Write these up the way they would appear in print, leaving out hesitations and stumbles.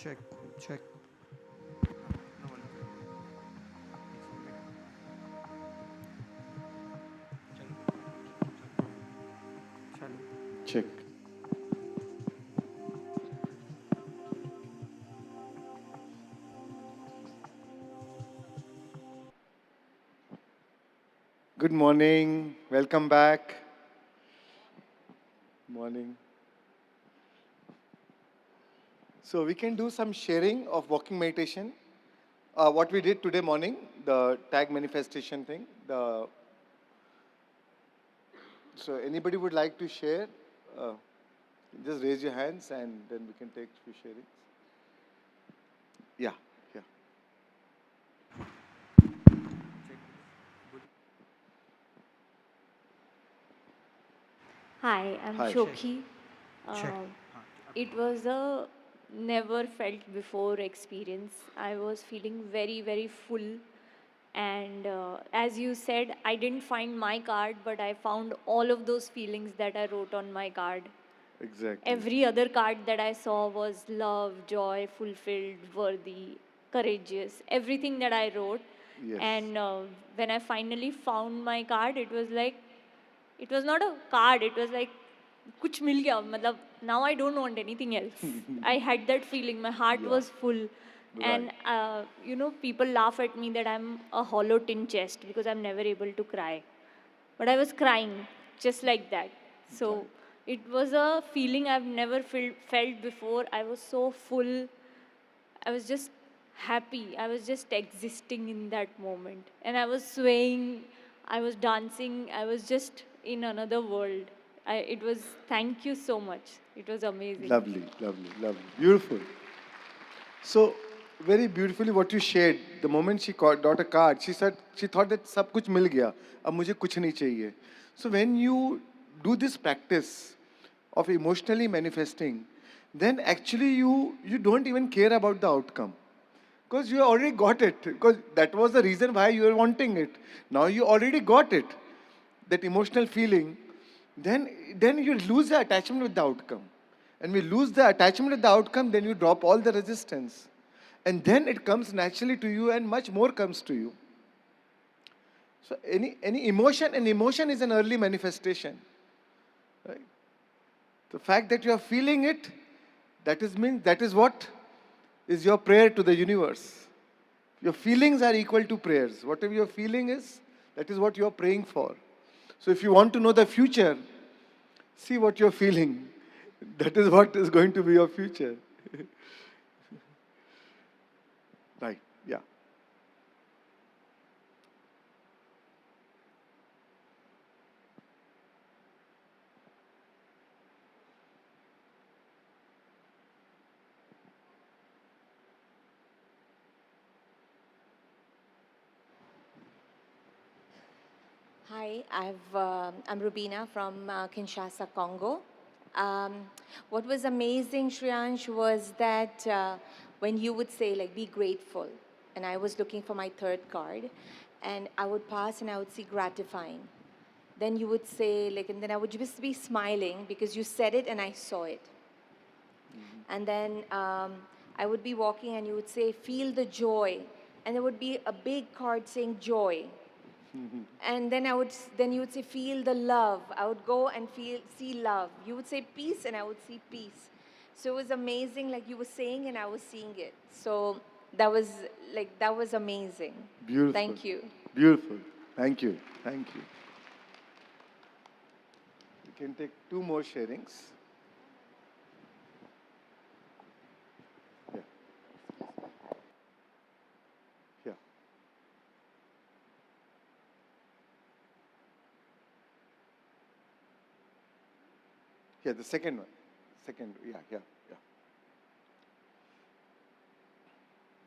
check, check. चलो. Check. Good morning. Welcome back. Morning. So we can do some sharing of walking meditation. What we did today morning, the tag manifestation thing. So anybody would like to share? Uh, just raise your hands and then we can take few sharings. Yeah, yeah. Hi, I'm Hi. Shokhi. Check. Uh, it was a never felt before experience. I was feeling very, very full. And as you said, I didn't find my card, but I found all of those feelings that I wrote on my card. Exactly. Every other card that I saw was love, joy, fulfilled, worthy, courageous, everything that I wrote. Yes. And when I finally found my card, it was like, it was not a card, it was like, kuch mil gaya. Matlab, now I don't want anything else. I had that feeling, my heart Yeah. was full. Right. And, people laugh at me that I'm a hollow tin chest because I'm never able to cry. But I was crying just like that. So it was a feeling I've never felt before. I was so full. I was just happy. I was just existing in that moment. And I was swaying, I was dancing, I was just in another world. It was, thank you so much. It was amazing. Lovely, lovely, lovely. Beautiful. So, very beautifully what you shared, the moment she got a card, she said, she thought that सब कुछ मिल गया, अब मुझे कुछ नहीं चाहिए. So when you do this practice of emotionally manifesting, then actually you don't even care about the outcome. Because you already got it. Because that was the reason why you were wanting it. Now you already got it. That emotional feeling. Then you lose the attachment with the outcome. And we lose the attachment with the outcome, then you drop all the resistance. And then it comes naturally to you and much more comes to you. So any emotion, an emotion is an early manifestation. Right? The fact that you are feeling it, that is what is your prayer to the universe. Your feelings are equal to prayers. Whatever your feeling is, that is what you are praying for. So if you want to know the future, see what you're feeling. That is what is going to be your future. Right, yeah. Hi, I'm Rubina from Kinshasa, Congo. What was amazing, Shriyansh, was that when you would say, like, be grateful, and I was looking for my third card, and I would pass and I would see gratifying. Then you would say, like, and then I would just be smiling because you said it and I saw it. And then I would be walking and you would say, feel the joy. And there would be a big card saying joy. And then then you would say, feel the love. I would go and see love. You would say peace, and I would see peace. So it was amazing, like you were saying, and I was seeing it. So that was amazing. Beautiful. Thank you. Beautiful. Thank you. Thank you. We can take two more sharings. Yeah. Yeah. Yeah, the second one. Second, yeah, yeah, yeah.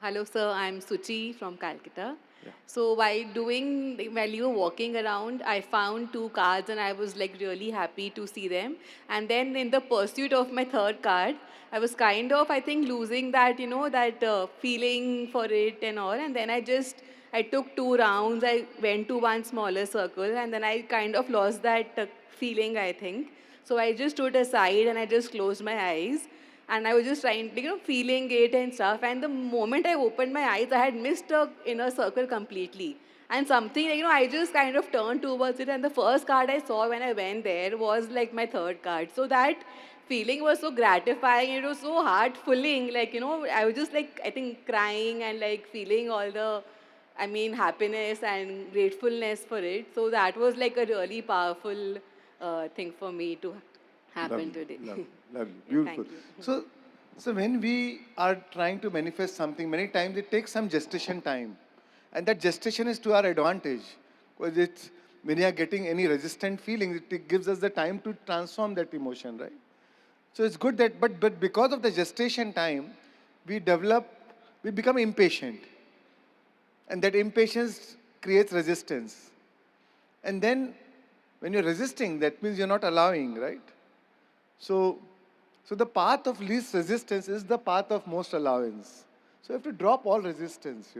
Hello, sir. I'm Suchi from Calcutta. Yeah. So while you were walking around, I found two cards and I was like really happy to see them. And then in the pursuit of my third card, I was kind of, I think, losing that, that feeling for it and all. And then I took two rounds. I went to one smaller circle and then I kind of lost that feeling, I think. So I just stood aside and I just closed my eyes. and I was just trying, feeling it and stuff. And the moment I opened my eyes, I had missed a inner circle completely. And something, I just kind of turned towards it. And the first card I saw when I went there was like my third card. So that feeling was so gratifying. It was so heart-filling. Like, I was just like, I think crying and like feeling all the, happiness and gratefulness for it. So that was like a really powerful thing for me to happen today. Lovely, Yeah, beautiful. thank you. So when we are trying to manifest something, many times it takes some gestation time, and that gestation is to our advantage, because it's when you are getting any resistant feelings, it gives us the time to transform that emotion, right? So it's good that, but because of the gestation time, we become impatient, and that impatience creates resistance. And then when you're resisting, that means you're not allowing, right? So, so the path of least resistance is the path of most allowance. So you have to drop all resistance,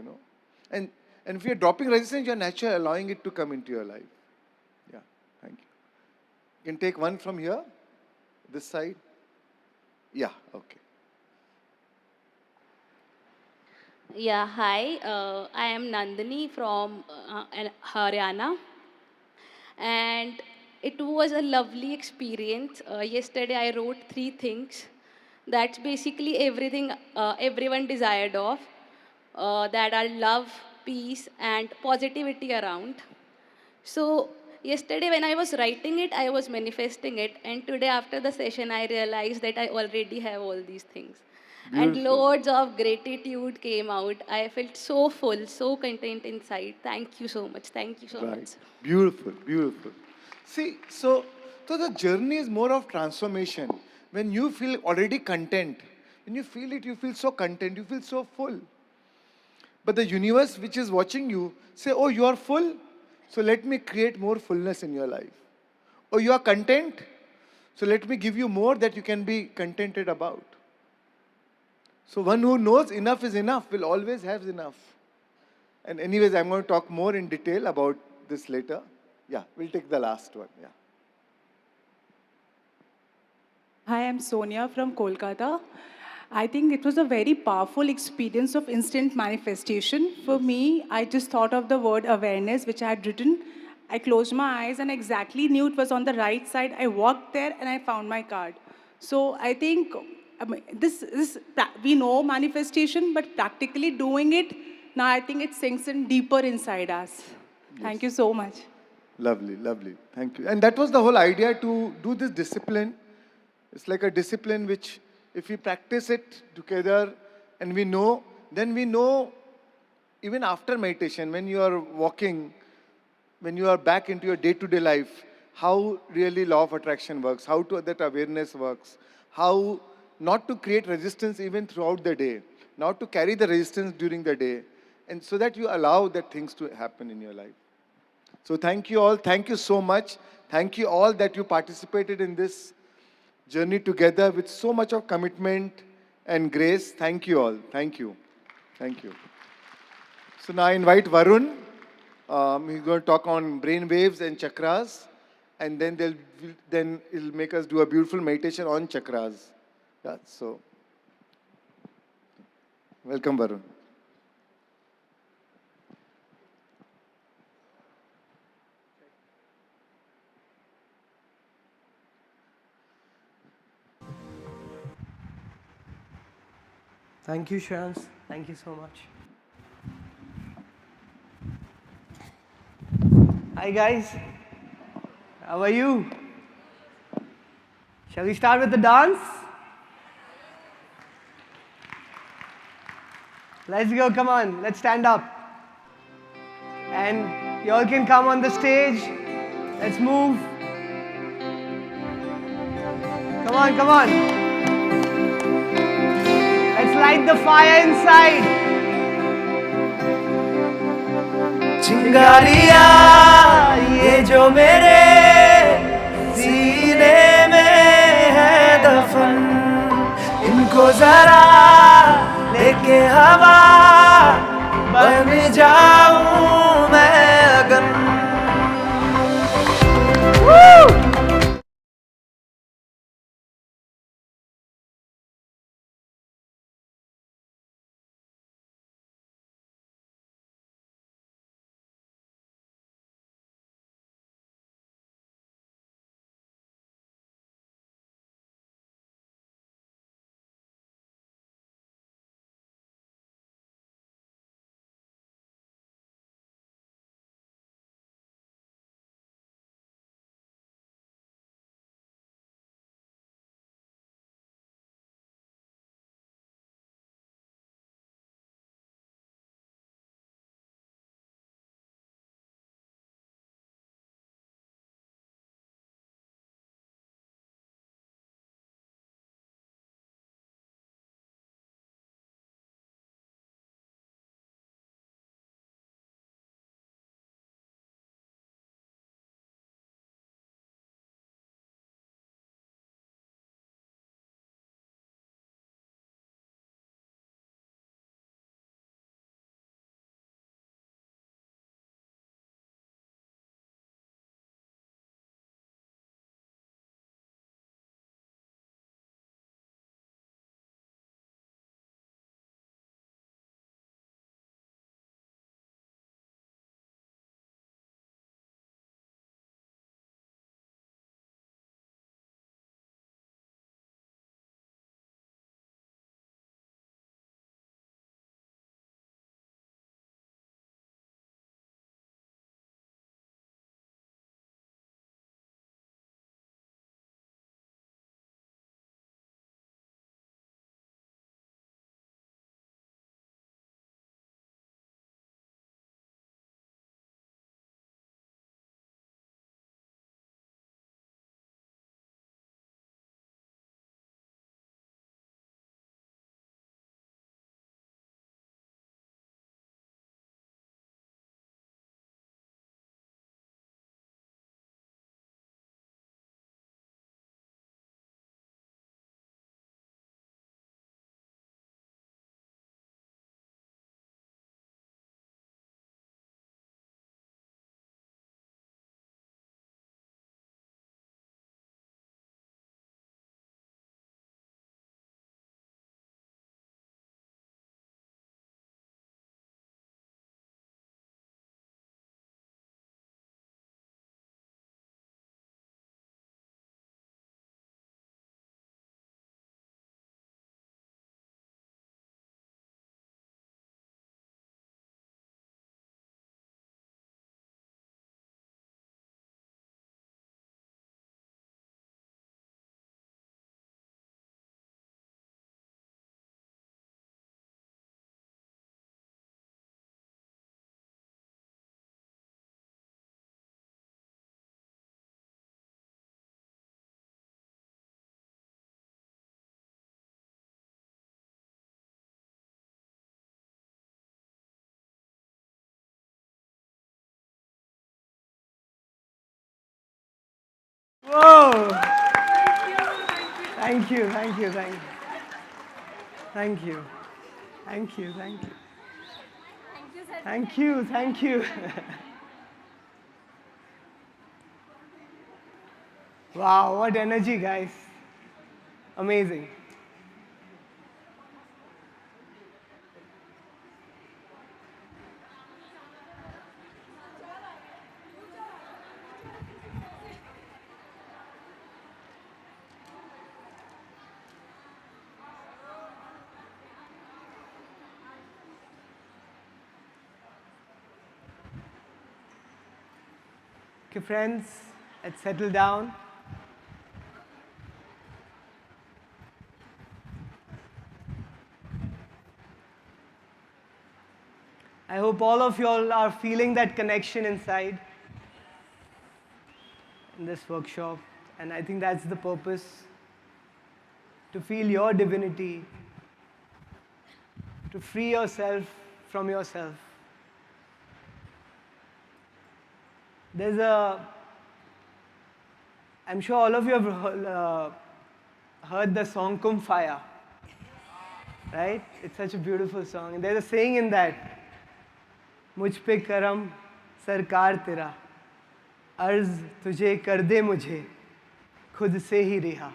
And if you're dropping resistance, you're naturally allowing it to come into your life. Yeah, thank you. You can take one from here, this side. Yeah, okay. Yeah, hi. I am Nandini from Haryana, and it was a lovely experience. Yesterday, I wrote three things. That's basically everything everyone desired of. That are love, peace, and positivity around. So yesterday when I was writing it, I was manifesting it. And today after the session, I realized that I already have all these things. And Beautiful. loads of gratitude came out. I felt so full, so content inside. Thank you so much. Thank you so Right. much. Beautiful, beautiful. See, so the journey is more of transformation. When you feel already content, when you feel it, you feel so content, you feel so full. But the universe which is watching you say, oh, you are full, so let me create more fullness in your life. Oh, you are content, so let me give you more that you can be contented about. So one who knows enough is enough will always have enough. And anyways, I'm going to talk more in detail about this later. Yeah, we'll take the last one. Yeah. Hi, I'm Sonia from Kolkata. I think it was a very powerful experience of instant manifestation. For me, I just thought of the word awareness, which I had written. I closed my eyes and exactly knew it was on the right side. I walked there and I found my card. So I think we know manifestation, but practically doing it, now I think it sinks in deeper inside us. Thank you so much. Lovely, lovely. Thank you. And that was the whole idea, to do this discipline. It's like a discipline which, if we practice it together and we know, then we know even after meditation, when you are walking, when you are back into your day-to-day life, how really law of attraction works, how that awareness works, how not to create resistance even throughout the day, not to carry the resistance during the day, and so that you allow that things to happen in your life. So thank you all. Thank you so much. Thank you all that you participated in this journey together with so much of commitment and grace. Thank you all. Thank you. Thank you. So now I invite Varun. He's going to talk on brainwaves and chakras, and then he'll make us do a beautiful meditation on chakras. Yeah. So welcome, Varun. Thank you, Shrans. Thank you so much. Hi, guys. How are you? Shall we start with the dance? Let's go, come on. Let's stand up. And you all can come on the stage. Let's move. Come on, come on. Let's light the fire inside. चिंगारियां ये जो मेरे सीने में है दफन, इनको जरा लेके हवा बन जाऊं मैं अगन। Whoa! Thank you, thank you, thank you. Thank you. Thank you, thank you. Thank you, thank you. Wow, what energy, guys. Amazing. Okay, friends, let's settle down. I hope all of you all are feeling that connection inside in this workshop. And I think that's the purpose, to feel your divinity, to free yourself from yourself. I'm sure all of you have heard the song Kum Fire, right? It's such a beautiful song. And there's a saying in that, मुझ पे करम सरकार तेरा, अर्ज तुझे कर दे मुझे, खुद से ही रिहा.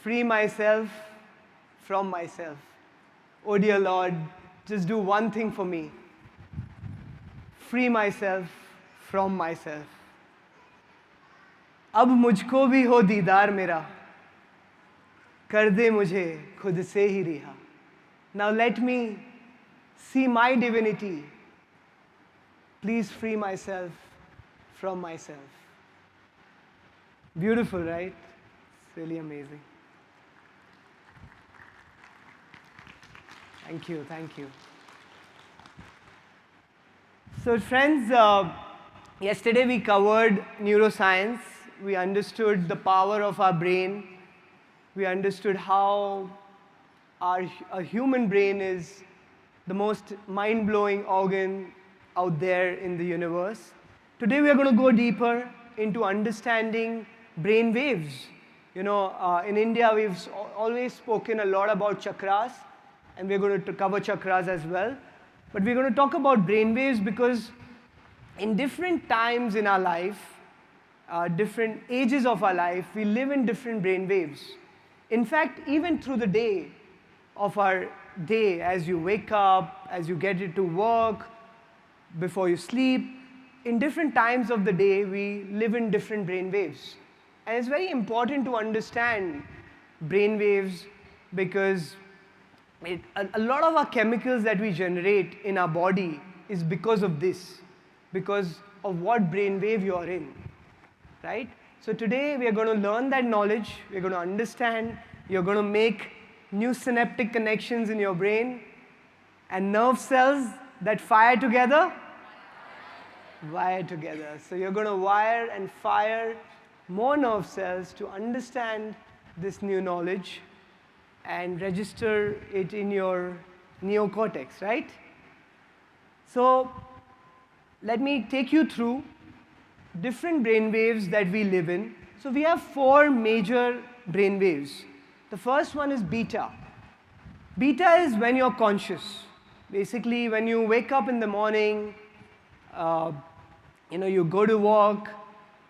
Free myself from myself. Oh dear Lord, just do one thing for me. Free myself from myself. अब मुझको भी हो दीदार मेरा, कर दे मुझे खुद से ही रिहा. Now let me see my divinity. Please free myself from myself. Beautiful, right? It's really amazing. Thank you, thank you. So friends, yesterday we covered neuroscience. We understood the power of our brain. We understood how a human brain is the most mind-blowing organ out there in the universe. Today we are going to go deeper into understanding brain waves. You know, in India we've always spoken a lot about chakras, and we're going to cover chakras as well. But we're going to talk about brain waves because in different times in our life, different ages of our life, we live in different brain waves. In fact, even through the day of our day, as you wake up, as you get into work, before you sleep, in different times of the day, we live in different brain waves. And it's very important to understand brain waves because a lot of our chemicals that we generate in our body is because of this, because of what brain wave you're in, right? So today we are going to learn that knowledge, we're going to understand, you're going to make new synaptic connections in your brain, and nerve cells that fire together, wire together. So you're going to wire and fire more nerve cells to understand this new knowledge and register it in your neocortex, right? So let me take you through different brain waves that we live in. So we have 4 major brain waves. The first one is beta. Beta is when you're conscious. Basically, when you wake up in the morning, you go to work,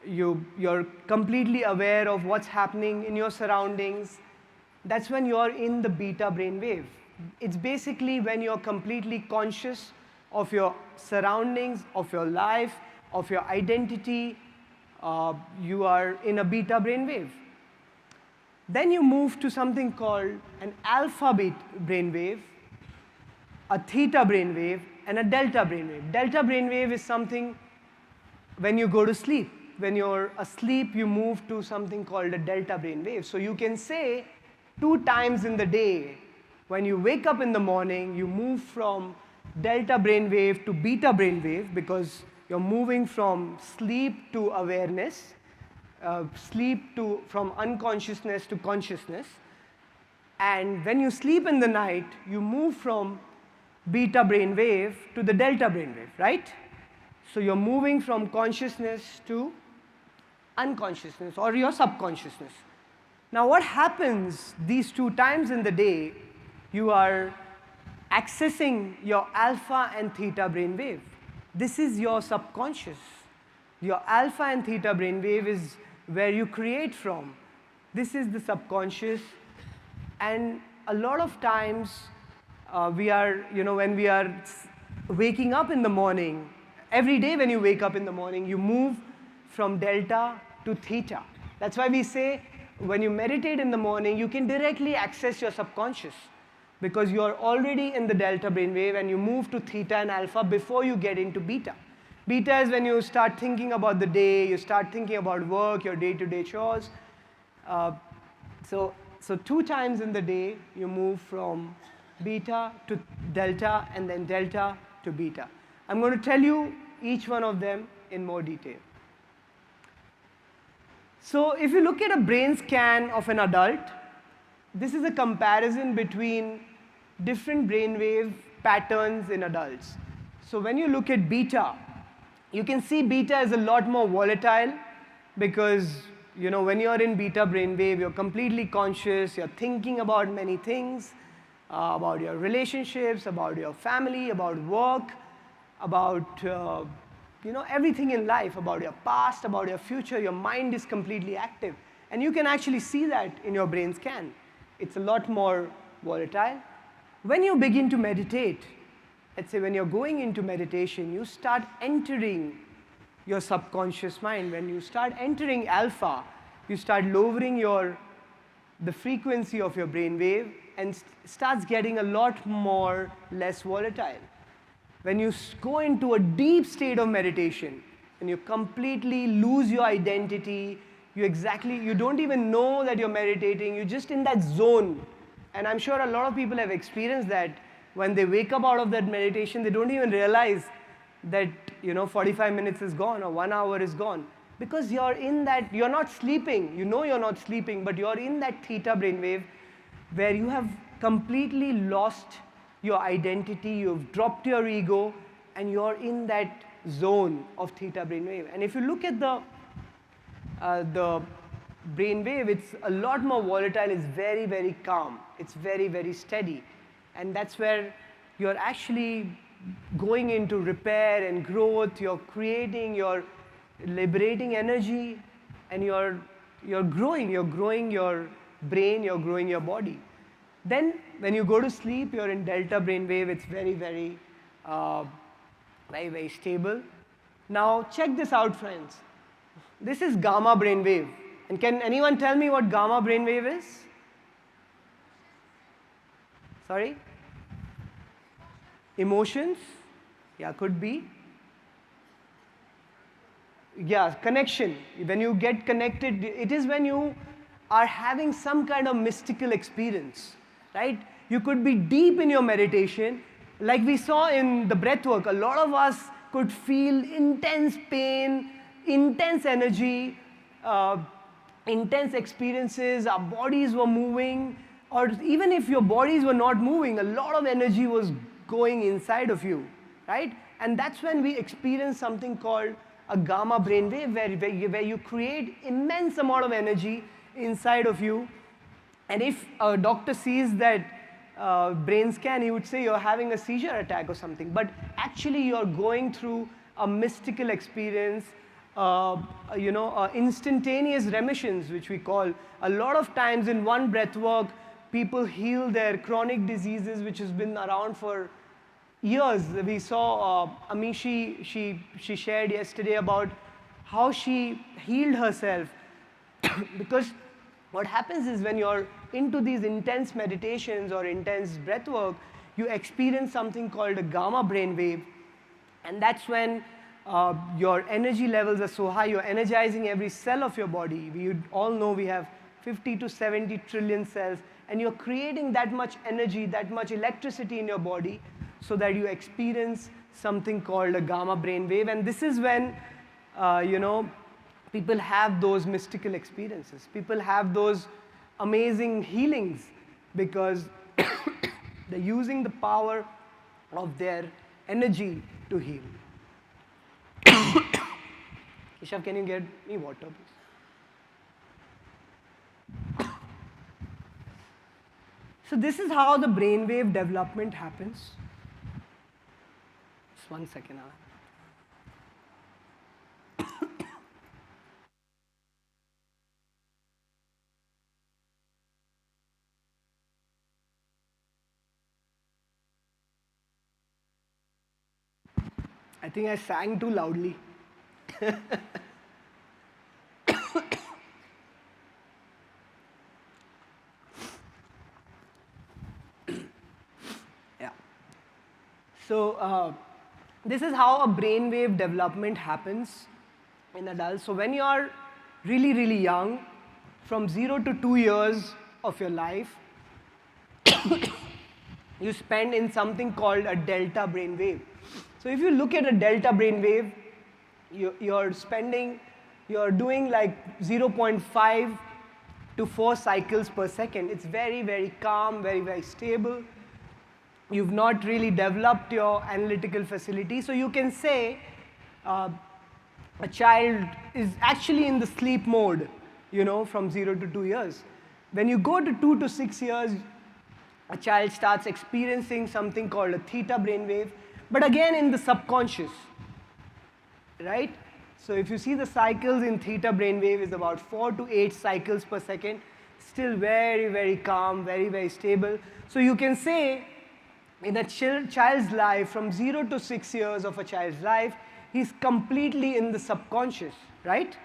you're completely aware of what's happening in your surroundings. That's when you're in the beta brainwave. It's basically when you're completely conscious of your surroundings, of your life, of your identity. You are in a beta brainwave. Then you move to something called an alpha brainwave, a theta brainwave, and a delta brainwave. Delta brainwave is something when you go to sleep. When you're asleep, you move to something called a delta brainwave. So you can say 2 times in the day, when you wake up in the morning, you move from delta brainwave to beta brainwave because you're moving from sleep to awareness, from unconsciousness to consciousness. And when you sleep in the night, you move from beta brainwave to the delta brainwave, right? So you're moving from consciousness to unconsciousness or your subconsciousness. Now what happens these 2 times in the day, you are accessing your alpha and theta brainwave. This is your subconscious. Your alpha and theta brainwave is where you create from. This is the subconscious. And a lot of times we are, when we are waking up in the morning, every day when you wake up in the morning, you move from delta to theta. That's why we say when you meditate in the morning, you can directly access your subconscious because you are already in the delta brainwave and you move to theta and alpha before you get into beta. Beta is when you start thinking about the day, you start thinking about work, your day-to-day chores. So 2 times in the day, you move from beta to delta and then delta to beta. I'm going to tell you each one of them in more detail. So if you look at a brain scan of an adult, this is a comparison between different brainwave patterns in adults. So when you look at beta, you can see beta is a lot more volatile because when you're in beta brainwave, you're completely conscious, you're thinking about many things, about your relationships, about your family, about work, about everything in life, about your past, about your future. Your mind is completely active. And you can actually see that in your brain scan. It's a lot more volatile. When you begin to meditate, let's say when you're going into meditation, you start entering your subconscious mind. When you start entering alpha, you start lowering the frequency of your brain wave and starts getting a lot more less volatile. When you go into a deep state of meditation and you completely lose your identity, you don't even know that you're meditating, you're just in that zone. And I'm sure a lot of people have experienced that. When they wake up out of that meditation, they don't even realize that 45 minutes is gone or 1 hour is gone. Because you're in that, you're not sleeping. You're not sleeping, but you're in that theta brainwave where you have completely lost your identity, you've dropped your ego, and you're in that zone of theta brainwave. And if you look at the brainwave, it's a lot more volatile, it's very, very calm, it's very, very steady. And that's where you're actually going into repair and growth, you're creating, you're liberating energy, and you're growing your brain, you're growing your body. Then when you go to sleep, you're in delta brainwave, it's very, very, very stable. Now check this out, friends. This is gamma brainwave. And can anyone tell me what gamma brainwave is? Sorry? Emotions? Yeah, could be. Yeah, connection. When you get connected, it is when you are having some kind of mystical experience, right? You could be deep in your meditation. Like we saw in the breath work, a lot of us could feel intense pain, intense energy, intense experiences, our bodies were moving, or even if your bodies were not moving, a lot of energy was going inside of you, right? And that's when we experience something called a gamma brainwave, where you create immense amount of energy inside of you. And if a doctor sees that brain scan, he would say you're having a seizure attack or something. But actually, you're going through a mystical experience, instantaneous remissions, which we call. A lot of times in one breath work, people heal their chronic diseases, which has been around for years. We saw Amishi, she shared yesterday about how she healed herself. Because what happens is when you're into these intense meditations or intense breath work, you experience something called a gamma brainwave. And that's when your energy levels are so high, you're energizing every cell of your body. We all know we have 50 to 70 trillion cells, and you're creating that much energy, that much electricity in your body so that you experience something called a gamma brainwave. And this is when, people have those mystical experiences. People have those amazing healings because they're using the power of their energy to heal. Keshav, can you get me water, please? So this is how the brainwave development happens. Just 1 second. I think I sang too loudly. Yeah. So this is how a brainwave development happens in adults. So when you are really, really young, from 0 to 2 years of your life, you spend in something called a delta brainwave. So if you look at a delta brainwave, you're doing like 0.5 to 4 cycles per second. It's very, very calm, very, very stable. You've not really developed your analytical facility. So you can say a child is actually in the sleep mode, from 0 to 2 years. When you go to 2 to 6 years, a child starts experiencing something called a theta brainwave, but again in the subconscious, right? So if you see the cycles in theta brainwave is about 4 to 8 cycles per second, still very, very calm, very, very stable. So you can say in a child's life, from 0 to 6 years of a child's life, he's completely in the subconscious, right?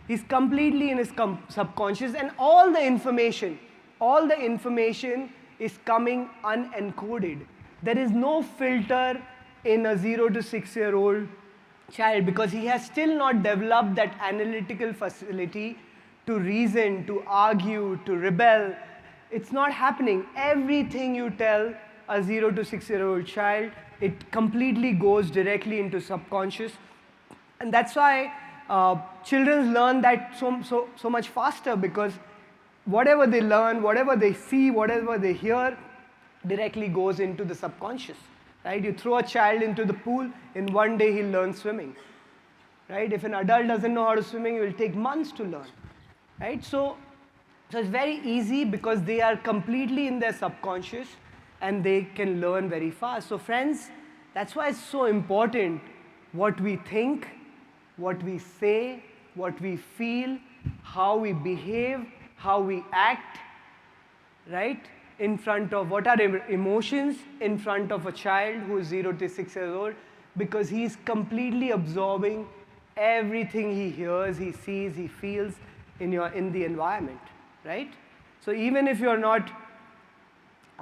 He's completely in his subconscious, and all the information is coming unencoded. There is no filter in a 0 to 6-year-old child because he has still not developed that analytical facility to reason, to argue, to rebel. It's not happening. Everything you tell a 0 to 6-year-old child, it completely goes directly into subconscious. And that's why children learn that so much faster, because whatever they learn, whatever they see, whatever they hear, directly goes into the subconscious, right? You throw a child into the pool, in one day he'll learn swimming, right? If an adult doesn't know how to swim, it will take months to learn, right? So it's very easy because they are completely in their subconscious and they can learn very fast. So friends, that's why it's so important what we think, what we say, what we feel, how we behave, how we act, right? In front of what are emotions in front of a child who is 0 to 6 years old, because he's completely absorbing everything he hears, he sees, he feels in the environment, right? So even if you're not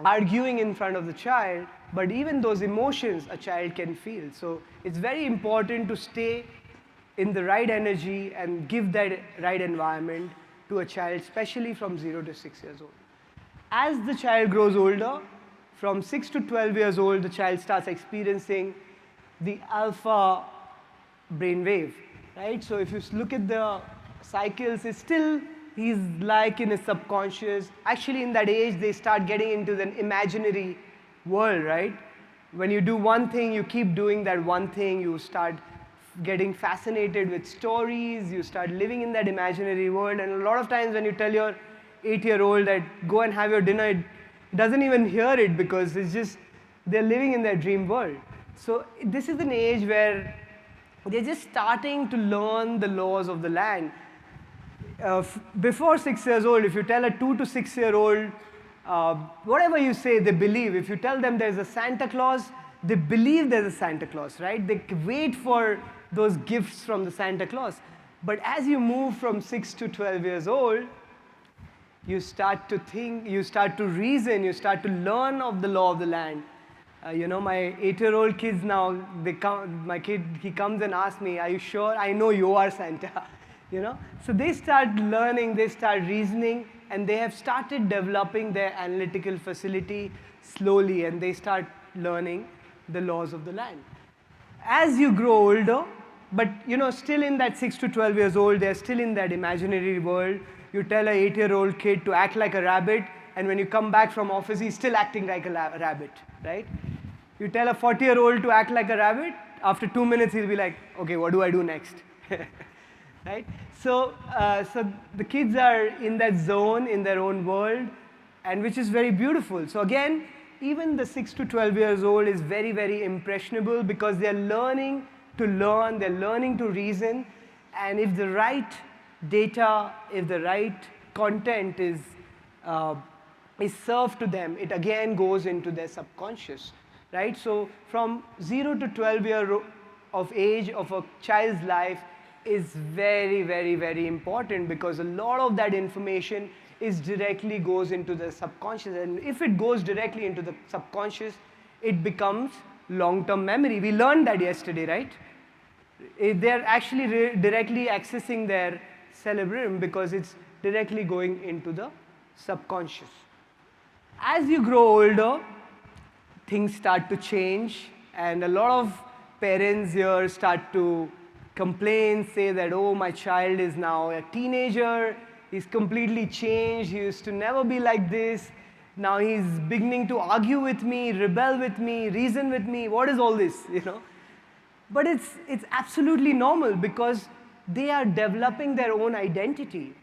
arguing in front of the child, but even those emotions a child can feel. So it's very important to stay in the right energy and give that right environment to a child, especially from 0 to 6 years old. As the child grows older, from 6 to 12 years old, the child starts experiencing the alpha brainwave, right? So if you look at the cycles, it's still, he's like in his subconscious. Actually, in that age, they start getting into the imaginary world, right? When you do one thing, you keep doing that one thing, you start getting fascinated with stories, you start living in that imaginary world, and a lot of times when you tell your 8-year-old that go and have your dinner, it doesn't even hear it because it's just, they're living in their dream world. So this is an age where they're just starting to learn the laws of the land. Before 6 years old, if you tell a 2 to 6-year-old, whatever you say, they believe. If you tell them there's a Santa Claus, they believe there's a Santa Claus, right? They wait for those gifts from the Santa Claus. But as you move from 6 to 12 years old, you start to think, you start to reason, you start to learn of the law of the land. My 8-year-old kids now, my kid, he comes and asks me, are you sure? I know you are Santa. So they start learning, they start reasoning, and they have started developing their analytical facility slowly, and they start learning the laws of the land. As you grow older, but still in that 6 to 12 years old, they're still in that imaginary world. You tell an 8-year-old kid to act like a rabbit, and when you come back from office, he's still acting like a rabbit, right? You tell a 40-year-old to act like a rabbit, after 2 minutes, he'll be like, okay, what do I do next? Right? So the kids are in that zone, in their own world, and which is very beautiful. So again, even the 6 to 12 years old is very, very impressionable because they're learning to learn, they're learning to reason, and if the right data, if the right content is served to them, it again goes into their subconscious, right? So from 0 to 12 year of age of a child's life is very, very, very important because a lot of that information is directly goes into the subconscious, and if it goes directly into the subconscious, it becomes long-term memory. We learned that yesterday, right? They're actually directly accessing their cerebrum because it's directly going into the subconscious. As you grow older, things start to change, and a lot of parents here start to complain, say that, oh, my child is now a teenager, he's completely changed, he used to never be like this, now he's beginning to argue with me, rebel with me, reason with me, what is all this, you know? But it's absolutely normal because they are developing their own identity,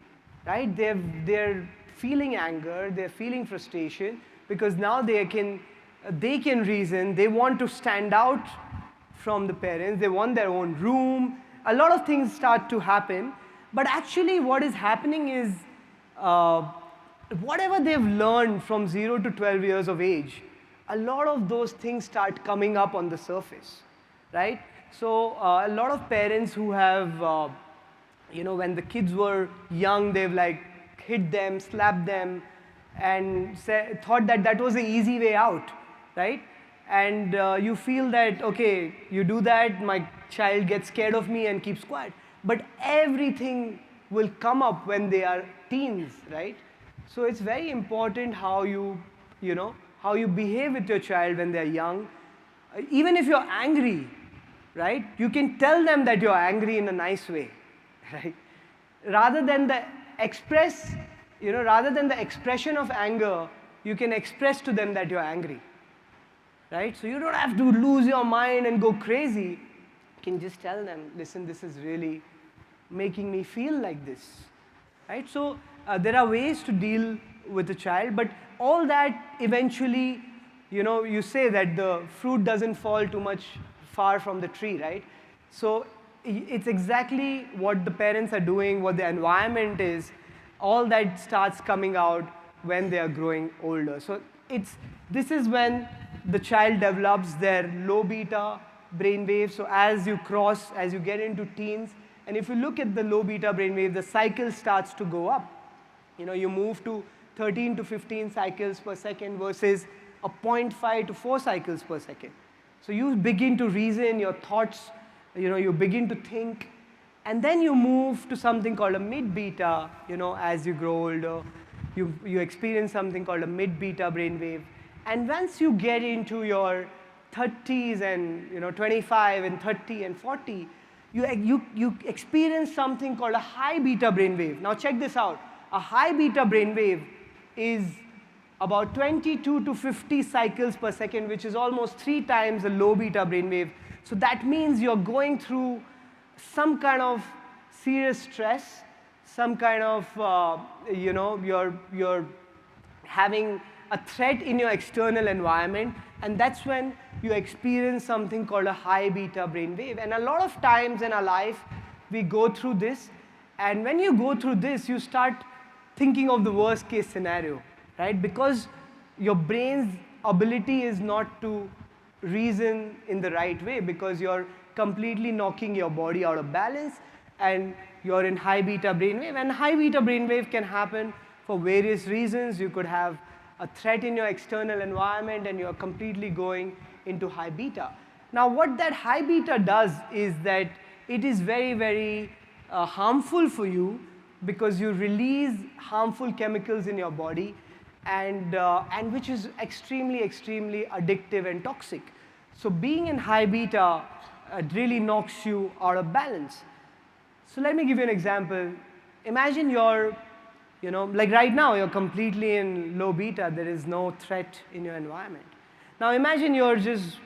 right? They're feeling anger, they're feeling frustration because now they can reason, they want to stand out from the parents, they want their own room, a lot of things start to happen, but actually what is happening is whatever they've learned from 0 to 12 years of age, a lot of those things start coming up on the surface, right? So a lot of parents who have, you know, when the kids were young, they've like hit them, slapped them, and thought that that was the easy way out, right? And you feel that, okay, you do that, my child gets scared of me and keeps quiet. But everything will come up when they are teens, right? So it's very important how you behave with your child when they're young. Even if you're angry, right? You can tell them that you're angry in a nice way, right? Rather than the expression of anger, you can express to them that you're angry, right? So you don't have to lose your mind and go crazy. You can just tell them, listen, this is really making me feel like this, right? So there are ways to deal with a child, but all that eventually, you know, you say that the fruit doesn't fall too much far from the tree, right? So it's exactly what the parents are doing, what the environment is, all that starts coming out when they are growing older. So this is when the child develops their low beta brainwave. So as you get into teens, and if you look at the low beta brainwave, the cycle starts to go up. You know, you move to 13 to 15 cycles per second versus a 0.5 to 4 cycles per second. So you begin to reason your thoughts, you know, you begin to think, and then you move to something called a mid-beta, you know, as you grow older. You experience something called a mid-beta brainwave. And once you get into your 30s and, you know, 25 and 30 and 40, you experience something called a high beta brainwave. Now check this out. A high beta brainwave is about 22 to 50 cycles per second, which is almost 3 times a low beta brainwave. So that means you're going through some kind of serious stress, some kind of, you know, you're having a threat in your external environment, and that's when you experience something called a high beta brainwave. And a lot of times in our life, we go through this, and when you go through this, you start thinking of the worst case scenario, right? Because your brain's ability is not to reason in the right way because you're completely knocking your body out of balance and you're in high beta brainwave. And high beta brainwave can happen for various reasons. You could have a threat in your external environment and you're completely going into high beta. Now what that high beta does is that it is very, very harmful for you because you release harmful chemicals in your body and which is extremely, extremely addictive and toxic. So being in high beta really knocks you out of balance. So let me give you an example. Imagine you're, you know, like right now, you're completely in low beta. There is no threat in your environment. Now imagine you're just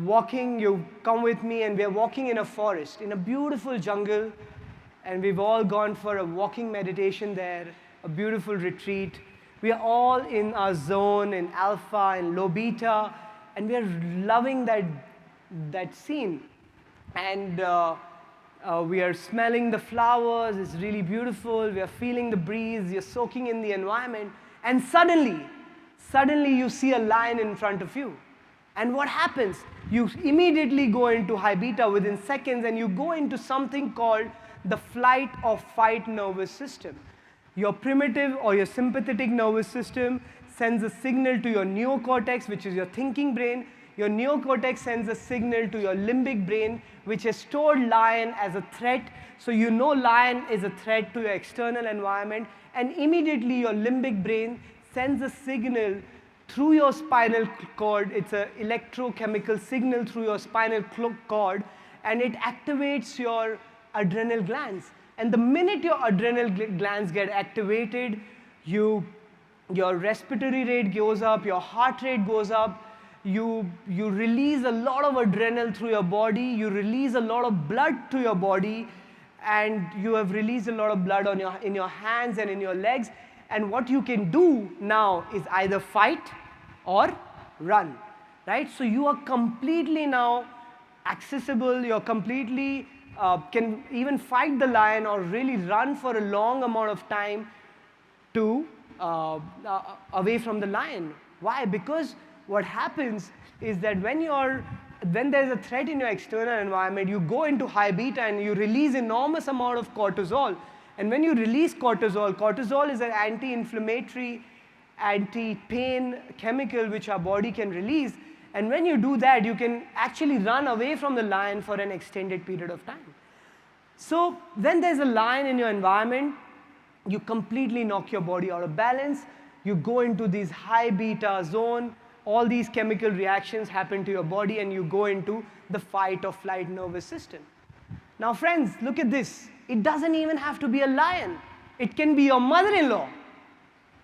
walking, you come with me, and we're walking in a forest, in a beautiful jungle, and we've all gone for a walking meditation there, a beautiful retreat. We are all in our zone, in alpha, in low beta, and we are loving that scene. And we are smelling the flowers, it's really beautiful, we are feeling the breeze, you're soaking in the environment, and suddenly you see a lion in front of you. And what happens? You immediately go into high beta within seconds, and you go into something called the flight or fight nervous system. Your primitive or your sympathetic nervous system sends a signal to your neocortex, which is your thinking brain. Your neocortex sends a signal to your limbic brain, which has stored lion as a threat. So you know lion is a threat to your external environment, and immediately your limbic brain sends a signal through your spinal cord. It's an electrochemical signal through your spinal cord, and it activates your adrenal glands. And the minute your adrenal glands get activated, your respiratory rate goes up, your heart rate goes up, you release a lot of adrenal through your body, you release a lot of blood to your body, and you have released a lot of blood in your hands and in your legs. And what you can do now is either fight or run, right? So you are completely now accessible, you're completely, can even fight the lion or really run for a long amount of time to away from the lion. Why? Because what happens is that when there's a threat in your external environment, you go into high beta and you release enormous amount of cortisol. And when you release cortisol is an anti-inflammatory, anti-pain chemical which our body can release. And when you do that, you can actually run away from the lion for an extended period of time. So when there's a lion in your environment, you completely knock your body out of balance. You go into this high beta zone. All these chemical reactions happen to your body, and you go into the fight or flight nervous system. Now friends, look at this. It doesn't even have to be a lion. It can be your mother-in-law.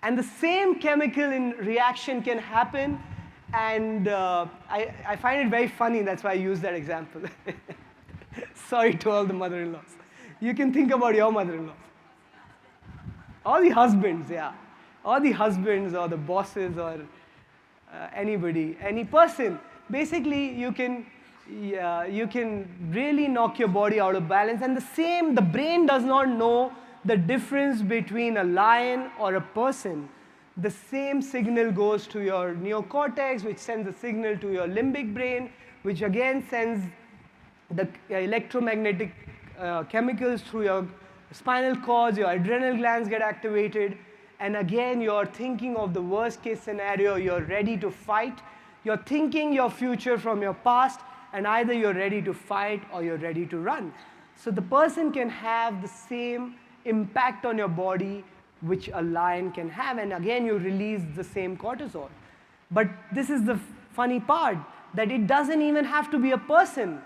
And the same chemical reaction can happen. And I find it very funny, that's why I use that example. Sorry to all the mother-in-laws. You can think about your mother-in-laws. Or the husbands, yeah. Or the husbands or the bosses or anybody, any person. Basically, you can really knock your body out of balance. And the brain does not know the difference between a lion or a person. The same signal goes to your neocortex, which sends a signal to your limbic brain, which again sends the electromagnetic chemicals through your spinal cords, your adrenal glands get activated, and again you're thinking of the worst case scenario, you're ready to fight, you're thinking your future from your past, and either you're ready to fight or you're ready to run. So the person can have the same impact on your body which a lion can have, and again you release the same cortisol. But this is the funny part, that it doesn't even have to be a person.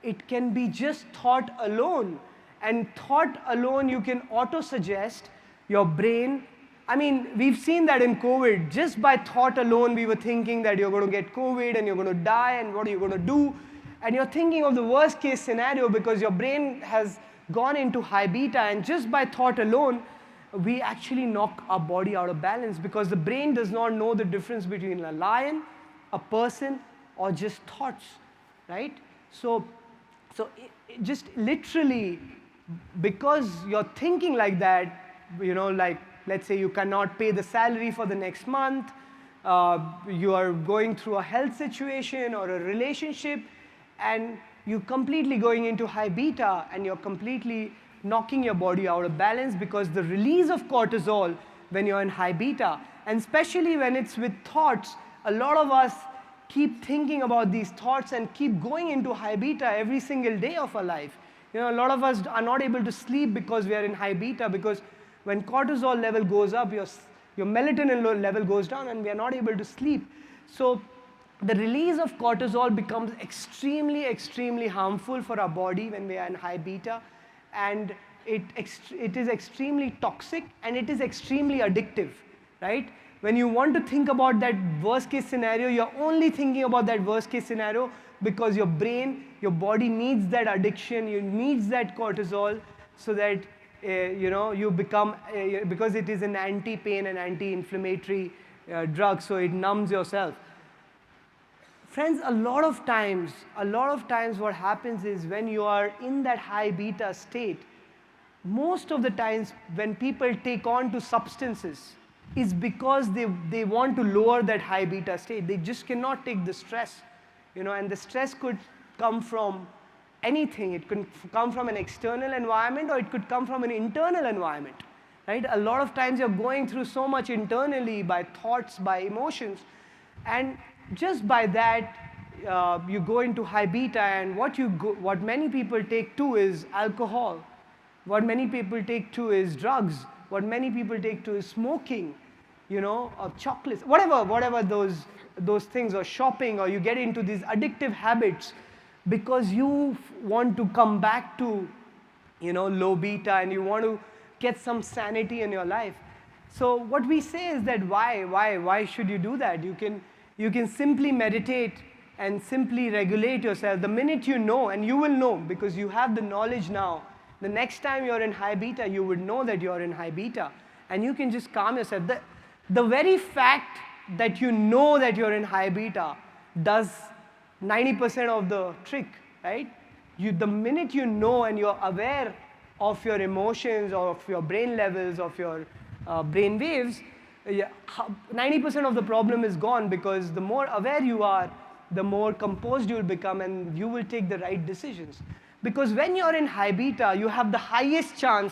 It can be just thought alone. And thought alone, you can auto-suggest your brain. I mean, we've seen that in COVID. Just by thought alone, we were thinking that you're going to get COVID and you're going to die and what are you going to do? And you're thinking of the worst case scenario because your brain has gone into high beta, and just by thought alone, we actually knock our body out of balance because the brain does not know the difference between a lion, a person, or just thoughts, right? So just literally, because you're thinking like that, like let's say you cannot pay the salary for the next month, you are going through a health situation or a relationship, and you're completely going into high beta and you're completely knocking your body out of balance because the release of cortisol when you're in high beta, and especially when it's with thoughts, a lot of us keep thinking about these thoughts and keep going into high beta every single day of our life. A lot of us are not able to sleep because we are in high beta, because when cortisol level goes up, your melatonin level goes down and we are not able to sleep. So the release of cortisol becomes extremely, extremely harmful for our body when we are in high beta, and it is extremely toxic and it is extremely addictive, right? When you want to think about that worst case scenario, you're only thinking about that worst case scenario because your brain, your body needs that addiction, you needs that cortisol so that you become, because it is an anti-pain and anti-inflammatory drug, so it numbs yourself. Friends, a lot of times what happens is when you are in that high beta state, most of the times when people take on to substances is because they want to lower that high beta state. They just cannot take the stress, and the stress could come from anything. It could come from an external environment, or it could come from an internal environment, right? A lot of times you're going through so much internally by thoughts, by emotions, and just by that, you go into high beta, and what many people take to is alcohol. What many people take to is drugs. What many people take to is smoking, or chocolates, whatever those things, or shopping, or you get into these addictive habits because you want to come back to, low beta, and you want to get some sanity in your life. So what we say is that why should you do that? You can simply meditate and simply regulate yourself. The minute you know, and you will know because you have the knowledge now, the next time you're in high beta, you would know that you're in high beta, and you can just calm yourself. The very fact that you know that you're in high beta does 90% of the trick, right? The minute you know and you're aware of your emotions, or of your brain levels, of your brain waves, 90% of the problem is gone, because the more aware you are, the more composed you'll become, and you will take the right decisions. Because when you're in high beta, you have the highest chance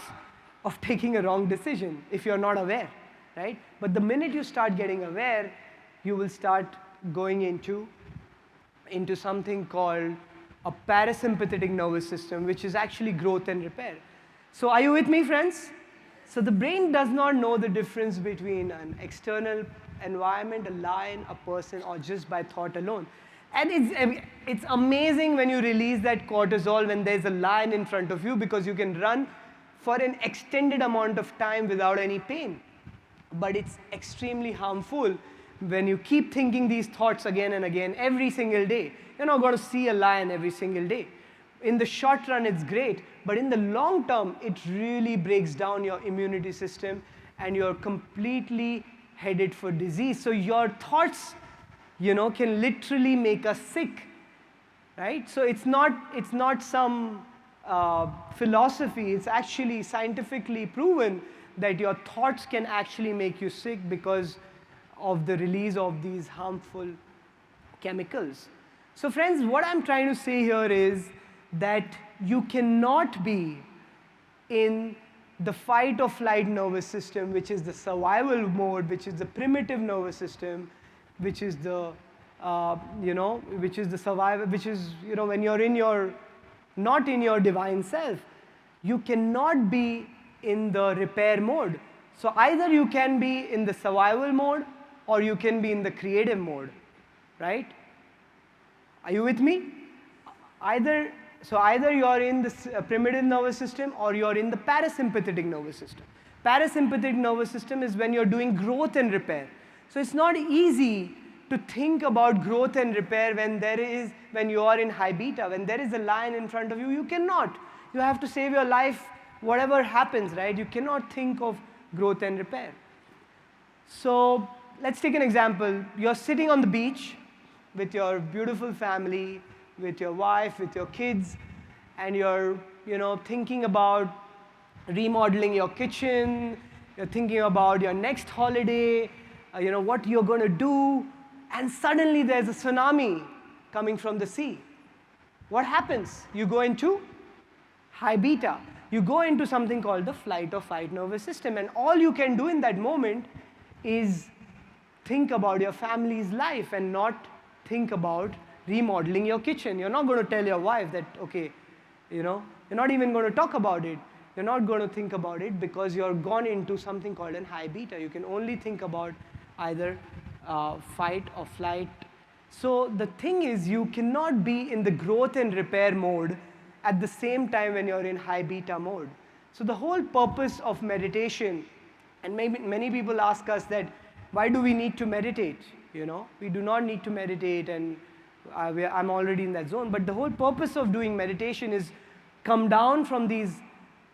of taking a wrong decision if you're not aware, right? But the minute you start getting aware, you will start going into something called a parasympathetic nervous system, which is actually growth and repair. So are you with me, friends? So the brain does not know the difference between an external environment, a lion, a person, or just by thought alone. And it's amazing when you release that cortisol when there's a lion in front of you, because you can run for an extended amount of time without any pain. But it's extremely harmful when you keep thinking these thoughts again and again every single day. You're not going to see a lion every single day. In the short run, it's great, but in the long term, it really breaks down your immunity system, and you're completely headed for disease. So your thoughts, can literally make us sick, right? So it's not some philosophy. It's actually scientifically proven that your thoughts can actually make you sick because of the release of these harmful chemicals. So friends, what I'm trying to say here is that you cannot be in the fight or flight nervous system, which is the survival mode, which is the primitive nervous system, which is the survival, which is, when you're not in your divine self. You cannot be in the repair mode. So either you can be in the survival mode, or you can be in the creative mode, right? Are you with me? Either you're in the primitive nervous system, or you're in the parasympathetic nervous system. Parasympathetic nervous system is when you're doing growth and repair. So it's not easy to think about growth and repair when you are in high beta. When there is a lion in front of you, you cannot. You have to save your life, whatever happens, right? You cannot think of growth and repair. So let's take an example. You're sitting on the beach with your beautiful family, with your wife, with your kids, and you're thinking about remodeling your kitchen, you're thinking about your next holiday, what you're going to do, and suddenly there's a tsunami coming from the sea. What happens? You go into high beta. You go into something called the flight or fight nervous system, and all you can do in that moment is think about your family's life and not think about remodeling your kitchen. You're not going to tell your wife that, okay, you're not even going to talk about it. You're not going to think about it because you're gone into something called an high beta. You can only think about either fight or flight. So the thing is, you cannot be in the growth and repair mode at the same time when you're in high beta mode. So the whole purpose of meditation, and many people ask us that, why do we need to meditate? We do not need to meditate, and I'm already in that zone. But the whole purpose of doing meditation is come down from these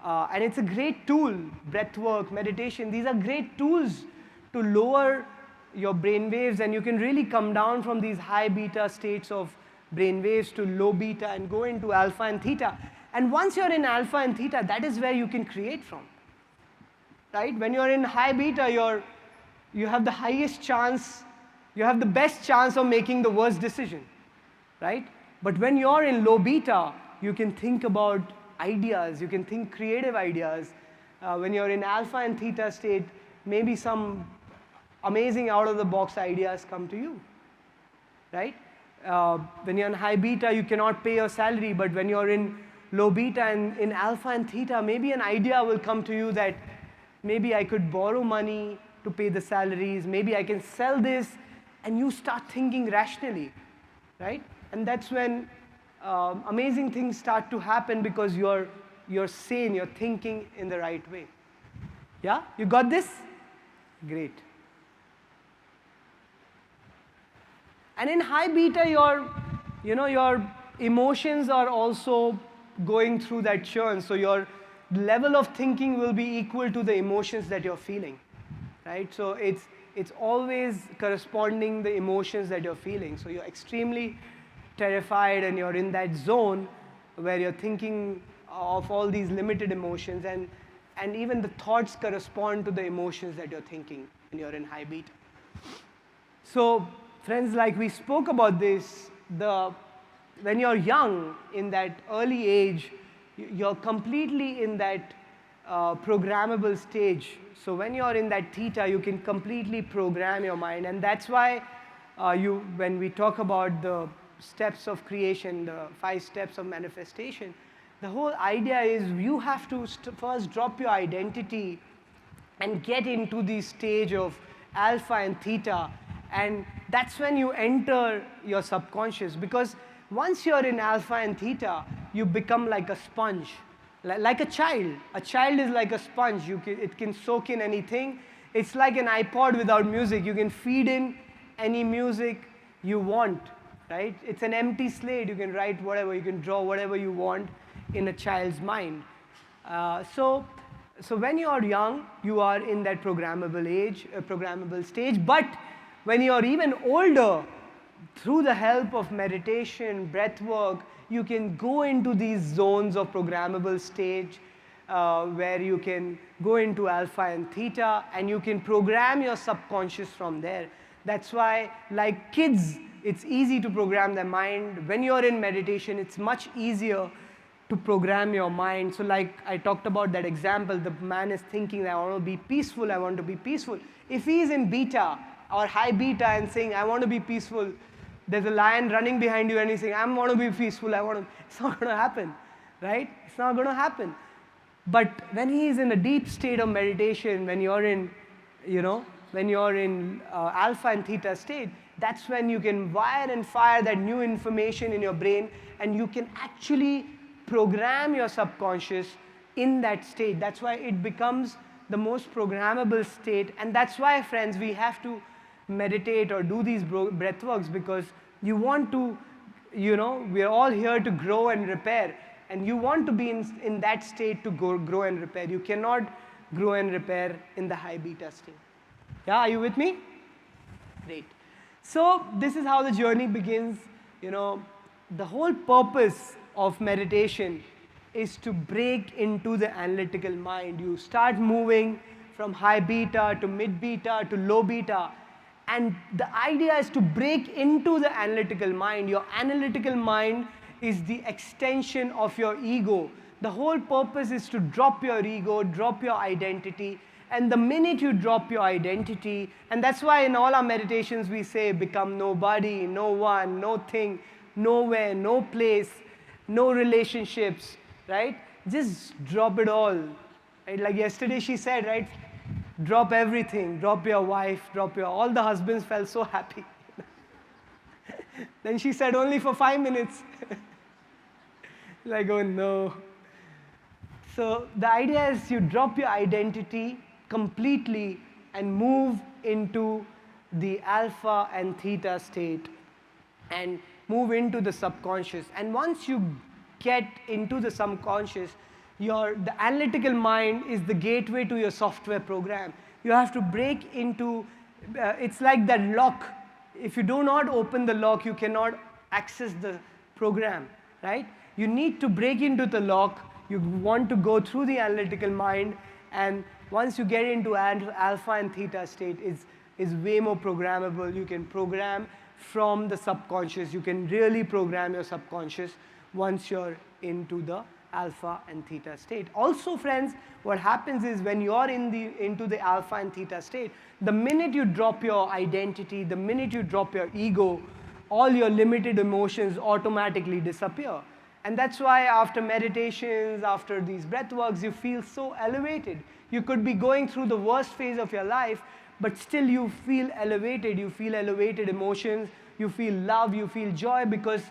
And it's a great tool, breath work, meditation. These are great tools to lower your brain waves, and you can really come down from these high beta states of brain waves to low beta and go into alpha and theta. And once you're in alpha and theta, that is where you can create from. Right? When you're in high beta, you have the highest chance, you have the best chance of making the worst decision. Right? But when you're in low beta, you can think about ideas, you can think creative ideas. When you're in alpha and theta state, maybe some amazing out-of-the-box ideas come to you. Right? When you're in high beta, you cannot pay your salary, but when you're in low beta and in alpha and theta, maybe an idea will come to you that maybe I could borrow money to pay the salaries, maybe I can sell this, and you start thinking rationally, right? And that's when amazing things start to happen because you're sane, you're thinking in the right way. Yeah? You got this? Great. And in high beta, your emotions are also going through that churn. So your level of thinking will be equal to the emotions that you're feeling, right? So it's always corresponding the emotions that you're feeling. So you're extremely terrified and you're in that zone where you're thinking of all these limited emotions, and even the thoughts correspond to the emotions that you're thinking when you're in high beta. So friends, like we spoke about this, when you're young, in that early age, you're completely in that programmable stage. So when you're in that theta, you can completely program your mind. And that's why when we talk about the steps of creation, the 5 steps of manifestation, the whole idea is you have to first drop your identity and get into the stage of alpha and theta. And that's when you enter your subconscious. Because once you're in alpha and theta, you become like a sponge, like a child. A child is like a sponge. It can soak in anything. It's like an iPod without music. You can feed in any music you want, right? It's an empty slate. You can write whatever, you can draw whatever you want in a child's mind. So when you are young, you are in that programmable stage. But when you are even older, through the help of meditation, breath work, you can go into these zones of programmable stage where you can go into alpha and theta, and you can program your subconscious from there. That's why, like kids, it's easy to program their mind. When you're in meditation, it's much easier to program your mind. So like I talked about that example, the man is thinking that I want to be peaceful, I want to be peaceful. If he is in beta or high beta and saying, I want to be peaceful, there's a lion running behind you and he's saying, I want to be peaceful, it's not going to happen, right? It's not going to happen. But when he is in a deep state of meditation, when you're in, alpha and theta state, that's when you can wire and fire that new information in your brain, and you can actually program your subconscious in that state. That's why it becomes the most programmable state. And that's why, friends, we have to meditate or do these breath works, because you want to, we're all here to grow and repair. And you want to be in that state to grow and repair. You cannot grow and repair in the high beta state. Yeah, are you with me? Great. So this is how the journey begins. The whole purpose of meditation is to break into the analytical mind. You start moving from high beta to mid beta to low beta. And the idea is to break into the analytical mind. Your analytical mind is the extension of your ego. The whole purpose is to drop your ego, drop your identity. And the minute you drop your identity, and that's why in all our meditations we say, become nobody, no one, no thing, nowhere, no place, no relationships, right? Just drop it all. Right? Like yesterday she said, right? Drop everything, drop your wife, all the husbands felt so happy. Then she said, only for 5 minutes. Like, oh no. So the idea is you drop your identity completely and move into the alpha and theta state and move into the subconscious. And once you get into the subconscious, The analytical mind is the gateway to your software program. You have to break into, it's like that lock. If you do not open the lock, you cannot access the program, right? You need to break into the lock. You want to go through the analytical mind, and once you get into alpha and theta state, is way more programmable. You can program from the subconscious. You can really program your subconscious once you're into the alpha and theta state. Also, friends, what happens is when you're into the alpha and theta state, the minute you drop your identity, the minute you drop your ego, all your limited emotions automatically disappear. And that's why after meditations, after these breath works, you feel so elevated. You could be going through the worst phase of your life, but still you feel elevated. You feel elevated emotions, you feel love, you feel joy, because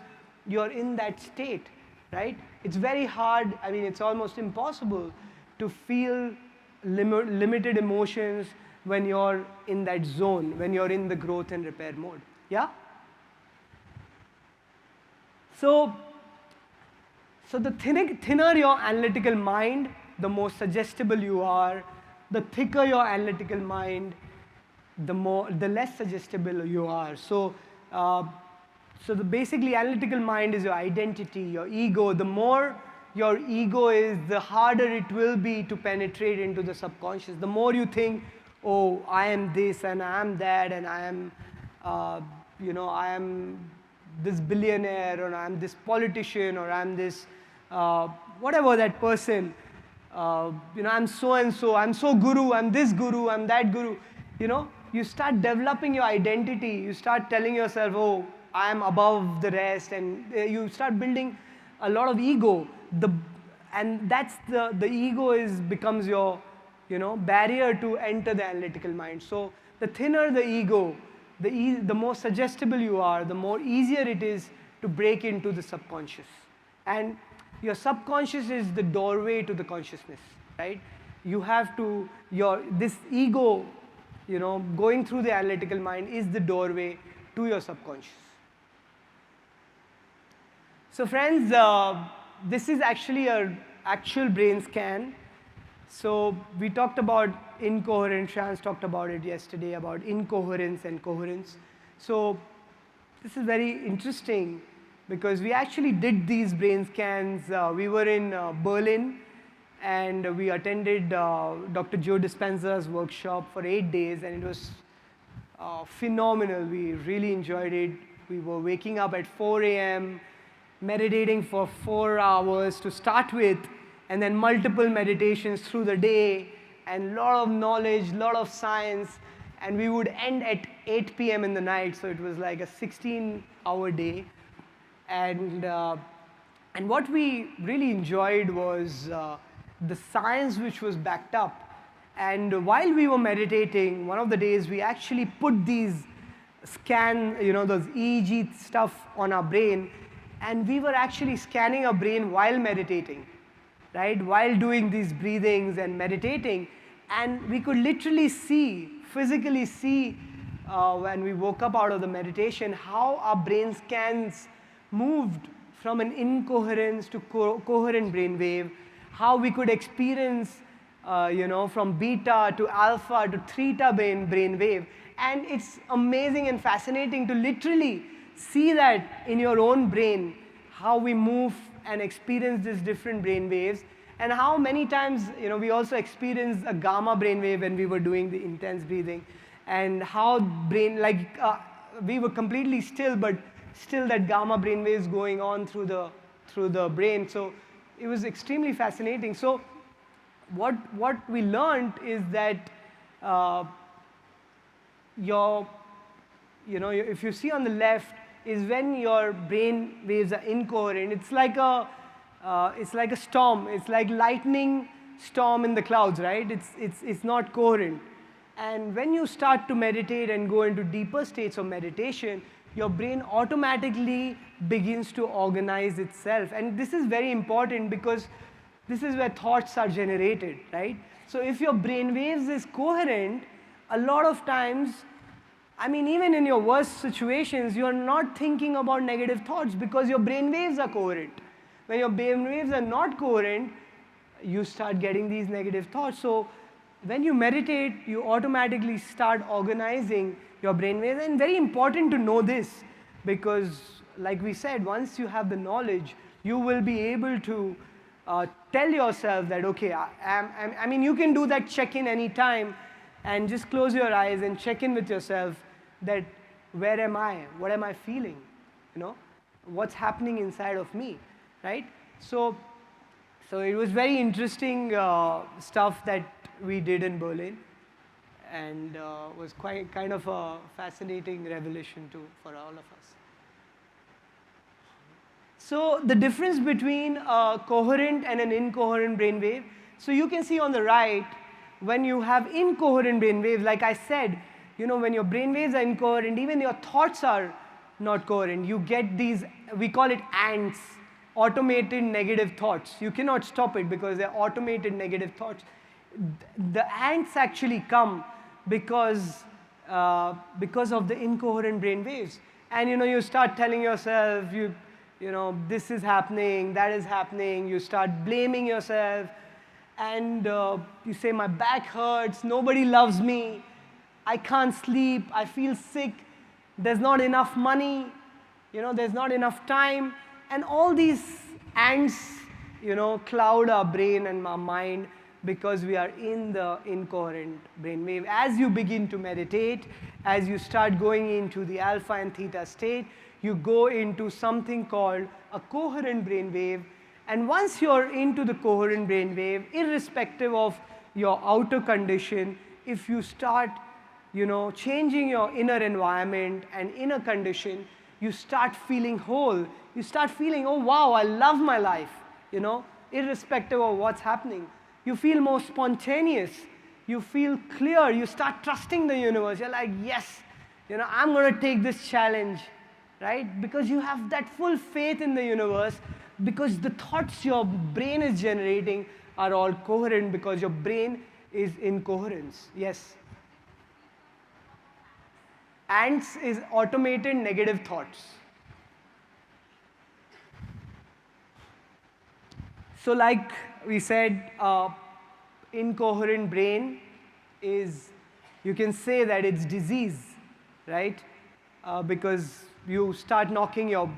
you're in that state, right? It's very hard, I mean, it's almost impossible to feel limited emotions when you're in that zone, when you're in the growth and repair mode. Yeah? So the thinner your analytical mind, the more suggestible you are. The thicker your analytical mind, the less suggestible you are. Basically, analytical mind is your identity, your ego. The more your ego is, the harder it will be to penetrate into the subconscious. The more you think, oh, I am this and I am that and I am, I am this billionaire, or I am this politician, or I am this, whatever that person, I'm so and so, I'm so guru, I'm this guru, I'm that guru. You start developing your identity. You start telling yourself, oh, I am above the rest, and you start building a lot of ego. And that's the ego becomes your barrier to enter the analytical mind. So the thinner the ego, the more suggestible you are, the more easier it is to break into the subconscious. And your subconscious is the doorway to the consciousness, right? You have to, this ego, going through the analytical mind is the doorway to your subconscious. So friends, this is actually an actual brain scan. So we talked about incoherent, Shans talked about it yesterday, about incoherence and coherence. So this is very interesting because we actually did these brain scans. We were in Berlin, and we attended Dr. Joe Dispenza's workshop for 8 days, and it was phenomenal. We really enjoyed it. We were waking up at 4 a.m., meditating for 4 hours to start with, and then multiple meditations through the day, and a lot of knowledge, a lot of science, and we would end at 8 p.m. in the night, so it was like a 16-hour day. And what we really enjoyed was the science which was backed up. And while we were meditating, one of the days we actually put these those EEG stuff on our brain, and we were actually scanning our brain while meditating, right? While doing these breathings and meditating. And we could literally physically see when we woke up out of the meditation, how our brain scans moved from an incoherence to coherent brainwave, how we could experience from beta to alpha to theta brainwave. And it's amazing and fascinating to literally see that in your own brain, how we move and experience these different brainwaves, and how many times we also experienced a gamma brainwave when we were doing the intense breathing, and how we were completely still, but still that gamma brainwave is going on through the brain. So it was extremely fascinating. So what we learned is that if you see on the left is when your brain waves are incoherent. It's like a storm. It's like lightning storm in the clouds, right? It's not coherent. And when you start to meditate and go into deeper states of meditation, your brain automatically begins to organize itself. And this is very important because this is where thoughts are generated, right? So if your brain waves is coherent, a lot of times, I mean, even in your worst situations, you're not thinking about negative thoughts because your brain waves are coherent. When your brain waves are not coherent, you start getting these negative thoughts. So when you meditate, you automatically start organizing your brainwaves. And very important to know this, because like we said, once you have the knowledge, you will be able to tell yourself that, okay, I mean, you can do that check-in anytime and just close your eyes and check in with yourself that where am I? What am I feeling? You know, what's happening inside of me, right? So it was very interesting stuff that we did in Berlin, and was quite kind of a fascinating revelation too for all of us. So the difference between a coherent and an incoherent brainwave. So you can see on the right, when you have incoherent brainwaves, like I said, you know, when your brainwaves are incoherent, even your thoughts are not coherent. You get these, we call it ants, automated negative thoughts. You cannot stop it because they're automated negative thoughts. The ants actually come because of the incoherent brain waves. And you know, you start telling yourself, you know, this is happening, that is happening. You start blaming yourself, and you say, my back hurts, nobody loves me, I can't sleep, I feel sick, there's not enough money, you know, there's not enough time. And all these ants, you know, cloud our brain and our mind because we are in the incoherent brainwave. As you begin to meditate, as you start going into the alpha and theta state, you go into something called a coherent brainwave. And once you're into the coherent brainwave, irrespective of your outer condition, if you start, you know, changing your inner environment and inner condition, you start feeling whole. You start feeling, oh wow, I love my life, you know, irrespective of what's happening. You feel more spontaneous. You feel clear. You start trusting the universe. You're like, yes, you know, I'm going to take this challenge, right? Because you have that full faith in the universe, because the thoughts your brain is generating are all coherent, because your brain is in coherence. Yes? Ants is automated negative thoughts. So like we said, incoherent brain is, you can say that it's disease, right? Because you start knocking your,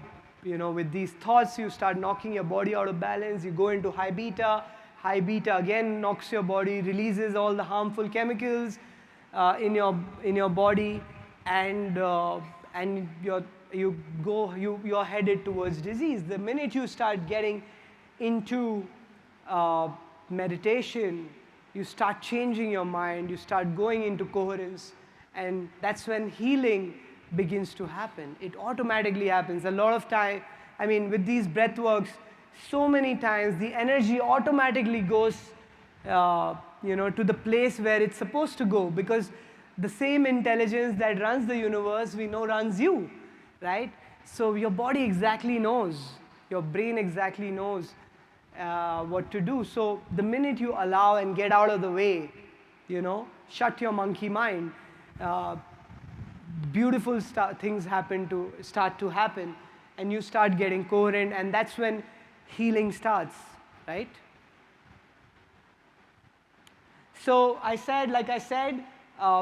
you know, with these thoughts, you start knocking your body out of balance. You go into high beta. High beta again knocks your body, releases all the harmful chemicals in your body, and you're headed towards disease. The minute you start getting into meditation, you start changing your mind, you start going into coherence, and that's when healing begins to happen. It automatically happens. A lot of time, I mean, with these breath works, so many times the energy automatically goes you know, to the place where it's supposed to go, because the same intelligence that runs the universe, we know runs you, right? So your body exactly knows, your brain exactly knows what to do. So the minute you allow and get out of the way, you know, shut your monkey mind, beautiful things start to happen, and you start getting coherent, and that's when healing starts, right? So like I said,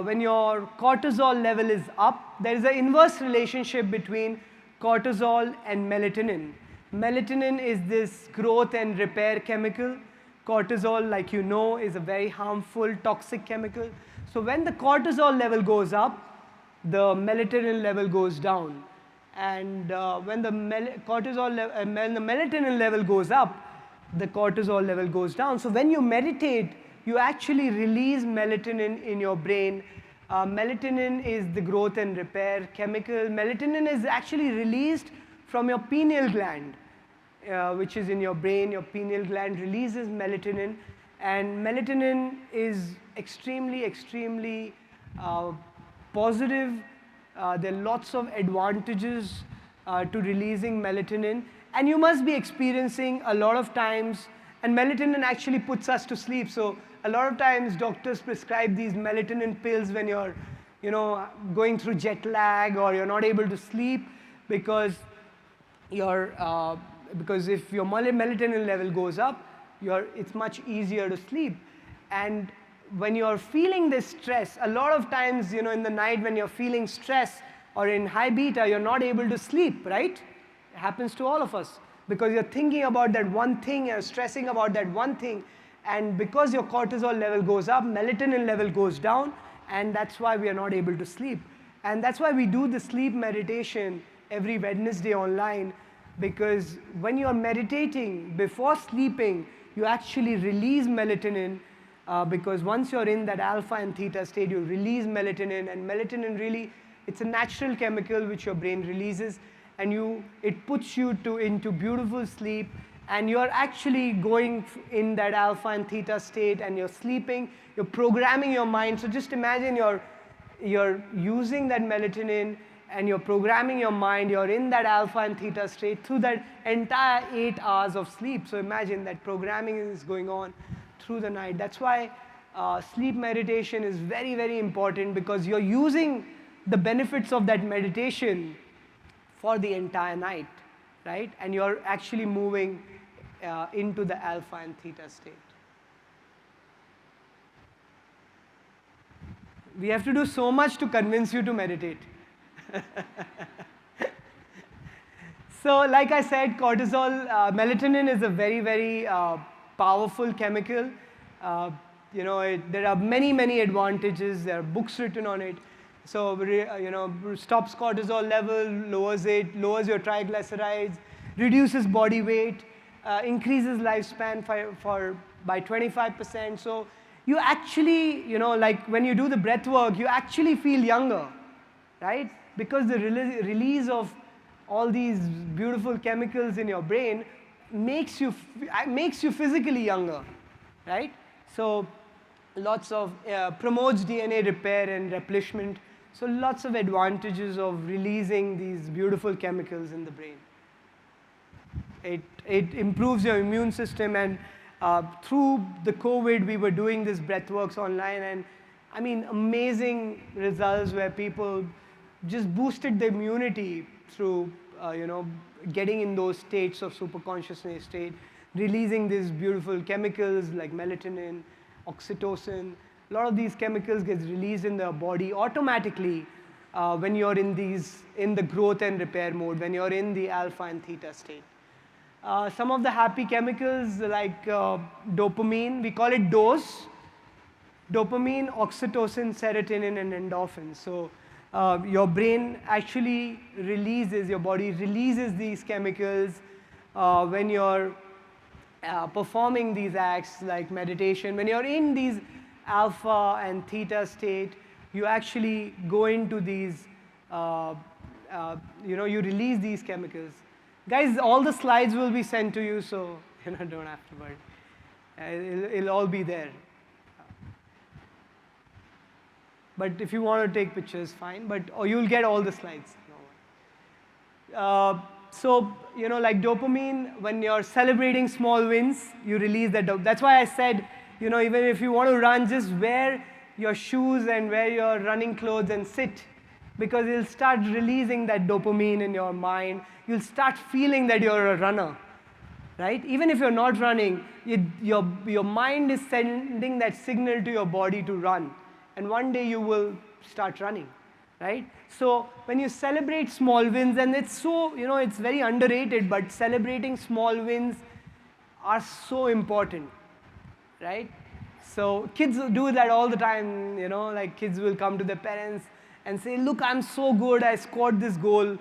when your cortisol level is up, there is an inverse relationship between cortisol and melatonin. Melatonin is this growth and repair chemical. Cortisol, like you know, is a very harmful, toxic chemical. So when the cortisol level goes up, the melatonin level goes down. And when the melatonin level goes up, the cortisol level goes down. So when you meditate, you actually release melatonin in your brain. Melatonin is the growth and repair chemical. Melatonin is actually released from your pineal gland, which is in your brain. Your pineal gland releases melatonin, and melatonin is extremely, extremely positive. There are lots of advantages to releasing melatonin, and you must be experiencing a lot of times, and melatonin actually puts us to sleep. So a lot of times doctors prescribe these melatonin pills when you're, you know, going through jet lag or you're not able to sleep, because if your melatonin level goes up, it's much easier to sleep. And when you're feeling this stress, a lot of times, in the night when you're feeling stress or in high beta, you're not able to sleep, right? It happens to all of us because you're thinking about that one thing, you're stressing about that one thing, and because your cortisol level goes up, melatonin level goes down, and that's why we are not able to sleep. And that's why we do the sleep meditation every Wednesday online, because when you're meditating before sleeping, you actually release melatonin, because once you're in that alpha and theta state, you release melatonin, and melatonin really, it's a natural chemical which your brain releases, and it puts you into beautiful sleep, and you're actually going in that alpha and theta state, and you're sleeping, you're programming your mind. So just imagine you're using that melatonin and you're programming your mind, you're in that alpha and theta state through that entire 8 hours of sleep. So imagine that programming is going on through the night. That's why sleep meditation is very, very important, because you're using the benefits of that meditation for the entire night, right? And you're actually moving into the alpha and theta state. We have to do so much to convince you to meditate. So like I said, cortisol, melatonin is a very, very powerful chemical. There are many, many advantages. There are books written on it. So, stops cortisol level, lowers your triglycerides, reduces body weight, increases lifespan by 25%. So you actually, like when you do the breath work, you actually feel younger, right? Because the release of all these beautiful chemicals in your brain makes you physically younger, right? So lots of promotes DNA repair and replenishment. So lots of advantages of releasing these beautiful chemicals in the brain. It improves your immune system, and through the COVID, we were doing this breathworks online, and I mean, amazing results where people just boosted the immunity through, getting in those states of super consciousness state, releasing these beautiful chemicals like melatonin, oxytocin. A lot of these chemicals get released in the body automatically when you're in the growth and repair mode, when you're in the alpha and theta state. Some of the happy chemicals like dopamine, we call it DOSE. Dopamine, oxytocin, serotonin, and endorphins. So your brain actually your body releases these chemicals when you're performing these acts like meditation. When you're in these alpha and theta state, you actually go into these, you release these chemicals. Guys, all the slides will be sent to you, so don't have to worry. It'll all be there. But if you want to take pictures, fine. Or you'll get all the slides. So, like dopamine, when you're celebrating small wins, you release that. That's why I said, even if you want to run, just wear your shoes and wear your running clothes and sit, because you'll start releasing that dopamine in your mind. You'll start feeling that you're a runner, right? Even if you're not running, your mind is sending that signal to your body to run. And one day you will start running, right? So when you celebrate small wins, and it's so, it's very underrated, but celebrating small wins are so important, right? So kids do that all the time, like kids will come to their parents and say, look, I'm so good, I scored this goal.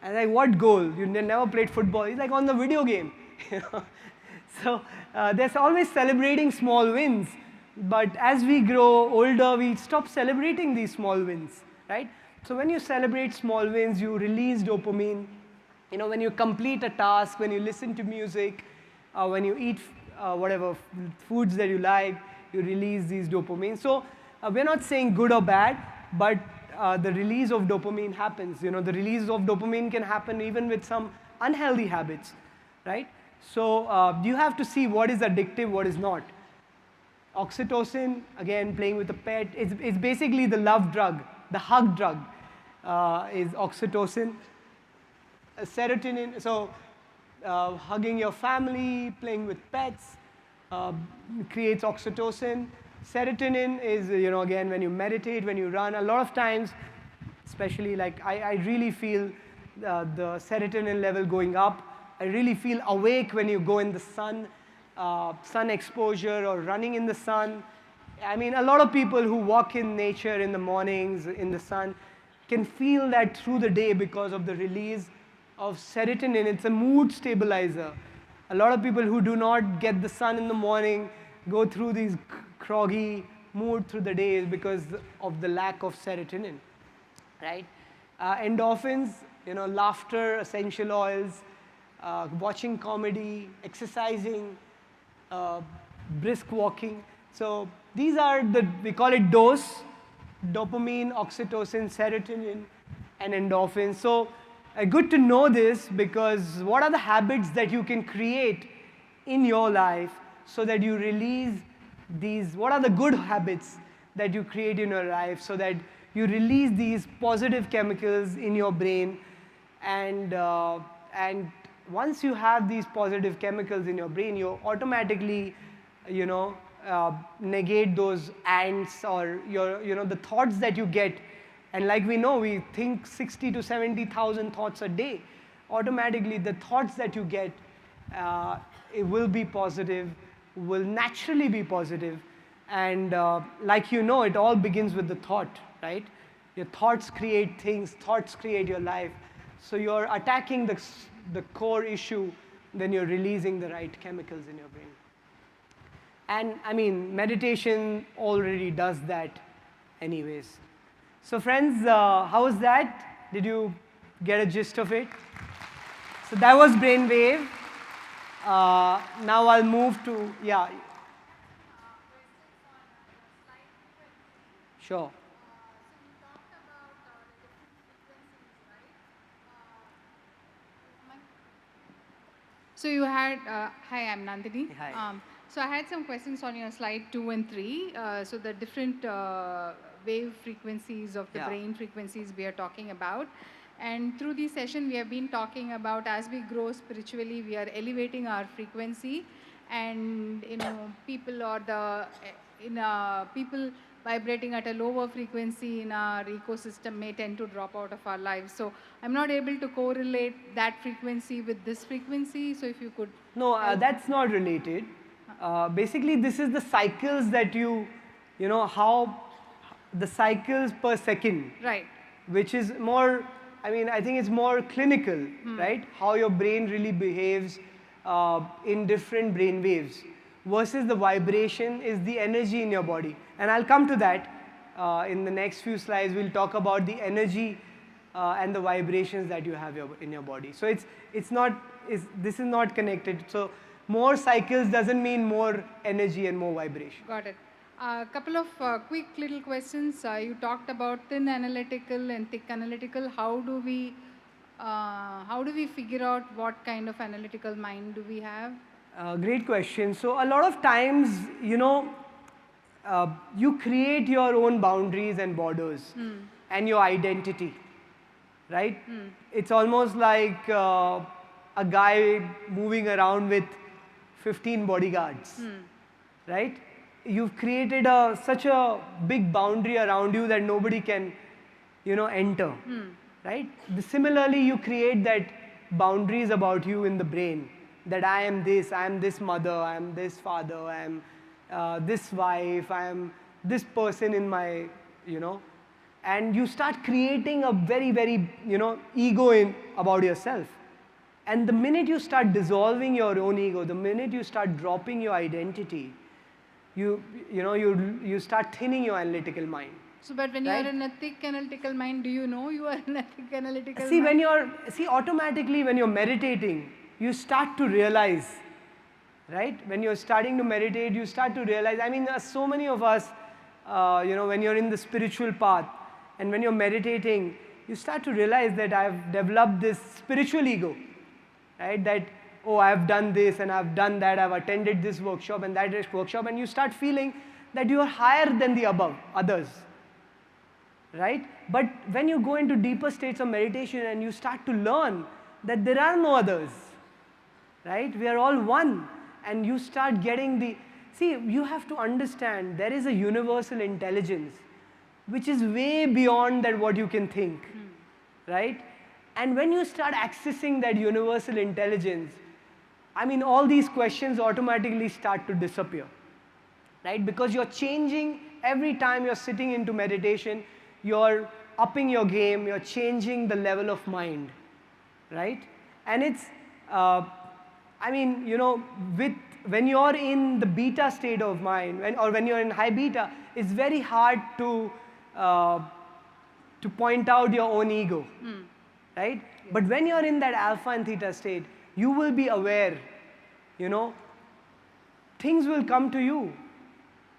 And like, what goal? You never played football. He's like, on the video game. So there's always celebrating small wins. But as we grow older, we stop celebrating these small wins, right? So when you celebrate small wins, you release dopamine. When you complete a task, when you listen to music, when you eat whatever foods that you like, you release these dopamine. So we're not saying good or bad, but the release of dopamine happens. The release of dopamine can happen even with some unhealthy habits, right? So you have to see what is addictive, what is not. Oxytocin, again, playing with a pet, it's basically the love drug, the hug drug is oxytocin. Serotonin, so hugging your family, playing with pets. uh, creates oxytocin. Serotonin is, again, when you meditate, when you run, a lot of times, especially like I really feel the serotonin level going up. I really feel awake when you go in the sun, sun exposure or running in the sun. I mean, a lot of people who walk in nature in the mornings, in the sun, can feel that through the day because of the release of serotonin. It's a mood stabilizer. A lot of people who do not get the sun in the morning go through these groggy mood through the day because of the lack of serotonin, right? Endorphins, laughter, essential oils, watching comedy, exercising, brisk walking. So these are we call it dose: dopamine, oxytocin, serotonin, and endorphins. So good to know this, because what are the habits that you can create in your life so that you release these? What are the good habits that you create in your life so that you release these positive chemicals in your brain? And once you have these positive chemicals in your brain, you automatically, negate those ants or the thoughts that you get. And like we know, we think 60 to 70,000 thoughts a day. Automatically, the thoughts that you get, it will be positive, will naturally be positive. And like it all begins with the thought, right? Your thoughts create things, thoughts create your life. So you're attacking the core issue, then you're releasing the right chemicals in your brain. And I mean, meditation already does that anyways. So friends, how was that? Did you get a gist of it? So that was Brainwave. Now I'll move to, yeah. Sure. So you had, hi, I'm Nandini. Hi. So I had some questions on your slide 2 and 3. So the different wave frequencies of the Yeah. brain frequencies we are talking about. And through this session, we have been talking about as we grow spiritually, we are elevating our frequency. And, people or people vibrating at a lower frequency in our ecosystem may tend to drop out of our lives. So I'm not able to correlate that frequency with this frequency. So if you could. No, that's not related. Basically, this is the cycles that how the cycles per second. Right. Which is more, I think it's more clinical, right? How your brain really behaves in different brain waves versus the vibration is the energy in your body. And I'll come to that in the next few slides. We'll talk about the energy and the vibrations that you have in your body. So this is not connected. So more cycles doesn't mean more energy and more vibration. Got it. A couple of quick little questions. You talked about thin analytical and thick analytical. How do we figure out what kind of analytical mind do we have? Great question. So a lot of times, you create your own boundaries and borders and your identity, right? It's almost like a guy moving around with 15 bodyguards, right? You've created such a big boundary around you that nobody can, enter, right? Similarly, you create that boundaries about you in the brain, that I am this mother, I am this father, I am this wife, I am this person in my, and you start creating a very, very, ego about yourself. And the minute you start dissolving your own ego, the minute you start dropping your identity, you start thinning your analytical mind. So, but when right? you are in a thick analytical mind, do you know you are in a thick analytical See, mind? Automatically when you're meditating, you start to realize, right? When you're starting to meditate, you start to realize, so many of us, when you're in the spiritual path and when you're meditating, you start to realize that I've developed this spiritual ego, right? That, oh, I've done this and I've done that, I've attended this workshop and that workshop, and you start feeling that you are higher than the others, right? But when you go into deeper states of meditation and you start to learn that there are no others, right? We are all one. and you start getting the, see, you have to understand there is a universal intelligence which is way beyond that what you can think, right? And when you start accessing that universal intelligence, I mean, all these questions automatically start to disappear, right? Because you're changing every time you're sitting into meditation, you're upping your game, you're changing the level of mind, right? And it's, I mean, you know, when you're in the beta state of mind, or when you're in high beta, it's very hard to point out your own ego, right? But when you're in that alpha and theta state, you will be aware, you know, things will come to you,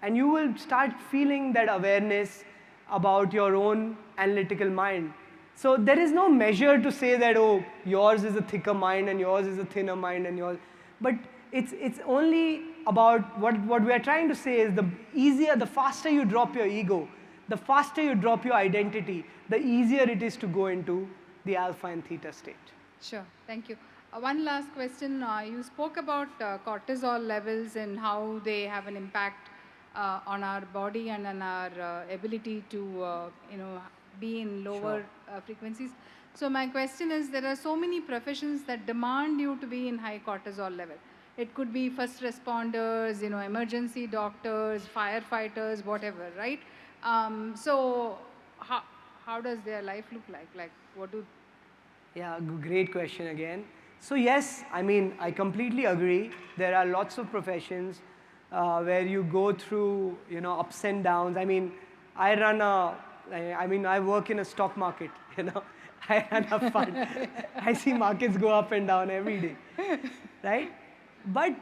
and you will start feeling that awareness about your own analytical mind. So there is no measure to say that, oh, yours is a thicker mind and yours is a thinner mind and yours, but it's only about what we are trying to say is the faster you drop your ego, the faster you drop your identity, the easier it is to go into the alpha and theta state. Sure, thank you. One last question. You spoke about cortisol levels and how they have an impact on our body and on our ability to, you know, be in lower frequencies. So my question is, there are so many professions that demand you to be in high cortisol level. It could be first responders, you know, emergency doctors, firefighters, whatever, right? So how does their life look like? Like, what do... Yeah, great question again. So yes, I mean, I completely agree. There are lots of professions where you go through, you know, ups and downs. I mean, I work in a stock market, you know. I run a fund. I see markets go up and down every day, right? But,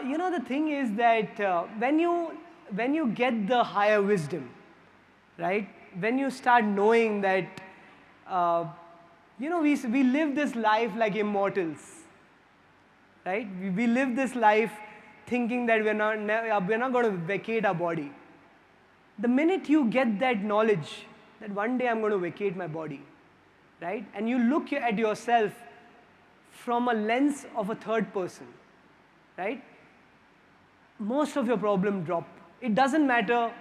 you know, the thing is that when you get the higher wisdom, right? When you start knowing that, you know, we live this life like immortals, right? We live this life thinking that we're not going to vacate our body. The minute you get that knowledge that one day I'm going to vacate my body, right? And you look at yourself from a lens of a third person, right? Most of your problems drop. It doesn't matter,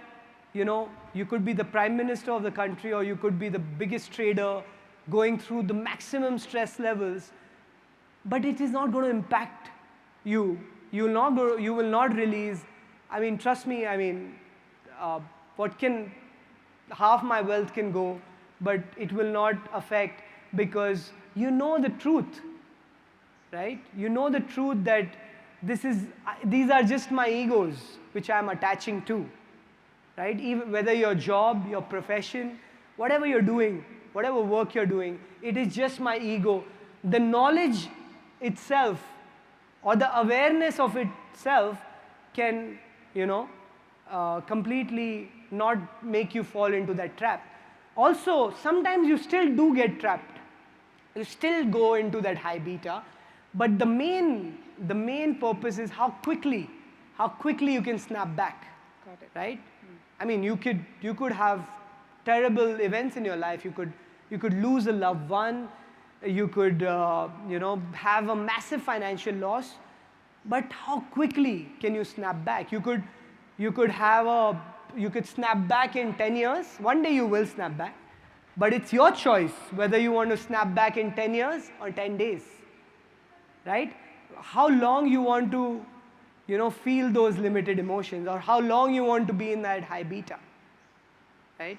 you know, you could be the prime minister of the country or you could be the biggest trader going through the maximum stress levels, but it is not going to impact you. You will not release, I mean, trust me, I mean, half my wealth can go, but it will not affect because you know the truth, right? You know the truth that these are just my egos which I am attaching to, right? Even whether your job, your profession, whatever you're doing, whatever work you're doing, it is just my ego. The knowledge itself or the awareness of itself can, you know, completely not make you fall into that trap. Also, sometimes you still do get trapped. You still go into that high beta, but the main purpose is how quickly you can snap back. Got it. Right? I mean, you could have terrible events in your life. You could lose a loved one. You could, you know, have a massive financial loss. But how quickly can you snap back? You could snap back in 10 years. One day you will snap back. But it's your choice whether you want to snap back in 10 years or 10 days. Right? How long you want to, you know, feel those limited emotions, or how long you want to be in that high beta. Right?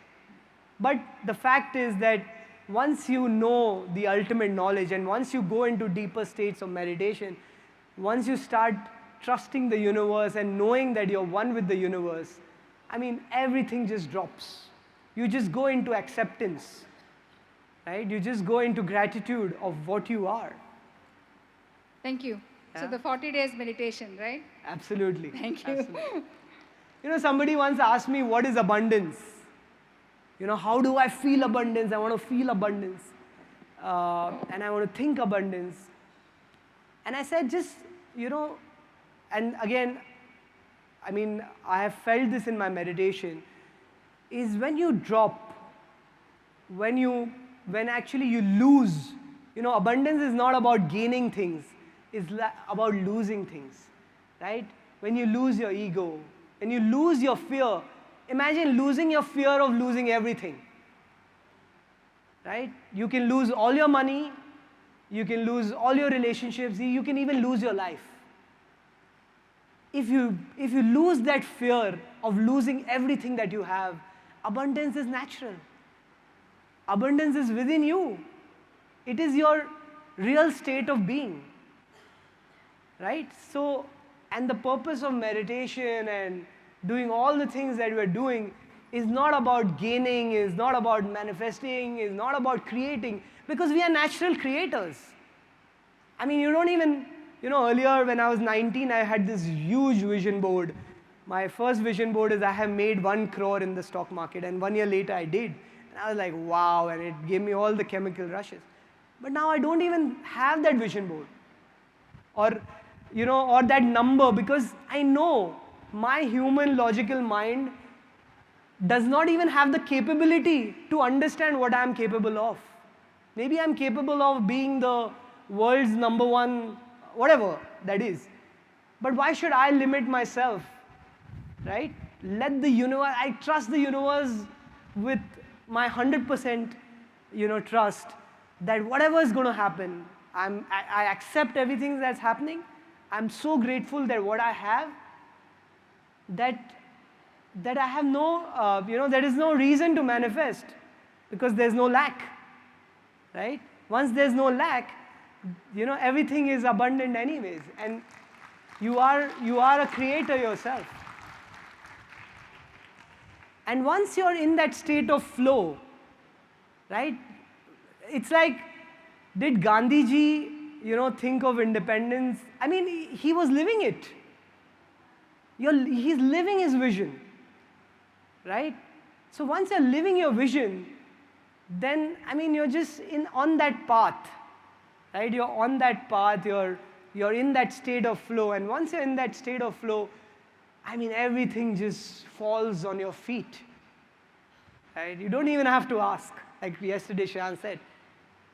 But the fact is that once you know the ultimate knowledge and once you go into deeper states of meditation, once you start trusting the universe and knowing that you're one with the universe, I mean, everything just drops. You just go into acceptance, right? You just go into gratitude of what you are. Thank you. Yeah. So the 40 days meditation, right? Absolutely. Thank you. Absolutely. You know, somebody once asked me, what is abundance? You know, how do I feel abundance? I want to feel abundance. And I want to think abundance. And I said, just, you know, and again, I mean, I have felt this in my meditation, is when you drop, when actually you lose, you know, abundance is not about gaining things, it's about losing things, right? When you lose your ego, when you lose your fear, imagine losing your fear of losing everything, right? You can lose all your money, you can lose all your relationships, you can even lose your life. If you lose that fear of losing everything that you have, abundance is natural. Abundance is within you. It is your real state of being, right? So, and the purpose of meditation and doing all the things that we're doing is not about gaining, is not about manifesting, is not about creating, because we are natural creators. I mean, you don't even, earlier when I was 19, I had this huge vision board. My first vision board is I have made 1 crore in the stock market, and 1 year later I did. And I was like, wow, and it gave me all the chemical rushes. But now I don't even have that vision board. Or, or that number, because I know my human logical mind does not even have the capability to understand what I'm capable of. Maybe I'm capable of being the world's #1, whatever that is. But why should I limit myself, right? Let the universe, I trust the universe with my 100%, trust that whatever is going to happen, I accept everything that's happening. I'm so grateful that what I have, that I have no, there is no reason to manifest, because there's no lack, right? Once there's no lack, everything is abundant anyways, and you are a creator yourself. And once you're in that state of flow, right? It's like, did Gandhiji, think of independence? I mean, he was living it. He's living his vision, right? So once you're living your vision, then, I mean, you're just on that path, right? You're on that path, you're in that state of flow, and once you're in that state of flow, I mean, everything just falls on your feet, right? You don't even have to ask. Like yesterday Shan said,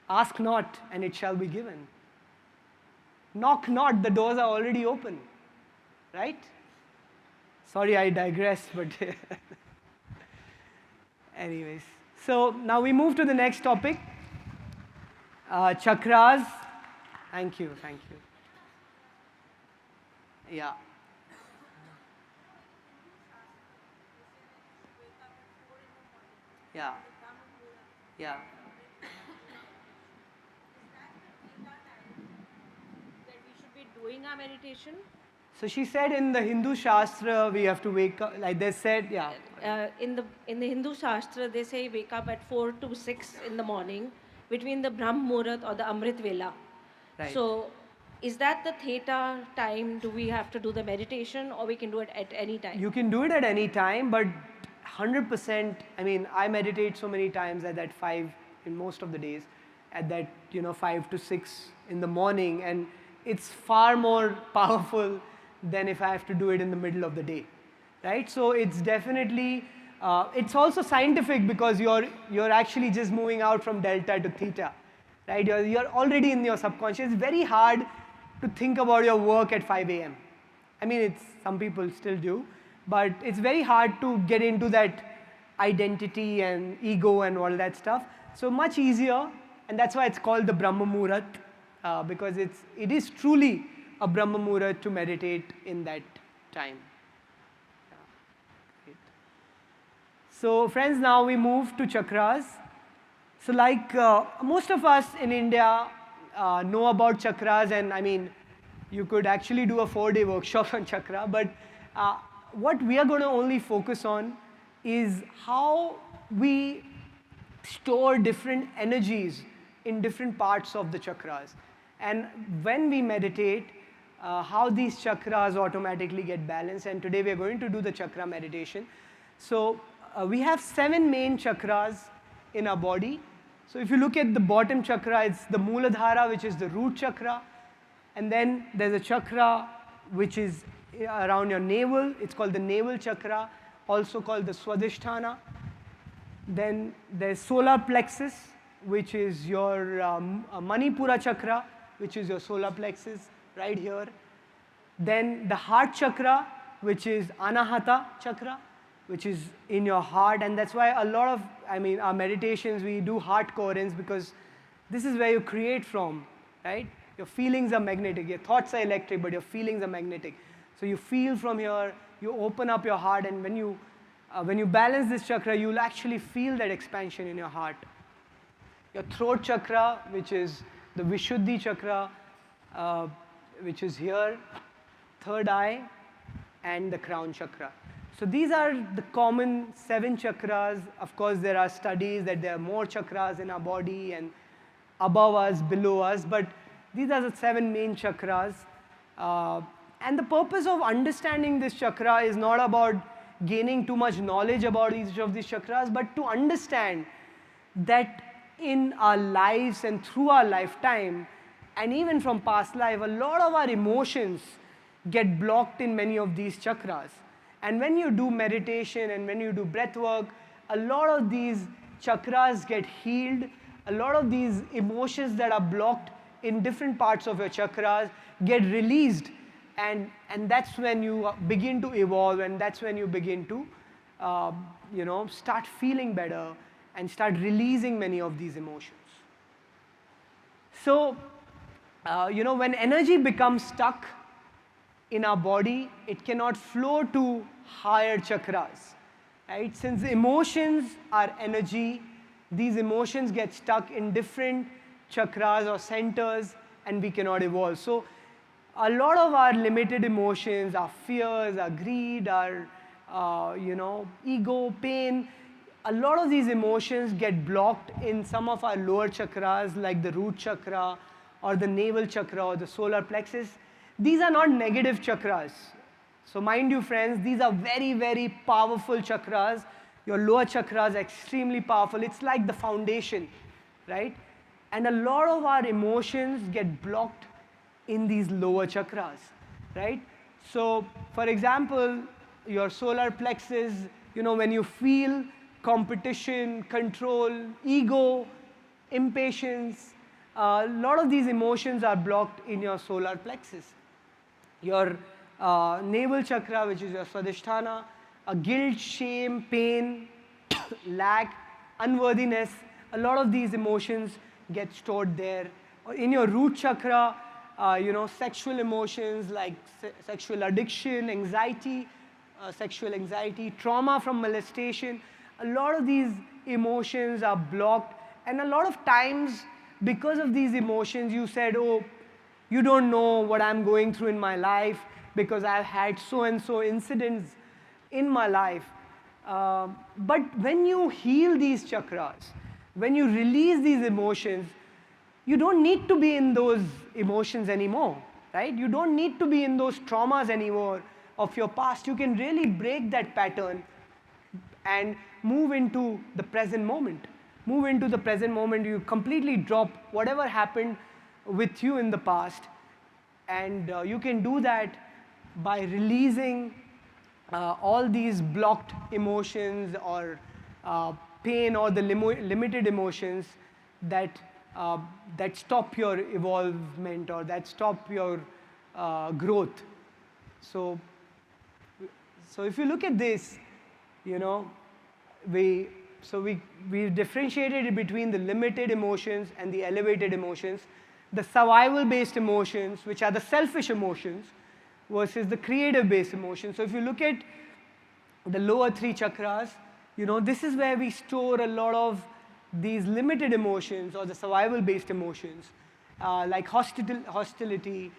ask not and it shall be given. Knock not, the doors are already open, right? Sorry, I digress, but anyways. So now we move to the next topic, chakras. Thank you. Yeah. Yeah. Yeah. That we should be doing our meditation. So she said in the Hindu Shastra we have to wake up, like they said, yeah. In the Hindu Shastra, they say wake up at 4 to 6 in the morning between the Brahm Muhurat or the Amrit Vela. Right. So is that the theta time? Do we have to do the meditation, or we can do it at any time? You can do it at any time, but 100%, I mean, I meditate so many times at that 5 in most of the days, at that, 5 to 6 in the morning, and it's far more powerful than if I have to do it in the middle of the day, right? So it's definitely, it's also scientific, because you're actually just moving out from delta to theta, right? You're already in your subconscious. It's very hard to think about your work at 5 a.m. I mean, some people still do, but it's very hard to get into that identity and ego and all that stuff. So much easier, and that's why it's called the Brahma Muhurat, because it is truly a Brahma Muhurat to meditate in that time. Yeah. So friends, now we move to chakras. So like most of us in India know about chakras, and I mean, you could actually do a 4-day workshop on chakra, but what we are going to only focus on is how we store different energies in different parts of the chakras. And when we meditate, how these chakras automatically get balanced. And today we are going to do the chakra meditation. So we have 7 main chakras in our body. So if you look at the bottom chakra, it's the Mooladhara, which is the root chakra. And then there's a chakra which is around your navel. It's called the navel chakra, also called the Swadhisthana. Then there's solar plexus, which is your Manipura chakra, which is your solar plexus right here. Then the heart chakra, which is Anahata chakra, which is in your heart. And that's why a lot of, our meditations, we do heart coherence because this is where you create from, right? Your feelings are magnetic. Your thoughts are electric, but your feelings are magnetic. So you feel from here, you open up your heart, and when you balance this chakra, you'll actually feel that expansion in your heart. Your throat chakra, which is the Vishuddhi chakra, which is here, third eye, and the crown chakra. So these are the common 7 chakras. Of course, there are studies that there are more chakras in our body and above us, below us, but these are the 7 main chakras. And the purpose of understanding this chakra is not about gaining too much knowledge about each of these chakras, but to understand that in our lives and through our lifetime, and even from past life, a lot of our emotions get blocked in many of these chakras. And when you do meditation and when you do breath work, a lot of these chakras get healed. A lot of these emotions that are blocked in different parts of your chakras get released. And that's when you begin to evolve, and that's when you begin to start feeling better and start releasing many of these emotions. So, when energy becomes stuck in our body, it cannot flow to higher chakras, right? Since emotions are energy, these emotions get stuck in different chakras or centers, and we cannot evolve. So, a lot of our limited emotions, our fears, our greed, our ego, pain, a lot of these emotions get blocked in some of our lower chakras like the root chakra or the navel chakra or the solar plexus. These are not negative chakras. So mind you friends, these are very, very powerful chakras. Your lower chakras are extremely powerful. It's like the foundation, right? And a lot of our emotions get blocked in these lower chakras, right? So for example, your solar plexus, when you feel competition, control, ego, impatience, a lot of these emotions are blocked in your solar plexus. Your navel chakra, which is your swadhisthana, guilt, shame, pain, lack, unworthiness, a lot of these emotions get stored there. In your root chakra, sexual emotions like sexual addiction, anxiety, sexual anxiety, trauma from molestation, a lot of these emotions are blocked. And a lot of times, because of these emotions, you said, oh, you don't know what I'm going through in my life because I've had so-and-so incidents in my life. But when you heal these chakras, when you release these emotions, you don't need to be in those emotions anymore, right? You don't need to be in those traumas anymore of your past. You can really break that pattern and move into the present moment. Move into the present moment. You completely drop whatever happened with you in the past. And you can do that by releasing all these blocked emotions or pain or the limited emotions that stop your evolvement or that stop your growth. So if you look at this, we differentiated it between the limited emotions and the elevated emotions, the survival-based emotions, which are the selfish emotions, versus the creative-based emotions. So if you look at the lower 3 chakras, this is where we store a lot of these limited emotions or the survival-based emotions, like hostility,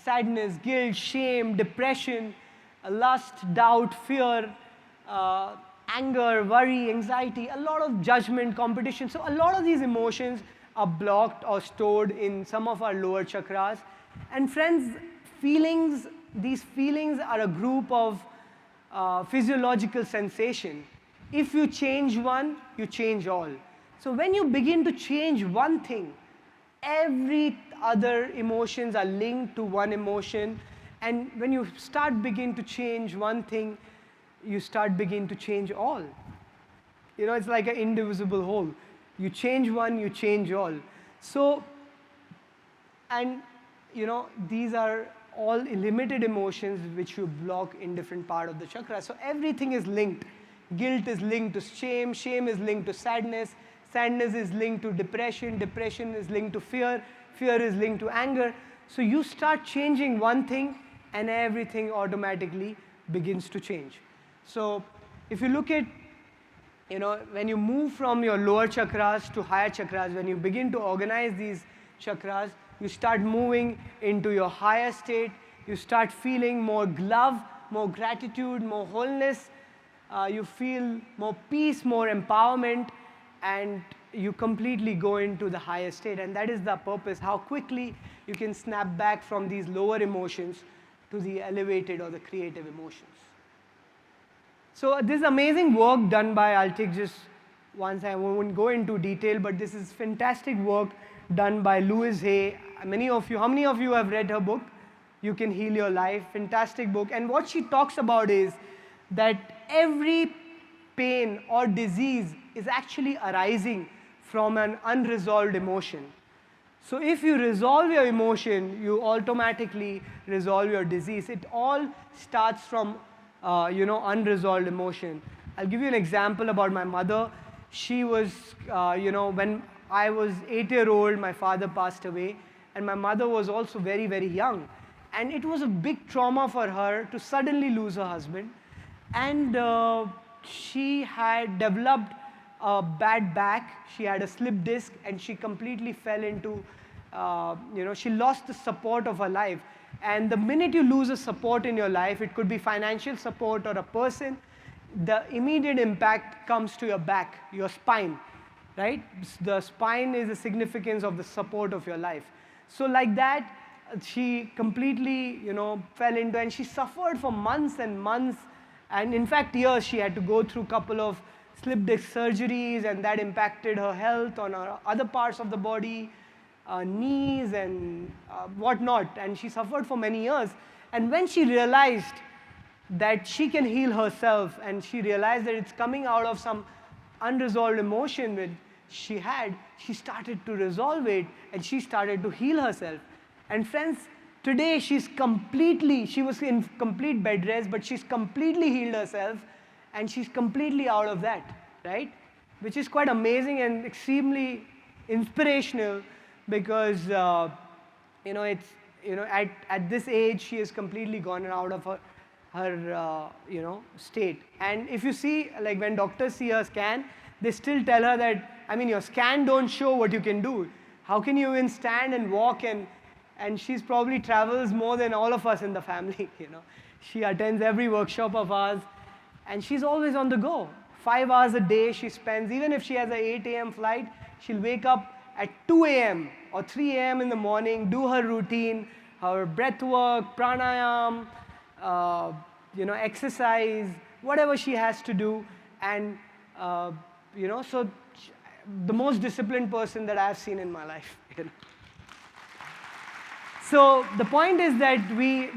sadness, guilt, shame, depression, lust, doubt, fear, anger, worry, anxiety, a lot of judgment, competition. So a lot of these emotions are blocked or stored in some of our lower chakras. And friends, these feelings are a group of physiological sensation. If you change one, you change all. So when you begin to change one thing, every other emotions are linked to one emotion. And when you begin to change one thing, you begin to change all. It's like an indivisible whole. You change one, you change all. So, and these are all limited emotions which you block in different part of the chakra. So everything is linked. Guilt is linked to shame, shame is linked to sadness, sadness is linked to depression, depression is linked to fear, fear is linked to anger. So you start changing one thing and everything automatically begins to change. So if you look at, when you move from your lower chakras to higher chakras, when you begin to organize these chakras, you start moving into your higher state, you start feeling more love, more gratitude, more wholeness, you feel more peace, more empowerment, and you completely go into the higher state. And that is the purpose, how quickly you can snap back from these lower emotions to the elevated or the creative emotions. So this amazing work done by, I'll take just once, I won't go into detail, but this is fantastic work done by Louise Hay. Many of you, how many of you have read her book? You Can Heal Your Life, fantastic book. And what she talks about is that every pain or disease is actually arising from an unresolved emotion. So if you resolve your emotion, you automatically resolve your disease. It all starts from unresolved emotion. I'll give you an example about my mother. She was, when I was 8-year-old, my father passed away, and my mother was also very, very young. And it was a big trauma for her to suddenly lose her husband. And she had developed a bad back. She had a slip disc, and she completely fell into, she lost the support of her life. And the minute you lose a support in your life, it could be financial support or a person, the immediate impact comes to your back, your spine, right? The spine is the significance of the support of your life. So like that, she completely, fell into, and she suffered for months and months, and in fact years. She had to go through a couple of slip disc surgeries, and that impacted her health on her other parts of the body, knees and whatnot, and she suffered for many years. And when she realized that she can heal herself, and she realized that it's coming out of some unresolved emotion that she had, she started to resolve it, and she started to heal herself. And friends, today she was in complete bed rest, but she's completely healed herself, and she's completely out of that, right? Which is quite amazing and extremely inspirational, because at this age she has completely gone out of her state. And if you see, like when doctors see her scan, they still tell her that, your scan don't show what you can do. How can you even stand and walk? And she's probably travels more than all of us in the family. She attends every workshop of ours, and she's always on the go. 5 hours a day she spends. Even if she has an 8 a.m. flight, she'll wake up at 2 a.m. or 3 a.m. in the morning, do her routine, her breath work, pranayam, exercise, whatever she has to do. And, so the most disciplined person that I've seen in my life. So the point is that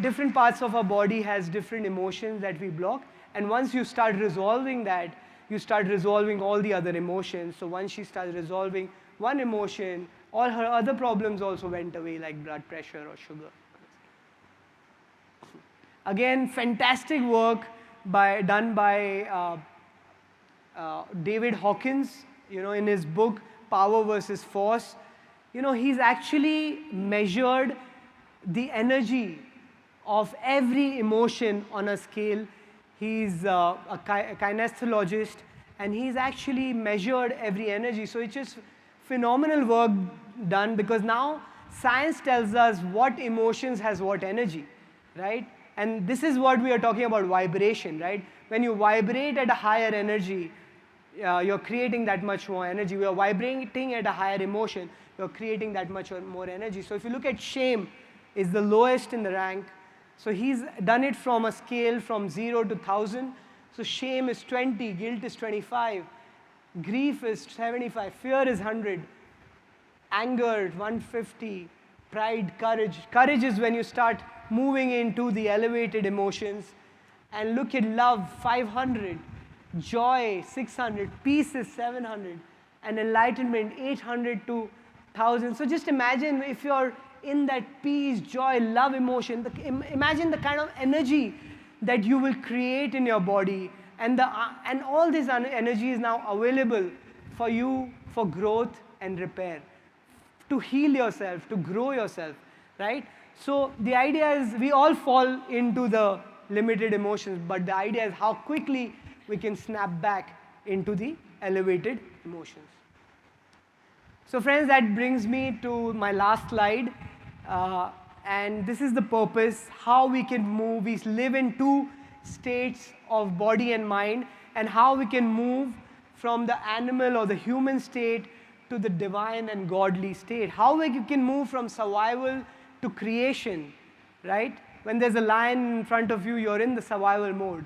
different parts of our body has different emotions that we block. And once you start resolving that, you start resolving all the other emotions. So once she starts resolving one emotion, all her other problems also went away, like blood pressure or sugar. Again, fantastic work done by David Hawkins, in his book, Power versus Force. He's actually measured the energy of every emotion on a scale. He's a kinesiologist, and he's actually measured every energy. So it's just phenomenal work done, because now science tells us what emotions has what energy, right? And this is what we are talking about, vibration, right? When you vibrate at a higher energy, you're creating that much more energy. We are vibrating at a higher emotion, you're creating that much more energy. So if you look at shame, is the lowest in the rank. So he's done it from a scale from 0 to 1,000. So shame is 20, guilt is 25, grief is 75, fear is 100, anger 150, pride, courage. Courage is when you start moving into the elevated emotions. And look at love, 500, joy, 600, peace is 700, and enlightenment, 800 to 1,000. So just imagine if you're in that peace, joy, love emotion, imagine the kind of energy that you will create in your body. And all this energy is now available for you for growth and repair, to heal yourself, to grow yourself, right? So the idea is we all fall into the limited emotions, but the idea is how quickly we can snap back into the elevated emotions. So friends, that brings me to my last slide. And this is the purpose, how we can move. We live in two states of body and mind, and how we can move from the animal or the human state to the divine and godly state. How we can move from survival to creation, right? When there's a lion in front of you, you're in the survival mode.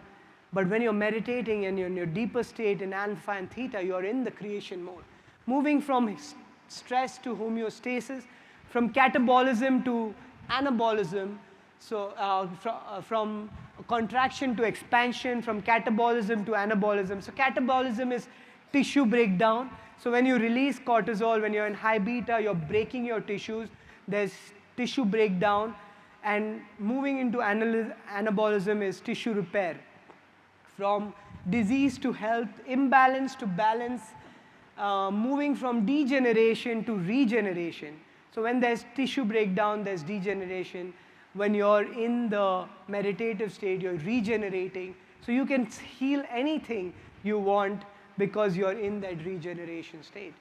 But when you're meditating and you're in your deeper state in alpha and theta, you're in the creation mode. Moving from stress to homeostasis, from catabolism to anabolism, so from contraction to expansion, from catabolism to anabolism. So catabolism is tissue breakdown. So when you release cortisol, when you're in high beta, you're breaking your tissues. There's tissue breakdown. And moving into anabolism is tissue repair. From disease to health, imbalance to balance, moving from degeneration to regeneration. So when there's tissue breakdown, there's degeneration. When you're in the meditative state, you're regenerating. So you can heal anything you want because you're in that regeneration state.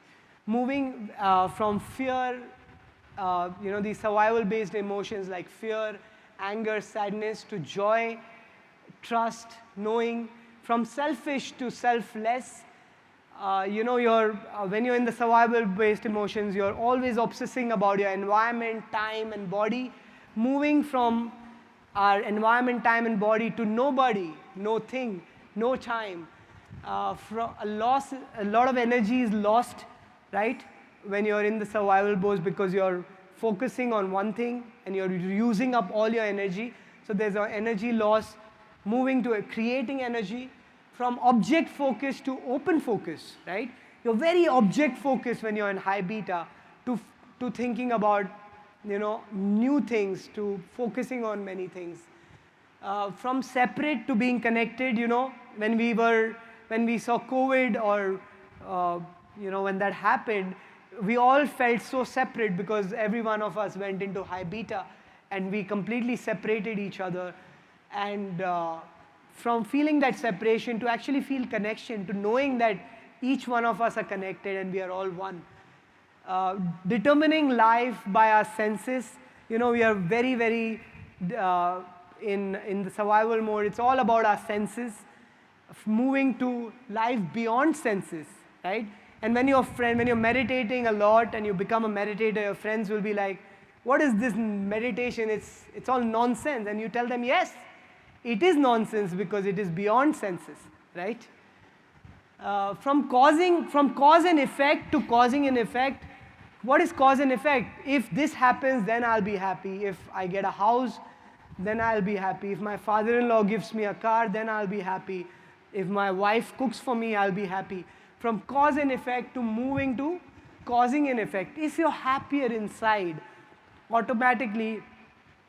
Moving from fear, these survival-based emotions like fear, anger, sadness, to joy, trust, knowing, from selfish to selfless. When you're in the survival-based emotions, you're always obsessing about your environment, time, and body. Moving from our environment, time, and body to nobody, no thing, no time. A lot of energy is lost, right? When you're in the survival mode, because you're focusing on one thing and you're using up all your energy. So there's an energy loss. Moving to creating energy, from object focus to open focus, right? You're very object focused when you're in high beta, to thinking about new things, to focusing on many things. From separate to being connected, when we saw COVID, or when that happened, we all felt so separate because every one of us went into high beta and we completely separated each other. And from feeling that separation to actually feel connection, to knowing that each one of us are connected and we are all one. Determining life by our senses, we are very, very in the survival mode. It's all about our senses. Moving to life beyond senses, right? And when you're meditating a lot and you become a meditator, your friends will be like, what is this meditation? It's all nonsense. And you tell them, yes, it is nonsense because it is beyond senses, right? From cause and effect to causing an effect. What is cause and effect? If this happens, then I'll be happy. If I get a house, then I'll be happy. If my father-in-law gives me a car, then I'll be happy. If my wife cooks for me, I'll be happy. From cause and effect to moving to causing an effect. If you're happier inside, automatically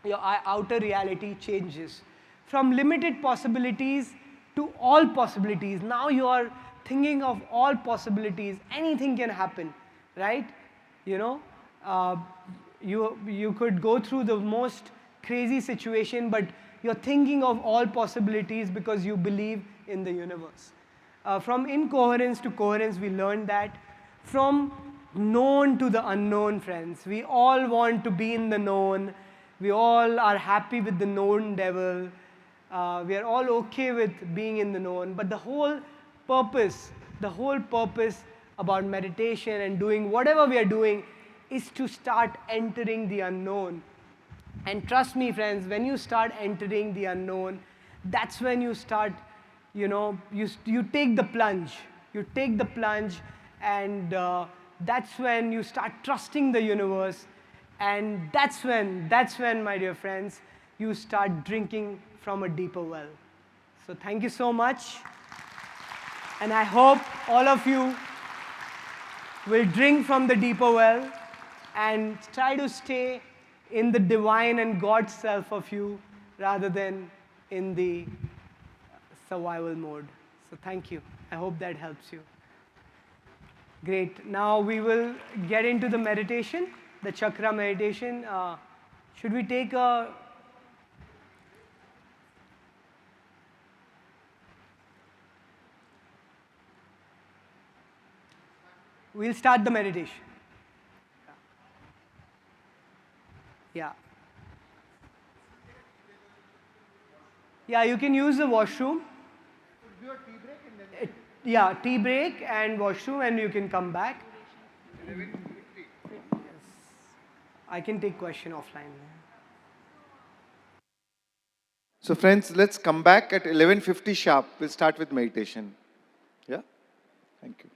your outer reality changes. From limited possibilities to all possibilities. Now you are thinking of all possibilities. Anything can happen, right? You could go through the most crazy situation, but you're thinking of all possibilities because you believe in the universe. From incoherence to coherence, we learned that. From known to the unknown, friends. We all want to be in the known. We all are happy with the known devil. We are all okay with being in the known. But the whole purpose about meditation and doing whatever we are doing is to start entering the unknown. And trust me, friends, when you start entering the unknown, that's when you start, you take the plunge. You take the plunge, and that's when you start trusting the universe. And that's when, my dear friends, you start drinking from a deeper well. So thank you so much. And I hope all of you will drink from the deeper well and try to stay in the divine and God self of you rather than in the survival mode. So thank you. I hope that helps you. Great. Now we will get into the meditation, the chakra meditation. Should we take a We'll start the meditation. Yeah. Yeah, you can use the washroom. Yeah, tea break and washroom, and you can come back. I can take question offline. So friends, let's come back at 11:50 sharp. We'll start with meditation. Yeah? Thank you.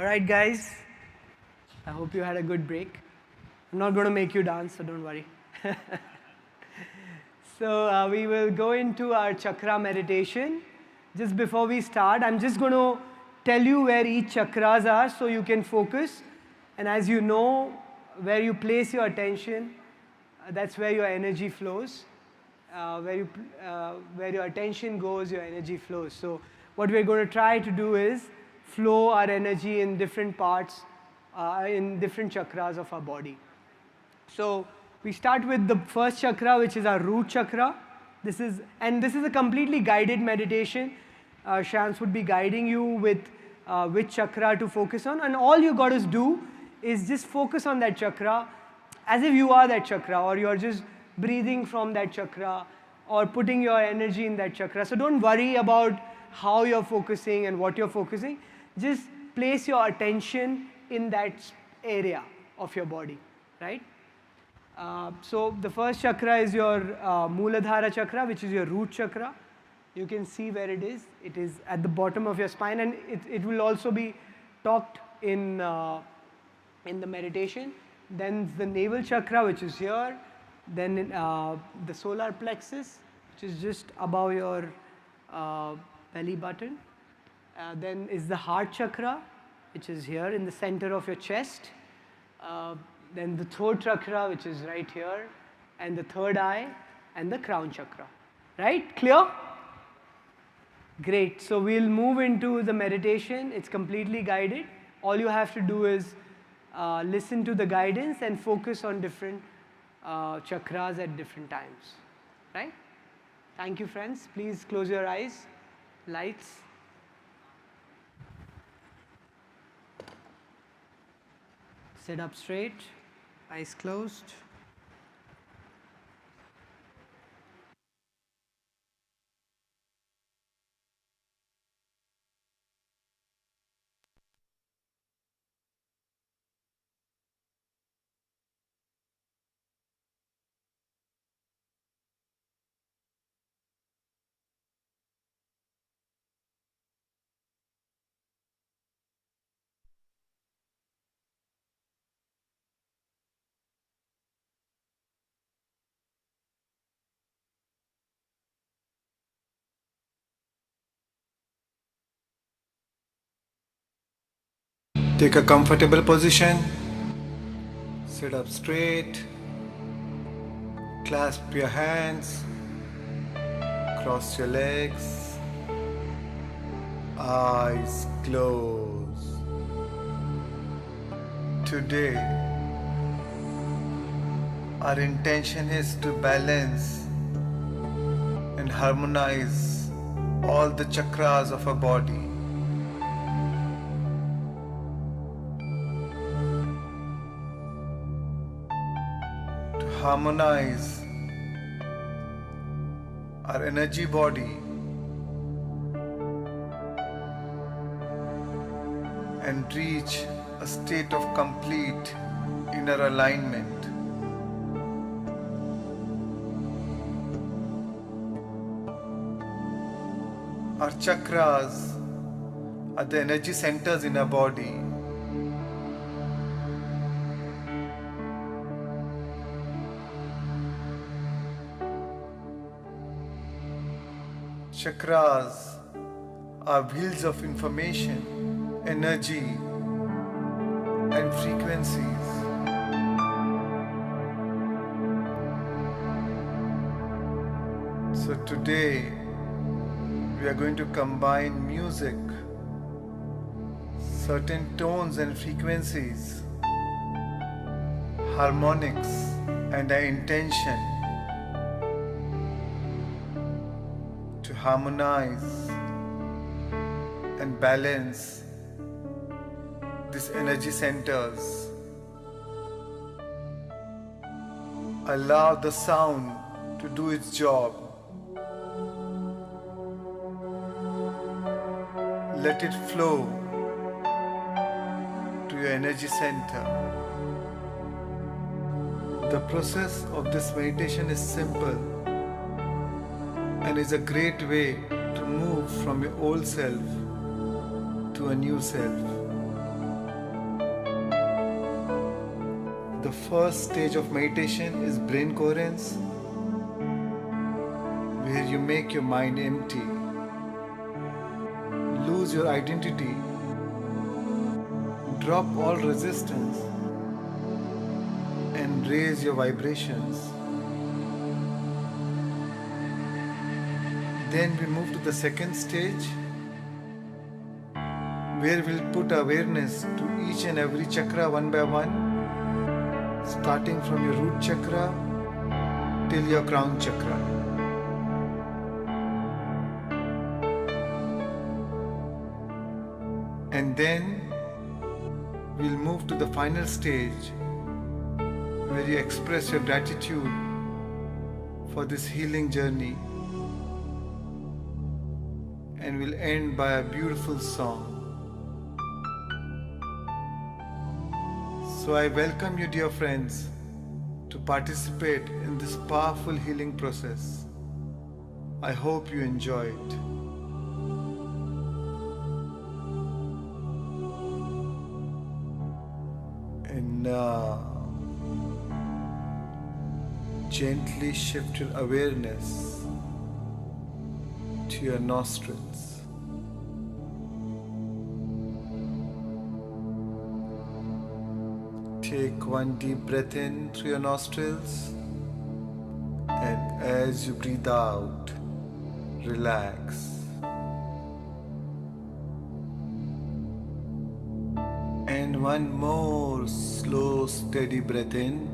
right, guys. I hope you had a good break. I'm not going to make you dance, so don't worry. So we will go into our chakra meditation. Just before we start, I'm just going to tell you where each chakras are so you can focus. And as you know, where you place your attention, that's where your energy flows. Where your attention goes, your energy flows. So what we're going to try to do is flow our energy in different parts, in different chakras of our body. So we start with the first chakra, which is our root chakra. This is a completely guided meditation. Shams would be guiding you with which chakra to focus on, and all you got to do is just focus on that chakra as if you are that chakra, or you're just breathing from that chakra, or putting your energy in that chakra. So don't worry about how you're focusing and what you're focusing. Just place your attention in that area of your body, right? So the first chakra is your Mooladhara chakra, which is your root chakra. You can see where it is. It is at the bottom of your spine, and it will also be talked in the meditation. Then the navel chakra, which is here. Then the solar plexus, which is just above your belly button. Then is the heart chakra, which is here in the center of your chest. Then the throat chakra, which is right here, and the third eye, and the crown chakra. Right? Clear? Great. So we'll move into the meditation. It's completely guided. All you have to do is listen to the guidance and focus on different chakras at different times. Right? Thank you, friends. Please close your eyes. Lights. Sit up straight, eyes closed. Take a comfortable position. Sit up straight. Clasp your hands. Cross your legs. Eyes closed. Today, our intention is to balance and harmonize all the chakras of our body. To harmonize our energy body and reach a state of complete inner alignment. Our chakras are the energy centers in our body. Chakras are wheels of information, energy, and frequencies. So today we are going to combine music, certain tones and frequencies, harmonics, and our intention to harmonize and balance these energy centers. Allow the sound to do its job. Let it flow to your energy center. The process of this meditation is simple and is a great way to move from your old self to a new self. The first stage of meditation is brain coherence, where you make your mind empty, lose your identity, drop all resistance, and raise your vibrations. Then we move to the second stage, where we'll put awareness to each and every chakra one by one, starting from your root chakra till your crown chakra. And then we'll move to the final stage, where you express your gratitude for this healing journey, and we'll end by a beautiful song. So I welcome you, dear friends, to participate in this powerful healing process. I hope you enjoy it. And now, gently shift your awareness to your nostrils. Take one deep breath in through your nostrils, and as you breathe out, relax. And one more slow, steady breath in,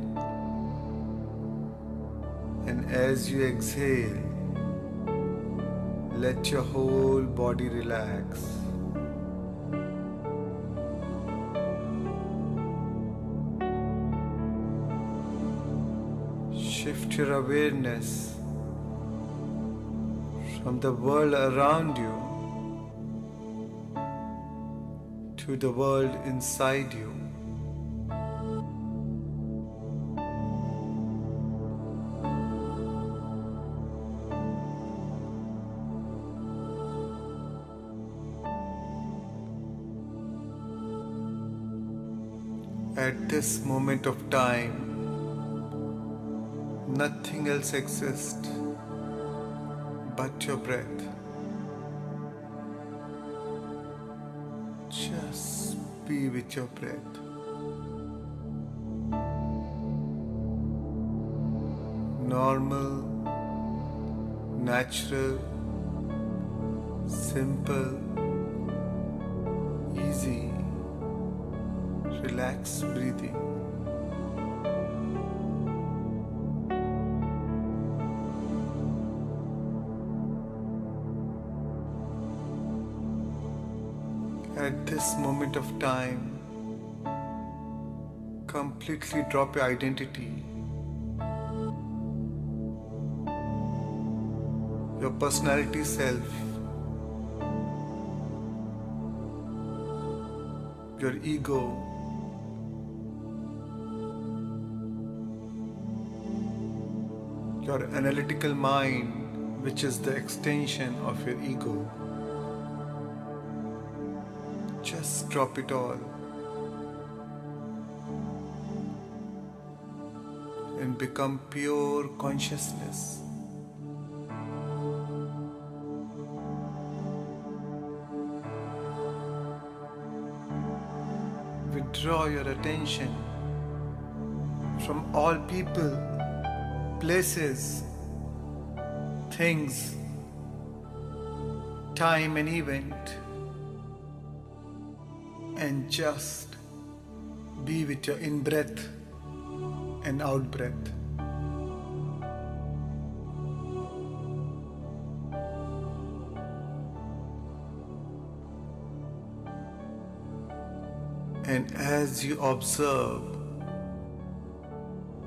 and as you exhale, let your whole body relax. Shift your awareness from the world around you to the world inside you. At this moment of time, nothing else exists but your breath. Just be with your breath. Normal, natural, simple, easy, relaxed breathing. At this moment of time, completely drop your identity, your personality self, your ego, your analytical mind, which is the extension of your ego. Just drop it all and become pure consciousness. Withdraw your attention from all people, places, things, time and event, and just be with your in-breath and out-breath. And as you observe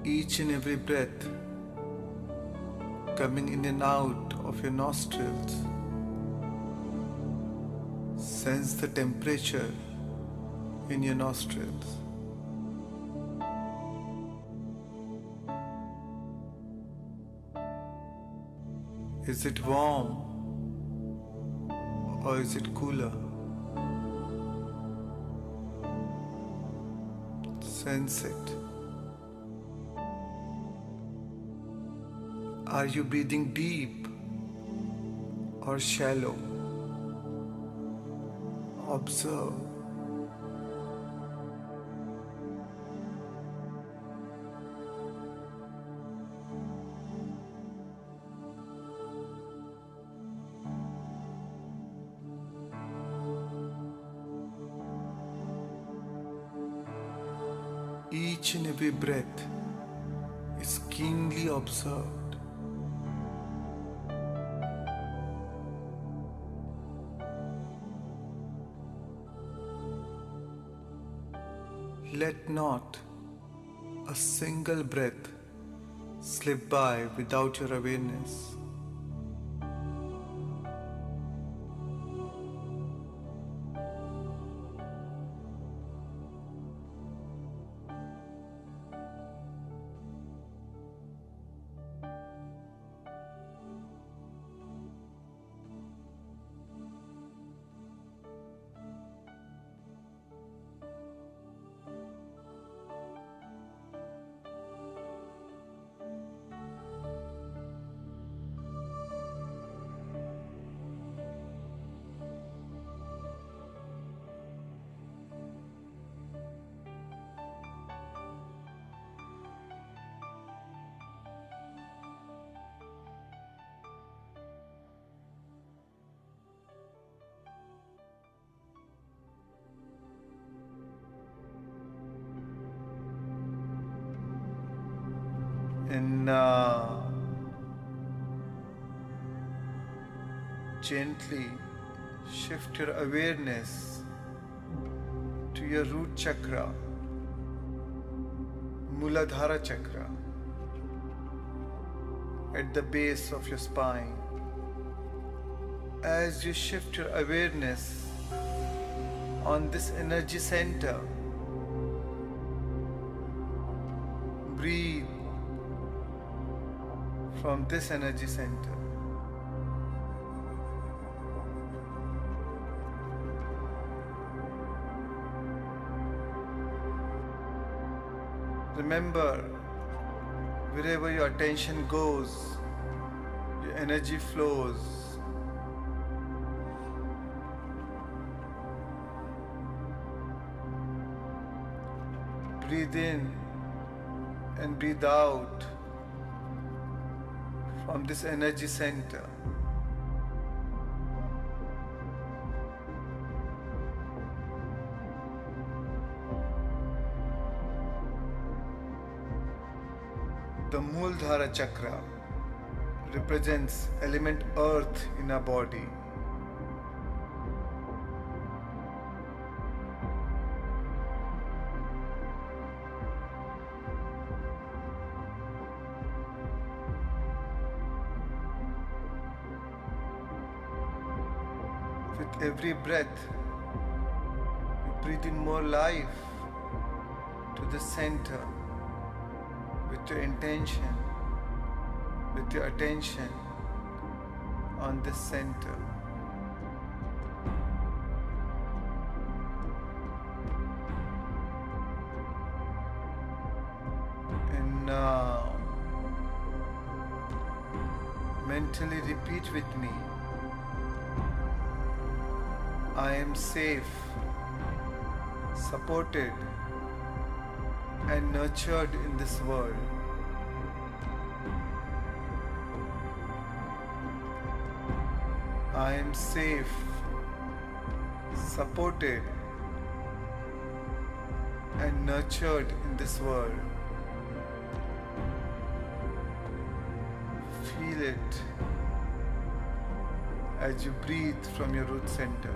each and every breath coming in and out of your nostrils, sense the temperature in your nostrils. Is it warm or is it cooler? Sense it. Are you breathing deep or shallow? Observe. Each and every breath is keenly observed. Let not a single breath slip by without your awareness. And now, gently shift your awareness to your root chakra, Muladhara chakra, at the base of your spine. As you shift your awareness on this energy center, breathe from this energy center. Remember, wherever your attention goes, your energy flows. Breathe in and breathe out from this energy center. The Muladhara chakra represents element earth in our body. With every breath, you breathe in more life to the center with your intention, with your attention on this center. And now, mentally repeat with me. I am safe, supported, and nurtured in this world. I am safe, supported, and nurtured in this world. Feel it as you breathe from your root center.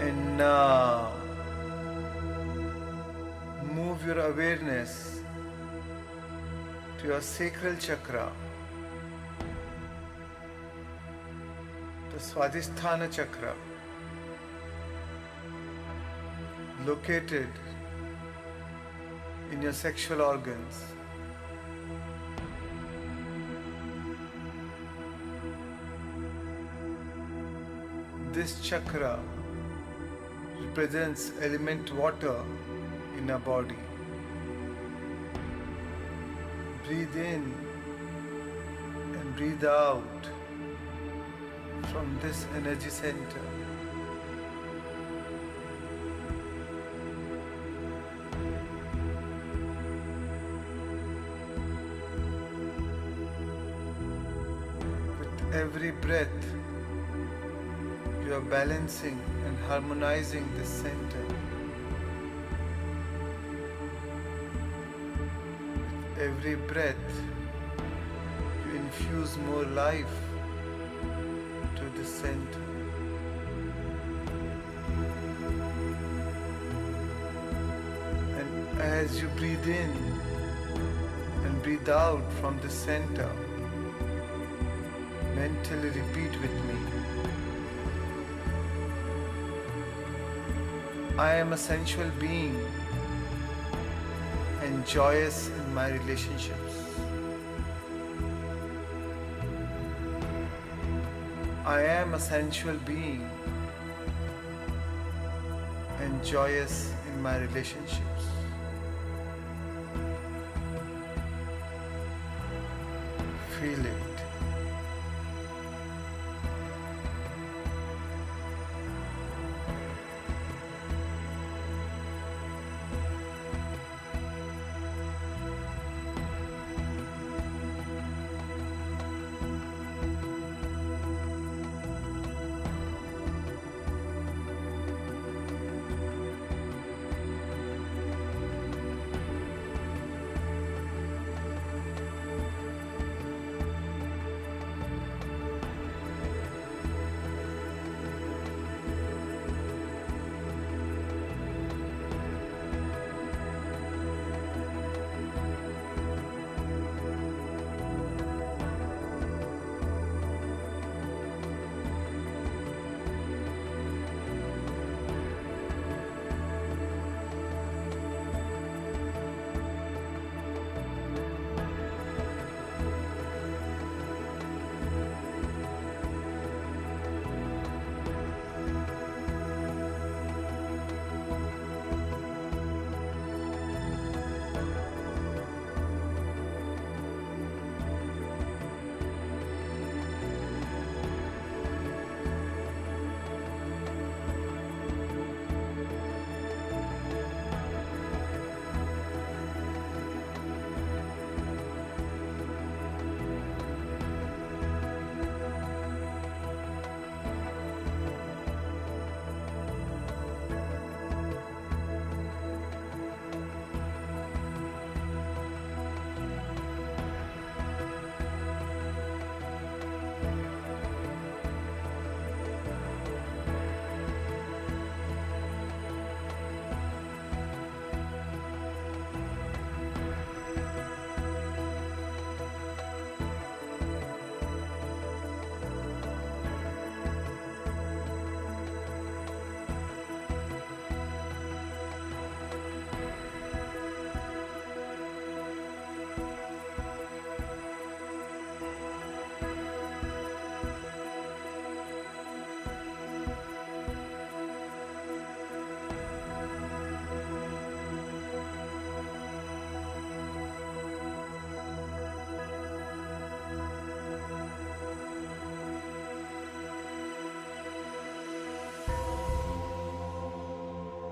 And now, move your awareness to your sacral chakra, the Swadhisthana chakra, located in your sexual organs. This chakra represents element water in our body. Breathe in and breathe out from this energy center. With every breath, you are balancing and harmonizing this center. With every breath, you infuse more life to this center. And as you breathe in and breathe out from the center, mentally repeat with me. I am a sensual being and joyous in my relationships. I am a sensual being and joyous in my relationships. Feel it.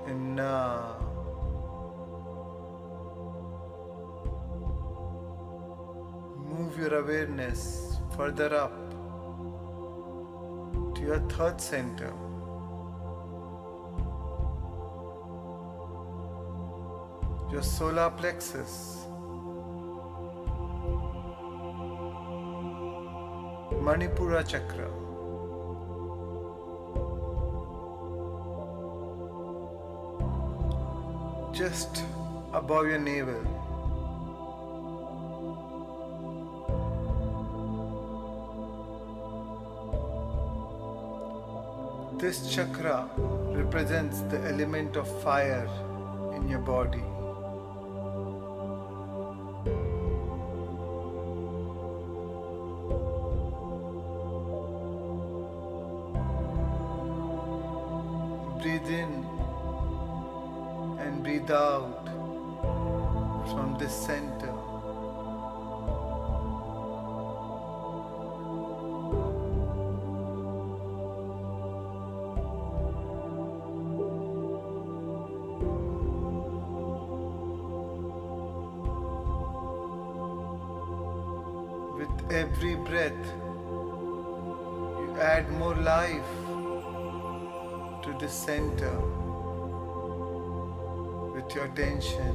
And now, move your awareness further up to your third center. Your solar plexus, Manipura chakra. just above your navel. This chakra represents the element of fire in your body. Breathe in and breathe out from this center. With every breath, you add more life to the center with your attention.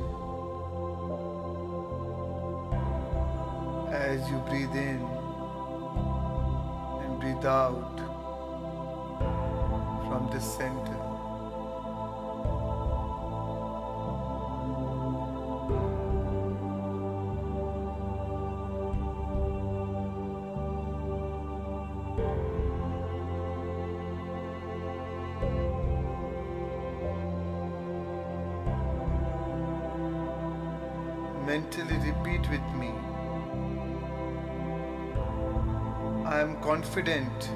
As you breathe in and breathe out from this center. Mentally repeat with me. I am confident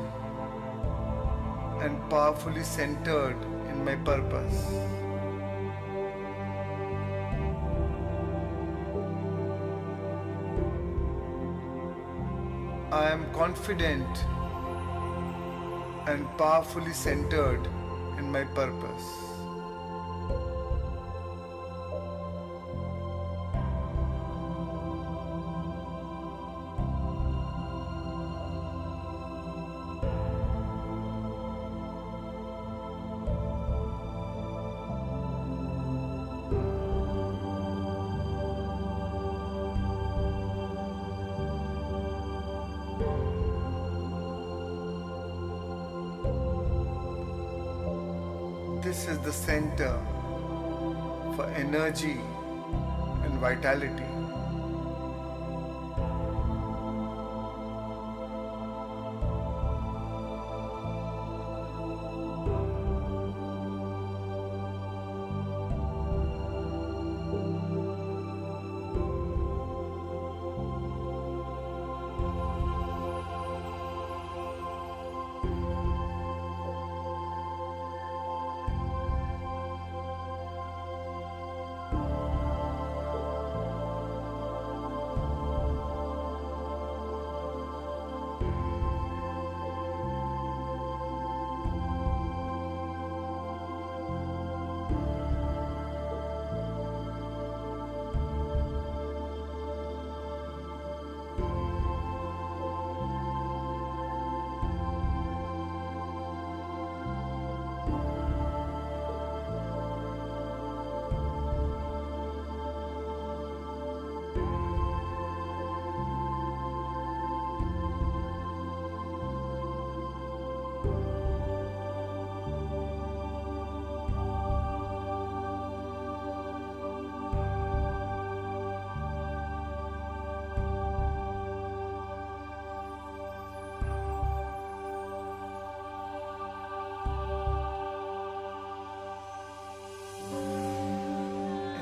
and powerfully centered in my purpose. I am confident and powerfully centered in my purpose. This is the center for energy and vitality.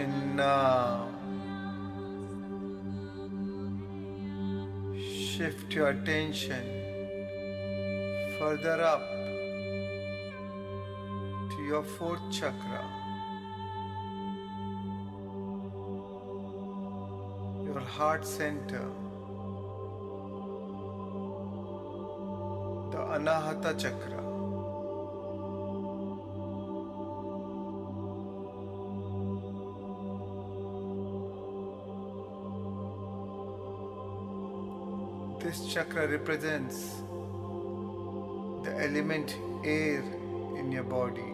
And now, shift your attention further up to your fourth chakra, your heart center, the Anahata chakra. This chakra represents the element air in your body.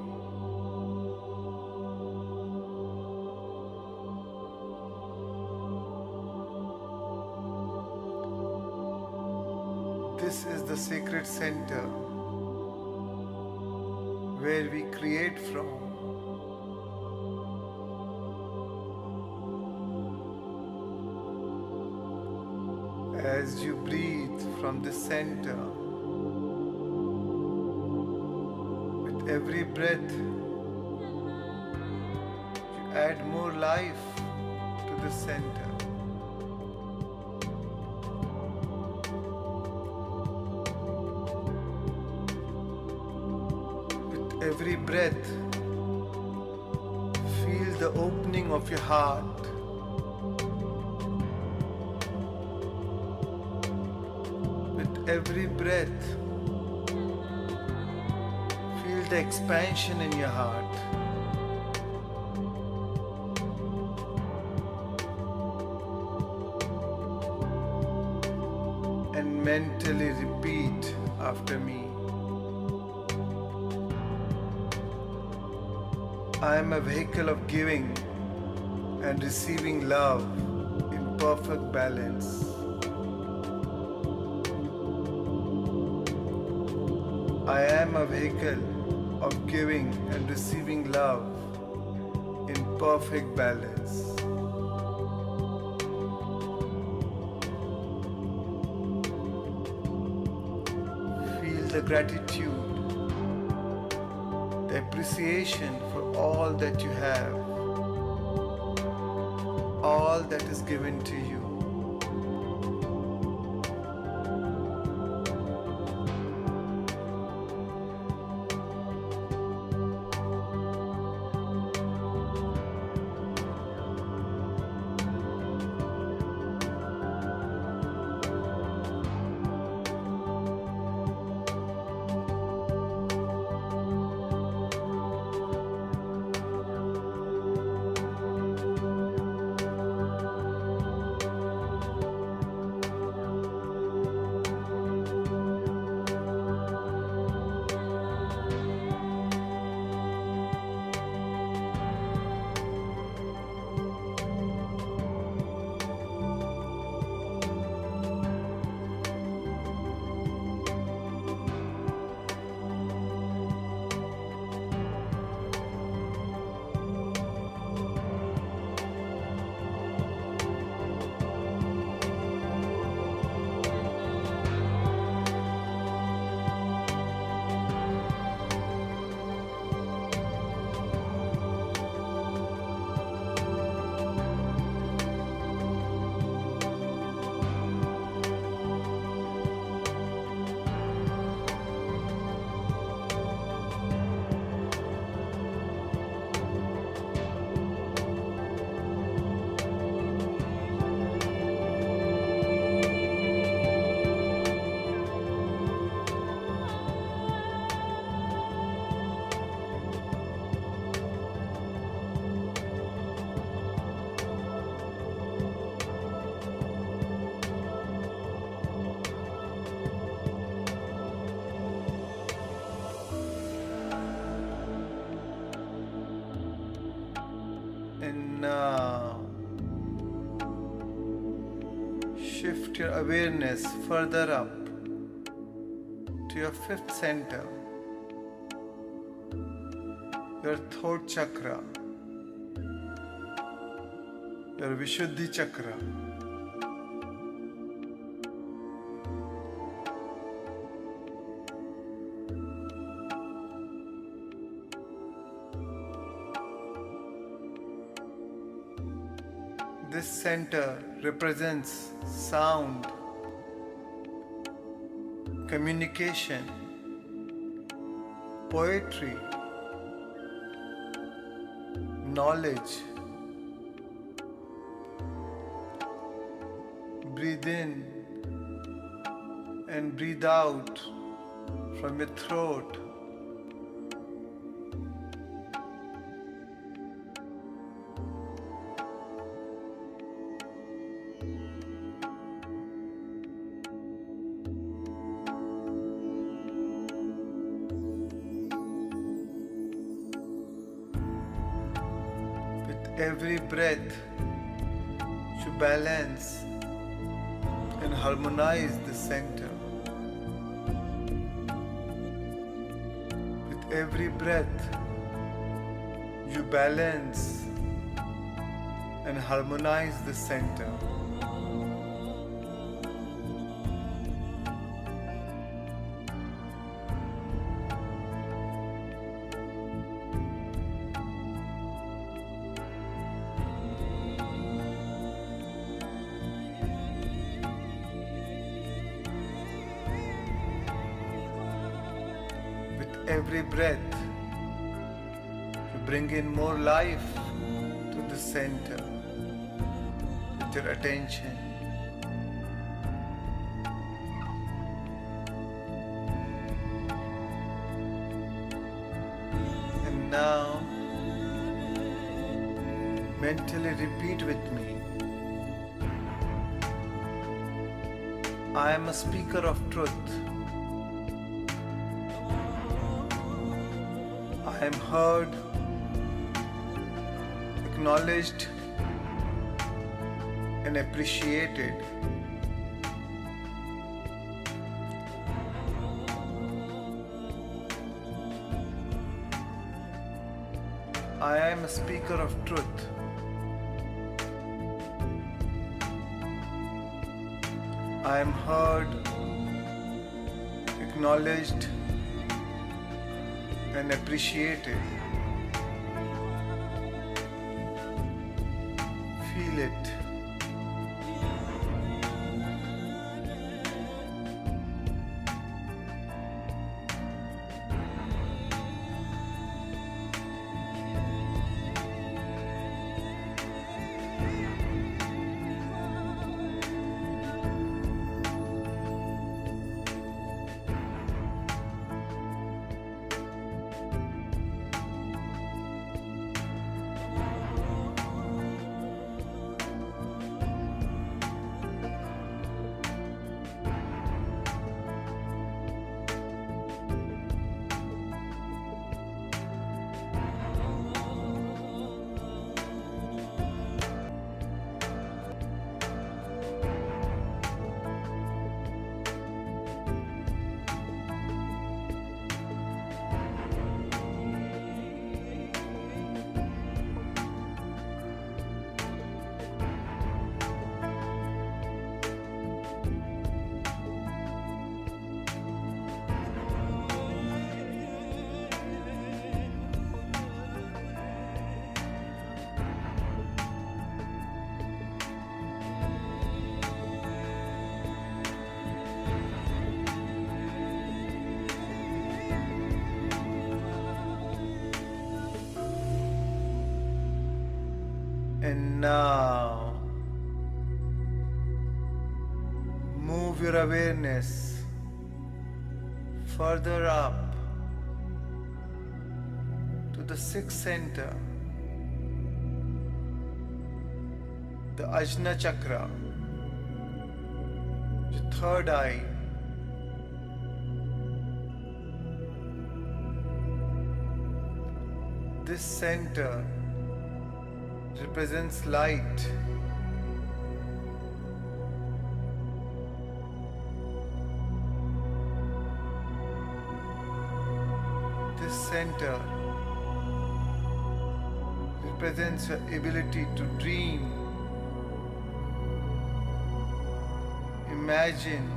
This is the sacred center where we create from. as you breathe from the center. With every breath, you add more life to the center. With every breath, feel the opening of your heart. With every breath, feel the expansion in your heart. And mentally repeat after me. I am a vehicle of giving and receiving love in perfect balance. I am a vehicle of giving and receiving love in perfect balance. Feel the gratitude, the appreciation for all that you have, all that is given to you. And now, shift your awareness further up to your fifth center, your throat chakra, your Vishuddhi chakra. This center represents sound, communication, poetry, knowledge. Breathe in and breathe out from your throat. Every breath to balance and harmonize the center. With every breath, you balance and harmonize the center. every breath, you bring in more life to the center with your attention. And now, mentally repeat with me. I am a speaker of truth. I am heard, acknowledged, and appreciated. I am a speaker of truth. I am heard, acknowledged, and appreciated. Feel it. And now, move your awareness further up to the sixth center, the Ajna chakra, your third eye. This center represents light. This center represents your ability to dream, imagine,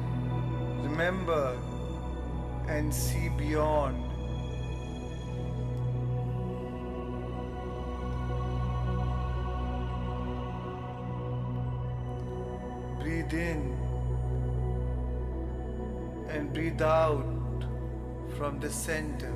remember, and see beyond. Breathe in and breathe out from the center.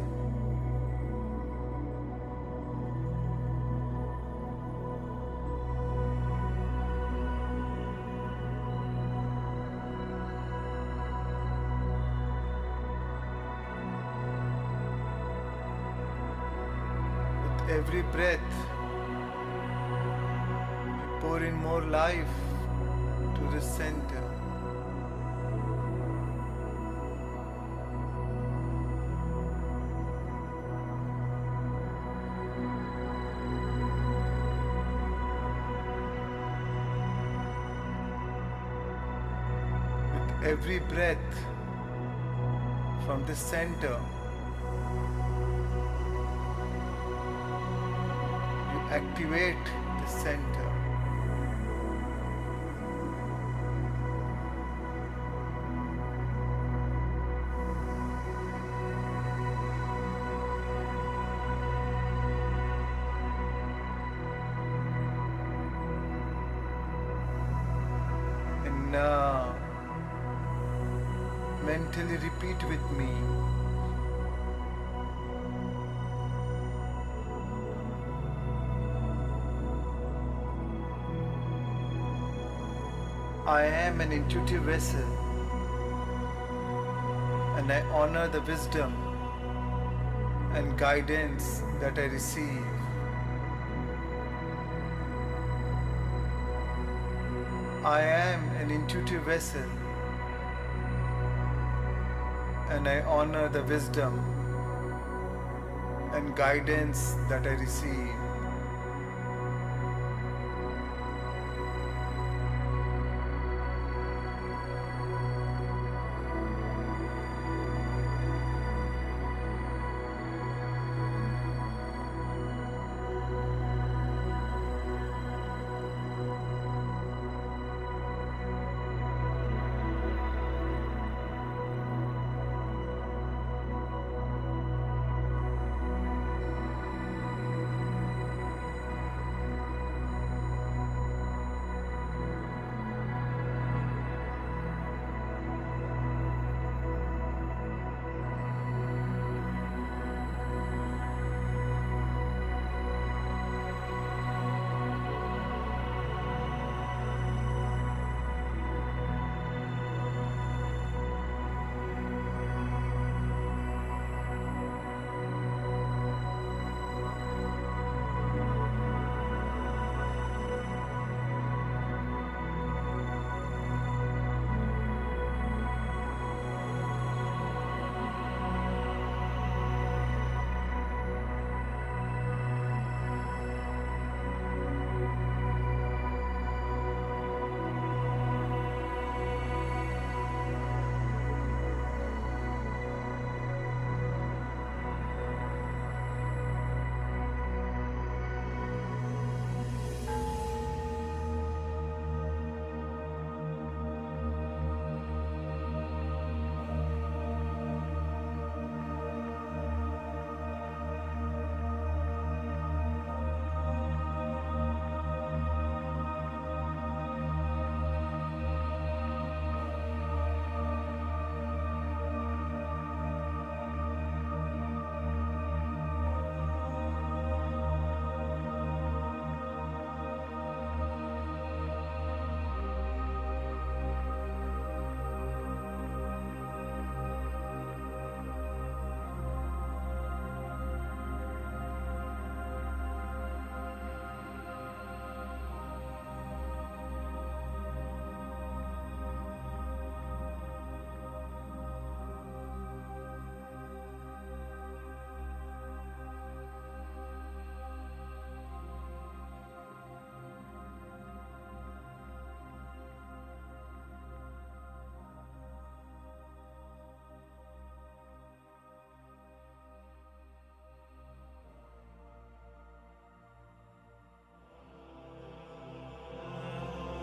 With every breath, you pour in more life to the center. With every breath from the center, you activate the center. And now, mentally repeat with me. I am an intuitive vessel, and I honor the wisdom and guidance that I receive. I am an intuitive vessel, and I honor the wisdom and guidance that I receive.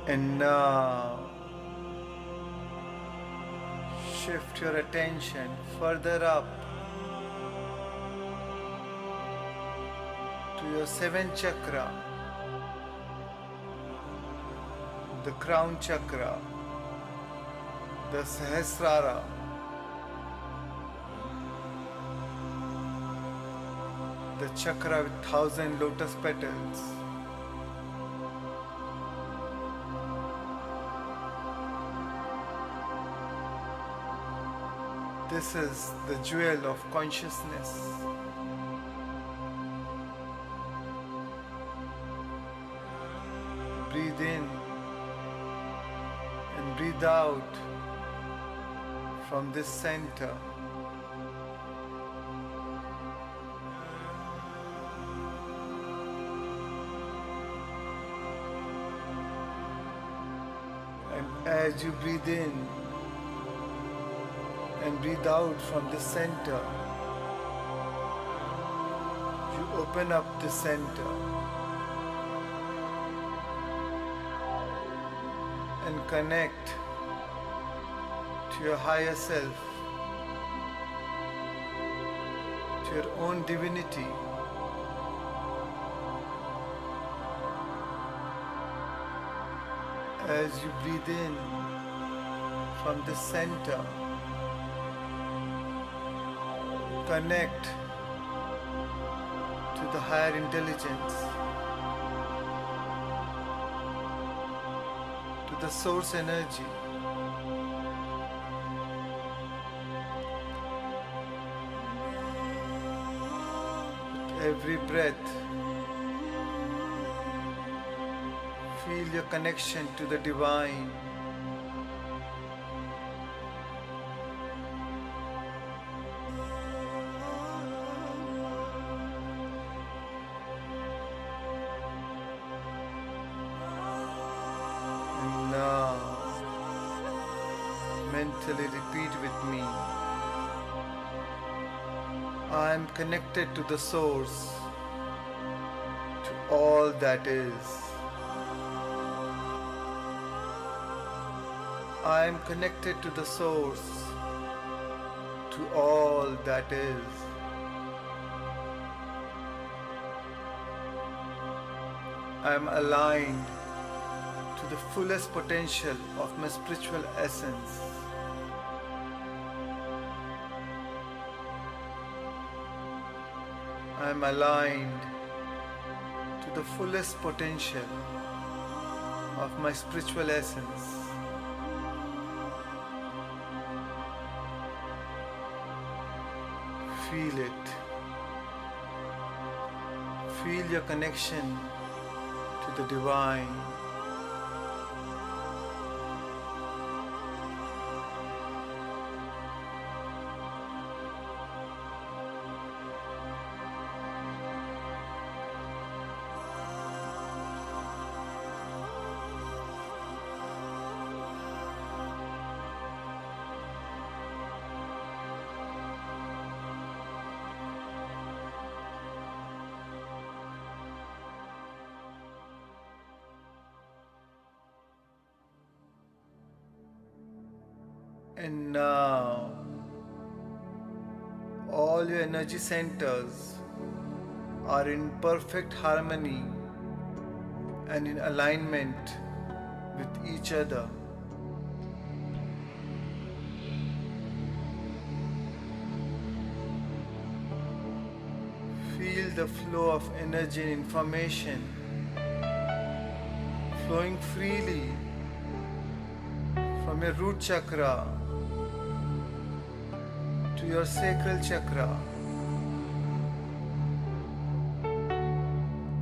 And now shift your attention further up to your seventh chakra, the crown chakra, the Sahasrara, the chakra with 1,000 lotus petals. This is the jewel of consciousness. Breathe in and breathe out from this center. And as you breathe in and breathe out from the center, you open up the center and connect to your higher self, to your own divinity. As you breathe in from the center, connect to the higher intelligence, to the source energy. With every breath, feel your connection to the divine. And now, mentally repeat with me. I am connected to the source, to all that is. I am connected to the source, to all that is. I am aligned to the fullest potential of my spiritual essence. I am aligned to the fullest potential of my spiritual essence. Feel it. Feel your connection to the divine. And now, all your energy centers are in perfect harmony and in alignment with each other. Feel the flow of energy and information flowing freely from your root chakra to your sacral chakra,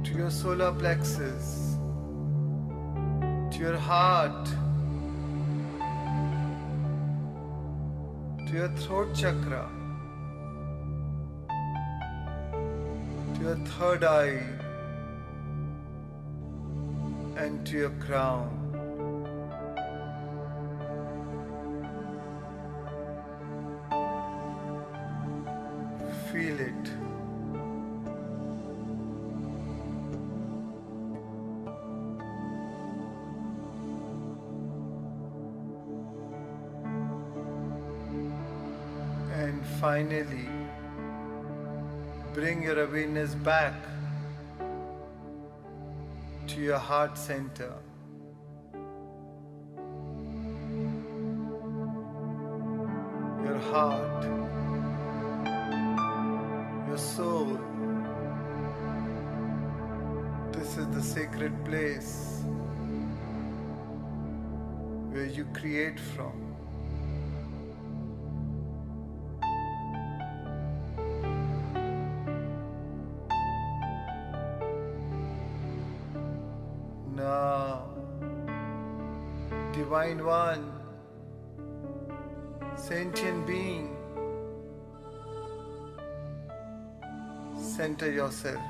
to your solar plexus, to your heart, to your throat chakra, to your third eye, and to your crown. Feel it. And finally, bring your awareness back to your heart center. Your heart, your soul. This is the sacred place where you create from. Now, Divine One, sentient being, center yourself.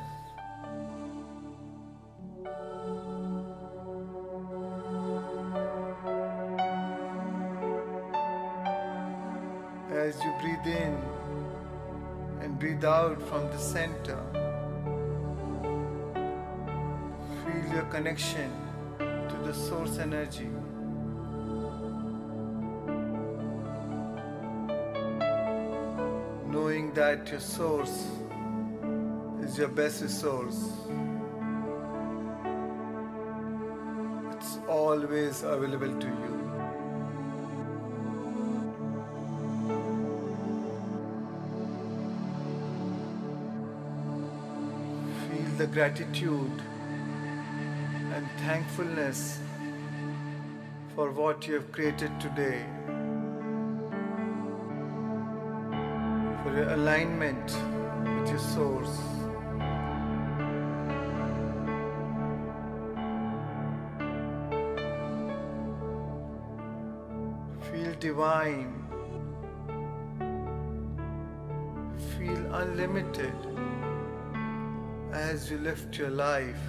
As you breathe in and breathe out from the center, feel your connection to the source energy. Knowing that your source is your best resource. It's always available to you. Feel the gratitude and thankfulness for what you have created today, for your alignment with your source. Feel divine. Feel unlimited as you lift your life.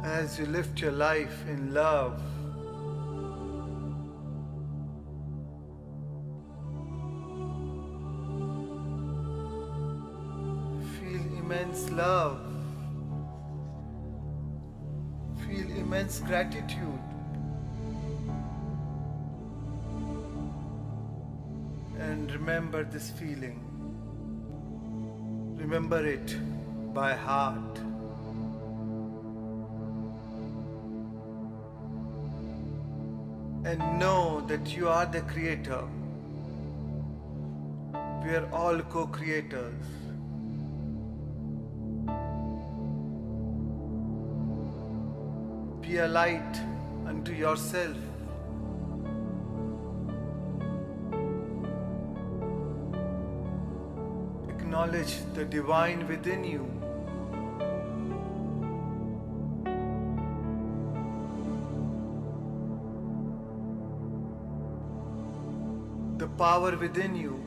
As you lift your life in love. Feel immense love. Feel immense gratitude. And remember this feeling. Remember it by heart. And know that you are the creator. We are all co-creators. Be a light unto yourself. Acknowledge the divine within you. The power within you.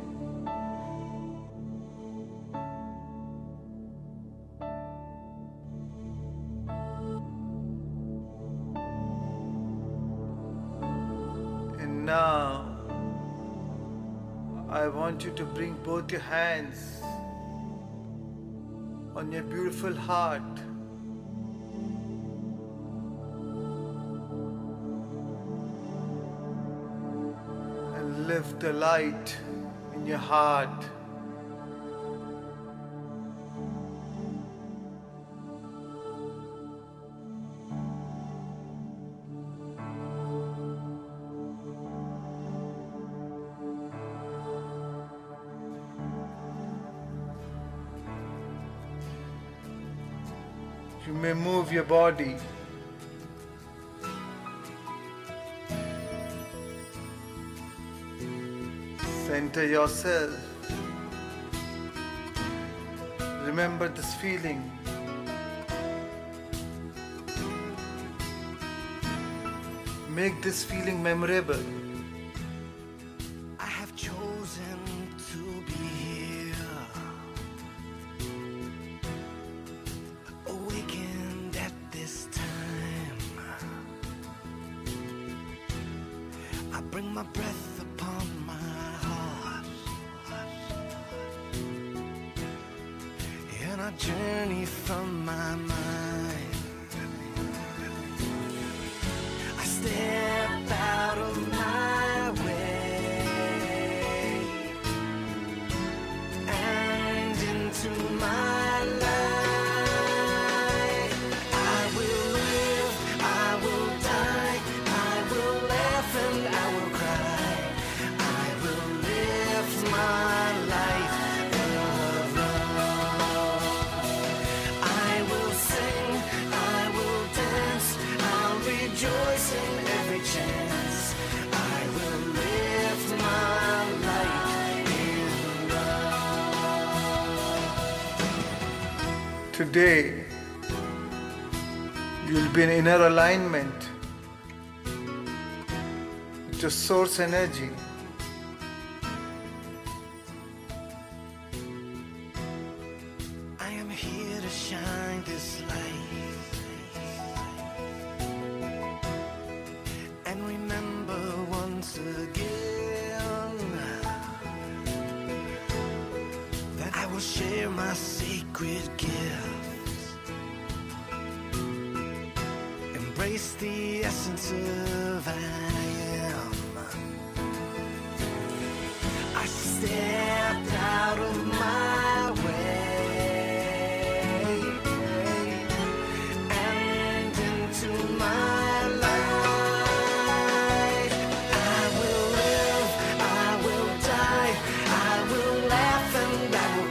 And now, I want you to bring both your hands on your beautiful heart. And lift the light in your heart. You may move your body. Center yourself. Remember this feeling. Make this feeling memorable. I have chosen to be here, awakened at this time. I bring my breath upon my heart, and I journey from my mind. I step out of my way and into my life. I will live, I will die, I will laugh and I will cry. I will live my life in love. I will sing, I will dance, I'll rejoice in every chance. I will live my life in love. Today, you'll be in inner alignment with your source energy. I am here to shine this light and remember once again that I will share my sacred gifts, embrace the essence of I am. I stepped out of my way and into my life. I will live, I will die, I will laugh and I will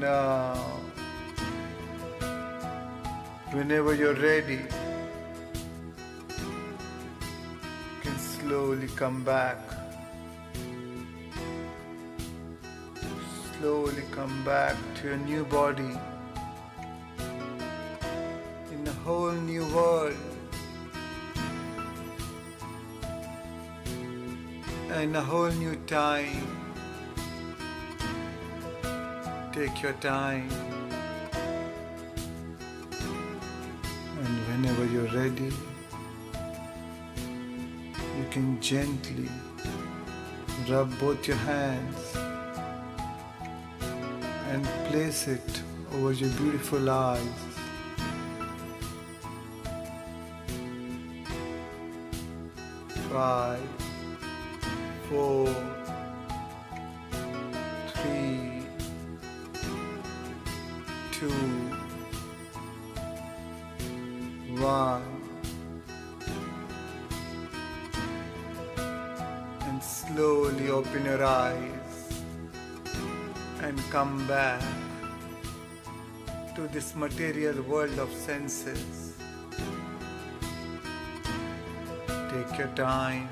now. Whenever you're ready, you can slowly come back. Slowly come back to your new body in a whole new world and a whole new time. Take your time, and whenever you're ready, you can gently rub both your hands and place it over your beautiful eyes. Five, four, three, two, one, and slowly open your eyes and come back to this material world of senses. Take your time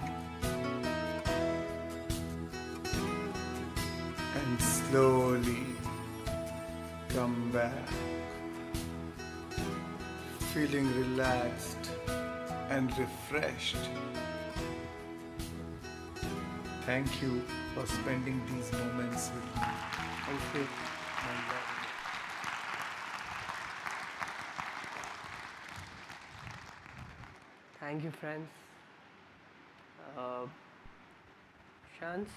and slowly come back, feeling relaxed and refreshed. Thank you for spending these moments with me. Thank you. Thank you, friends. Shans,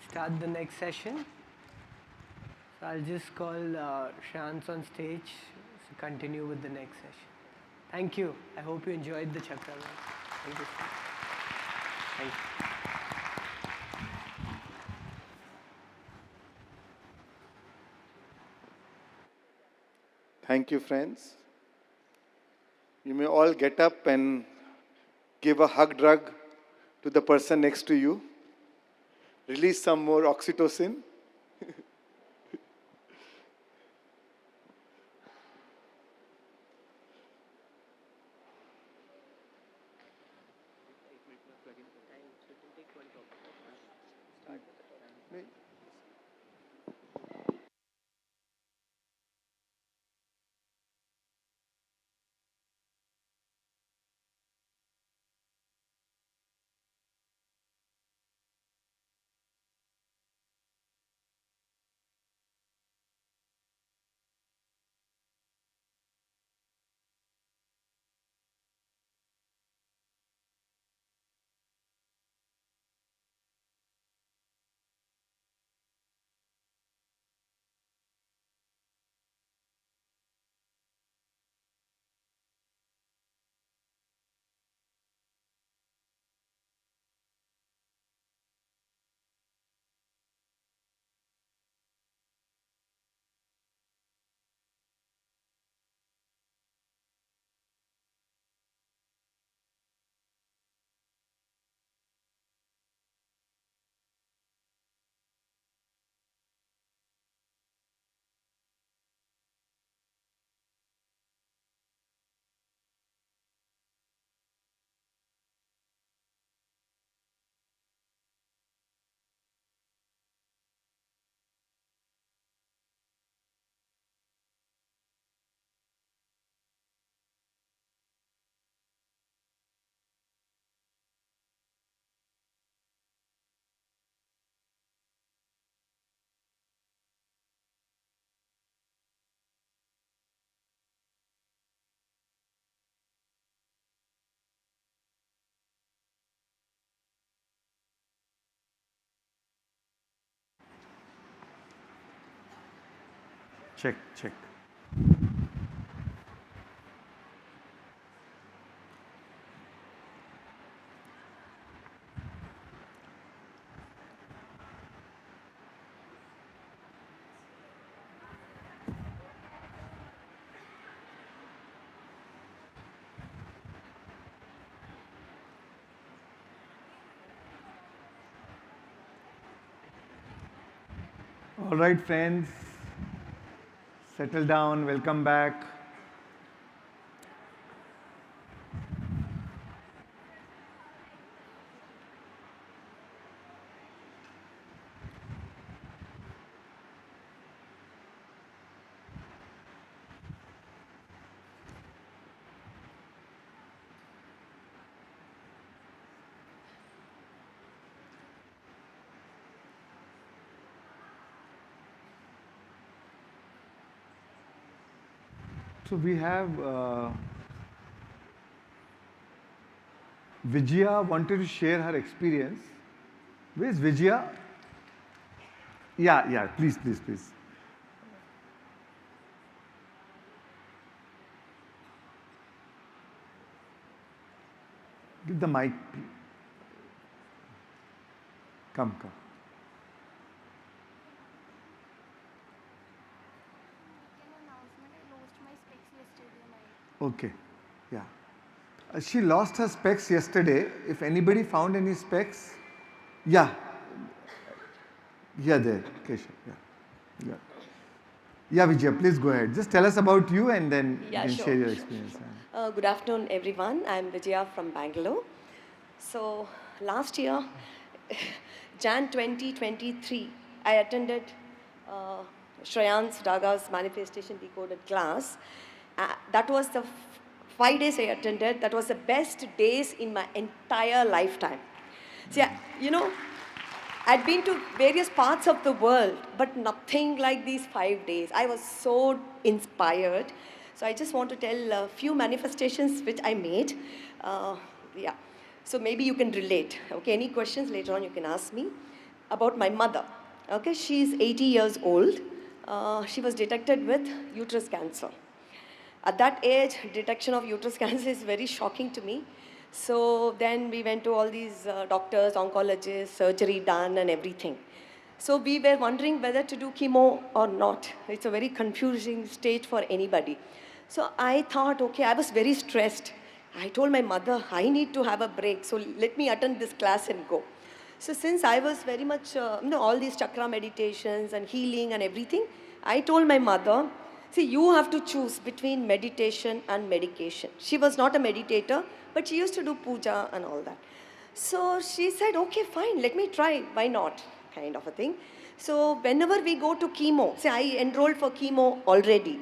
start the next session. So I'll just call Shans on stage to continue with the next session. Thank you. I hope you enjoyed the chakra. Thank you. Thank you. Thank you, friends. You may all get up and give a hug drug to the person next to you. Release some more oxytocin. Check, check. All right, friends, settle down, welcome back. So we have Vijaya wanted to share her experience. Where is Vijaya? Yeah, please. Give the mic, please. Come. Okay, yeah. She lost her specs yesterday. If anybody found any specs, yeah. Yeah, there, Keshav, yeah, Vijaya, please go ahead. Just tell us about you and then you can share your experience. Good afternoon, everyone. I'm Vijaya from Bengaluru. So, last year, Jan 2023, I attended Shreyansh Daga's Manifestation Decoded class. That was the 5 days I attended. That was the best days in my entire lifetime. So, I'd been to various parts of the world, but nothing like these 5 days. I was so inspired. So I just want to tell a few manifestations which I made. So maybe you can relate. Okay, any questions later on you can ask me. About my mother. Okay, she's 80 years old. She was detected with uterus cancer. At that age, detection of uterus cancer is very shocking to me. So then we went to all these doctors, oncologists, surgery done and everything. So we were wondering whether to do chemo or not. It's a very confusing stage for anybody. So I thought, okay, I was very stressed. I told my mother, I need to have a break, so let me attend this class and go. So since I was very much, all these chakra meditations and healing and everything, I told my mother, see, you have to choose between meditation and medication. She was not a meditator, but she used to do puja and all that. So she said, okay, fine, let me try, why not, kind of a thing. So whenever we go to chemo, say I enrolled for chemo already.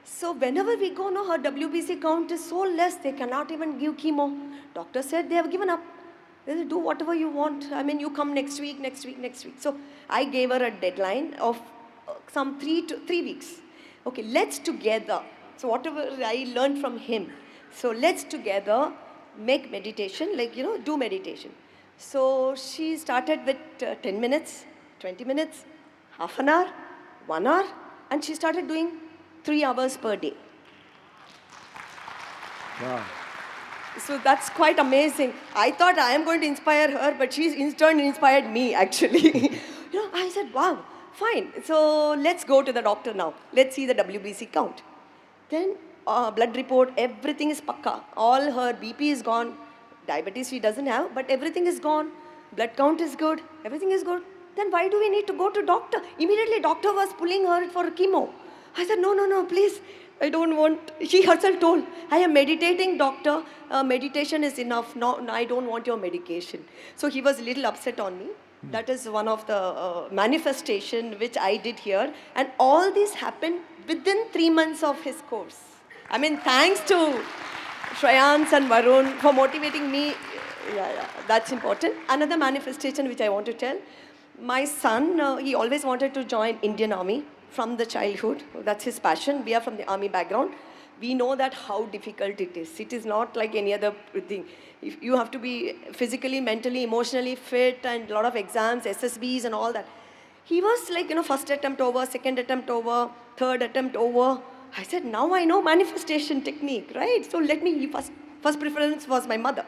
So whenever we go, her WBC count is so less, they cannot even give chemo. Doctor said they have given up. They said, do whatever you want. I mean, you come next week. So I gave her a deadline of some 3 weeks. Okay, let's together. So whatever I learned from him. So let's together make meditation, do meditation. So she started with 10 minutes, 20 minutes, half an hour, 1 hour, and she started doing 3 hours per day. Wow. So that's quite amazing. I thought I am going to inspire her, but she's in turn inspired me, actually. I said, wow, fine. So let's go to the doctor now. Let's see the WBC count. Then blood report, everything is pakka. All her BP is gone. Diabetes she doesn't have, but everything is gone. Blood count is good. Everything is good. Then why do we need to go to doctor? Immediately doctor was pulling her for chemo. I said, no, please. I don't want, she herself told, I am meditating, doctor. Meditation is enough. No, I don't want your medication. So he was a little upset on me. That is one of the manifestation which I did here. And all this happened within 3 months of his course. I mean, thanks to Shreyansh and Varun for motivating me. Yeah, that's important. Another manifestation which I want to tell. My son, he always wanted to join Indian Army from the childhood. That's his passion. We are from the army background. We know that how difficult it is. It is not like any other thing. If you have to be physically, mentally, emotionally fit and a lot of exams, SSBs and all that. He was like, first attempt over, second attempt over, third attempt over. I said, now I know manifestation technique, right? So first preference was my mother.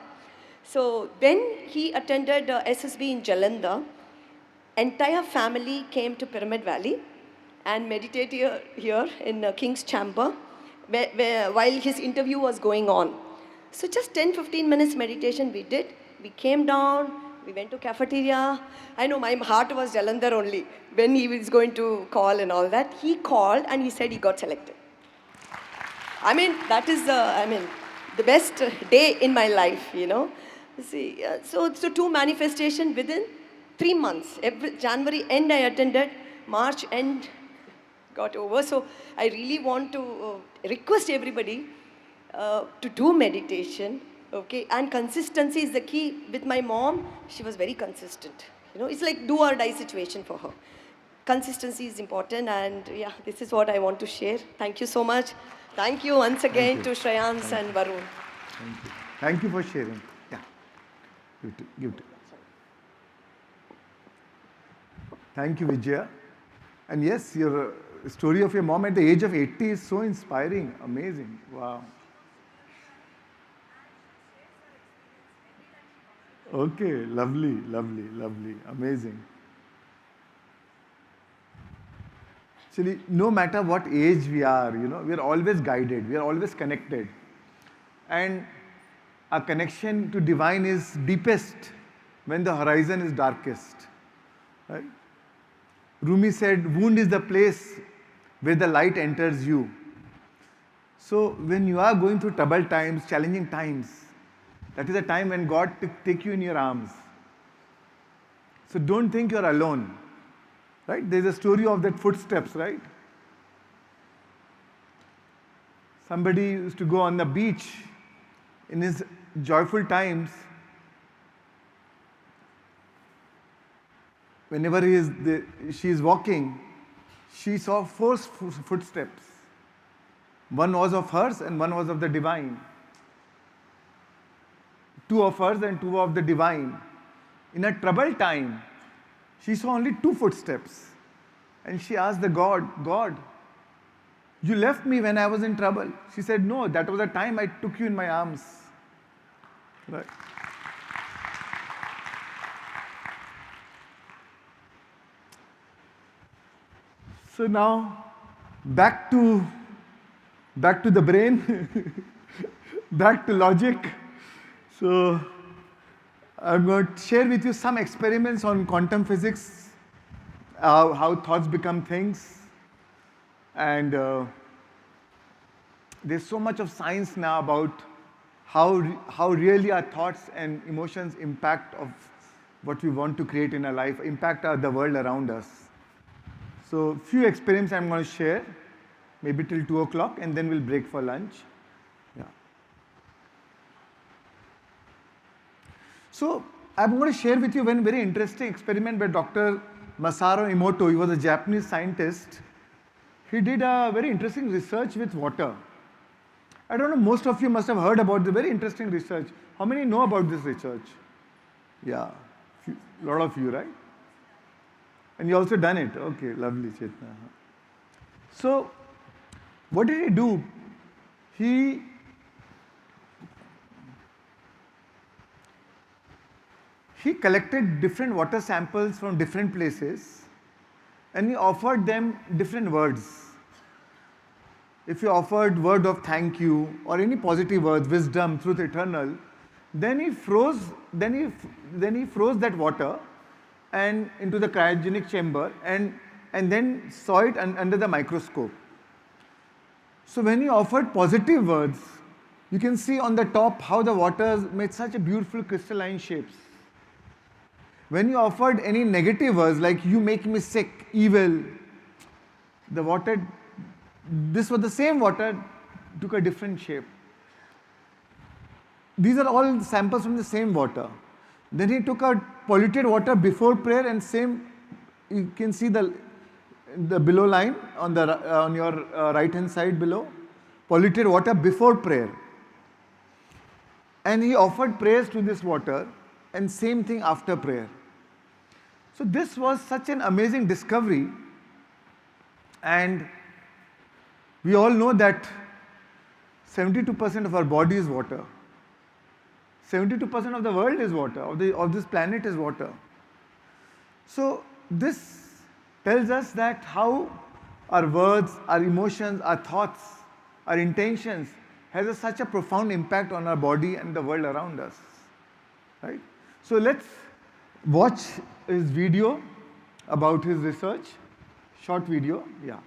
So when he attended SSB in Jalandhar, entire family came to Pyramid Valley and meditated here in King's Chamber while his interview was going on. So just 10-15 minutes meditation we did. We came down, We went to cafeteria. I know my heart was Jalandhar only when he was going to call and all that. He called and he said he got selected. I mean, that is the best day in my life, you know. See, so two manifestation within 3 months. Every January end I attended, March end got over. So I really want to request everybody to do meditation, okay? And consistency is the key. With my mom, she was very consistent. You know, it's like do or die situation for her. Consistency is important, and yeah, this is what I want to share. Thank you so much. Thank you once again to Shreyans and Varun. Thank you. Thank you for sharing. Yeah. Give it. Thank you, Vijaya. And yes, your story of your mom at the age of 80 is so inspiring. Amazing. Wow. Okay, lovely, lovely, lovely, amazing. Actually, no matter what age we are, you know, we are always guided, we are always connected. And our connection to divine is deepest when the horizon is darkest. Right? Rumi said, wound is the place where the light enters you. So when you are going through troubled times, challenging times, that is a time when God take you in your arms. So don't think you're alone. Right? There's a story of that footsteps, right? Somebody used to go on the beach in his joyful times. Whenever she is walking, she saw 4 footsteps. One was of hers and one was of the divine. 2 of hers and 2 of the divine. In a troubled time, she saw only 2 footsteps. And she asked the God, you left me when I was in trouble. She said, no, that was the time I took you in my arms. Right? So now, back to the brain, back to logic. So I'm going to share with you some experiments on quantum physics, how thoughts become things. And there's so much of science now about how really our thoughts and emotions impact of what we want to create in our life, impact the world around us. So few experiments I'm going to share, maybe till 2 o'clock, and then we'll break for lunch. Yeah. So I'm going to share with you one very interesting experiment by Dr. Masaru Emoto. He was a Japanese scientist. He did a very interesting research with water. I don't know, most of you must have heard about the very interesting research. How many know about this research? Yeah, a lot of you, right? And you also done it. Okay, lovely, Chetna. So, what did he do? He collected different water samples from different places and he offered them different words. If you offered word of thank you or any positive words, wisdom, truth, eternal, then he froze that water and into the cryogenic chamber and then saw it under the microscope. So when he offered positive words, you can see on the top how the water made such a beautiful crystalline shapes. When you offered any negative words like you make me sick, evil, the water, this was the same water, took a different shape. These are all samples from the same water. Then he took a polluted water before prayer and same, you can see the below line on your right hand side below, polluted water before prayer. And he offered prayers to this water and same thing after prayer. So this was such an amazing discovery, and we all know that 72% of our body is water. 72% of the world is water, of this planet is water. So this tells us that how our words, our emotions, our thoughts, our intentions has such a profound impact on our body and the world around us. Right? So let's watch his video about his research, short video, yeah.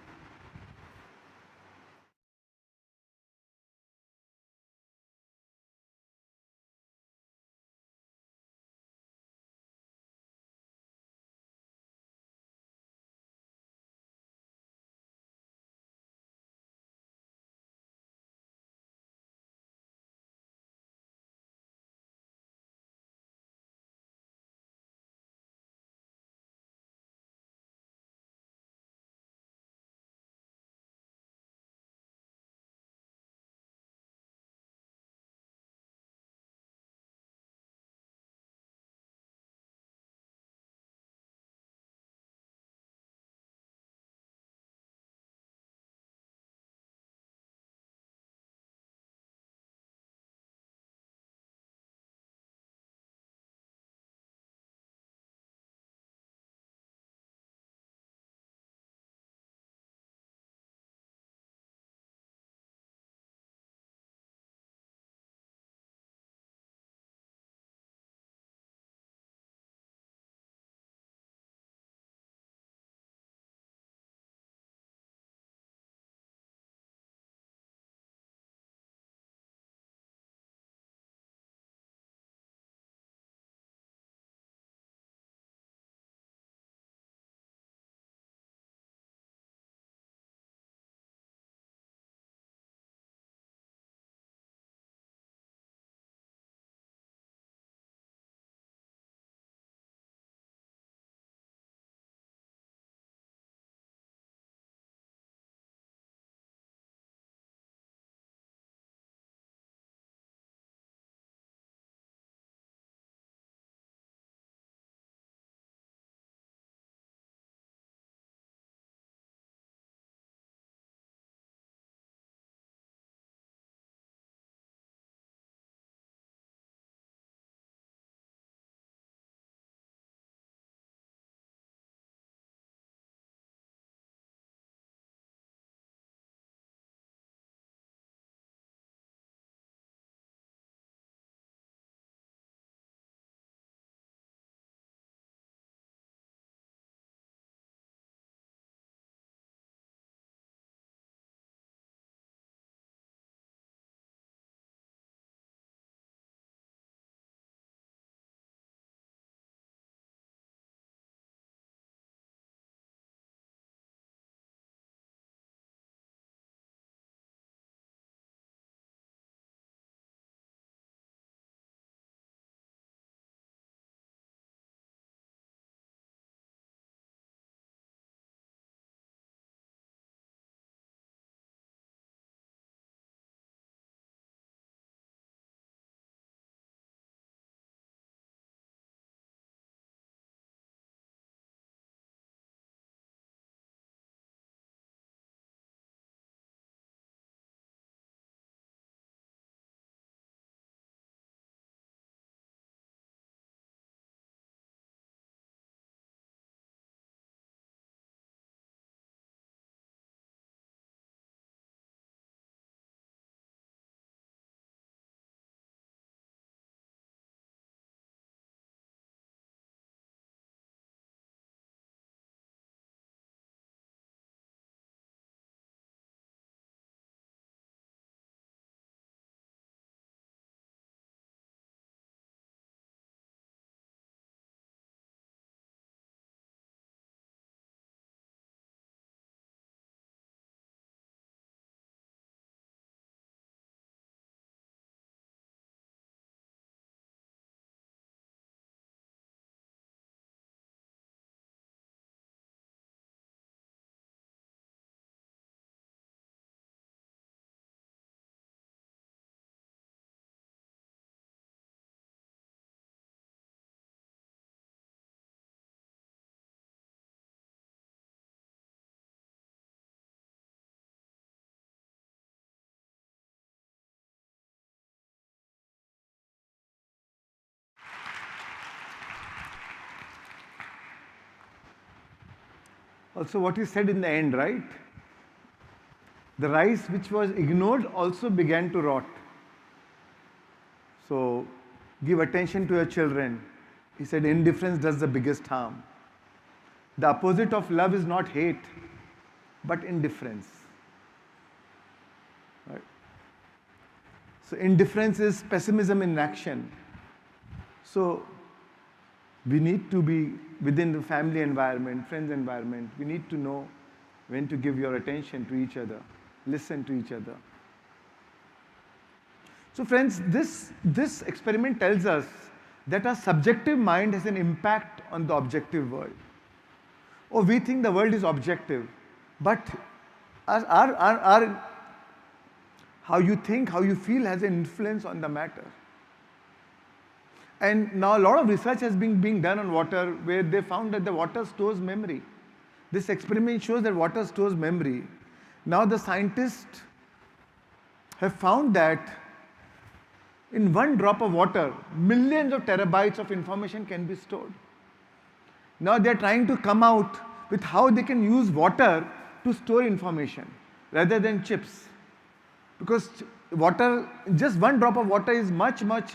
Also what he said in the end, right? The rice which was ignored also began to rot. So give attention to your children. He said, indifference does the biggest harm. The opposite of love is not hate, but indifference. Right? So indifference is pessimism in action. So we need to be within the family environment, friends environment. We need to know when to give your attention to each other, listen to each other. So friends, this experiment tells us that our subjective mind has an impact on the objective world. Or we think the world is objective, but our how you think, how you feel has an influence on the matter. And now a lot of research has been being done on water, where they found that the water stores memory. This experiment shows that water stores memory. Now the scientists have found that in one drop of water, millions of terabytes of information can be stored. Now they are trying to come out with how they can use water to store information rather than chips. Because water, just one drop of water is much, much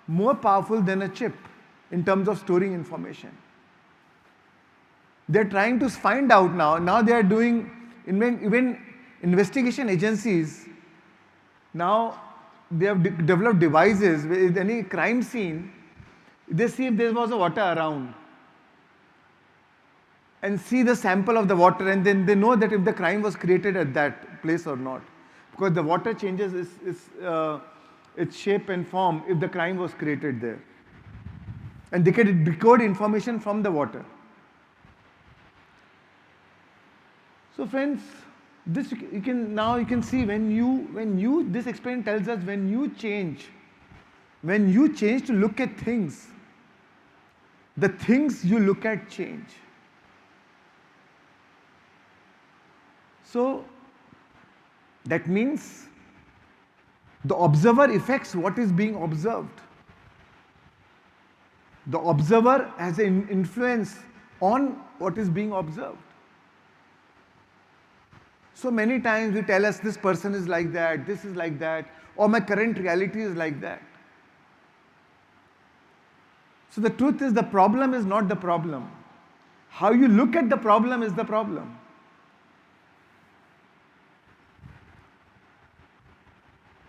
more powerful than a chip in terms of storing information. They're trying to find out now. Now they are doing, even investigation agencies, now they have developed devices with any crime scene. They see if there was a water around and see the sample of the water, and then they know that if the crime was created at that place or not. Because the water changes its shape and form if the crime was created there. And they can decode information from the water. So friends, this you can see this experiment tells us when you change to look at things, the things you look at change. So that means the observer affects what is being observed. The observer has an influence on what is being observed. So many times we tell us this person is like that, this is like that, or my current reality is like that. So the truth is the problem is not the problem. How you look at the problem is the problem.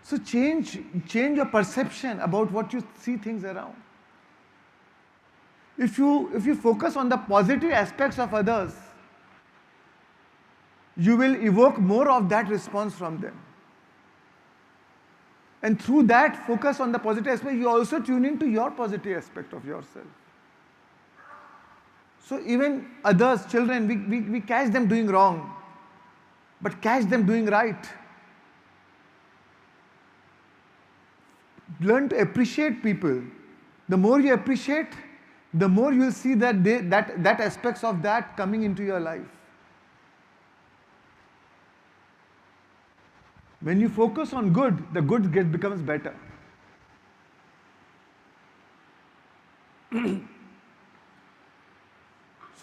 So change your perception about what you see things around. If you focus on the positive aspects of others, you will evoke more of that response from them. And through that focus on the positive aspect, you also tune into your positive aspect of yourself. So even others, children, we catch them doing wrong, but catch them doing right. Learn to appreciate people. The more you appreciate, the more you will see that aspects of that coming into your life. When you focus on good, the good becomes better. So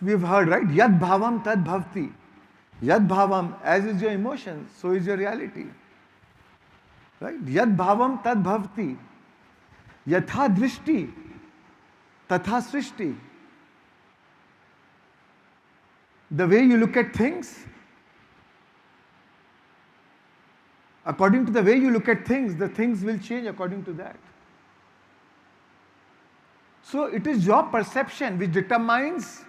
we have heard, right? Yad bhavam tad bhavti. Yad bhavam, as is your emotion, so is your reality. Right? Yad bhavam tad bhavti. Yatha drishti, tatha srishti. The way you look at things, according to the way you look at things, the things will change according to that. So it is your perception which determines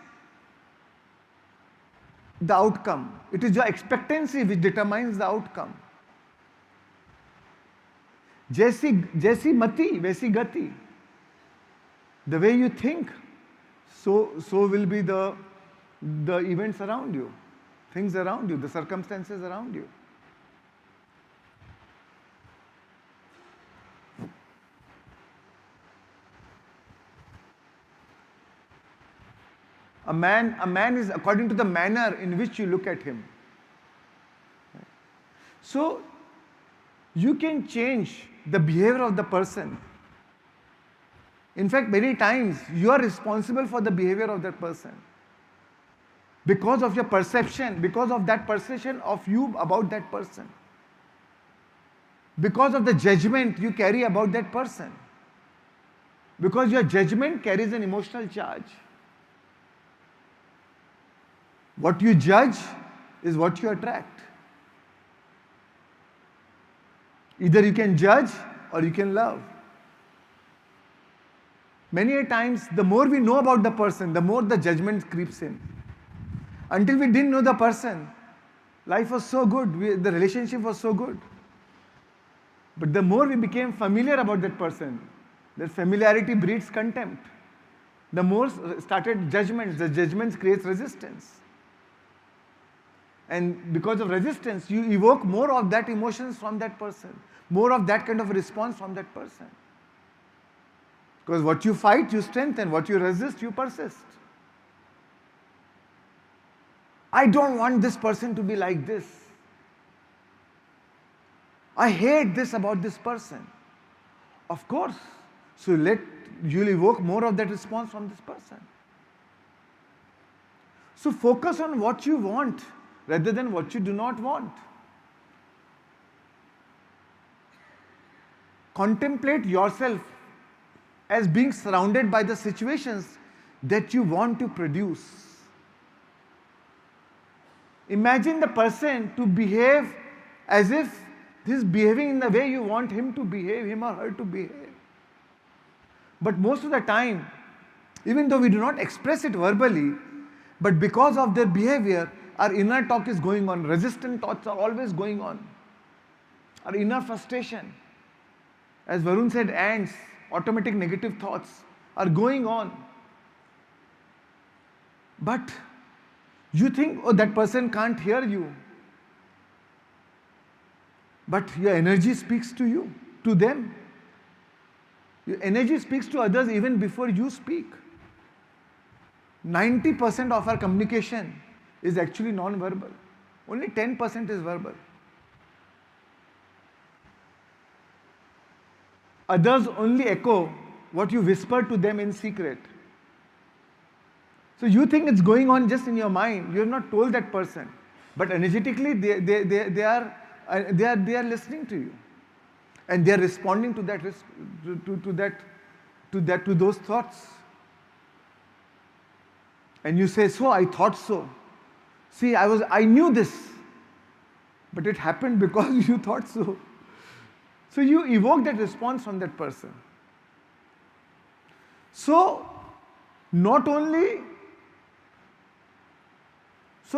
the outcome. It is your expectancy which determines the outcome. Jaisi mati, vaisi gati. The way you think, so will be the events around you, things around you, the circumstances around you. A man is according to the manner in which you look at him. So you can change the behavior of the person. In fact, many times you are responsible for the behavior of that person. Because of your perception, because of that perception of you about that person. Because of the judgment you carry about that person. Because your judgment carries an emotional charge. What you judge is what you attract. Either you can judge or you can love. Many a times, the more we know about the person, the more the judgment creeps in. Until we didn't know the person, life was so good, the relationship was so good. But the more we became familiar about that person, that familiarity breeds contempt. The more started judgments, the judgments creates resistance. And because of resistance, you evoke more of that emotions from that person, more of that kind of response from that person. Because what you fight, you strengthen. What you resist, you persist. I don't want this person to be like this. I hate this about this person. Of course. So you'll evoke more of that response from this person. So focus on what you want rather than what you do not want. Contemplate yourself as being surrounded by the situations that you want to produce. Imagine the person to behave as if he's behaving in the way you want him to behave, him or her to behave. But most of the time, even though we do not express it verbally, but because of their behavior, our inner talk is going on. Resistant thoughts are always going on. Our inner frustration, as Varun said, ants, automatic negative thoughts are going on. But you think, oh, that person can't hear you. But your energy speaks to you, to them. Your energy speaks to others even before you speak. 90% of our communication is actually non-verbal. Only 10% is verbal. Others only echo what you whisper to them in secret. So you think it's going on just in your mind. You have not told that person. But energetically, they are listening to you. And they are responding to those thoughts. And you say, so I thought so. See, I knew this. But it happened because you thought so. So you evoke that response from that person. So,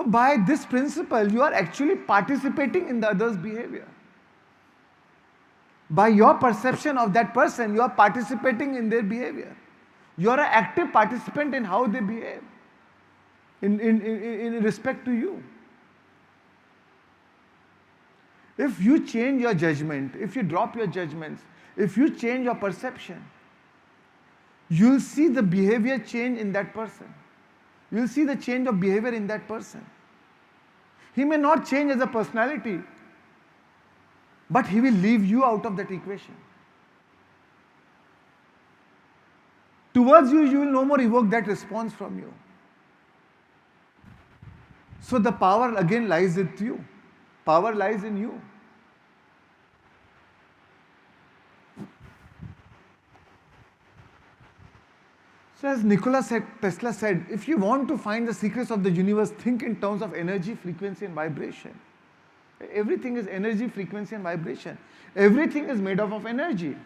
by this principle, you are actually participating in the other's behavior. By your perception of that person, you are participating in their behavior. You are an active participant in how they behave, in respect to you. If you change your judgment, if you drop your judgments, if you change your perception, you'll see the behavior change in that person. You'll see the change of behavior in that person. He may not change as a personality, but he will leave you out of that equation. Towards you, you will no more evoke that response from you. So the power again lies with you. Power lies in you. So as Tesla said, if you want to find the secrets of the universe, think in terms of energy, frequency and vibration. Everything is energy, frequency and vibration. Everything is made up of energy.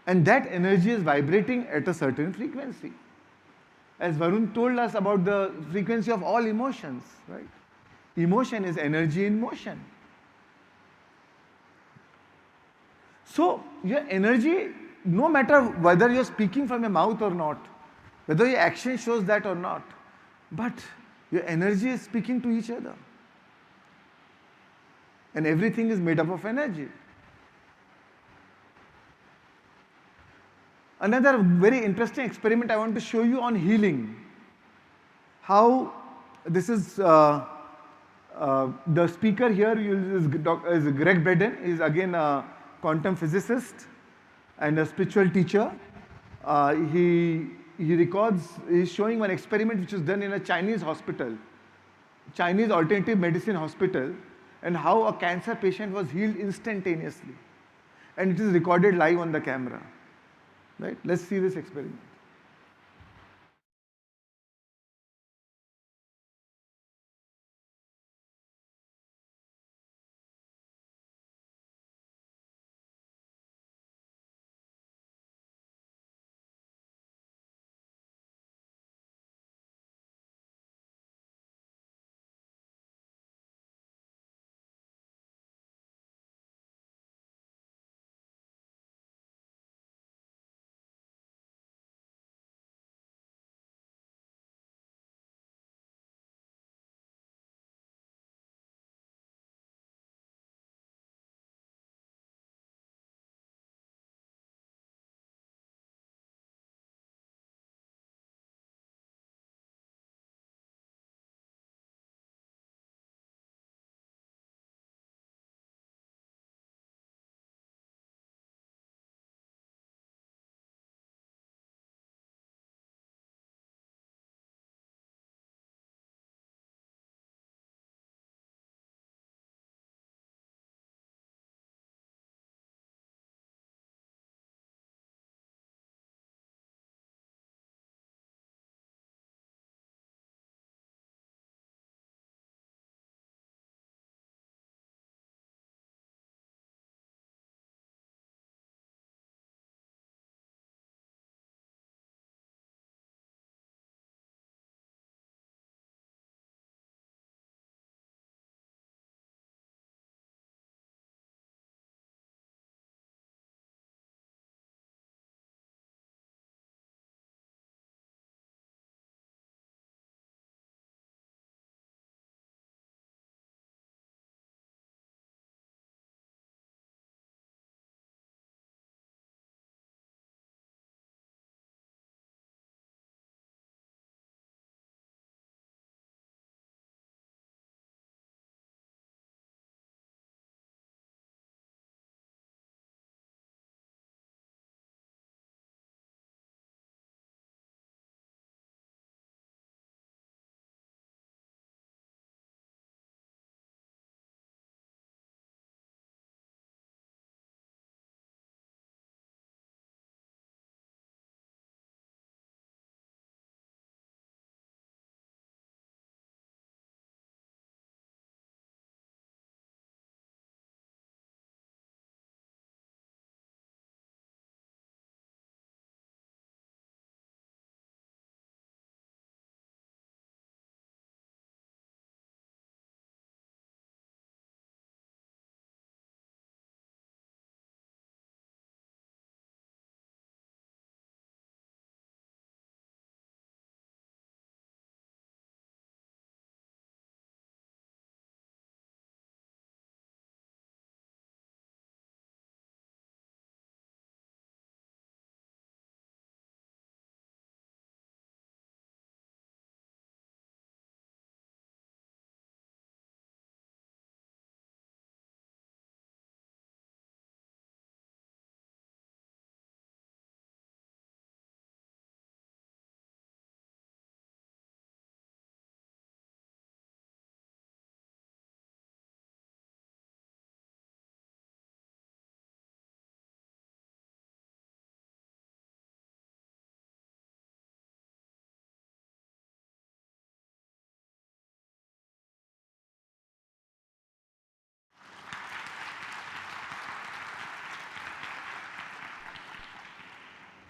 And that energy is vibrating at a certain frequency. As Varun told us about the frequency of all emotions, right? Emotion is energy in motion. So your energy, no matter whether you're speaking from your mouth or not, whether your action shows that or not, but your energy is speaking to each other. And everything is made up of energy. Another very interesting experiment I want to show you on healing. How this is the speaker here is Greg Braden. He is again a quantum physicist and a spiritual teacher. He records, he's showing one experiment which was done in a Chinese hospital, Chinese alternative medicine hospital, and how a cancer patient was healed instantaneously. And it is recorded live on the camera. Right? Let's see this experiment.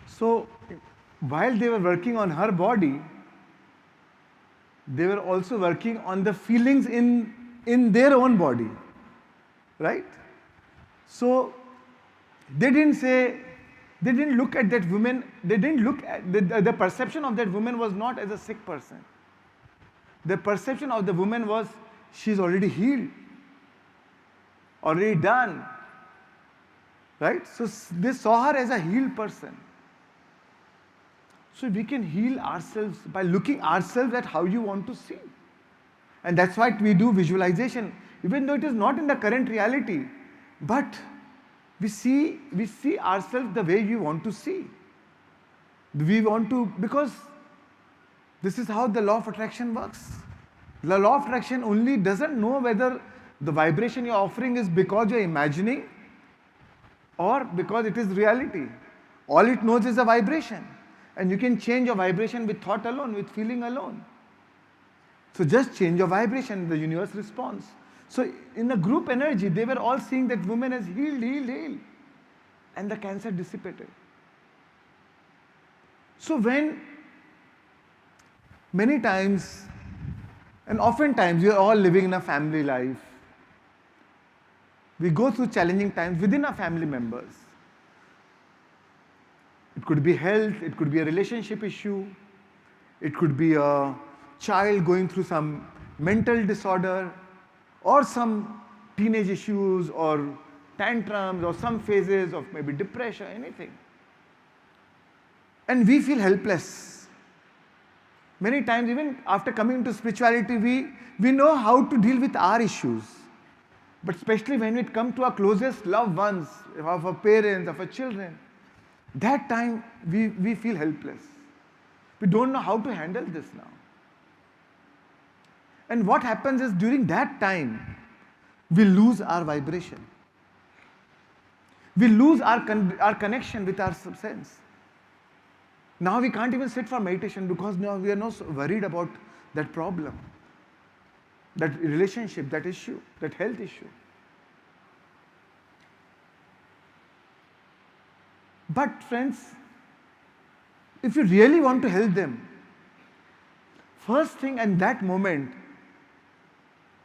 So while they were working on her body, they were also working on the feelings in their own body. Right? So they didn't say, they didn't look at that woman, they didn't look at, the perception of that woman was not as a sick person. The perception of the woman was, she's already healed, already done. Right? So they saw her as a healed person. So we can heal ourselves by looking ourselves at how you want to see. And that's why we do visualization, even though it is not in the current reality, but we see ourselves the way you want to see. We want to, because this is how the law of attraction works. The law of attraction only doesn't know whether the vibration you're offering is because you're imagining or because it is reality. All it knows is a vibration. And you can change your vibration with thought alone, with feeling alone. So just change your vibration, the universe responds. So in the group energy, they were all seeing that woman has healed, healed, healed. And the cancer dissipated. So when many times, and oftentimes we are all living in a family life, we go through challenging times within our family members. It could be health, it could be a relationship issue, it could be a child going through some mental disorder, or some teenage issues, or tantrums, or some phases of maybe depression, anything. And we feel helpless. Many times, even after coming to spirituality, we know how to deal with our issues. But especially when it comes to our closest loved ones, of our parents, of our children, that time we feel helpless. We don't know how to handle this now. And what happens is during that time, we lose our vibration. We lose our connection with our sense. Now we can't even sit for meditation because now we are not so worried about that problem, that relationship, that issue, that health issue. But friends, if you really want to help them, first thing in that moment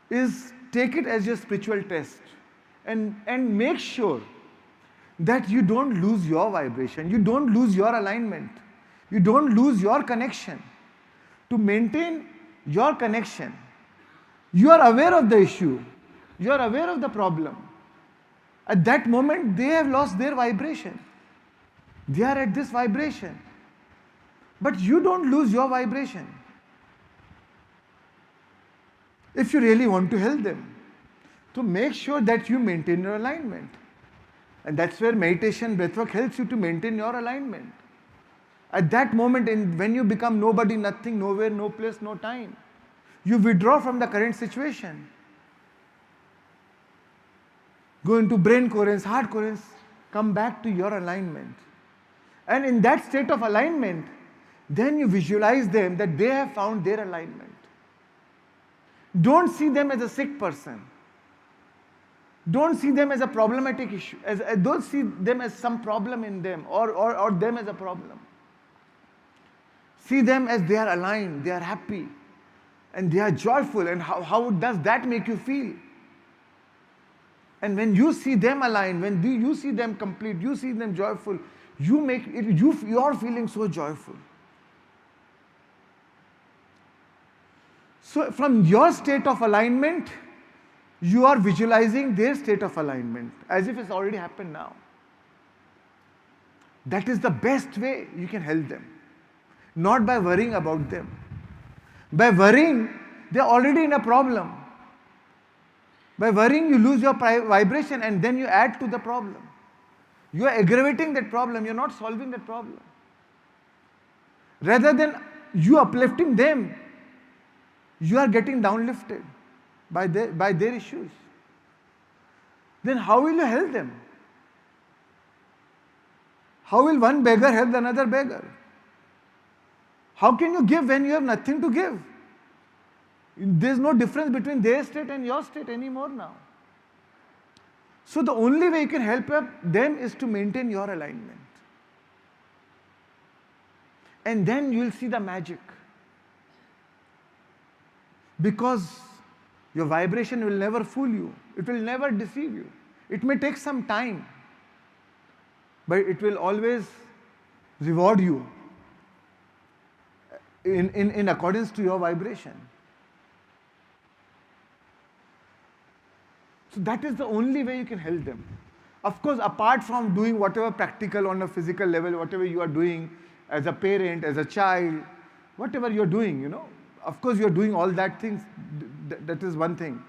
is take it as your spiritual test and make sure that you don't lose your vibration, you don't lose your alignment, you don't lose your connection. To maintain your connection, you are aware of the issue, you are aware of the problem. At that moment, they have lost their vibration. They are at this vibration. But you don't lose your vibration. If you really want to help them, to make sure that you maintain your alignment. And that's where meditation, breathwork helps you to maintain your alignment. At that moment, when you become nobody, nothing, nowhere, no place, no time, you withdraw from the current situation. Go into brain coherence, heart coherence, come back to your alignment. And in that state of alignment, then you visualize them that they have found their alignment. Don't see them as a sick person. Don't see them as a problematic issue. Don't see them as some problem in them or them as a problem. See them as they are aligned, they are happy, and they are joyful. And how does that make you feel? And when you see them aligned, when you see them complete, you see them joyful, you are feeling so joyful. So from your state of alignment, you are visualizing their state of alignment as if it's already happened now. That is the best way you can help them. Not by worrying about them. By worrying, they're already in a problem. By worrying, you lose your vibration and then you add to the problem. You are aggravating that problem, you're not solving that problem. Rather than you uplifting them, you are getting downlifted by their issues. Then how will you help them? How will one beggar help another beggar? How can you give when you have nothing to give? There's no difference between their state and your state anymore now. So the only way you can help them is to maintain your alignment. And then you will see the magic. Because your vibration will never fool you. It will never deceive you. It may take some time, but it will always reward you in accordance to your vibration. So that is the only way you can help them. Of course, apart from doing whatever practical on a physical level, whatever you are doing as a parent, as a child, whatever you're doing, of course you're doing all that things. That is one thing.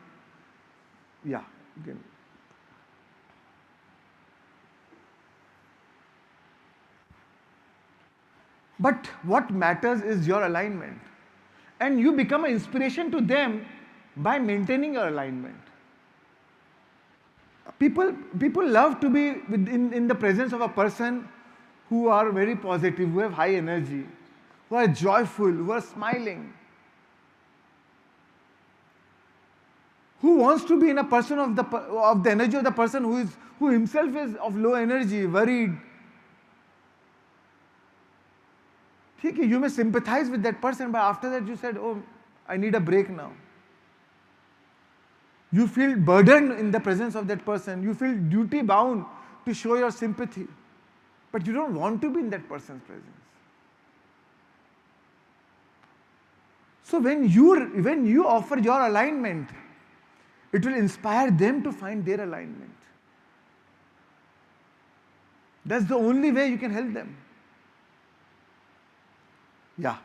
Yeah. Okay. But what matters is your alignment. And you become an inspiration to them by maintaining your alignment. People love to be in the presence of a person who are very positive, who have high energy, who are joyful, who are smiling. Who wants to be in a person of the energy of the person who himself is of low energy, worried? Okay, you may sympathize with that person, but after that you said, oh, I need a break now. You feel burdened in the presence of that person. You feel duty bound to show your sympathy. But you don't want to be in that person's presence. So when you offer your alignment, it will inspire them to find their alignment. That's the only way you can help them. Yeah.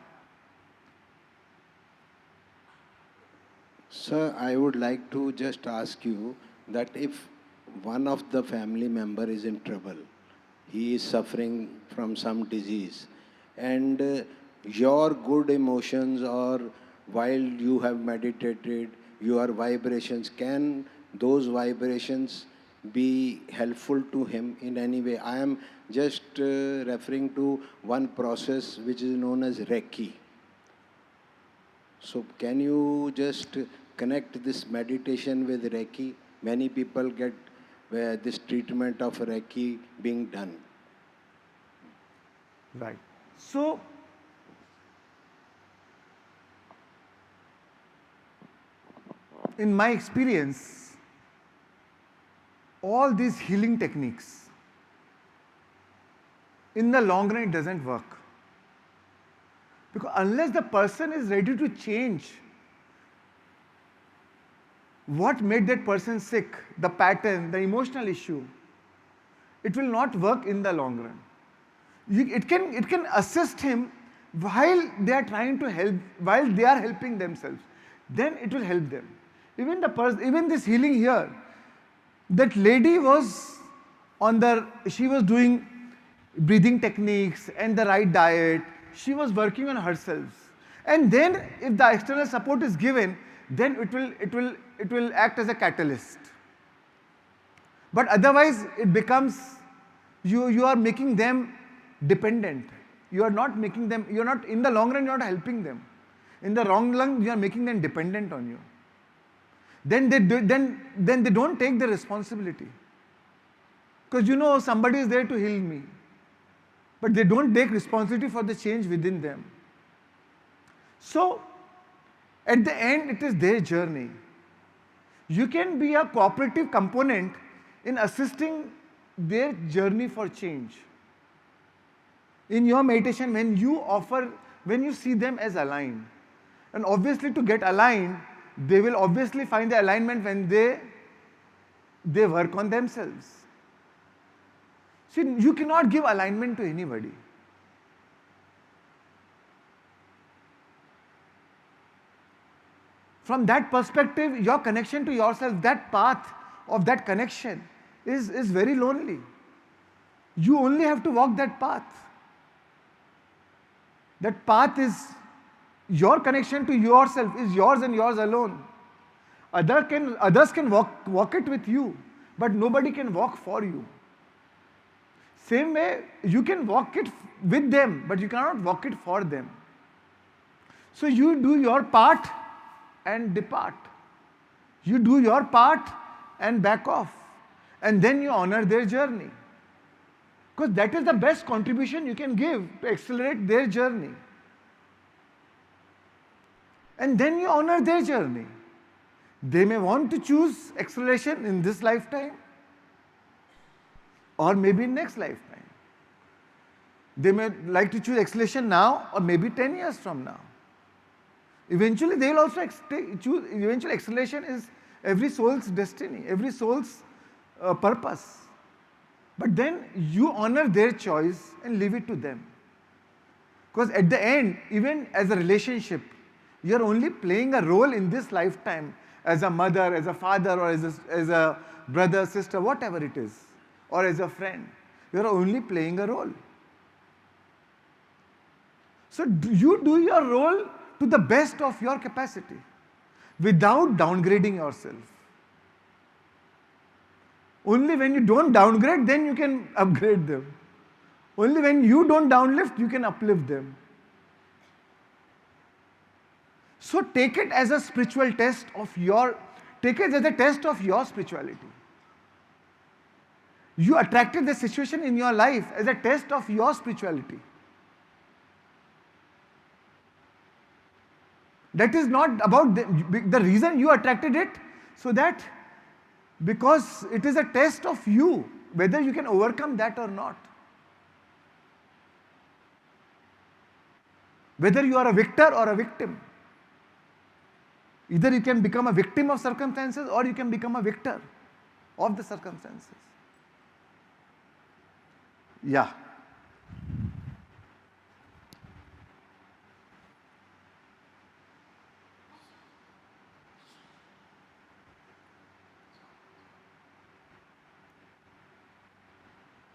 Sir, I would like to just ask you that if one of the family member is in trouble, he is suffering from some disease, and your good emotions, or while you have meditated, your vibrations, can those vibrations be helpful to him in any way? I am just referring to one process which is known as Reiki. So can you just connect this meditation with Reiki? Many people get this treatment of Reiki being done. Right. So, in my experience, all these healing techniques, in the long run, it doesn't work. Because unless the person is ready to change what made that person sick, the pattern, the emotional issue, it will not work in the long run. It can assist him while they are trying to help, while they are helping themselves. Then it will help them. Even this healing here, that lady was she was doing breathing techniques and the right diet. She was working on herself. And then if the external support is given, then it will act as a catalyst. But otherwise it becomes, you are making them dependent. You are not making them, you are not, in the long run you are not helping them. In the long run you are making them dependent on you. Then they don't take the responsibility. Because somebody is there to heal me. But they don't take responsibility for the change within them. So, at the end, it is their journey. You can be a cooperative component in assisting their journey for change. In your meditation, when you see them as aligned, and obviously to get aligned, they will obviously find the alignment when they work on themselves. See, you cannot give alignment to anybody. From that perspective, your connection to yourself, that path of that connection is very lonely. You only have to walk that path. That path is, your connection to yourself is yours and yours alone. Others can walk it with you, but nobody can walk for you. Same way, you can walk it with them, but you cannot walk it for them. So you do your part and depart. You do your part and back off. And then you honor their journey. Because that is the best contribution you can give to accelerate their journey. And then you honor their journey. They may want to choose acceleration in this lifetime, or maybe in next lifetime. They may like to choose acceleration now, or maybe 10 years from now. Eventually, they will also choose. Eventually, acceleration is every soul's destiny, every soul's purpose. But then you honor their choice and leave it to them. Because at the end, even as a relationship, you are only playing a role in this lifetime as a mother, as a father, or as a brother, sister, whatever it is, or as a friend. You are only playing a role. So you do your role to the best of your capacity without downgrading yourself. Only when you don't downgrade, then you can upgrade them. Only when you don't downlift, you can uplift them. So take it as a spiritual test of take it as a test of your spirituality. You attracted the situation in your life as a test of your spirituality. That is not about the reason you attracted it, so that because it is a test of you, whether you can overcome that or not. Whether you are a victor or a victim. Either you can become a victim of circumstances or you can become a victor of the circumstances. Yeah.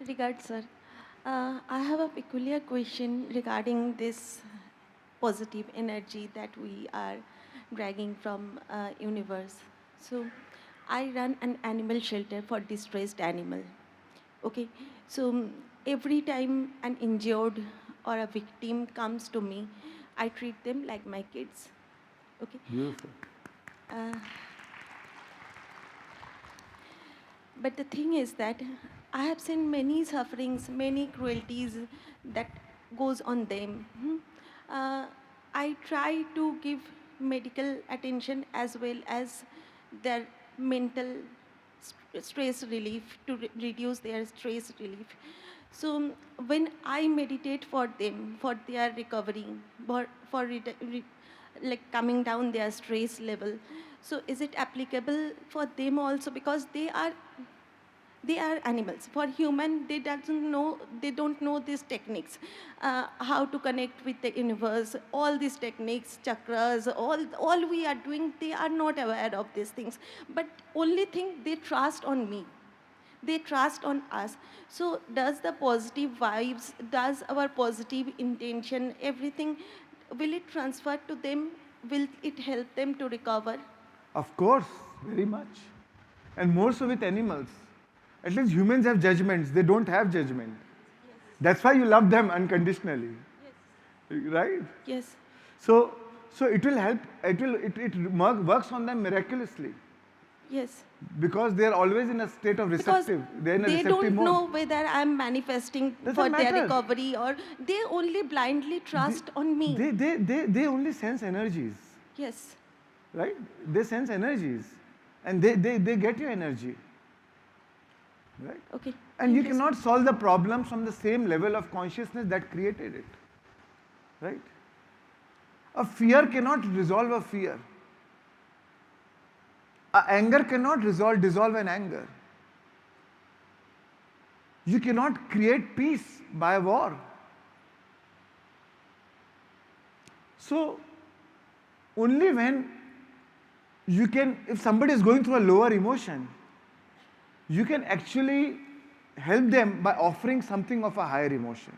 Regards, sir. I have a peculiar question regarding this positive energy that we are dragging from universe. So, I run an animal shelter for distressed animal. Okay, so every time an injured or a victim comes to me, I treat them like my kids. Okay. Beautiful. Uh, But the thing is that I have seen many sufferings, many cruelties that goes on them. I try to give medical attention as well as their mental stress relief to reduce their stress relief. So when I meditate for them, for their recovery, for like coming down their stress level, so is it applicable for them also, because they are animals. For human, they don't know these techniques, how to connect with the universe, all these techniques, chakras, all we are doing, they are not aware of these things. But only thing, they trust on me. They trust on us. So does the positive vibes, does our positive intention, everything, will it transfer to them? Will it help them to recover? Of course, very much. And more so with animals. At least humans have judgments, they don't have judgment. Yes. That's why you love them unconditionally. Yes. Right? Yes. So it will help, it works on them miraculously. Yes. Because they are always in a state of receptive. They're in a receptive mode. They don't know whether I'm manifesting for their recovery, or they only blindly trust on me. They only sense energies. Yes. Right? They sense energies. And they get your energy. Right? Okay. And you cannot solve the problems from the same level of consciousness that created it. Right? A fear cannot resolve a fear. Anger cannot dissolve an anger. You cannot create peace by war. So, only when you can, if somebody is going through a lower emotion, you can actually help them by offering something of a higher emotion.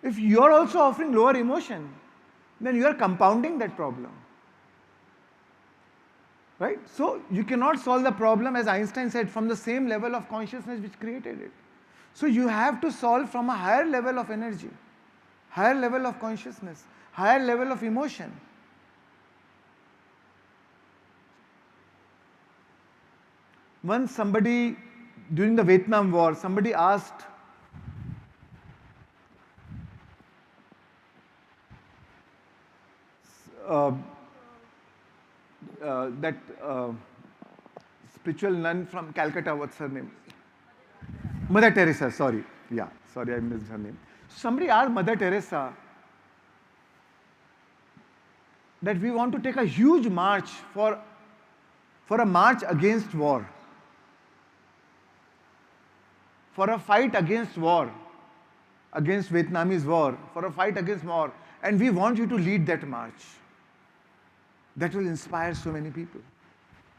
If you are also offering lower emotion, then you are compounding that problem. Right? So you cannot solve the problem, as Einstein said, from the same level of consciousness which created it. So you have to solve from a higher level of energy, higher level of consciousness, higher level of emotion. Once somebody, during the Vietnam War, somebody asked, that spiritual nun from Calcutta, what's her name? Mother Teresa, sorry. Yeah, sorry, I missed her name. Somebody asked Mother Teresa that we want to take a huge march for a march against war, for a fight against war, against Vietnamese war, for a fight against war, and we want you to lead that march. That will inspire so many people.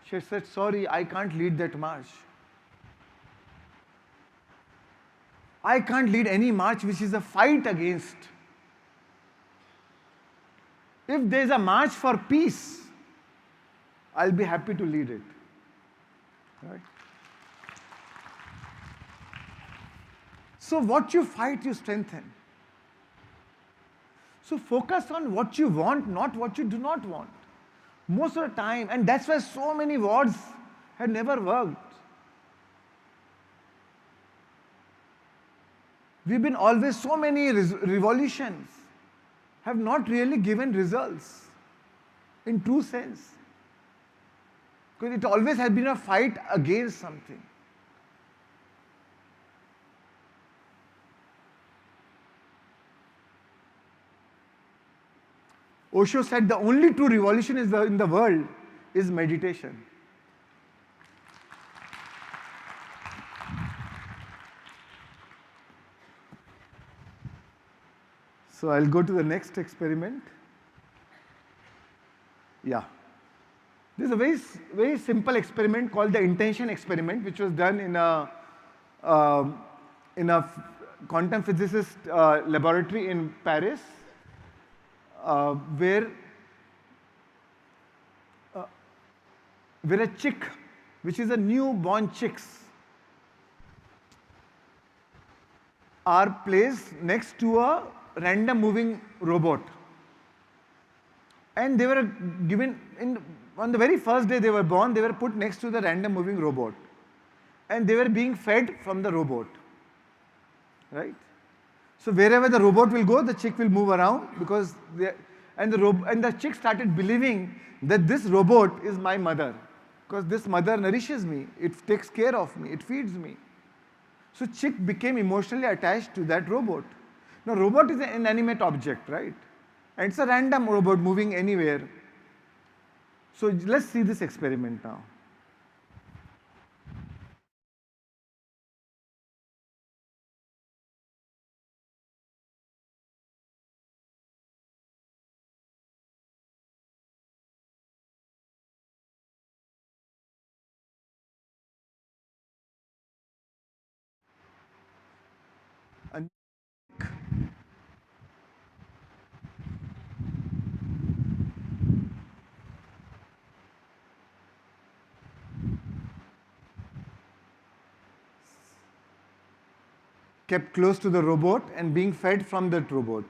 She said, sorry, I can't lead that march. I can't lead any march which is a fight against. If there is a march for peace, I'll be happy to lead it. Right? So what you fight, you strengthen. So focus on what you want, not what you do not want. Most of the time, and that's why so many wars have never worked. We've been always, so many revolutions have not really given results in true sense. Because it always has been a fight against something. Osho said the only true revolution in the world is meditation. So I'll go to the next experiment. Yeah. This is a very simple experiment called the intention experiment, which was done in a quantum physicist laboratory in Paris, where a chick, which is a newborn chicks, are placed next to a random moving robot. And they were given, on the very first day they were born, they were put next to the random moving robot. And they were being fed from the robot. Right? So wherever the robot will go, the chick will move around, because the chick started believing that this robot is my mother, because this mother nourishes me, it takes care of me, it feeds me. So chick became emotionally attached to that robot. Now robot is an inanimate object, right? And it's a random robot moving anywhere. So let's see this experiment now. And kept close to the robot and being fed from that robot.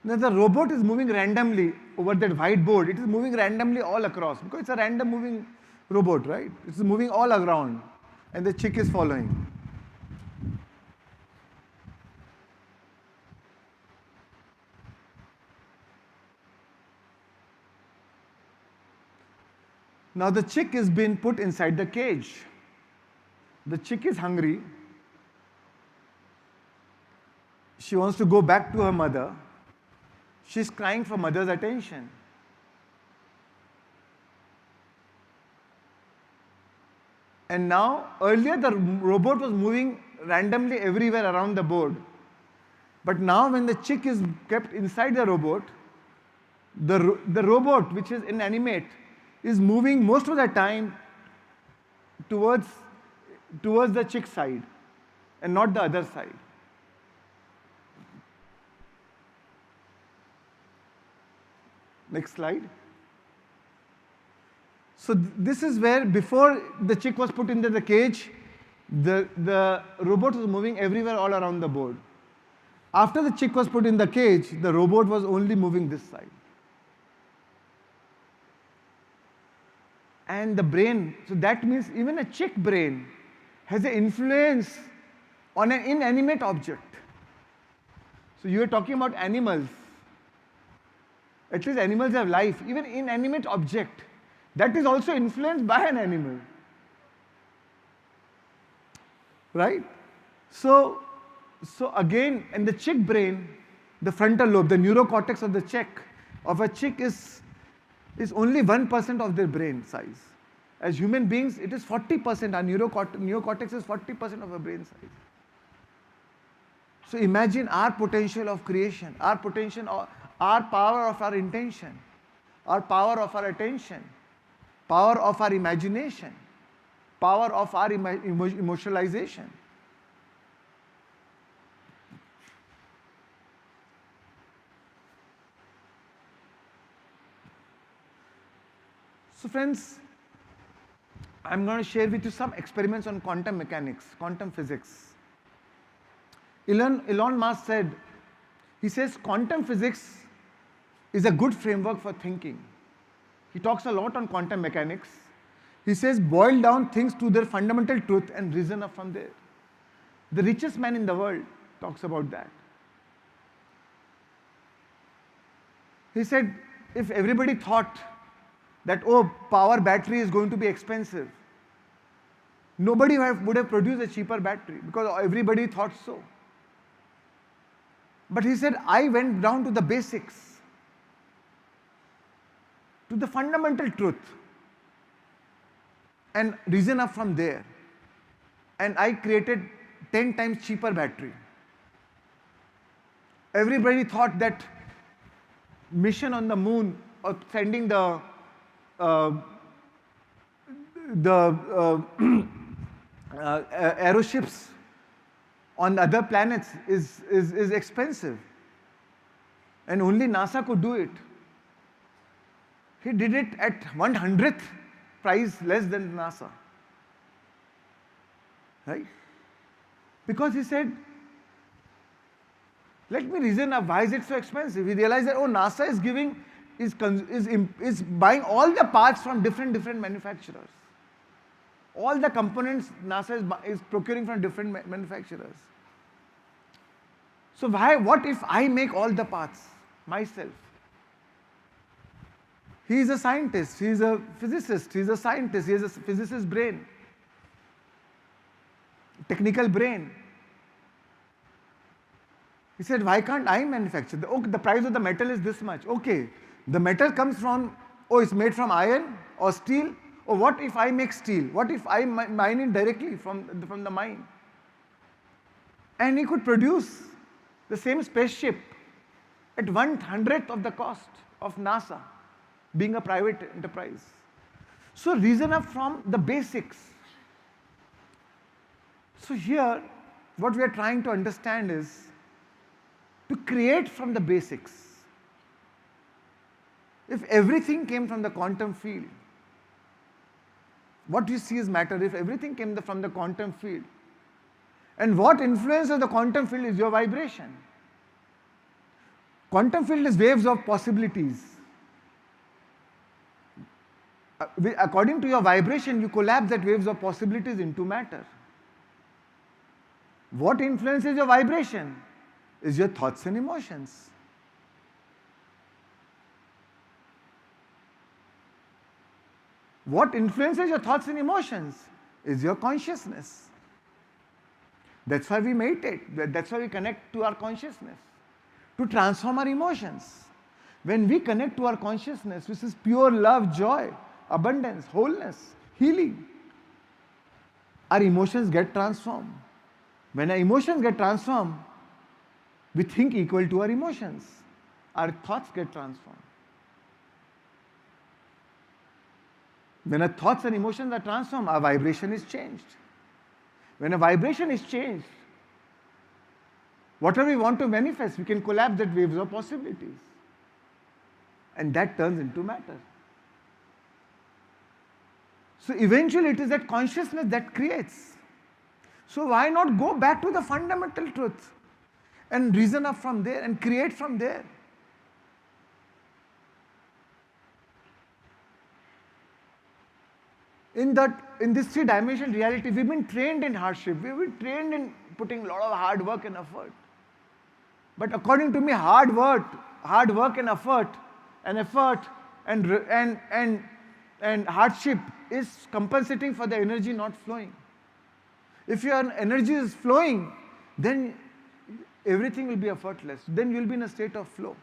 Now the robot is moving randomly over that whiteboard. It is moving randomly all across, because it's a random moving robot, right? It's moving all around, and the chick is following. Now the chick is being put inside the cage. The chick is hungry. She wants to go back to her mother. She's crying for mother's attention. And now, earlier the robot was moving randomly everywhere around the board. But now when the chick is kept inside the robot, the robot, which is inanimate, is moving most of the time towards the chick side and not the other side. Next slide. So this is where, before the chick was put into the cage, the robot was moving everywhere all around the board. After the chick was put in the cage, the robot was only moving this side. And the brain, so that means even a chick brain has an influence on an inanimate object. So you are talking about animals. At least animals have life. Even inanimate object, that is also influenced by an animal. Right? So again, in the chick brain, the frontal lobe, the neurocortex of a chick is only 1% of their brain size. As human beings, it is 40%. Our neocortex is 40% of our brain size. So imagine our potential of creation, our power of our intention, our power of our attention, power of our imagination, power of our emotionalization. So friends, I'm going to share with you some experiments on quantum mechanics, quantum physics. Elon Musk said, he says quantum physics is a good framework for thinking. He talks a lot on quantum mechanics. He says boil down things to their fundamental truth and reason up from there. The richest man in the world talks about that. He said if everybody thought that, oh, power battery is going to be expensive, nobody would have produced a cheaper battery because everybody thought so. But he said, I went down to the basics, to the fundamental truth, and reason up from there. And I created 10 times cheaper battery. Everybody thought that mission on the moon or sending the aeroships on other planets is expensive, and only NASA could do it. He did it at 1/100th price less than NASA, right? Because he said, let me reason up why is it so expensive. He realized that, oh, NASA is buying all the parts from different manufacturers. All the components NASA is procuring from different manufacturers. So what if I make all the parts myself? He is a scientist, he is a physicist, he is a scientist, he has a physicist's brain, technical brain. He said, why can't I manufacture? The price of the metal is this much. Okay, the metal comes from, it's made from iron or steel. Or what if I make steel? What if I mine it directly from the mine? And he could produce the same spaceship at 1/100th of the cost of NASA, being a private enterprise. So reason up from the basics. So here, what we are trying to understand is to create from the basics. If everything came from the quantum field, what you see is matter. If everything came from the quantum field, and what influences the quantum field is your vibration. Quantum field is waves of possibilities. According to your vibration, you collapse that waves of possibilities into matter. What influences your vibration is your thoughts and emotions. What influences your thoughts and emotions is your consciousness. That's why we meditate. That's why we connect to our consciousness, to transform our emotions. When we connect to our consciousness, which is pure love, joy, abundance, wholeness, healing, our emotions get transformed. When our emotions get transformed, we think equal to our emotions. Our thoughts get transformed. When our thoughts and emotions are transformed, our vibration is changed. When a vibration is changed, whatever we want to manifest, we can collapse that waves of possibilities. And that turns into matter. So eventually it is that consciousness that creates. So why not go back to the fundamental truth and reason up from there and create from there? In this three-dimensional reality, we've been trained in hardship. We've been trained in putting a lot of hard work and effort. But according to me, hard work and effort and hardship is compensating for the energy not flowing. If your energy is flowing, then everything will be effortless. Then you'll be in a state of flow.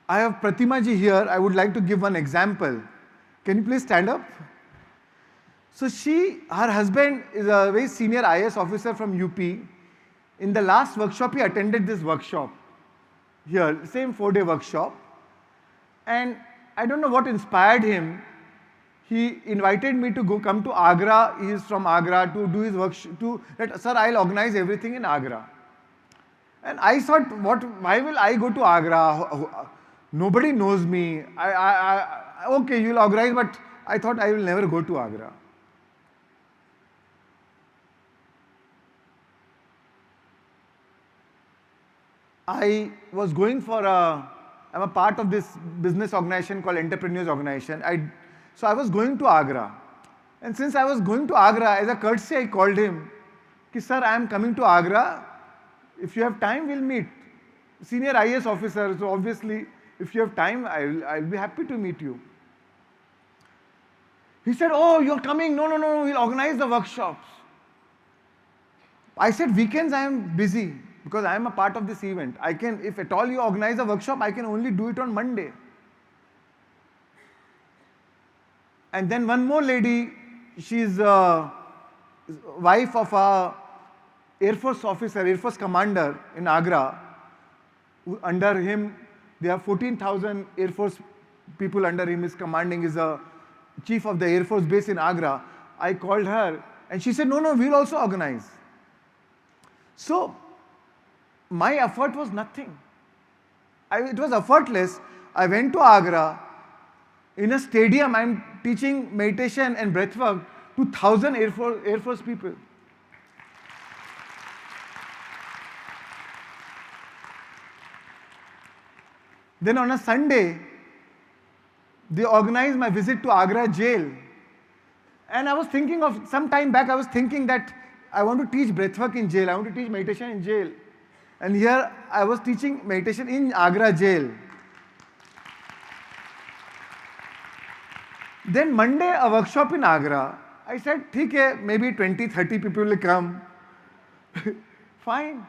I have Pratima ji here. I would like to give one example. Can you please stand up? So her husband is a very senior IAS officer from UP. In the last workshop, he attended this workshop here, same 4-day workshop. And I don't know what inspired him. He invited me to come to Agra. He is from Agra, to do his work. Sir, I'll organize everything in Agra. And I thought, why will I go to Agra? Nobody knows me. Okay, you'll organize, but I thought I will never go to Agra. I was going for I'm a part of this business organization called Entrepreneurs Organization. So I was going to Agra. And since I was going to Agra, as a courtesy, I called him, कि sir, I am coming to Agra. If you have time, we'll meet. Senior IAS officer, so obviously, if you have time, I'll be happy to meet you. He said, oh, you're coming? No, we'll organize the workshops. I said, weekends I am busy because I am a part of this event. I can, if at all you organize a workshop, I can only do it on Monday. And then one more lady, she's wife of a Air Force officer, Air Force commander in Agra. Under him, there are 14,000 Air Force people under him is commanding, is a chief of the Air Force base in Agra. I called her and she said, no, we'll also organize. So my effort was nothing. It was effortless. I went to Agra. In a stadium, I'm teaching meditation and breathwork to 1,000 Air Force people. Then on a Sunday, they organized my visit to Agra jail. And I was thinking of, some time back, I was thinking that I want to teach breathwork in jail. I want to teach meditation in jail. And here I was teaching meditation in Agra jail. Then Monday, a workshop in Agra. I said, theek hai, maybe 20, 30 people will come. Fine.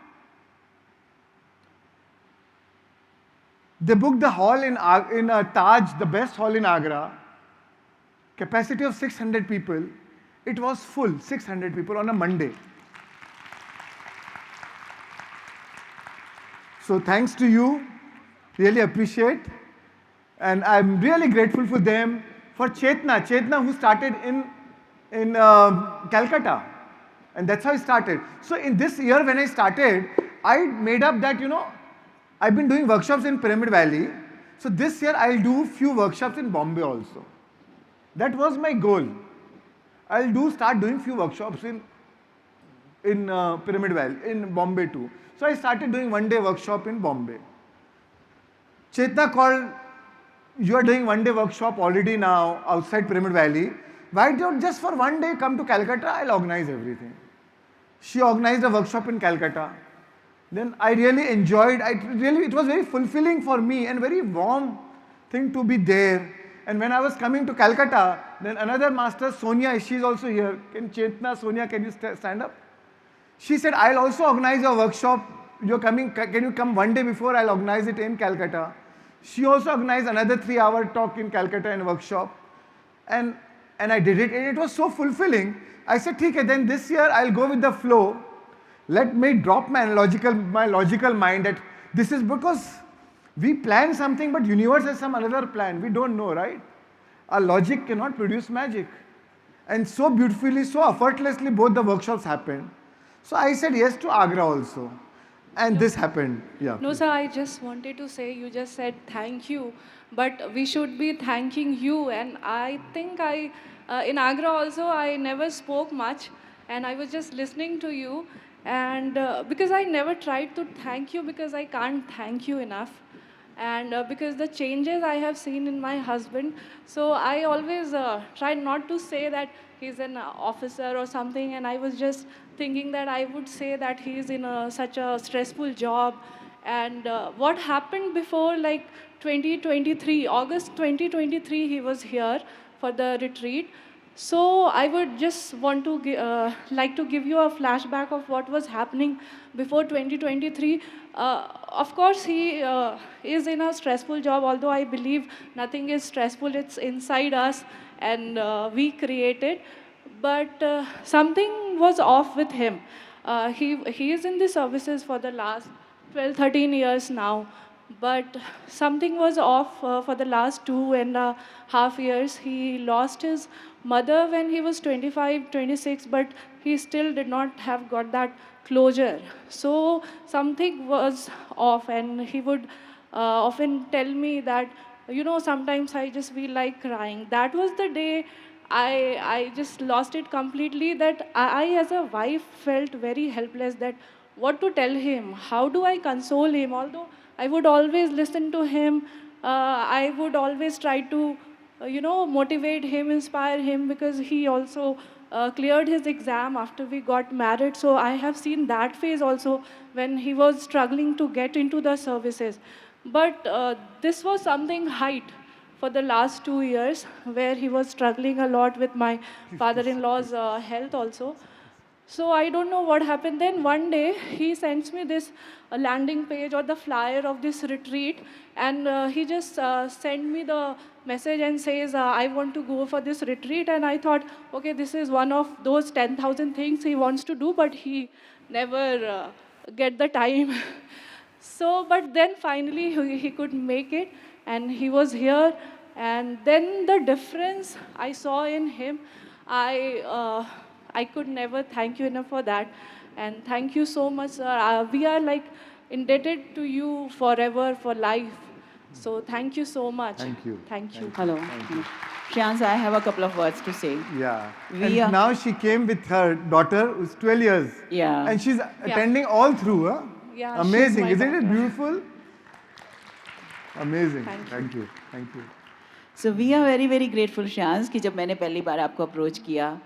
They booked the hall in Taj, the best hall in Agra. Capacity of 600 people. It was full, 600 people on a Monday. So thanks to you, really appreciate. And I'm really grateful for them, for Chetna who started in Calcutta. And that's how I started. So in this year when I started, I made up that, I've been doing workshops in Pyramid Valley. So this year I'll do few workshops in Bombay also. That was my goal. I'll start doing few workshops in Pyramid Valley, in Bombay too. So I started doing one-day workshop in Bombay. Chetna called, you are doing one-day workshop already now outside Pyramid Valley. Why don't just for one day come to Calcutta, I'll organize everything. She organized a workshop in Calcutta. Then I really enjoyed, it was very fulfilling for me and very warm thing to be there. And when I was coming to Calcutta, then another master, Sonia, she's also here. Sonia, can you stand up? She said, I'll also organize a workshop. You're coming, can you come one day before? I'll organize it in Calcutta. She also organized another 3-hour talk in Calcutta and workshop. And I did it, and it was so fulfilling. I said, okay, then this year I'll go with the flow. Let me drop my logical mind that this is because we plan something, but universe has some another plan. We don't know, right? Our logic cannot produce magic. And so beautifully, so effortlessly, both the workshops happened. So I said yes to Agra also. And this happened. Yeah. No, sir, I just wanted to say, you just said thank you, but we should be thanking you. And I think in Agra also, I never spoke much, and I was just listening to you. And because I never tried to thank you, because I can't thank you enough. And because the changes I have seen in my husband, so I always try not to say that he's an officer or something, and I was just thinking that I would say that he's in such a stressful job. And what happened before, like 2023, August 2023, he was here for the retreat. So I would just want to like to give you a flashback of what was happening before 2023. Of course, he is in a stressful job, although I believe nothing is stressful. It's inside us, and we create it. But something was off with him. He is in the services for the last 12, 13 years now. But something was off for the last 2.5 years. He lost his mother when he was 25, 26, but he still did not have got that closure. So something was off, and he would often tell me that, sometimes I just feel like crying. That was the day I just lost it completely, that I as a wife felt very helpless, that what to tell him, how do I console him, although I would always listen to him, I would always try to motivate him, inspire him, because he also cleared his exam after we got married. So I have seen that phase also when he was struggling to get into the services. But this was something height for the last 2 years, where he was struggling a lot with my father-in-law's health also. So I don't know what happened. Then one day he sends me this landing page or the flyer of this retreat, and he just sent me the message and says, I want to go for this retreat. And I thought, okay, this is one of those 10,000 things he wants to do, but he never get the time. So, but then finally he could make it, and he was here. And then the difference I saw in him, I could never thank you enough for that. And thank you so much, sir. We are like indebted to you forever, for life. So thank you so much. Thank you. Thank you. Hello. Shreyans, I have a couple of words to say. Yeah. We And now she came with her daughter, who's 12 years. Yeah. And she's attending all through. Huh? Yeah, she's Amazing. my Isn't it daughter. beautiful? Amazing. Thank you. Thank you. So we are very, very grateful, Shreyans, कि जब मैंने पहली बार आपको approach किया,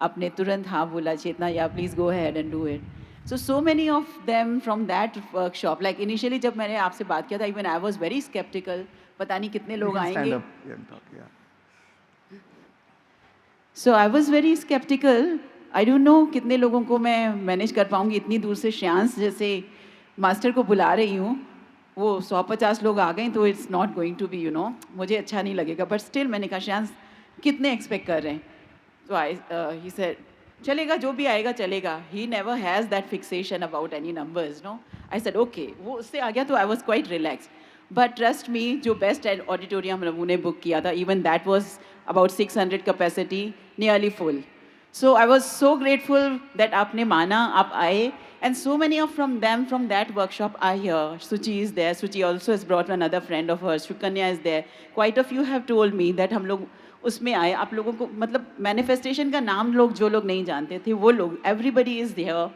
आपने तुरंत हाँ बोला, चेतना, yeah, please go ahead and do it. So many of them from that workshop, like initially जब मैंने आपसे बात किया था, even I was very skeptical, पता नहीं कितने लोग You can stand आएंगे. up and talk, yeah. So I was very skeptical. I don't know कितने लोगों को मैं मैनेज कर पाऊंगी इतनी दूर से. श्रेयांश जैसे मास्टर को बुला रही हूँ, वो 150 लोग आ गए, तो it's not going to be मुझे अच्छा नहीं लगेगा. बट स्टिल मैंने कहा, श्रेयांश कितने एक्सपेक्ट कर रहे हैं? तो ही सेड, चलेगा, जो भी आएगा चलेगा. He never has that fixation about any numbers. I said okay. वो उससे आ गया तो I was quite relax. But trust me, जो बेस्ट ऑडिटोरियम रमू ने बुक किया था, even that was about 600 capacity, nearly full. So I was so grateful that आपने माना, आप आए, and so many of them from that workshop are here. Suchi is there. Suchi also has brought another friend of hers. Shukanya is there. Quite a few have told me that हम लोग उसमें आए. आप लोगों को मतलब manifestation का नाम लोग जो लोग नहीं जानते थे, वो लोग, everybody is there.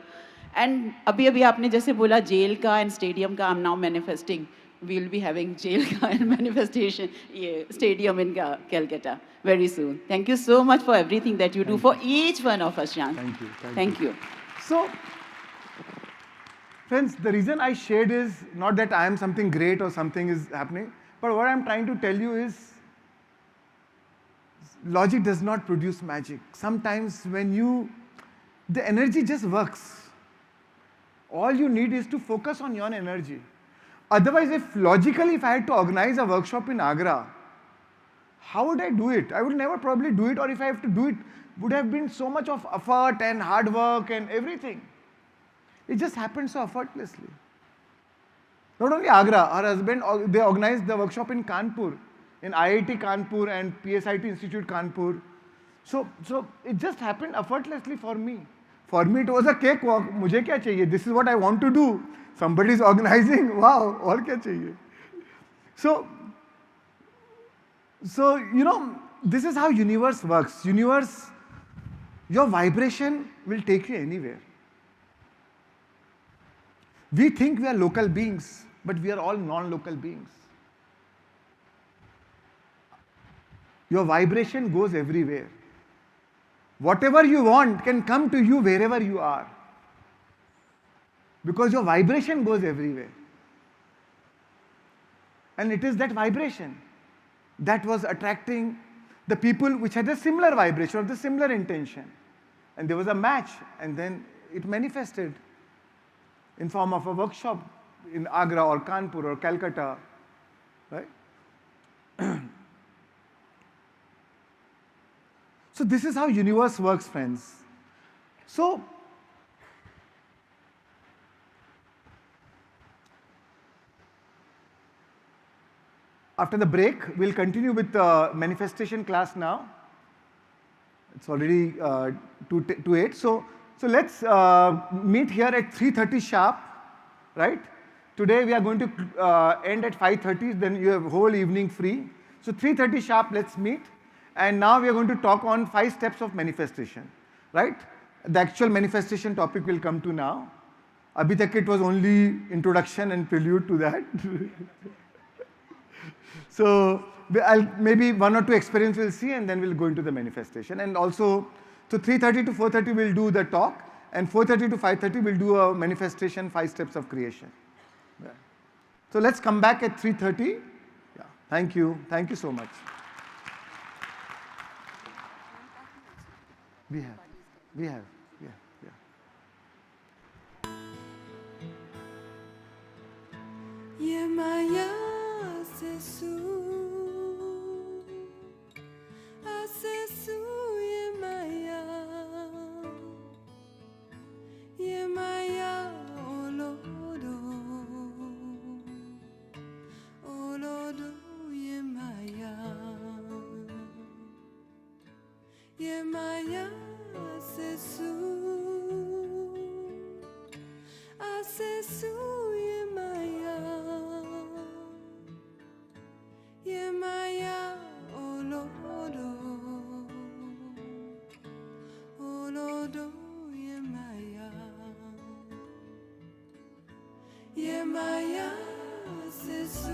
And अभी आपने जैसे बोला जेल का and stadium का, I'm now manifesting. We will be having jail and manifestation stadium in Calcutta very soon. Thank you so much for everything that you do for each one of us, Shan. Thank you. Thank you. So, friends, the reason I shared is not that I am something great or something is happening, but what I'm trying to tell you is logic does not produce magic. Sometimes the energy just works. All you need is to focus on your energy. Otherwise, if I had to organize a workshop in Agra, how would I do it? I would never probably do it, or if I have to do it, would have been so much of effort and hard work and everything. It just happened so effortlessly. Not only Agra, her husband, they organized the workshop in Kanpur, in IIT Kanpur and PSIT Institute Kanpur. So it just happened effortlessly for me. For me, it was a cakewalk. Mujhe kya chahiye? This is what I want to do. Somebody is organizing. Wow, aur kya chahiye? So this is how universe works. Universe, your vibration will take you anywhere. We think we are local beings, but we are all non-local beings. Your vibration goes everywhere. Whatever you want can come to you wherever you are. Because your vibration goes everywhere. And it is that vibration that was attracting the people which had a similar vibration or the similar intention. And there was a match, and then it manifested in form of a workshop in Agra or Kanpur or Calcutta, right? So this is how universe works, friends. So after the break, we'll continue with the manifestation class now. It's already 2:08. So let's meet here at 3:30 sharp, right? Today we are going to end at 5:30, then you have whole evening free. So 3:30 sharp, let's meet. And now we are going to talk on 5 steps of manifestation, right? The actual manifestation topic will come to now. Abhi tak it was only introduction and prelude to that. So maybe 1 or 2 experiments we'll see, and then we'll go into the manifestation. And also, so 3:30 to 4:30 we'll do the talk, and 4:30 to 5:30 we'll do a manifestation, 5 steps of creation. Yeah. So let's come back at 3:30. Yeah. Thank you. Thank you so much. We have. Yeah. Ye maya se su ye maya, olodo ye maya, se su ye maya, olodo, olodo ye maya, se su.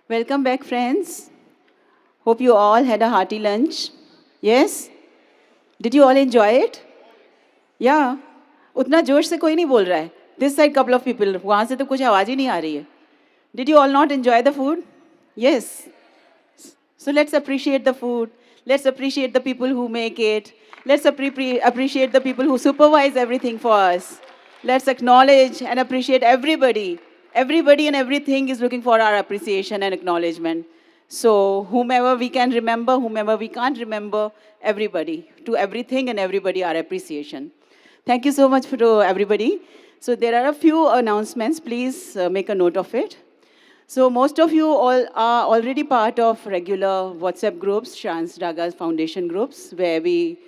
Welcome back, friends. Hope you all had a hearty lunch. Yes? Did you all enjoy it? Yeah. उतना जोश से कोई नहीं बोल रहा है. This side couple of people. वहाँ से तो कुछ आवाज़ ही नहीं आ रही है. Did you all not enjoy the food? Yes. So let's appreciate the food. Let's appreciate the people who make it. Let's appreciate the people who supervise everything for us. Let's acknowledge and appreciate everybody. Everybody and everything is looking for our appreciation and acknowledgement. So whomever we can remember, whomever we can't remember, everybody, to everything and everybody, our appreciation. Thank you so much to everybody. So there are a few announcements. Please make a note of it. So most of you all are already part of regular WhatsApp groups, Shans Daga's foundation groups, where we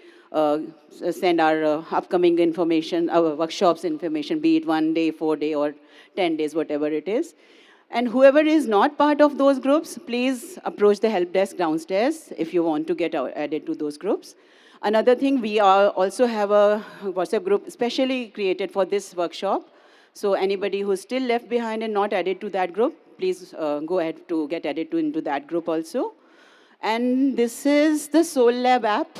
send our upcoming information, our workshops information, be it 1 day, 4 day, or 10 days, whatever it is. And whoever is not part of those groups, please approach the help desk downstairs if you want to get added to those groups. Another thing, we also have a WhatsApp group specially created for this workshop. So anybody who's still left behind and not added to that group, please go ahead to get added into that group also. And this is the Soul Lab app,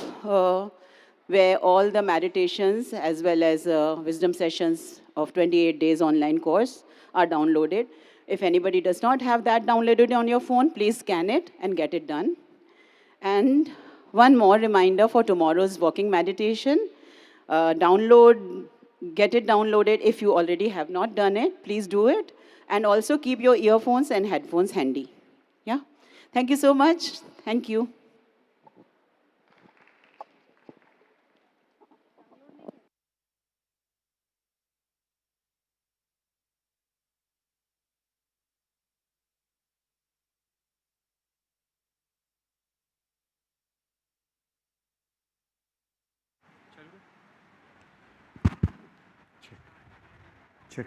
where all the meditations as well as wisdom sessions of 28 days online course are downloaded. If anybody does not have that downloaded on your phone, please scan it and get it done. And one more reminder for tomorrow's walking meditation. Get it downloaded if you already have not done it. Please do it. And also keep your earphones and headphones handy. Yeah. Thank you so much. Thank you. Check.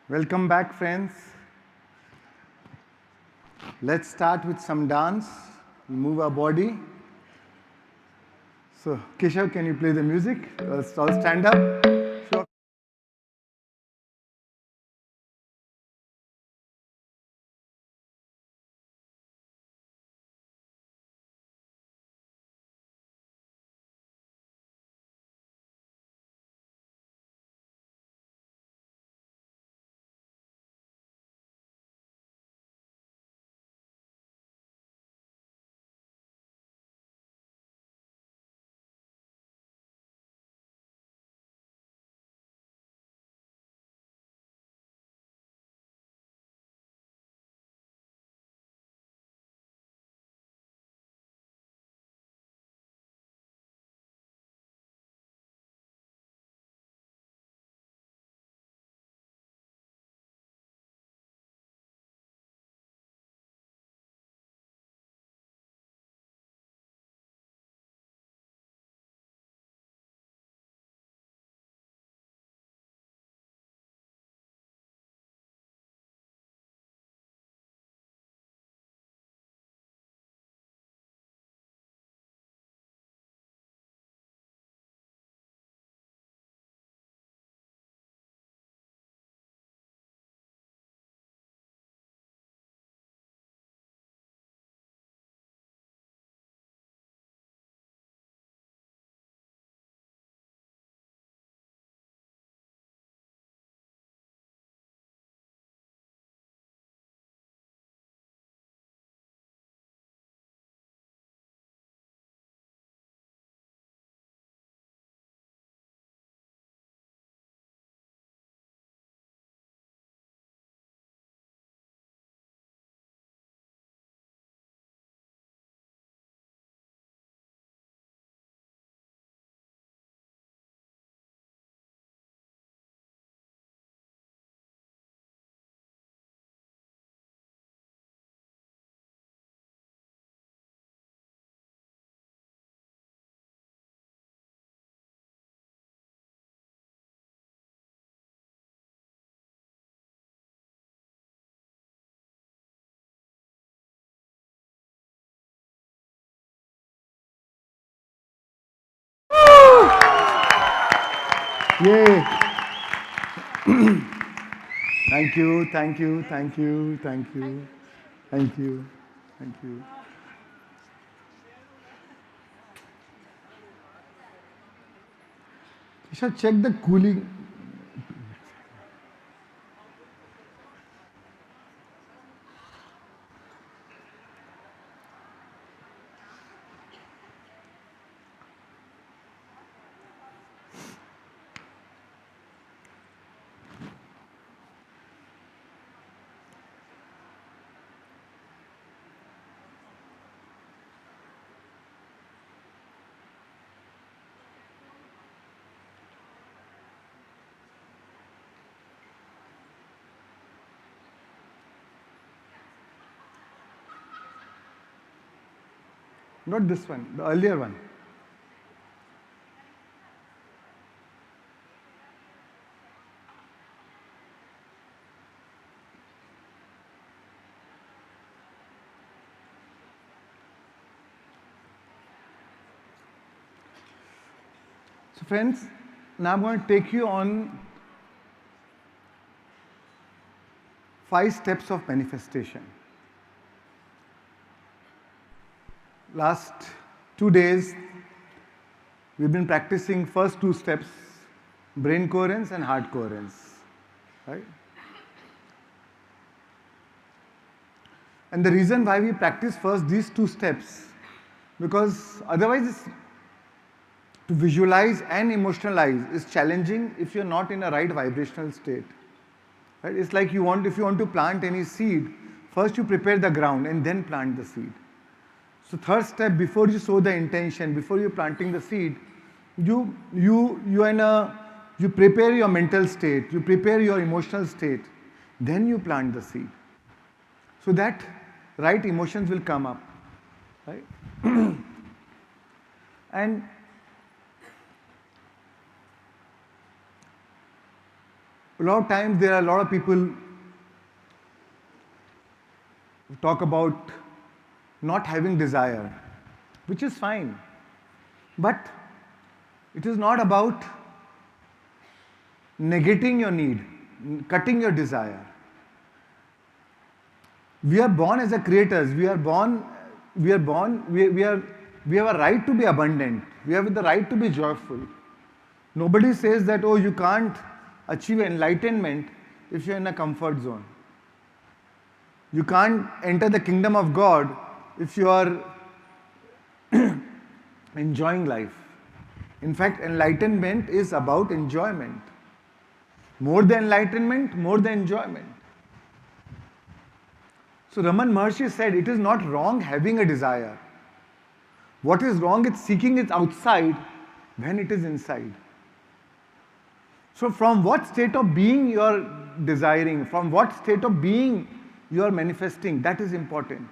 Welcome back, friends. Let's start with some dance. Move our body. So, Keshav, can you play the music? Let's all stand up. Yay. Thank you, thank you, thank you, thank you, thank you, thank you. You should check the cooling. Not this one, the earlier one. So friends, now I'm going to take you on 5 steps of manifestation. Last 2 days, we've been practicing first 2 steps, brain coherence and heart coherence, right? And the reason why we practice first these 2 steps, because otherwise to visualize and emotionalize is challenging if you're not in a right vibrational state. Right? It's like if you want to plant any seed, first you prepare the ground and then plant the seed. So third step, before you sow the intention, before you're planting the seed, you prepare your mental state, you prepare your emotional state, then you plant the seed. So that right emotions will come up, right? And a lot of times there are a lot of people who talk about not having desire, which is fine. But it is not about negating your need, cutting your desire. We are born as a creators. We have a right to be abundant. We have the right to be joyful. Nobody says that, oh, you can't achieve enlightenment if you're in a comfort zone. You can't enter the kingdom of God if you are enjoying life. In fact, enlightenment is about enjoyment. More than enlightenment, more than enjoyment. So Raman Maharshi said, it is not wrong having a desire. What is wrong is seeking it outside when it is inside. So from what state of being you are desiring, from what state of being you are manifesting, that is important.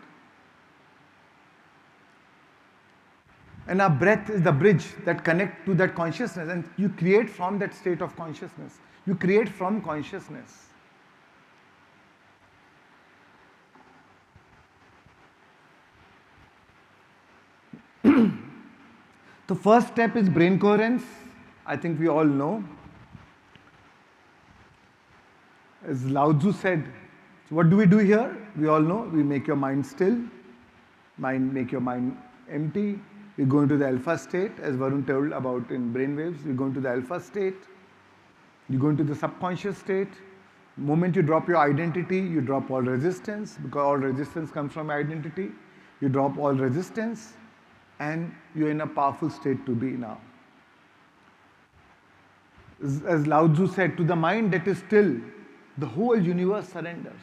And our breath is the bridge that connects to that consciousness, and you create from that state of consciousness. You create from consciousness. The first step is brain coherence. I think we all know. As Lao Tzu said, what do we do here? We all know. We make your mind still, make your mind empty. We go into the alpha state, as Varun told about in Brainwaves. We go into the alpha state. You go into the subconscious state. The moment you drop your identity, you drop all resistance, because all resistance comes from identity. You drop all resistance, and you're in a powerful state to be now. As Lao Tzu said, to the mind that is still, the whole universe surrenders.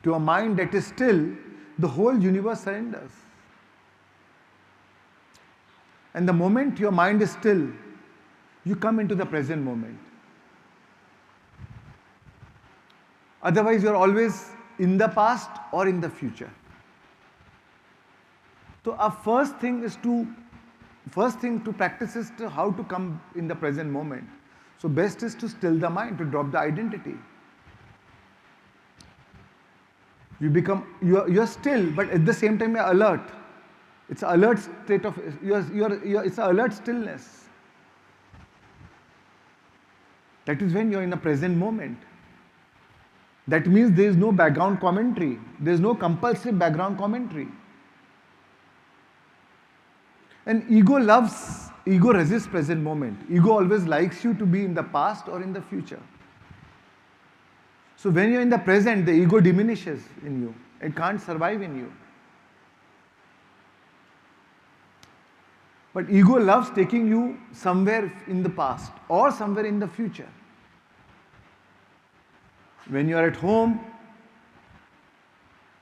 To a mind that is still, the whole universe surrenders. And the moment your mind is still, you come into the present moment. Otherwise, you're always in the past or in the future. So our first thing to practice is how to come in the present moment. So best is to still the mind, to drop the identity. You're still, but at the same time you're alert. It's an alert state of, it's an alert stillness. That is when you're in the present moment. That means there is no background commentary. There is no compulsive background commentary. And ego resists present moment. Ego always likes you to be in the past or in the future. So when you're in the present, the ego diminishes in you. It can't survive in you. But ego loves taking you somewhere in the past or somewhere in the future. When you are at home,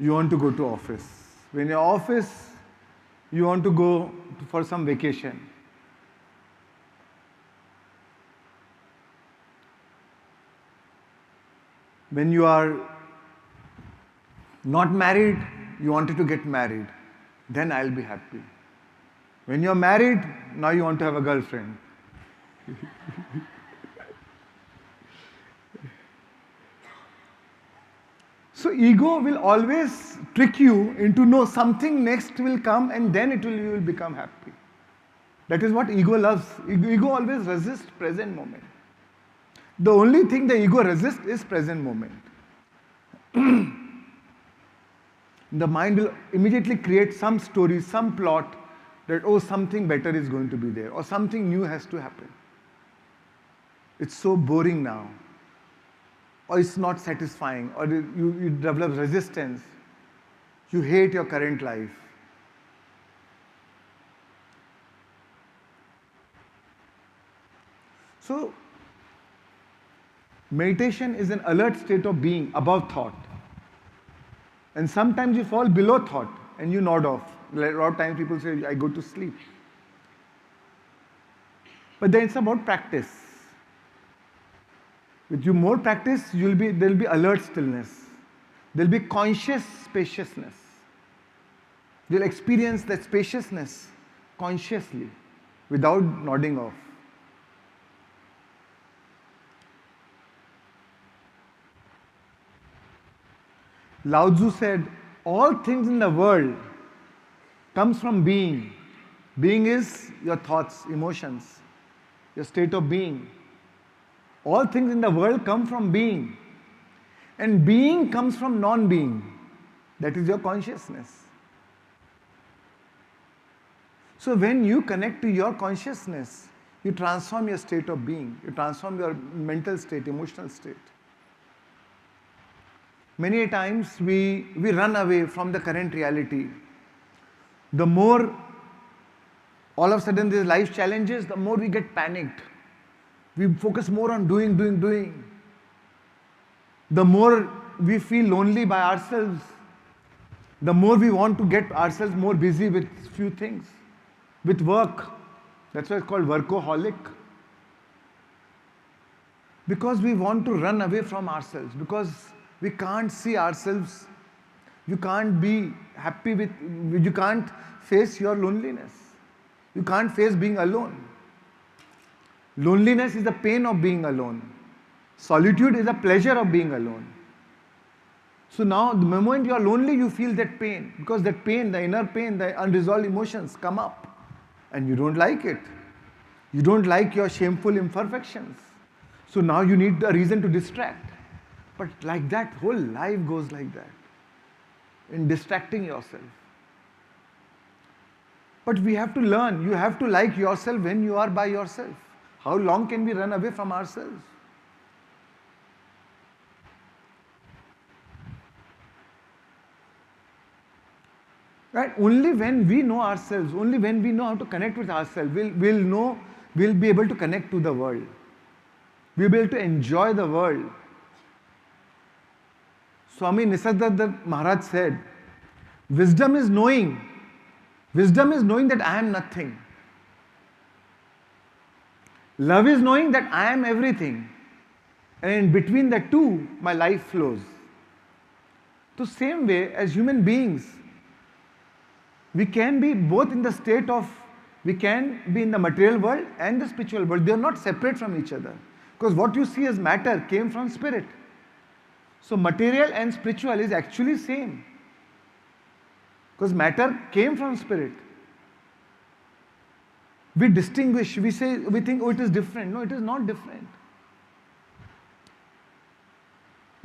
you want to go to office. When you're office, you want to go for some vacation. When you are not married, you wanted to get married. Then I'll be happy. When you're married, now you want to have a girlfriend. So ego will always trick you into know something next will come and then you will become happy. That is what ego loves. Ego always resists present moment. The only thing the ego resists is present moment. The mind will immediately create some story, some plot that, oh, something better is going to be there or something new has to happen. It's so boring now. Or it's not satisfying, or you develop resistance. You hate your current life. So, meditation is an alert state of being above thought. And sometimes you fall below thought and you nod off. A lot of times people say, I go to sleep. But then it's about practice. With you more practice, there will be alert stillness. There will be conscious spaciousness. You'll experience that spaciousness consciously without nodding off. Lao Tzu said, all things in the world comes from being. Being is your thoughts, emotions, your state of being. All things in the world come from being. And being comes from non-being. That is your consciousness. So when you connect to your consciousness, you transform your state of being. You transform your mental state, emotional state. Many times we run away from the current reality. The more all of a sudden there's life challenges, the more we get panicked. We focus more on doing. The more we feel lonely by ourselves, the more we want to get ourselves more busy with few things, with work. That's why it's called workaholic. Because we want to run away from ourselves, because we can't see ourselves. You can't be happy you can't face your loneliness. You can't face being alone. Loneliness is the pain of being alone. Solitude is the pleasure of being alone. So now, the moment you are lonely, you feel that pain. Because that pain, the inner pain, the unresolved emotions come up. And you don't like it. You don't like your shameful imperfections. So now you need a reason to distract. But like that, whole life goes like that. In distracting yourself. But we have to learn. You have to like yourself when you are by yourself. How long can we run away from ourselves? Right? Only when we know ourselves, only when we know how to connect with ourselves, we'll be able to connect to the world. We'll be able to enjoy the world. Swami Nisargadatta Maharaj said, wisdom is knowing. Wisdom is knowing that I am nothing. Love is knowing that I am everything. And in between the two, my life flows. So same way, as human beings, we can be both in the state of, we can be in the material world and the spiritual world. They are not separate from each other. Because what you see as matter came from spirit. So material and spiritual is actually same. Because matter came from spirit. We distinguish, we think, oh, it is different. No, it is not different.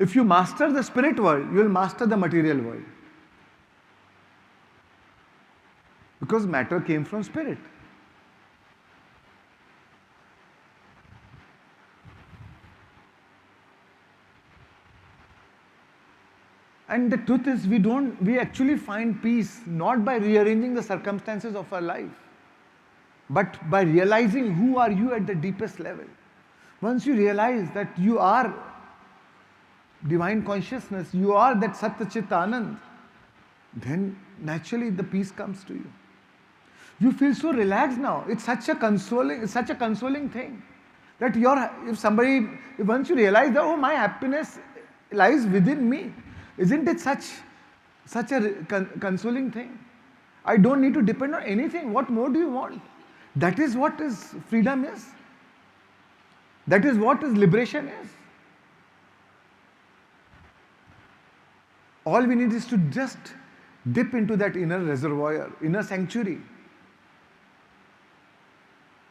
If you master the spirit world, you will master the material world. Because matter came from spirit. And the truth is, we actually find peace not by rearranging the circumstances of our life, but by realizing who are you at the deepest level. Once you realize that you are divine consciousness, you are that Satya Chit Anand, then naturally the peace comes to you. You feel so relaxed now. It's such a consoling thing that once you realize that, oh, my happiness lies within me, isn't it such a consoling thing? I don't need to depend on anything. What more do you want? That is what is freedom is. That is what is liberation is. All we need is to just dip into that inner reservoir, inner sanctuary.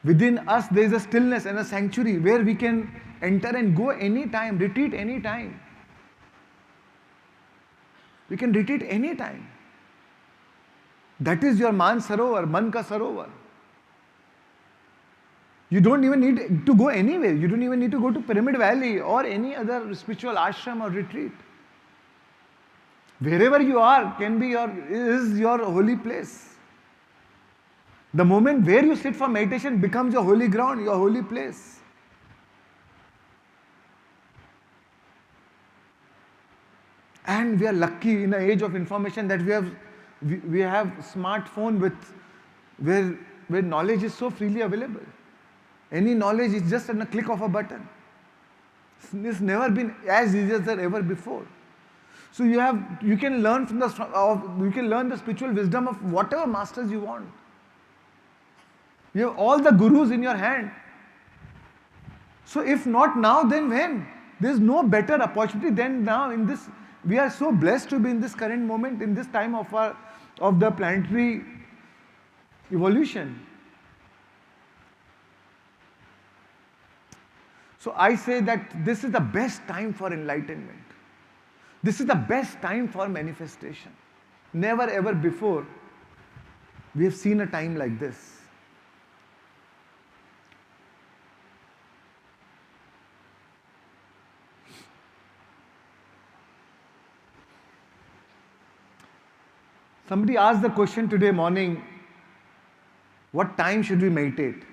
Within us there is a stillness and a sanctuary where we can enter and go anytime, retreat anytime. We can retreat anytime. That is your Man Sarovar, Man Ka Sarovar. You don't even need to go anywhere. You don't even need to go to Pyramid Valley or any other spiritual ashram or retreat. Wherever you are is your holy place. The moment where you sit for meditation becomes your holy ground, your holy place. And we are lucky in the age of information that we have smartphone where knowledge is so freely available. Any knowledge is just on a click of a button. It's never been as easy as ever before. So you can learn the spiritual wisdom of whatever masters you want. You have all the gurus in your hand. So if not now, then when? There is no better opportunity than now. We are so blessed to be in this current moment, in this time of the planetary evolution. So I say that this is the best time for enlightenment. This is the best time for manifestation. Never ever before we have seen a time like this. Somebody asked the question today morning, what time should we meditate?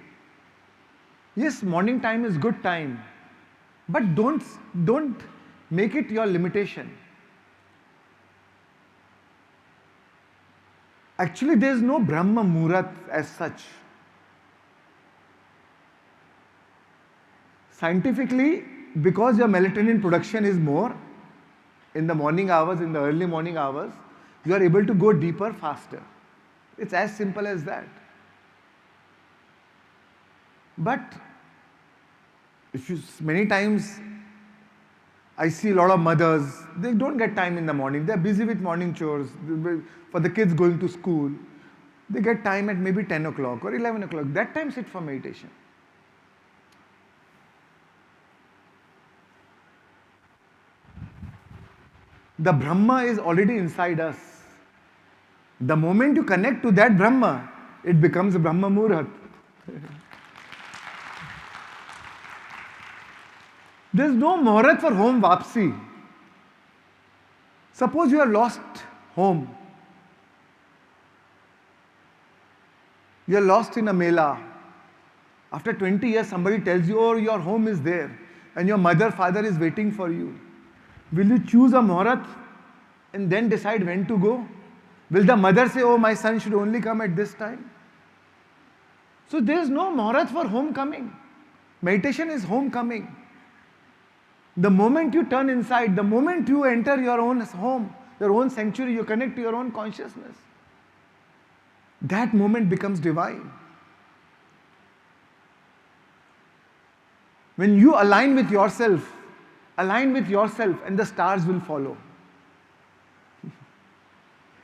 Yes, morning time is good time, but don't make it your limitation. Actually, there is no Brahma Muhurat as such. Scientifically, because your melatonin production is more in the morning hours, in the early morning hours, you are able to go deeper faster. It's as simple as that. But many times I see a lot of mothers, they don't get time in the morning. They're busy with morning chores for the kids going to school. They get time at maybe 10 o'clock or 11 o'clock. That time sit for meditation. The Brahma is already inside us. The moment you connect to that Brahma, it becomes a Brahma Muhurat. There is no Muhurat for home vapsi. Suppose you are lost home. You are lost in a mela. After 20 years, somebody tells you, oh, your home is there, and your mother, father is waiting for you. Will you choose a Muhurat and then decide when to go? Will the mother say, oh, my son should only come at this time? So there is no Muhurat for homecoming. Meditation is homecoming. The moment you turn inside, the moment you enter your own home, your own sanctuary, you connect to your own consciousness. That moment becomes divine. When you align with yourself, and the stars will follow.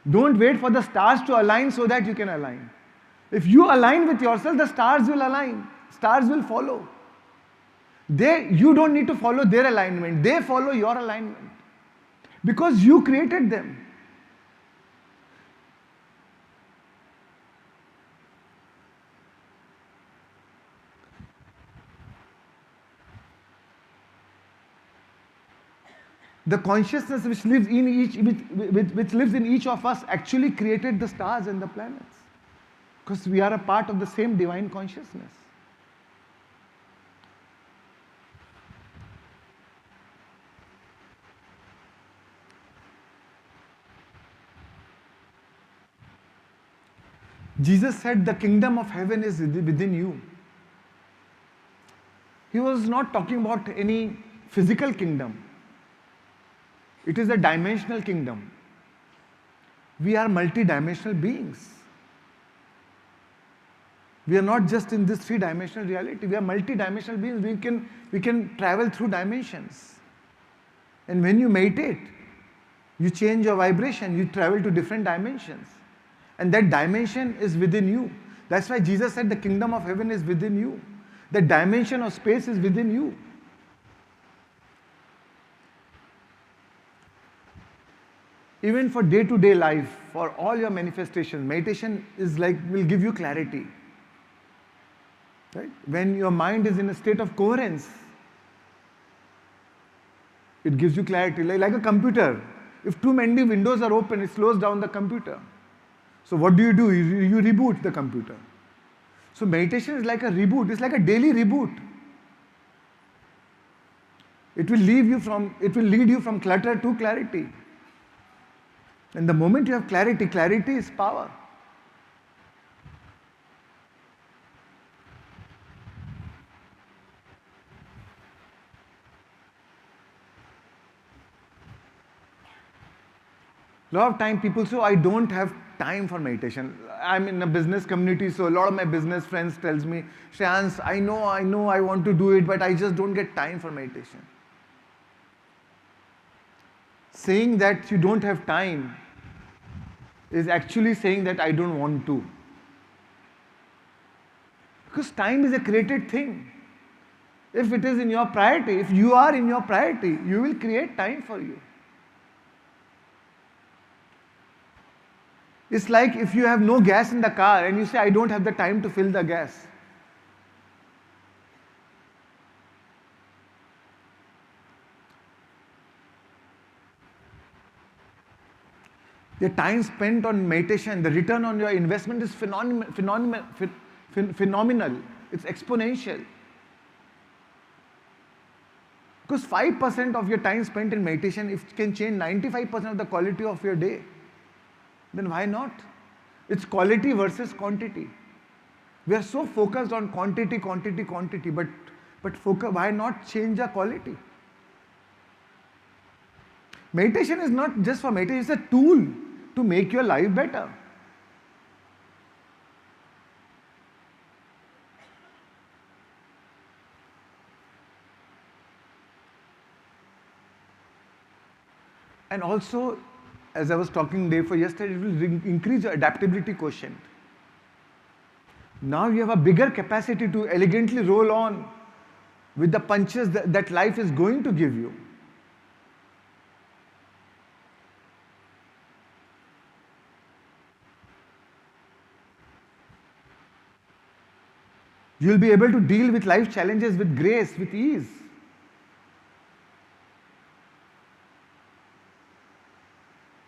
Don't wait for the stars to align so that you can align. If you align with yourself, the stars will align. Stars will follow. You don't need to follow their alignment. They follow your alignment. Because you created them. The consciousness which lives in which lives in each of us actually created the stars and the planets. Because we are a part of the same divine consciousness. Jesus said the kingdom of heaven is within you. He was not talking about any physical kingdom. It is a dimensional kingdom. We are multi-dimensional beings. We are not just in this three-dimensional reality. We are multi-dimensional beings. We can travel through dimensions. And when you meditate, you change your vibration. You travel to different dimensions. And that dimension is within you. That's why Jesus said the kingdom of heaven is within you. The dimension of space is within you. Even for day-to-day life, for all your manifestations, meditation is will give you clarity. Right? When your mind is in a state of coherence, it gives you clarity. Like a computer. If too many windows are open, it slows down the computer. So what do? You reboot the computer. So meditation is like a reboot. It's like a daily reboot. It will lead you from clutter to clarity. And the moment you have clarity, clarity is power. A lot of time people say, I don't have time for meditation. I'm in a business community, so a lot of my business friends tells me, Shreyans, I know I want to do it, but I just don't get time for meditation. Saying that you don't have time is actually saying that I don't want to. Because time is a created thing. If it is in your priority, if you are in your priority, you will create time for you. It's like if you have no gas in the car and you say, I don't have the time to fill the gas. The time spent on meditation, the return on your investment is phenomenal. It's exponential. Because 5% of your time spent in meditation, if it can change 95% of the quality of your day, then why not? It's quality versus quantity. We are so focused on quantity, but why not change the quality? Meditation is not just for meditation, it's a tool to make your life better. And also, as I was talking day for yesterday, it will increase your adaptability quotient. Now you have a bigger capacity to elegantly roll on with the punches that life is going to give you. You'll be able to deal with life challenges with grace, with ease.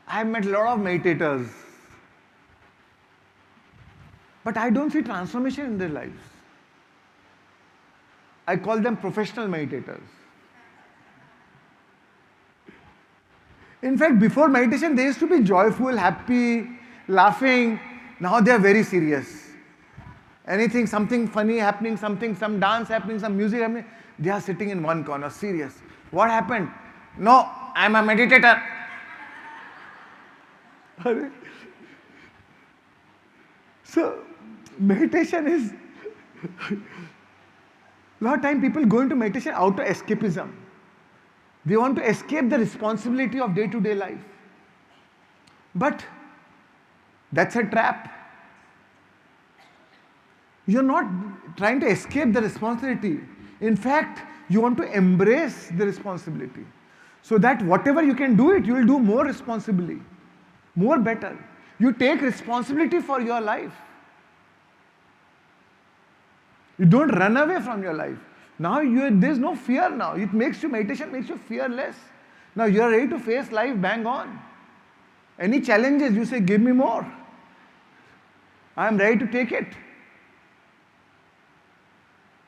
I have met a lot of meditators, but I don't see transformation in their lives. I call them professional meditators. In fact, before meditation, they used to be joyful, happy, laughing. Now they are very serious. Anything, something funny happening, some dance happening, some music happening, they are sitting in one corner, serious. What happened? No, I'm a meditator. So, meditation is, a lot of time people go into meditation out of escapism. They want to escape the responsibility of day-to-day life. But that's a trap. You're not trying to escape the responsibility. In fact, You want to embrace the responsibility. So that whatever you can do it, you will do more responsibly, more better. You take responsibility for your life. You don't run away from your life. Now there's no fear now. Meditation makes you fearless. Now you are ready to face life bang on. Any challenges, you say, give me more. I am ready to take it.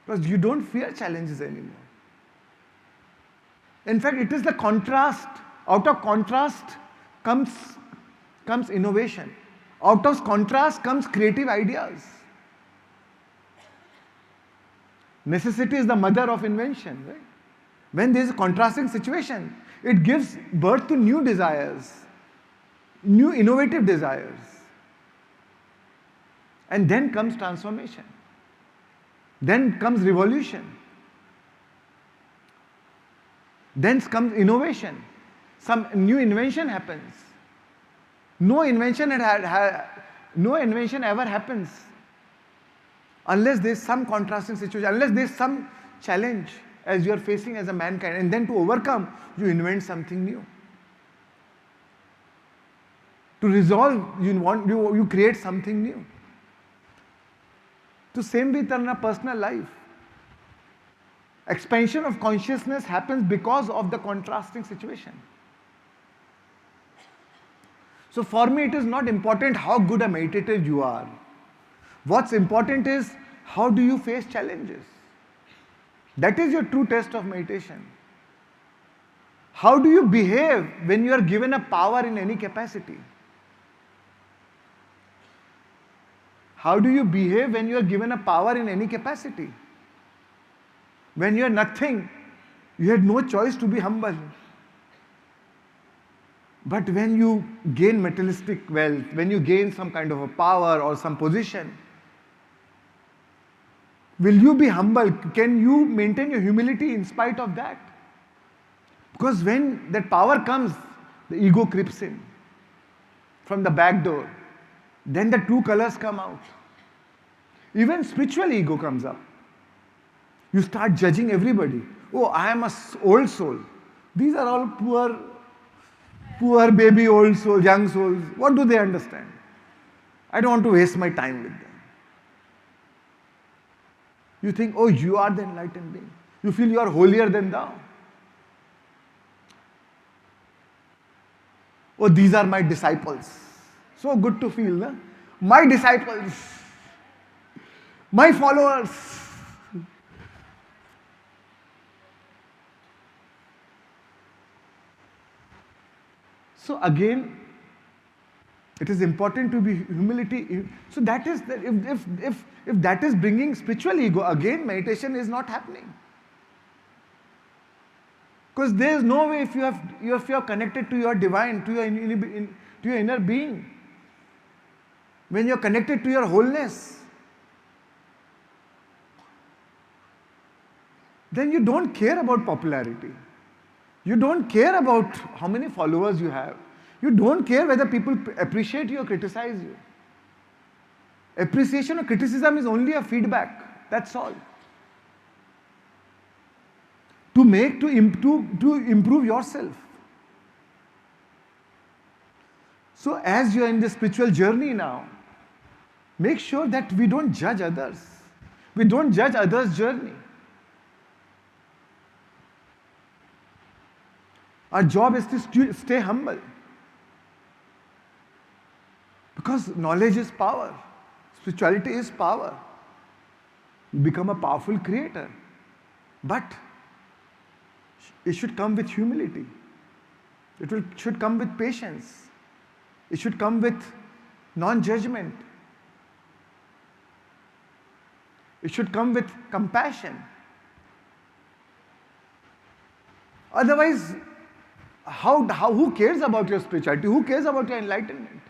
Because you don't fear challenges anymore. In fact, it is the contrast. Out of contrast comes innovation. Out of contrast comes creative ideas. Necessity is the mother of invention, right? When there is a contrasting situation, it gives birth to new desires, new innovative desires. And then comes transformation. Then comes revolution. Then comes innovation. Some new invention happens. No invention ever happens unless there is some contrasting situation, unless there is some challenge as you are facing as a mankind, and then to overcome, you invent something new. To resolve, you create something new. So same with in a personal life. Expansion of consciousness happens because of the contrasting situation. So for me, it is not important how good a meditator you are. What's important is how do you face challenges. That is your true test of meditation. How do you behave when you are given a power in any capacity? How do you behave when you are given a power in any capacity? When you are nothing, you had no choice to be humble. But when you gain materialistic wealth, when you gain some kind of a power or some position, will you be humble? Can you maintain your humility in spite of that? Because when that power comes, the ego creeps in from the back door. Then the true colors come out. Even spiritual ego comes up. You start judging everybody. Oh, I am an old soul. These are all poor baby old souls, young souls. What do they understand? I don't want to waste my time with them. You think, oh, you are the enlightened being. You feel you are holier than thou. Oh, these are my disciples. So good to feel, no? My disciples. My followers. So again, it is important to be humility. So that is, if that is bringing spiritual ego, again meditation is not happening. Because there is no way if you are connected to your divine, to your inner being. When you are connected to your wholeness, then you don't care about popularity. You don't care about how many followers you have. You don't care whether people appreciate you or criticize you. Appreciation or criticism is only a feedback. That's all. To improve yourself. So as you are in the spiritual journey now, make sure that we don't judge others. We don't judge others' journey. Our job is to stay humble. Because knowledge is power. Spirituality is power. You become a powerful creator. But it should come with humility. Should come with patience. It should come with non-judgment. It should come with compassion. Otherwise, who cares about your spirituality? Who cares about your enlightenment?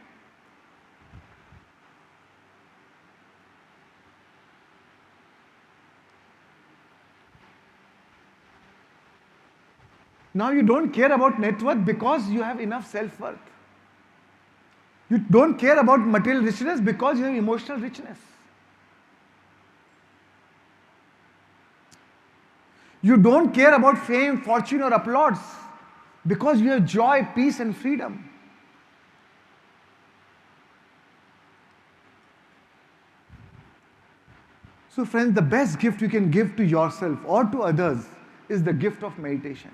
Now you don't care about net worth because you have enough self-worth. You don't care about material richness because you have emotional richness. You don't care about fame, fortune, or applause because you have joy, peace, and freedom. So, friends, the best gift you can give to yourself or to others is the gift of meditation.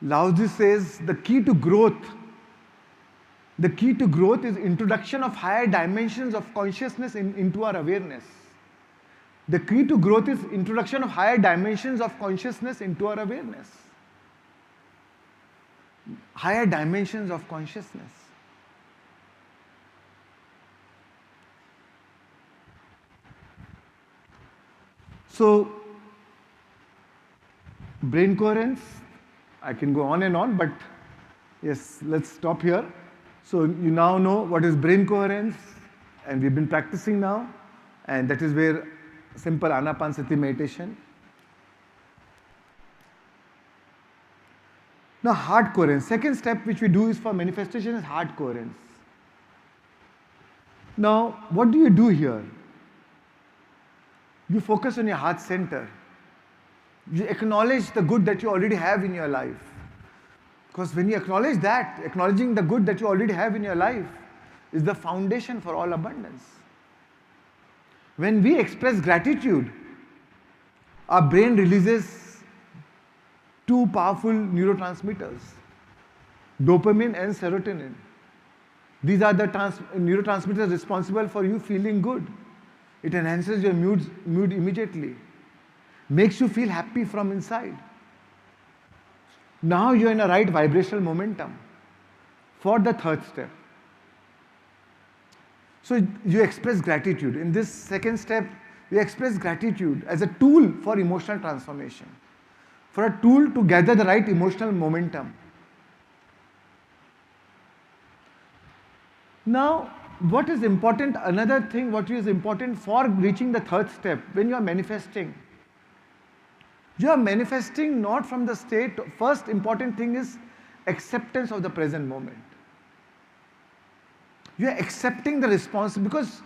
Lao Tzu says the key to growth is introduction of higher dimensions of consciousness into our awareness. The key to growth is introduction of higher dimensions of consciousness into our awareness. Higher dimensions of consciousness. So, brain coherence, I can go on and on, but yes, let's stop here. So, you now know what is brain coherence, and we've been practicing now, and that is where simple anapanasati meditation. Now, heart coherence. Second step which we do is for manifestation is heart coherence. Now, what do you do here? You focus on your heart center. You acknowledge the good that you already have in your life. Because when you acknowledge that, acknowledging the good that you already have in your life is the foundation for all abundance. When we express gratitude, our brain releases two powerful neurotransmitters, dopamine and serotonin. These are the neurotransmitters responsible for you feeling good. It enhances your mood immediately, makes you feel happy from inside. Now you're in a right vibrational momentum for the third step. So you express gratitude. In this second step, you express gratitude as a tool for emotional transformation, for a tool to gather the right emotional momentum. Now, what is important, another thing what is important for reaching the third step, when you are manifesting not from the state. First important thing is acceptance of the present moment. You are accepting the response because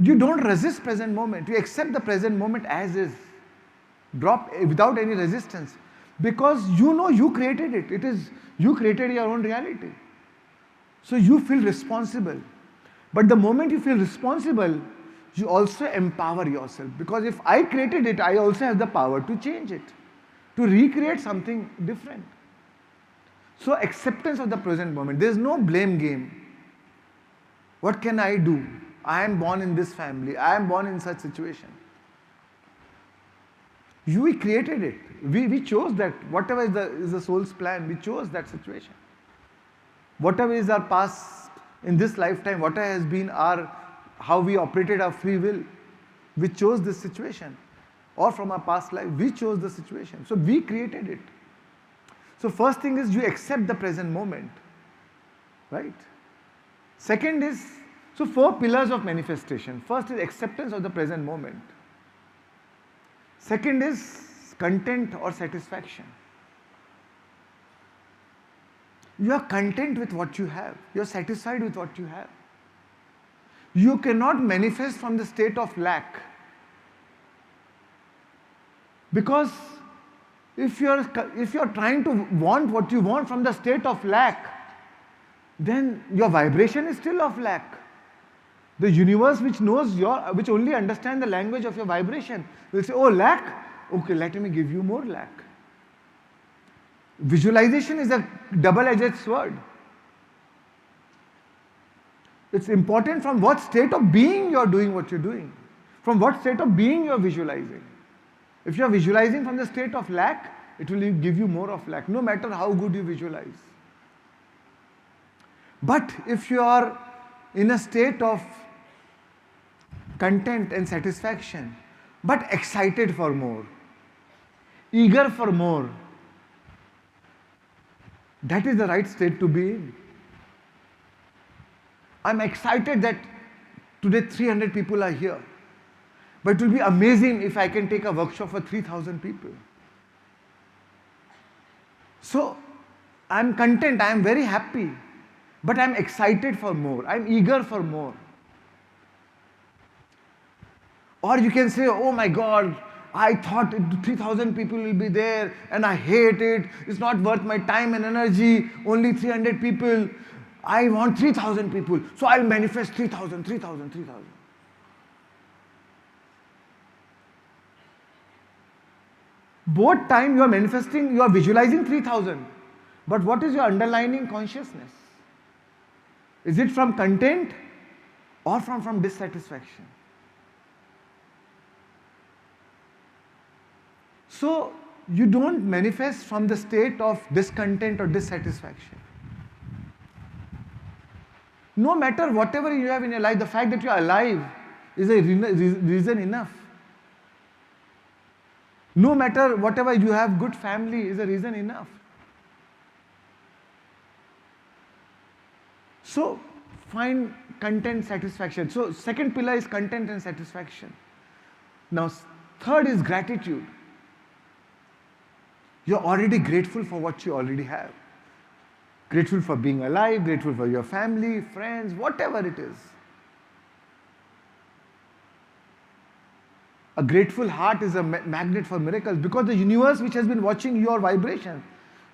you don't resist present moment. You accept the present moment as is. Drop without any resistance. Because you know you created it. It is you created your own reality. So you feel responsible. But the moment you feel responsible, you also empower yourself. Because if I created it, I also have the power to change it, to recreate something different. So acceptance of the present moment. There is no blame game. What can I do? I am born in this family. I am born in such situation. We created it. We chose that. Whatever is the soul's plan, we chose that situation. Whatever is our past in this lifetime, whatever has been how we operated our free will, we chose this situation. Or from our past life, we chose the situation. So we created it. So first thing is you accept the present moment. Right? Second is, so 4 pillars of manifestation. First is acceptance of the present moment. Second is content or satisfaction. You are content with what you have. You are satisfied with what you have. You cannot manifest from the state of lack. Because if you are trying to want what you want from the state of lack, then your vibration is still of lack. The universe which only understands the language of your vibration will say, oh, lack? Okay, let me give you more lack. Visualization is a double-edged sword. It's important from what state of being you are doing what you're doing. From what state of being you are visualizing. If you are visualizing from the state of lack, it will give you more of lack, no matter how good you visualize. But if you are in a state of content and satisfaction, but excited for more, eager for more, that is the right state to be in. I'm excited that today 300 people are here. But it will be amazing if I can take a workshop for 3,000 people. So I'm content, I'm very happy. but I'm excited for more. I'm eager for more. Or you can say, oh my God, I thought 3,000 people will be there and I hate it. It's not worth my time and energy. Only 300 people. I want 3,000 people. So I'll manifest 3,000, 3,000, 3,000. Both time you are manifesting, you are visualizing 3,000. But what is your underlying consciousness? Is it from content or from dissatisfaction? So you don't manifest from the state of discontent or dissatisfaction. No matter whatever you have in your life, the fact that you are alive is a reason enough. No matter whatever you have, good family is a reason enough. So find content satisfaction. So second pillar is content and satisfaction. Now third is gratitude. You're already grateful for what you already have. Grateful for being alive, grateful for your family, friends, whatever it is. A grateful heart is a magnet for miracles because the universe which has been watching your vibration.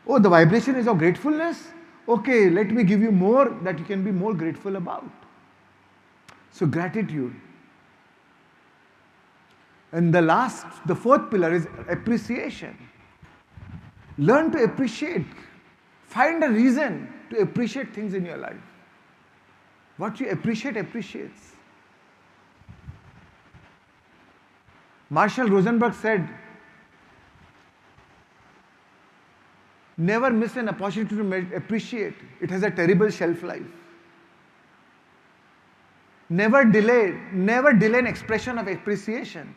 Oh, the vibration is of gratefulness? Okay, let me give you more that you can be more grateful about. So gratitude. And the fourth pillar is appreciation. Learn to appreciate. Find a reason to appreciate things in your life. What you appreciate appreciates. Marshall Rosenberg said, never miss an opportunity to appreciate. It has a terrible shelf life. Never delay an expression of appreciation.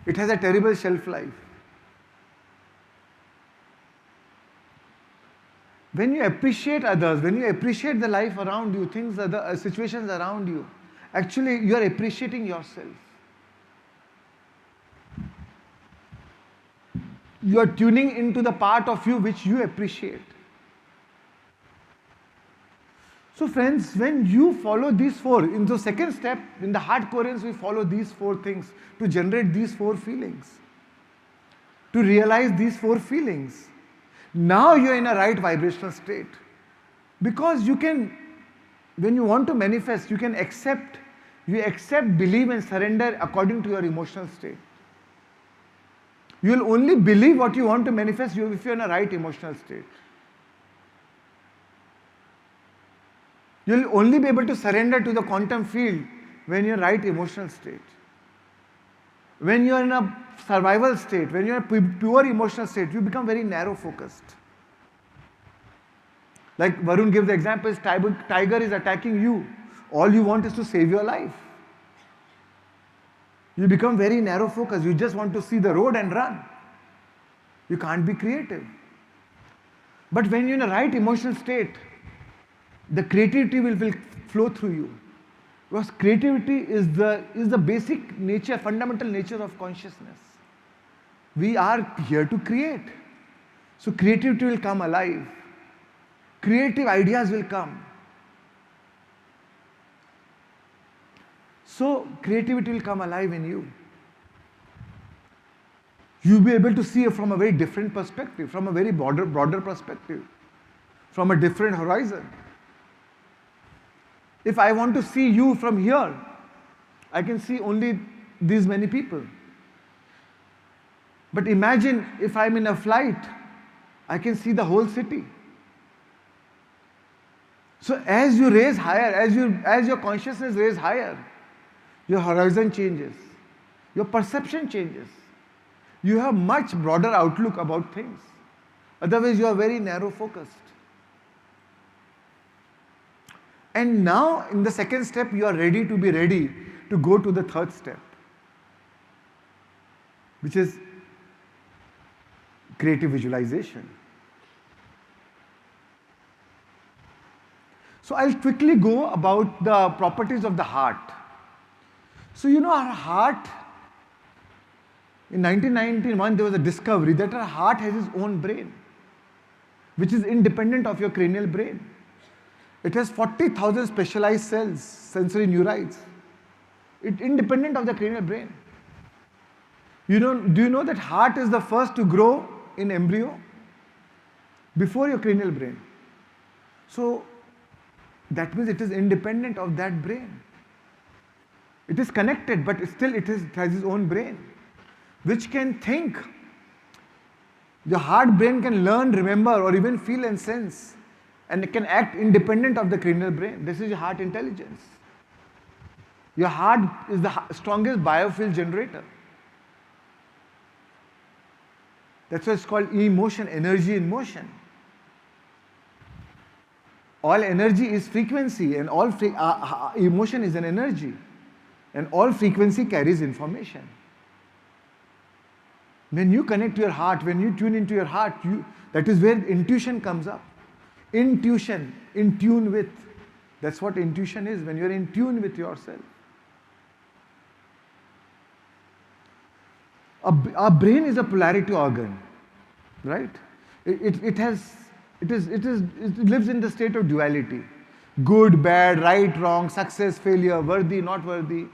It has a terrible shelf life. When you appreciate others, when you appreciate the life around you, things, situations around you, actually you are appreciating yourself. You are tuning into the part of you which you appreciate. So friends, when you follow these four, in the second step, in the heart coherence, we follow these four things to generate these four feelings, to realize these four feelings. Now you're in a right vibrational state. Because you can, when you want to manifest, you accept, believe and surrender according to your emotional state. You will only believe what you want to manifest if you're in a right emotional state. You will only be able to surrender to the quantum field when you're in a right emotional state. When you're in a survival state, when you're in a pure emotional state, you become very narrow focused. Like Varun gives the example, tiger is attacking you. All you want is to save your life. You become very narrow focused. You just want to see the road and run. You can't be creative. But when you're in a right emotional state, the creativity will flow through you. Because creativity is the basic nature, fundamental nature of consciousness. We are here to create. So creativity will come alive. Creative ideas will come. So creativity will come alive in you. You'll be able to see it from a very different perspective, from a very broader perspective, from a different horizon. If I want to see you from here, I can see only these many people. But imagine if I'm in a flight, I can see the whole city. So as you raise higher, as your consciousness raises higher, your horizon changes, your perception changes. You have much broader outlook about things. Otherwise, you are very narrow focused. And now, in the second step, you are ready to go to the third step, which is creative visualization. So I'll quickly go about the properties of the heart. So our heart, in 1991 there was a discovery that our heart has its own brain, which is independent of your cranial brain. It has 40,000 specialized cells, sensory neurites, independent of the cranial brain. Do you know that heart is the first to grow in embryo before your cranial brain? So that means it is independent of that brain. It is connected, but still it has its own brain, which can think. The heart brain can learn, remember, or even feel and sense, and it can act independent of the cranial brain. This is your heart intelligence. Your heart is the strongest biofuel generator. That's why it's called emotion, energy in motion. All energy is frequency, and all emotion is an energy, and all frequency carries information. When you connect to your heart, when you tune into your heart, that is where intuition comes up. Intuition, in tune with. That's what intuition is, when you're in tune with yourself. Our brain is a polarity organ, right? It lives in the state of duality. Good, bad, right, wrong, success, failure, worthy, not worthy.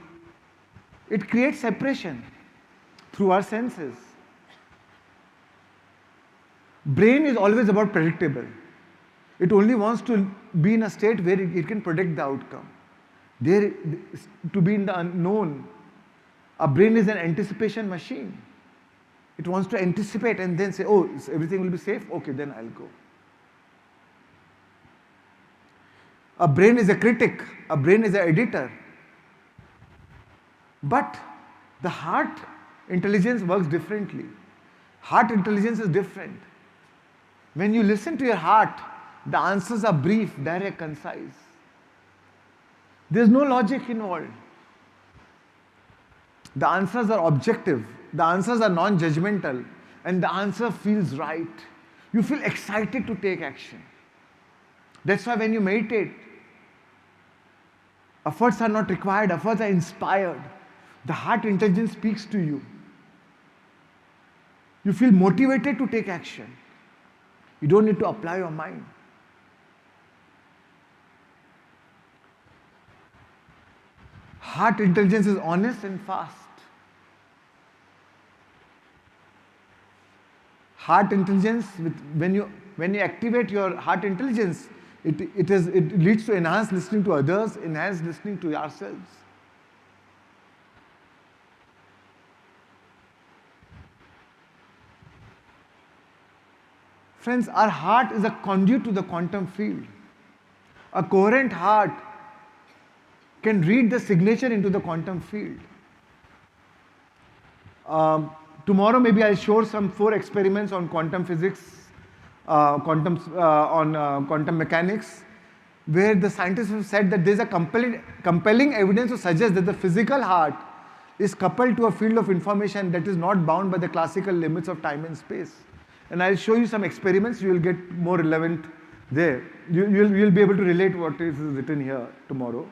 It creates separation through our senses. Brain is always about predictable. It only wants to be in a state where it can predict the outcome. To be in the unknown. Our brain is an anticipation machine. It wants to anticipate and then say, oh, everything will be safe? Okay, then I'll go. A brain is a critic. A brain is an editor. But the heart intelligence works differently. Heart intelligence is different. When you listen to your heart, the answers are brief, direct, concise. There's no logic involved. The answers are objective. The answers are non-judgmental. And the answer feels right. You feel excited to take action. That's why when you meditate, efforts are not required, efforts are inspired. The heart intelligence speaks to you. You feel motivated to take action. You don't need to apply your mind. Heart intelligence is honest and fast. Heart intelligence, when you activate your heart intelligence, it leads to enhanced listening to others, enhanced listening to yourselves. Friends, our heart is a conduit to the quantum field. A coherent heart can read the signature into the quantum field. Tomorrow maybe I'll show some 4 experiments on quantum physics, quantum mechanics, where the scientists have said that there's a compelling evidence to suggest that the physical heart is coupled to a field of information that is not bound by the classical limits of time and space. And I'll show you some experiments, you will get more relevant there. You'll be able to relate what is written here tomorrow.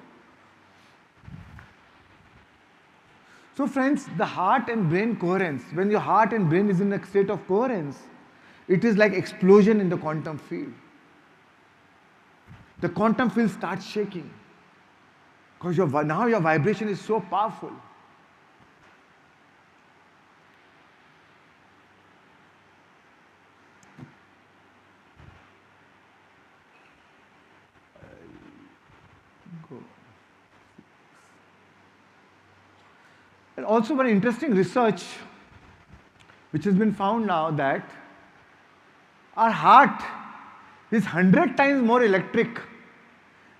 So friends, the heart and brain coherence, when your heart and brain is in a state of coherence, it is like explosion in the quantum field. The quantum field starts shaking because now your vibration is so powerful. And also one interesting research which has been found now that our heart is 100 times more electric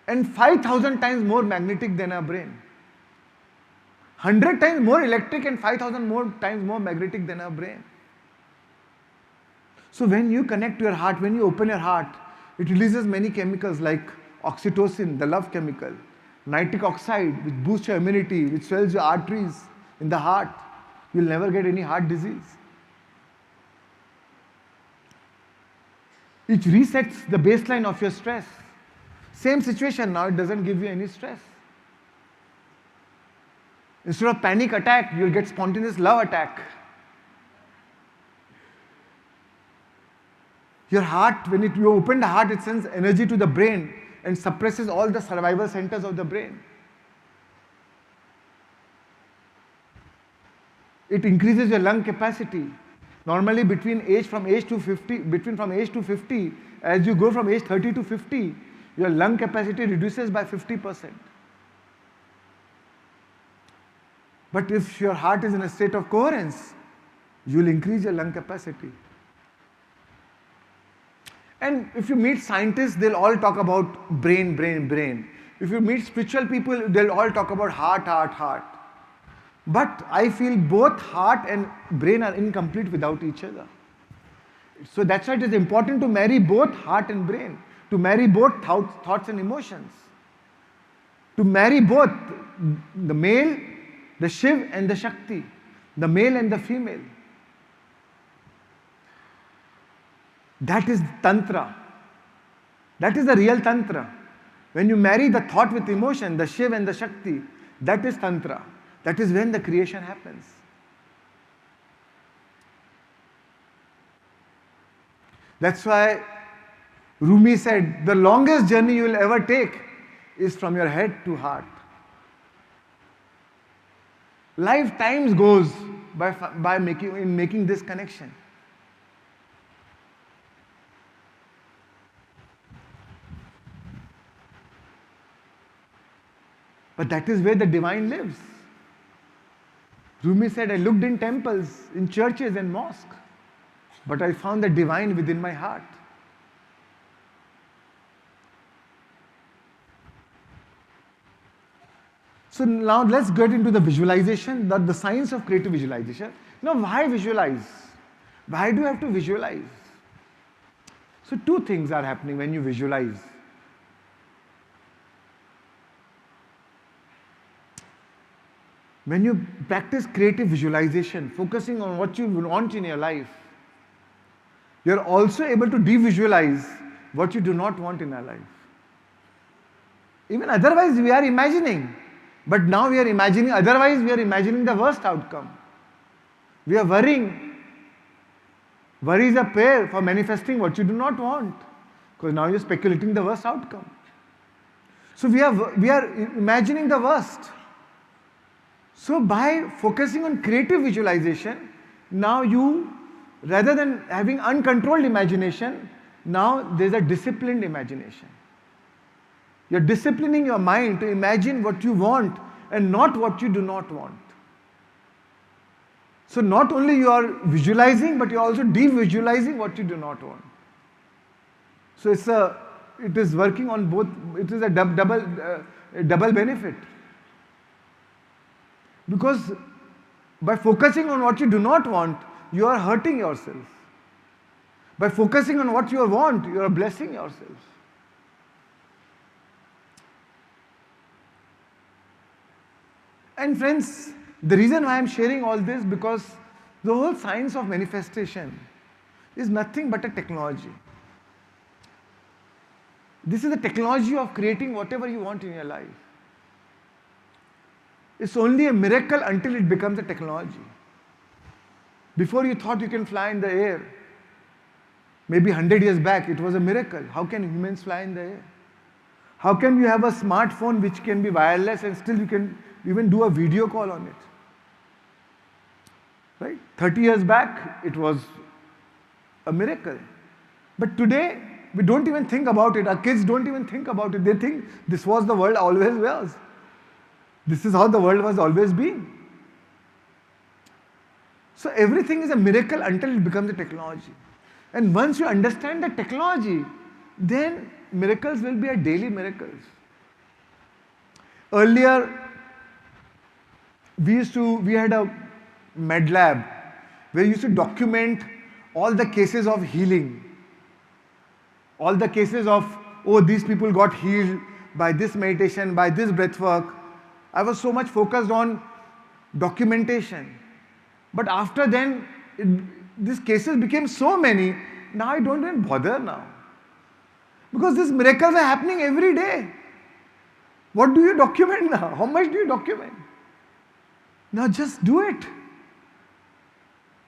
and 5,000 times more magnetic than our brain. 100 times more electric and 5,000 times more magnetic than our brain. So when you connect to your heart, when you open your heart, it releases many chemicals like oxytocin, the love chemical, nitric oxide, which boosts your immunity, which swells your arteries in the heart. You'll never get any heart disease. It resets the baseline of your stress. Same situation now, it doesn't give you any stress. Instead of panic attack, you'll get spontaneous love attack. Your heart, when you open the heart, it sends energy to the brain, and suppresses all the survival centers of the brain. It increases your lung capacity. Normally between age to 50, as you go from age 30 to 50, your lung capacity reduces by 50%. But if your heart is in a state of coherence, you will increase your lung capacity. And if you meet scientists, they'll all talk about brain, brain, brain. If you meet spiritual people, they'll all talk about heart, heart, heart. But I feel both heart and brain are incomplete without each other. So that's why it is important to marry both heart and brain, to marry both thoughts and emotions, to marry both the male, the Shiv and the Shakti, the male and the female. That is Tantra. That is the real Tantra. When you marry the thought with emotion, the Shiv and the Shakti, that is Tantra. That is when the creation happens. That's why Rumi said, the longest journey you will ever take is from your head to heart. Lifetimes goes by making this connection. But that is where the divine lives. Rumi said, I looked in temples, in churches and mosques, but I found the divine within my heart. So now let's get into the visualization, the science of creative visualization. Now why visualize? Why do you have to visualize? So two things are happening when you visualize. When you practice creative visualization, focusing on what you want in your life, you're also able to de-visualize what you do not want in our life. Even otherwise we are imagining, but now we are imagining, otherwise we are imagining the worst outcome. We are worrying. Worry is a prayer for manifesting what you do not want, because now you're speculating the worst outcome. So we are imagining the worst. So by focusing on creative visualization, now you, rather than having uncontrolled imagination, now there's a disciplined imagination. You're disciplining your mind to imagine what you want and not what you do not want. So not only you are visualizing, but you're also de-visualizing what you do not want. So it is working on both, it is a double benefit. Because by focusing on what you do not want, you are hurting yourself. By focusing on what you want, you are blessing yourself. And friends, the reason why I am sharing all this, because the whole science of manifestation is nothing but a technology. This is the technology of creating whatever you want in your life. It's only a miracle until it becomes a technology. Before you thought you can fly in the air, maybe 100 years back, it was a miracle. How can humans fly in the air? How can you have a smartphone which can be wireless and still you can even do a video call on it? Right? 30 years back, it was a miracle. But today, we don't even think about it. Our kids don't even think about it. They think this was the world always was. This is how the world was always been. So everything is a miracle until it becomes a technology. And once you understand the technology, then miracles will be a daily miracles. Earlier, we had a med lab where we used to document all the cases of healing. All the cases of, oh, these people got healed by this meditation, by this breath work. I was so much focused on documentation. But after then, these cases became so many, now I don't even bother now. Because these miracles are happening every day. What do you document now? How much do you document? Now just do it.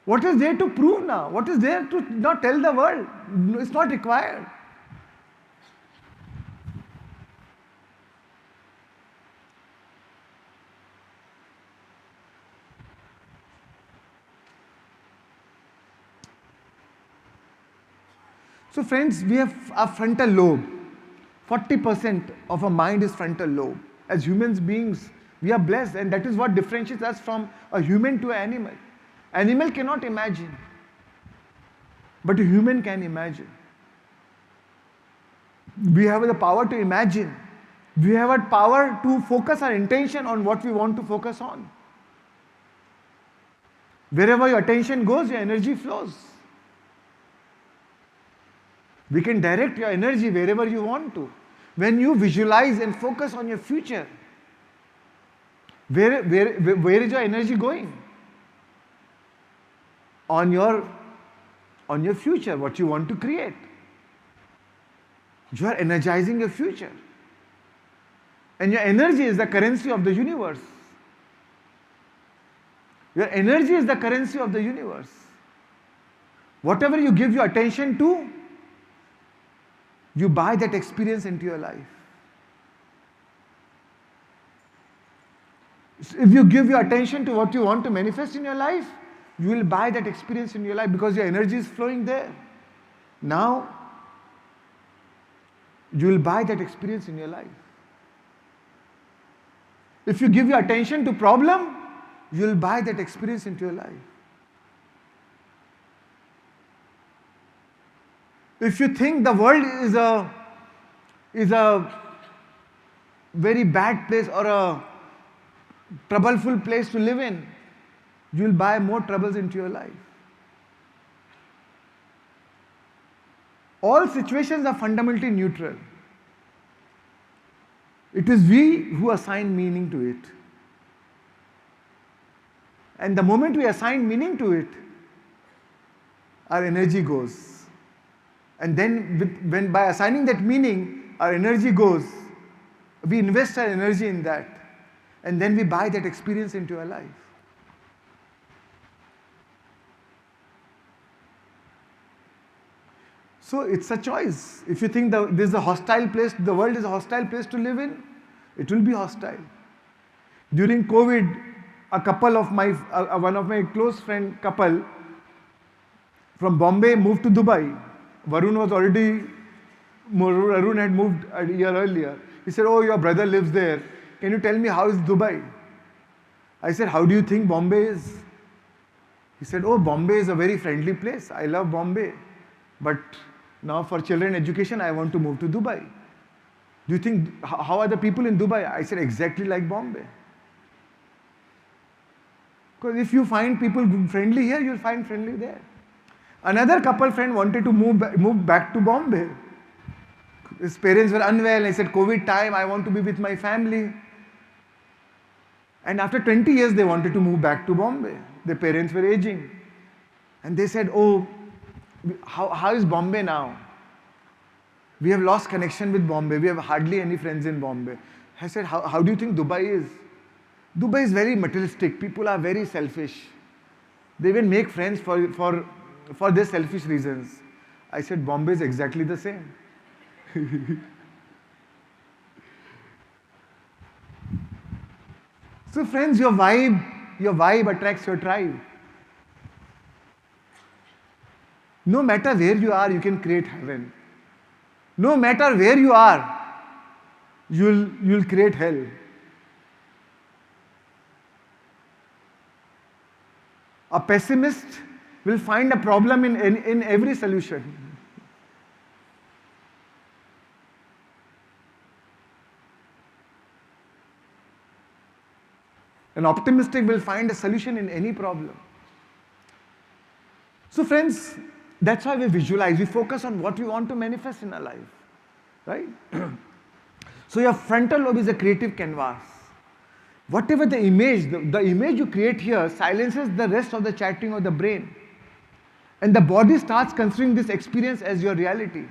What is there to prove now? What is there to not tell the world? It's not required. So friends, we have a frontal lobe. 40% of our mind is frontal lobe. As human beings, we are blessed, and that is what differentiates us from a human to an animal. Animal cannot imagine, but a human can imagine. We have the power to imagine. We have a power to focus our intention on what we want to focus on. Wherever your attention goes, your energy flows. We can direct your energy wherever you want to. When you visualize and focus on your future, where is your energy going? On your future, what you want to create. You are energizing your future. And your energy is the currency of the universe. Your energy is the currency of the universe. Whatever you give your attention to, you buy that experience into your life. If you give your attention to what you want to manifest in your life, you will buy that experience in your life because your energy is flowing there. Now, you will buy that experience in your life. If you give your attention to problem, you will buy that experience into your life. If you think the world is a very bad place or a troubleful place to live in, you will buy more troubles into your life. All situations are fundamentally neutral. It is we who assign meaning to it. And the moment we assign meaning to it, our energy goes. And then when by assigning that meaning, our energy goes, we invest our energy in that. And then we buy that experience into our life. So it's a choice. If you think this is a hostile place, the world is a hostile place to live in, it will be hostile. During COVID, a couple of one of my close friend couple from Bombay moved to Dubai. Varun had moved a year earlier. He said, "Oh, your brother lives there. Can you tell me how is Dubai?" I said, "How do you think Bombay is?" He said, "Oh, Bombay is a very friendly place. I love Bombay. But now for children education, I want to move to Dubai." Do you think, how are the people in Dubai? I said, exactly like Bombay. Because if you find people friendly here, you'll find friendly there. Another couple friend wanted to move back to Bombay. His parents were unwell. I said, COVID time, I want to be with my family. And after 20 years, they wanted to move back to Bombay. Their parents were aging. And they said, "Oh, how is Bombay now? We have lost connection with Bombay. We have hardly any friends in Bombay." I said, how do you think Dubai is? Dubai is very materialistic. People are very selfish. They even make friends for their selfish reasons. I said, Bombay is exactly the same. So friends, your vibe attracts your tribe. No matter where you are, you can create heaven. No matter where you are, you'll create hell. A pessimist will find a problem in every solution. An optimistic will find a solution in any problem. So friends, that's why we visualize. We focus on what we want to manifest in our life. Right? So your frontal lobe is a creative canvas. Whatever the image you create here silences the rest of the chattering of the brain. And the body starts considering this experience as your reality.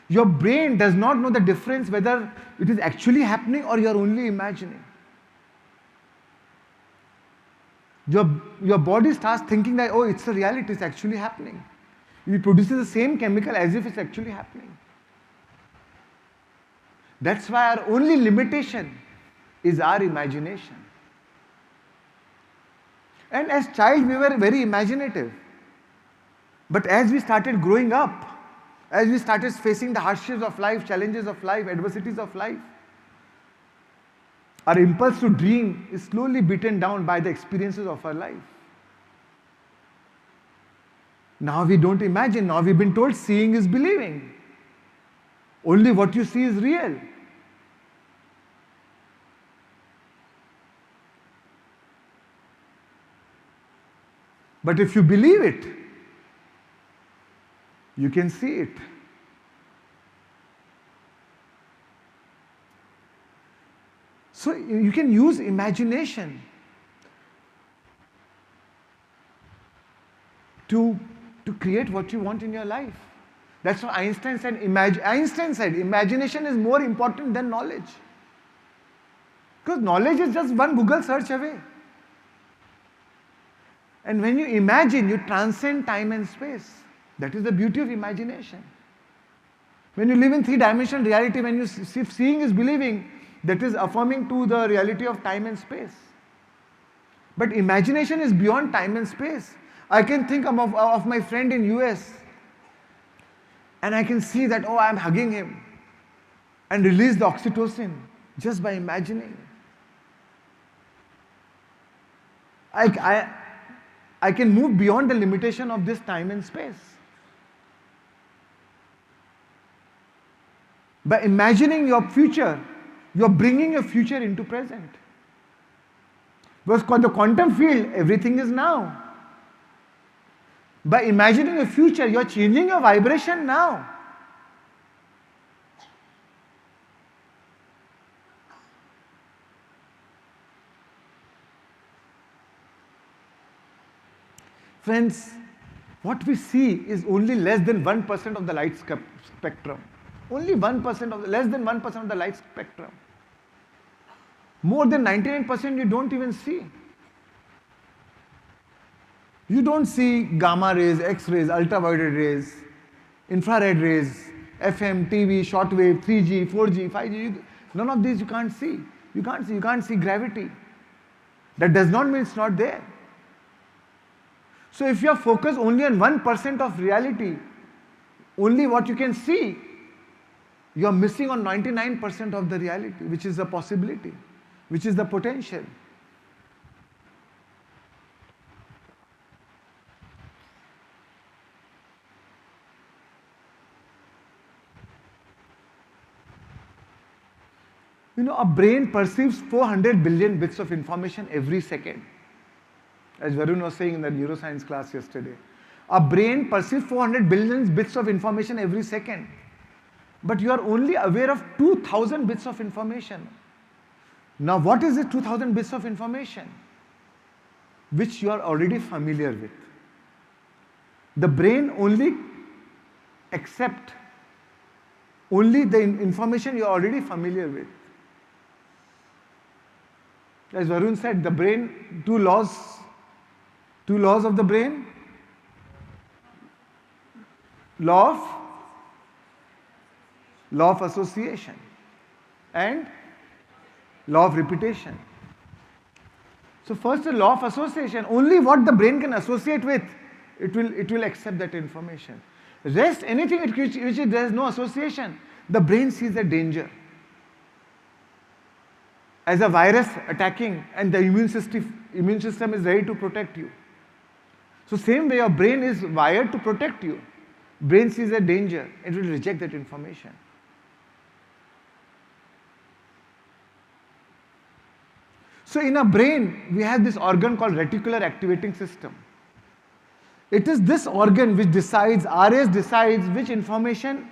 Your brain does not know the difference whether it is actually happening or you are only imagining. Your body starts thinking that, oh, it's a reality, it's actually happening. It produces the same chemical as if it's actually happening. That's why our only limitation is our imagination. And as child, we were very imaginative. But as we started growing up, as we started facing the hardships of life, challenges of life, adversities of life, our impulse to dream is slowly beaten down by the experiences of our life. Now we don't imagine. Now we've been told seeing is believing. Only what you see is real. But if you believe it, you can see it. So you can use imagination to create what you want in your life. That's what Einstein said. Einstein said imagination is more important than knowledge. Because knowledge is just one Google search away. And when you imagine, you transcend time and space. That is the beauty of imagination. When you live in three-dimensional reality, when you see seeing is believing, that is affirming to the reality of time and space. But imagination is beyond time and space. I can think of my friend in US, and I can see that, oh, I'm hugging him, and release the oxytocin just by imagining. I can move beyond the limitation of this time and space. By imagining your future, you're bringing your future into present. Because the quantum field, everything is now. By imagining a future, you're changing your vibration now. Friends, what we see is only less than 1% of the light spectrum. Only 1% of less than 1% of the light spectrum. More than 99% you don't even see. You don't see gamma rays, X-rays, ultraviolet rays, infrared rays, FM, TV, shortwave, 3G, 4G, 5G. None of these you can't see. You can't see gravity. That does not mean it's not there. So if you are focused only on 1% of reality, only what you can see, you are missing on 99% of the reality, which is the possibility, which is the potential. You know, our brain perceives 400 billion bits of information every second. As Varun was saying in the neuroscience class yesterday. Our brain perceives 400 billion bits of information every second. But you are only aware of 2000 bits of information. Now what is the 2000 bits of information? Which you are already familiar with. The brain only accepts only the information you are already familiar with. As Varun said, the brain, two laws of the brain. Law of association and law of repetition. So first the law of association, only what the brain can associate with, it will accept that information. Rest, anything which there is no association, the brain sees a danger. As a virus attacking and the immune system is ready to protect you. So same way your brain is wired to protect you. Brain sees a danger, it will reject that information. So in our brain, we have this organ called reticular activating system. It is this organ which decides, RAS decides which information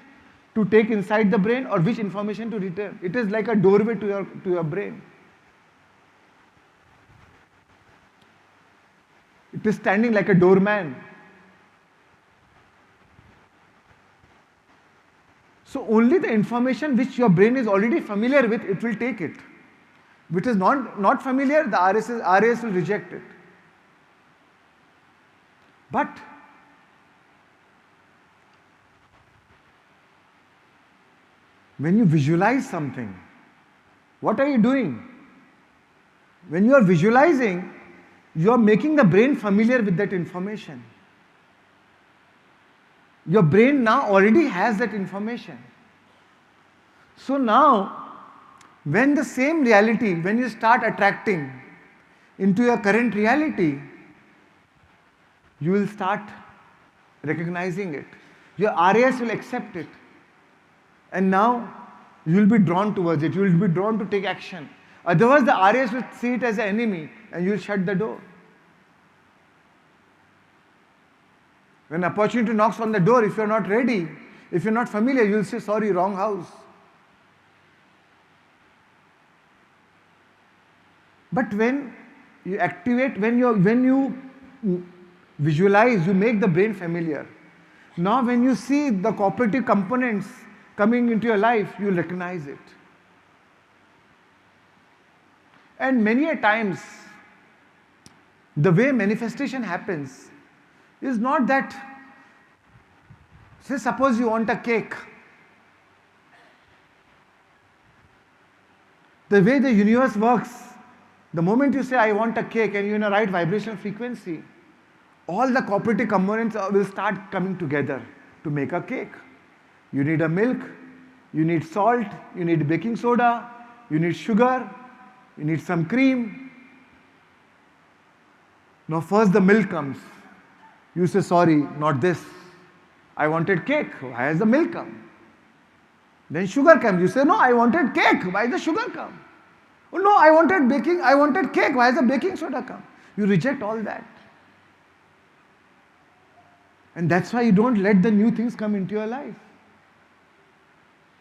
to take inside the brain or which information to return. It is like a doorway to your brain. It is standing like a doorman. So only the information which your brain is already familiar with, it will take it. Which is not familiar, the RAS will reject it. But when you visualize something, what are you doing? When you are visualizing, you are making the brain familiar with that information. Your brain now already has that information. So now, when the same reality, when you start attracting into your current reality, you will start recognizing it. Your RAS will accept it. And now you will be drawn towards it. You will be drawn to take action. Otherwise, the RAS will see it as an enemy and you will shut the door. When opportunity knocks on the door, if you're not ready, if you're not familiar, you'll say, sorry, wrong house. But when you activate, when you visualize, you make the brain familiar. Now when you see the cooperative components coming into your life, you'll recognize it. And many a times, the way manifestation happens is not that, say suppose you want a cake. The way the universe works, the moment you say I want a cake and you're in a right vibrational frequency, all the cooperative components will start coming together to make a cake. You need a milk, you need salt, you need baking soda, you need sugar, you need some cream. Now first the milk comes. You say, sorry, not this. I wanted cake. Why has the milk come? Then sugar comes. You say, no, I wanted cake. Why has the sugar come? Oh no, I wanted cake. Why has the baking soda come? You reject all that. And that's why you don't let the new things come into your life.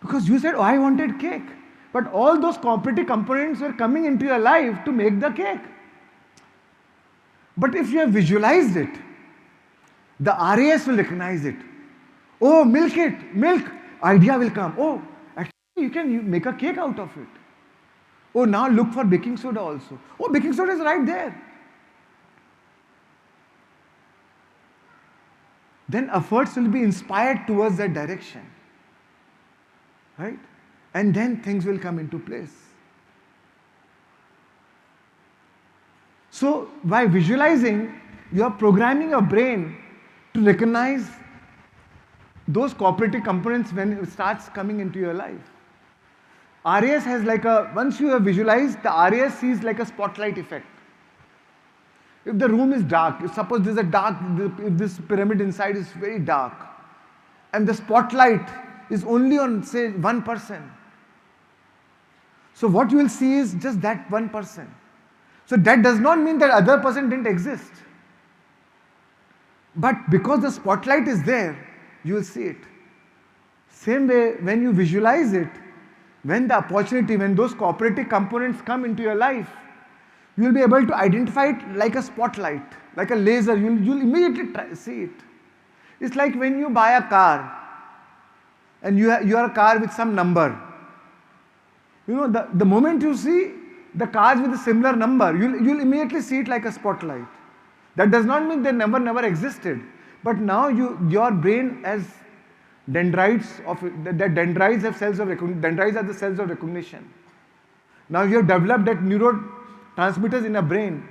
Because you said, oh, I wanted cake. But all those cooperative components were coming into your life to make the cake. But if you have visualized it, the RAS will recognize it. Oh, milk, idea will come. Oh, actually you can make a cake out of it. Oh, now look for baking soda also. Oh, baking soda is right there. Then efforts will be inspired towards that direction. Right? And then things will come into place. So, by visualizing, you are programming your brain to recognize those cooperative components when it starts coming into your life. RAS has like once you have visualized, the RAS sees like a spotlight effect. If the room is dark, suppose there's if this pyramid inside is very dark, and the spotlight is only on, say, one person. So what you will see is just that one person. So that does not mean that other person didn't exist. But because the spotlight is there, you will see it. Same way, when you visualize it, when the opportunity, when those cooperative components come into your life, you will be able to identify it like a spotlight, like a laser. You'll immediately see it. It's like when you buy a car, and you are a car with some number. You know, the moment you see the cars with a similar number, you'll immediately see it like a spotlight. That does not mean they never existed. But now your brain has dendrites that dendrites have cells of recognition. Dendrites are the cells of recognition. Now you have developed that neurotransmitters in your brain.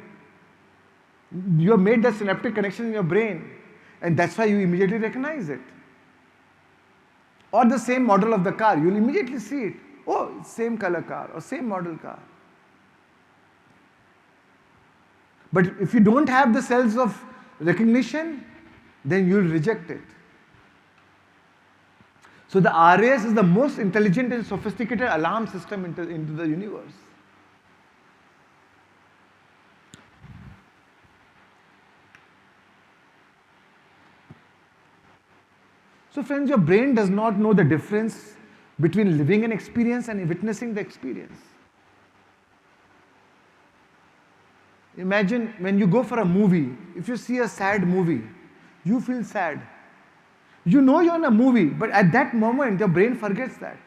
You have made that synaptic connection in your brain, and that's why you immediately recognize it. Or the same model of the car, you'll immediately see it. Oh, same color car or same model car. But if you don't have the cells of recognition, then you'll reject it. So the RAS is the most intelligent and sophisticated alarm system into the universe. So friends, your brain does not know the difference between living an experience and witnessing the experience. Imagine when you go for a movie, if you see a sad movie, you feel sad. You know you're in a movie, but at that moment, your brain forgets that.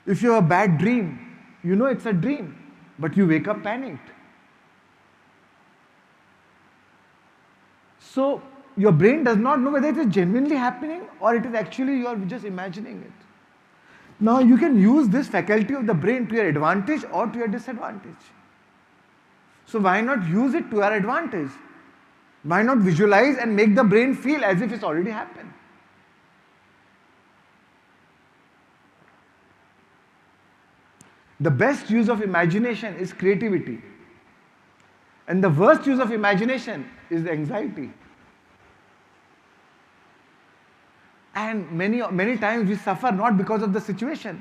If you have a bad dream, you know it's a dream, but you wake up panicked. So, your brain does not know whether it is genuinely happening or it is actually you are just imagining it. Now, you can use this faculty of the brain to your advantage or to your disadvantage. So, why not use it to your advantage? Why not visualize and make the brain feel as if it's already happened? The best use of imagination is creativity. And the worst use of imagination is anxiety. And many times we suffer not because of the situation,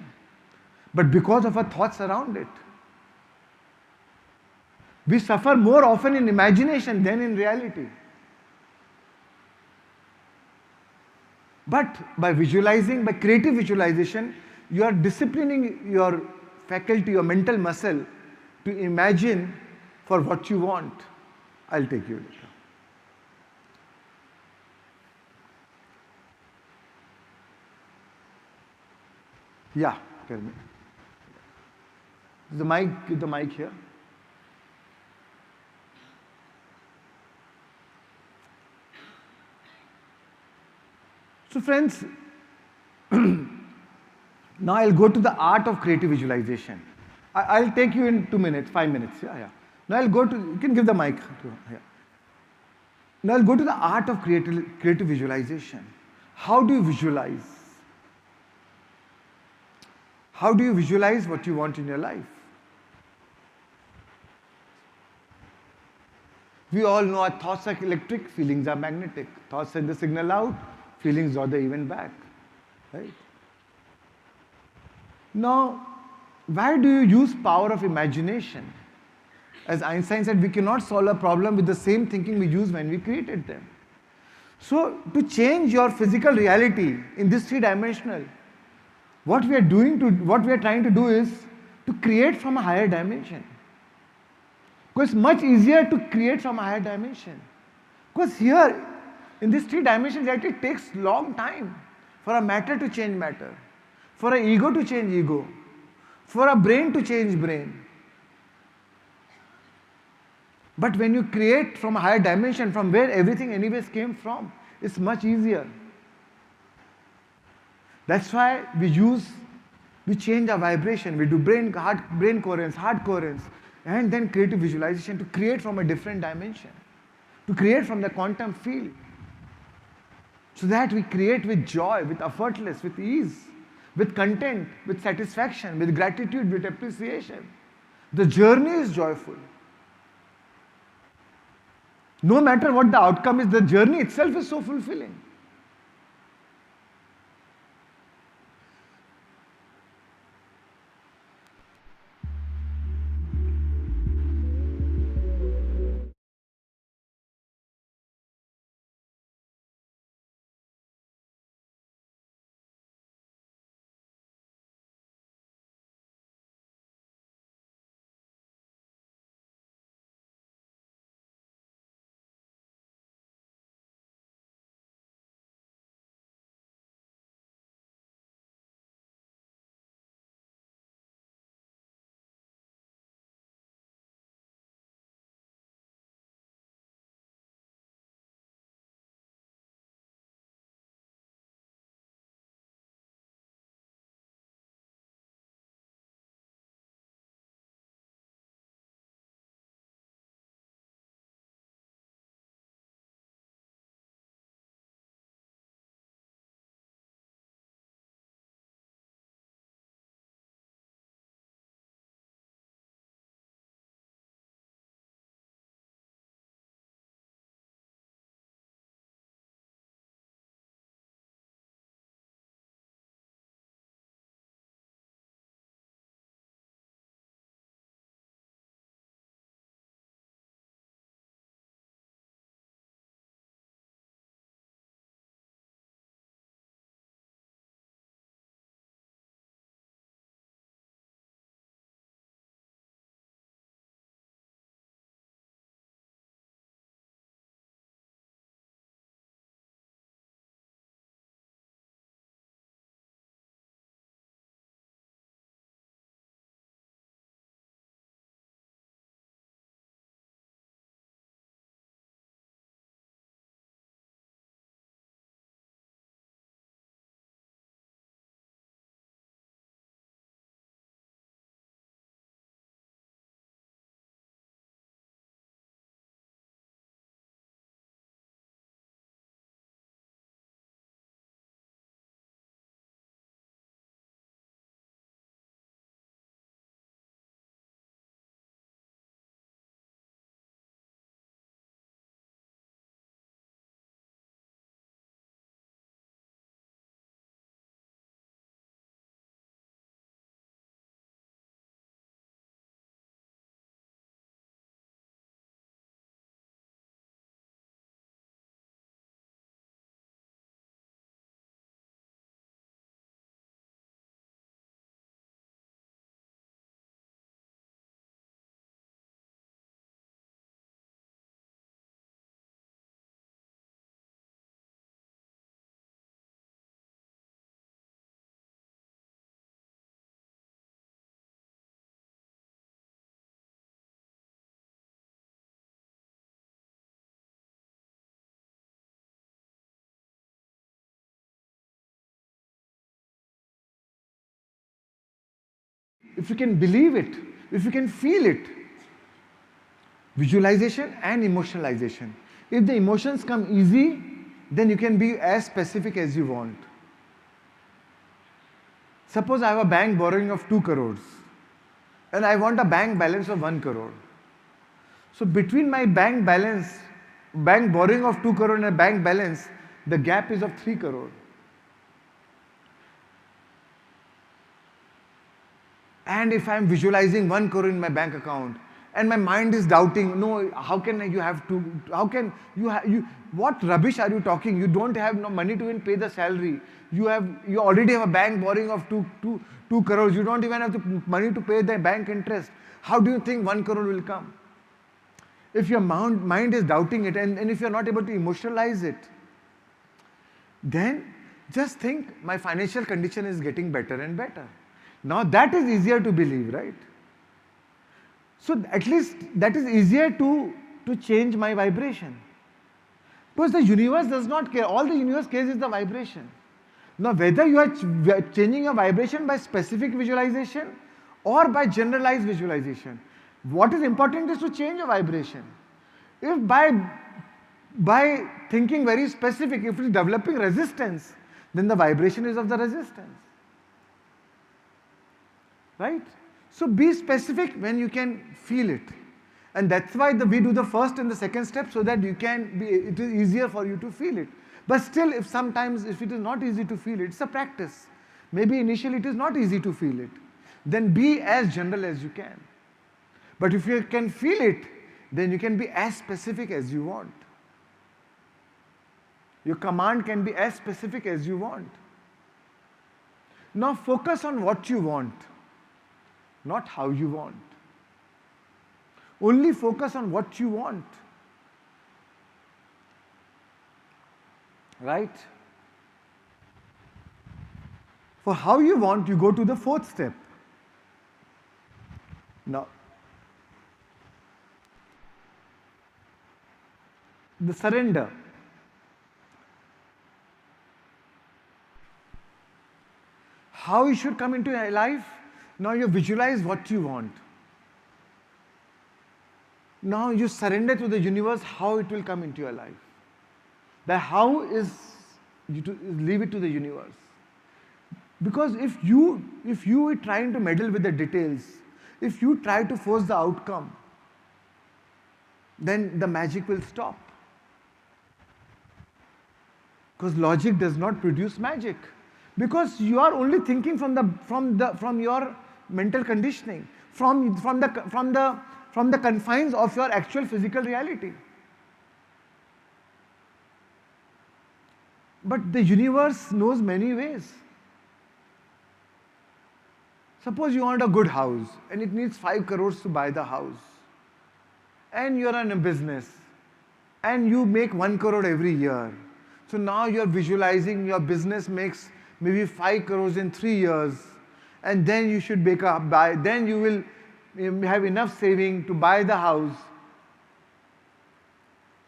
but because of our thoughts around it. We suffer more often in imagination than in reality. But by visualizing, by creative visualization, you are disciplining your faculty, your mental muscle to imagine for what you want. I'll take you later. Yeah, tell me. The mic here. So friends, now I'll go to the art of creative visualization. I'll take you in 2 minutes, 5 minutes. Yeah. Now I'll go to, you can give the mic to, yeah. Now I'll go to the art of creative visualization. How do you visualize? How do you visualize what you want in your life? We all know our thoughts are electric, feelings are magnetic. Thoughts send the signal out, feelings draw the event back. Right? Now, why do you use power of imagination? As Einstein said, we cannot solve a problem with the same thinking we used when we created them. So, to change your physical reality in this three-dimensional, what we are trying to do is to create from a higher dimension. Because it's much easier to create from a higher dimension. Because here, in this three-dimensional reality, it takes long time for a matter to change matter, for an ego to change ego, for a brain to change brain. But when you create from a higher dimension, from where everything anyways came from, it's much easier. That's why we change our vibration, we do brain coherence, heart coherence, and then creative visualization to create from a different dimension, to create from the quantum field. So that we create with joy, with effortless, with ease, with content, with satisfaction, with gratitude, with appreciation. The journey is joyful. No matter what the outcome is, the journey itself is so fulfilling. if you can believe it, if you can feel it. Visualization and emotionalization. If the emotions come easy, then you can be as specific as you want. Suppose I have a bank borrowing of 2 crores and I want a bank balance of 1 crore. So between my bank balance, bank borrowing of 2 crore and a bank balance, the gap is of 3 crore. And if I am visualizing 1 crore in my bank account and my mind is doubting, no, how can you have to, how can you, what rubbish are you talking? You don't have no money to even pay the salary. You already have a bank borrowing of 2 crores. You don't even have the money to pay the bank interest. How do you think 1 crore will come? If your mind is doubting it and if you're not able to emotionalize it, then just think my financial condition is getting better and better. Now that is easier to believe, right? So at least that is easier to change my vibration. Because the universe does not care. All the universe cares is the vibration. Now whether you are changing your vibration by specific visualization or by generalized visualization, what is important is to change your vibration. If by thinking very specific, if it is developing resistance, then the vibration is of the resistance. Right? So be specific when you can feel it. And that's why we do the first and the second step, so that it is easier for you to feel it. But still, if it is not easy to feel it, it's a practice. Maybe initially it is not easy to feel it. Then be as general as you can. But if you can feel it, then you can be as specific as you want. Your command can be as specific as you want. Now focus on what you want, not how you want. Only focus on what you want. Right? For how you want, you go to the fourth step. Now, the surrender. How you should come into your life? Now you visualize what you want. Now you surrender to the universe how it will come into your life. The how is you to leave it to the universe. Because if you are trying to meddle with the details, if you try to force the outcome, then the magic will stop. Because logic does not produce magic. Because you are only thinking from your mental conditioning, from the confines of your actual physical reality. But the universe knows many ways. Suppose you want a good house and it needs 5 crores to buy the house. And you are in a business and you make 1 crore every year. So now you are visualizing your business makes maybe 5 crores in 3 years, and then you should then you will have enough saving to buy the house.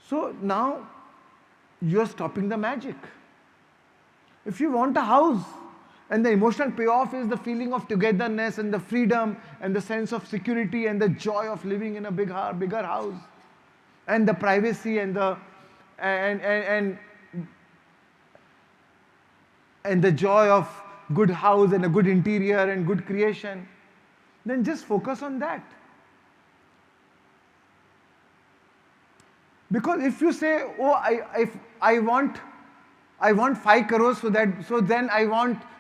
So now you are stopping the magic. If you want a house and the emotional payoff is the feeling of togetherness and the freedom and the sense of security and the joy of living in a bigger house and the privacy and the joy of good house and a good interior and good creation, then just focus on that. Because if you say, oh, I want 5 crores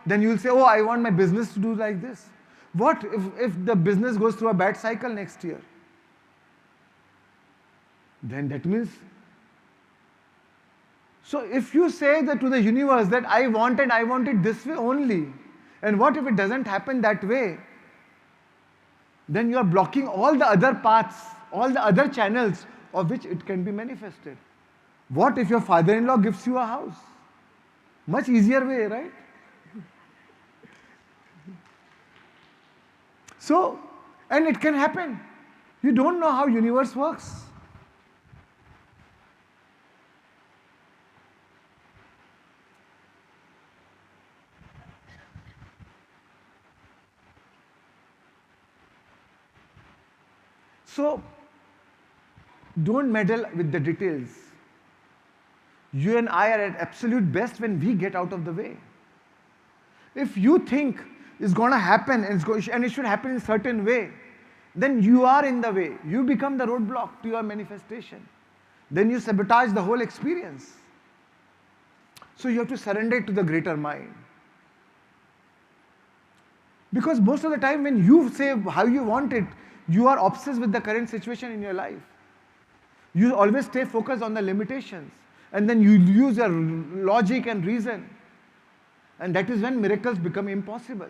then you'll say, oh, I want my business to do like this. What if the business goes through a bad cycle next year? Then that means. So if you say that to the universe that I want it this way only, and what if it doesn't happen that way? Then you are blocking all the other paths, all the other channels of which it can be manifested. What if your father-in-law gives you a house? Much easier way, right? So, and it can happen. You don't know how universe works. So don't meddle with the details. You and I are at absolute best when we get out of the way. If you think it's going to happen and it should happen in a certain way, then you are in the way. You become the roadblock to your manifestation. Then you sabotage the whole experience. So you have to surrender it to the greater mind. Because most of the time when you say how you want it, you are obsessed with the current situation in your life. You always stay focused on the limitations. And then you use your logic and reason. And that is when miracles become impossible.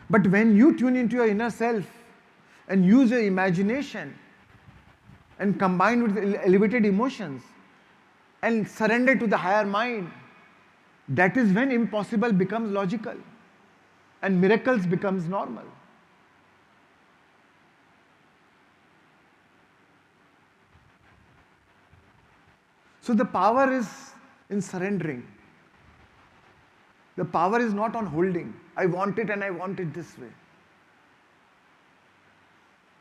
But when you tune into your inner self and use your imagination and combine with elevated emotions and surrender to the higher mind, that is when impossible becomes logical and miracles becomes normal. So the power is in surrendering. The power is not on holding. I want it and I want it this way.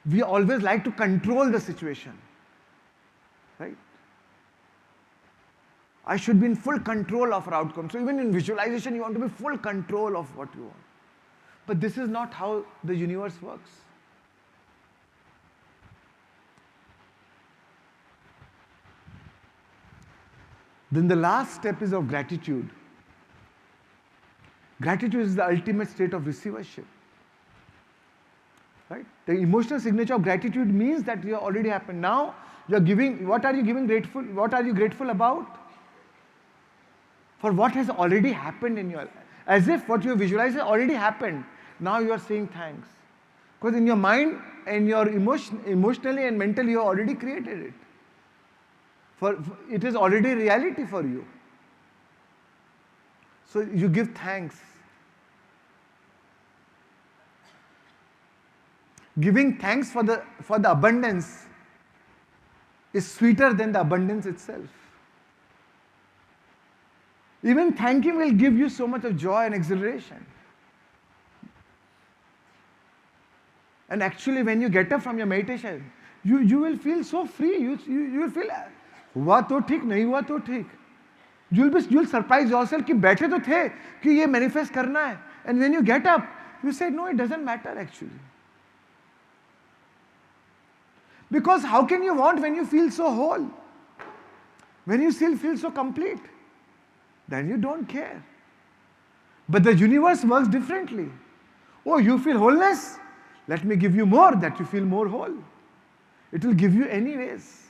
We always like to control the situation. Right? I should be in full control of our outcome. So even in visualization, you want to be full control of what you want. But this is not how the universe works. Then the last step is of gratitude. Gratitude is the ultimate state of receivership. Right? The emotional signature of gratitude means that you already happened. Now you are giving, what are you giving grateful? What are you grateful about? For what has already happened in your life. As if what you visualize has already happened. Now you are saying thanks. Because in your mind and your emotionally and mentally you have already created it. For it is already reality for you. So you give thanks. Giving thanks for the abundance is sweeter than the abundance itself. Even thanking will give you so much of joy and exhilaration. And actually when you get up from your meditation, you will feel so free. You will feel, हुआ तो ठीक, नहीं हुआ तो ठीक. You'll surprise yourself कि बैठे तो थे कि ये manifest करना है. And when you get up, you say, no, it doesn't matter actually. Because how can you want when you feel so whole? When you still feel so complete? Then you don't care. But the universe works differently. Oh, you feel wholeness? Let me give you more that you feel more whole. It will give you anyways.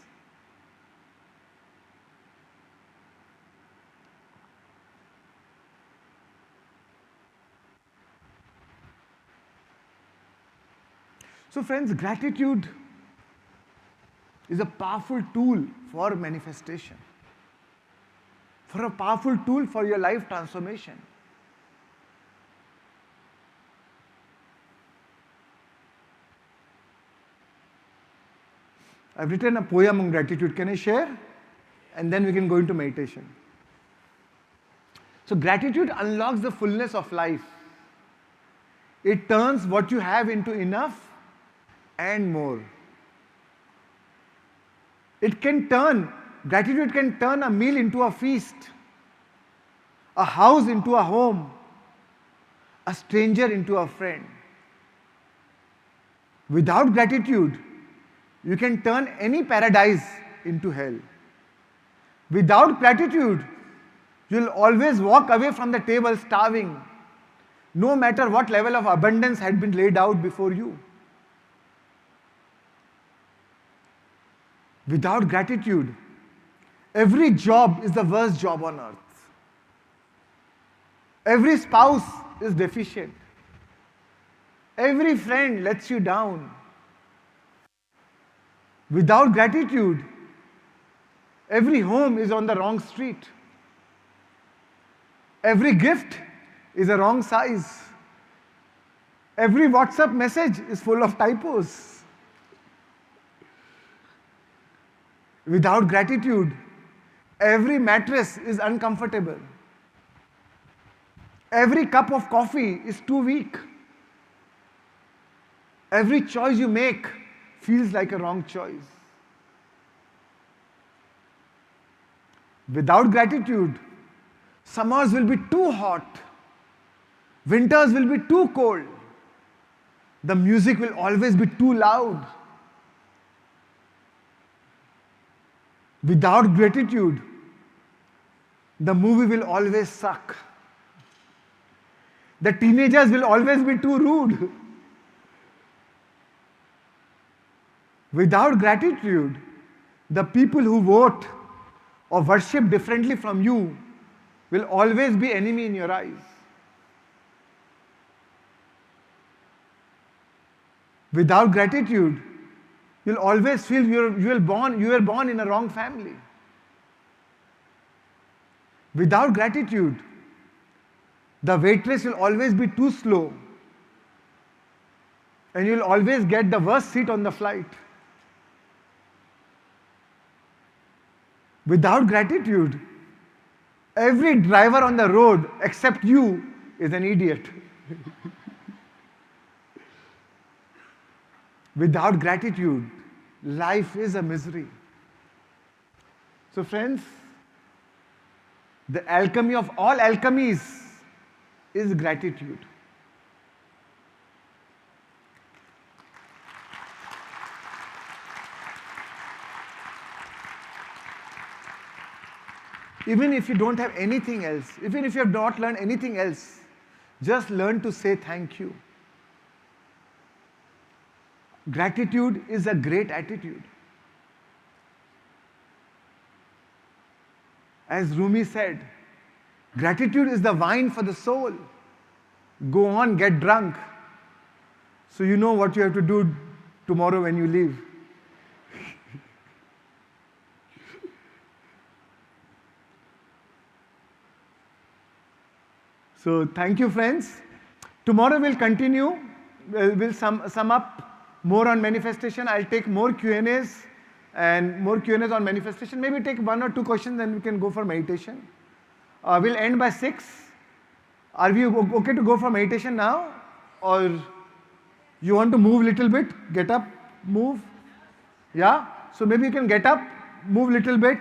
So friends, gratitude is a powerful tool for manifestation, for a powerful tool for your life transformation. I've written a poem on gratitude. Can I share? And then we can go into meditation. So gratitude unlocks the fullness of life. It turns what you have into enough and more. Gratitude can turn a meal into a feast, a house into a home, a stranger into a friend. Without gratitude, you can turn any paradise into hell. Without gratitude, you'll always walk away from the table starving, no matter what level of abundance had been laid out before you. Without gratitude, every job is the worst job on earth. Every spouse is deficient. Every friend lets you down. Without gratitude, every home is on the wrong street. Every gift is a wrong size. Every WhatsApp message is full of typos. Without gratitude, every mattress is uncomfortable. Every cup of coffee is too weak. Every choice you make feels like a wrong choice. Without gratitude, summers will be too hot. Winters will be too cold. The music will always be too loud. Without gratitude, the movie will always suck. The teenagers will always be too rude. Without gratitude, the people who vote or worship differently from you will always be enemy in your eyes. Without gratitude, you'll always feel you were born in a wrong family. Without gratitude, the waitress will always be too slow, and you'll always get the worst seat on the flight. Without gratitude, every driver on the road except you is an idiot. Without gratitude, life is a misery. So friends, the alchemy of all alchemies is gratitude. Even if you don't have anything else, even if you have not learned anything else, just learn to say thank you. Gratitude is a great attitude. As Rumi said, gratitude is the wine for the soul. Go on, get drunk, so you know what you have to do tomorrow when you leave. So thank you, friends. Tomorrow we'll continue. We'll sum up more on manifestation. I'll take more Q&As and more Q&As on manifestation. Maybe take 1 or 2 questions, then we can go for meditation. We'll end by 6. Are we okay to go for meditation now? Or you want to move a little bit? Get up, move? Yeah? So maybe you can get up, move a little bit,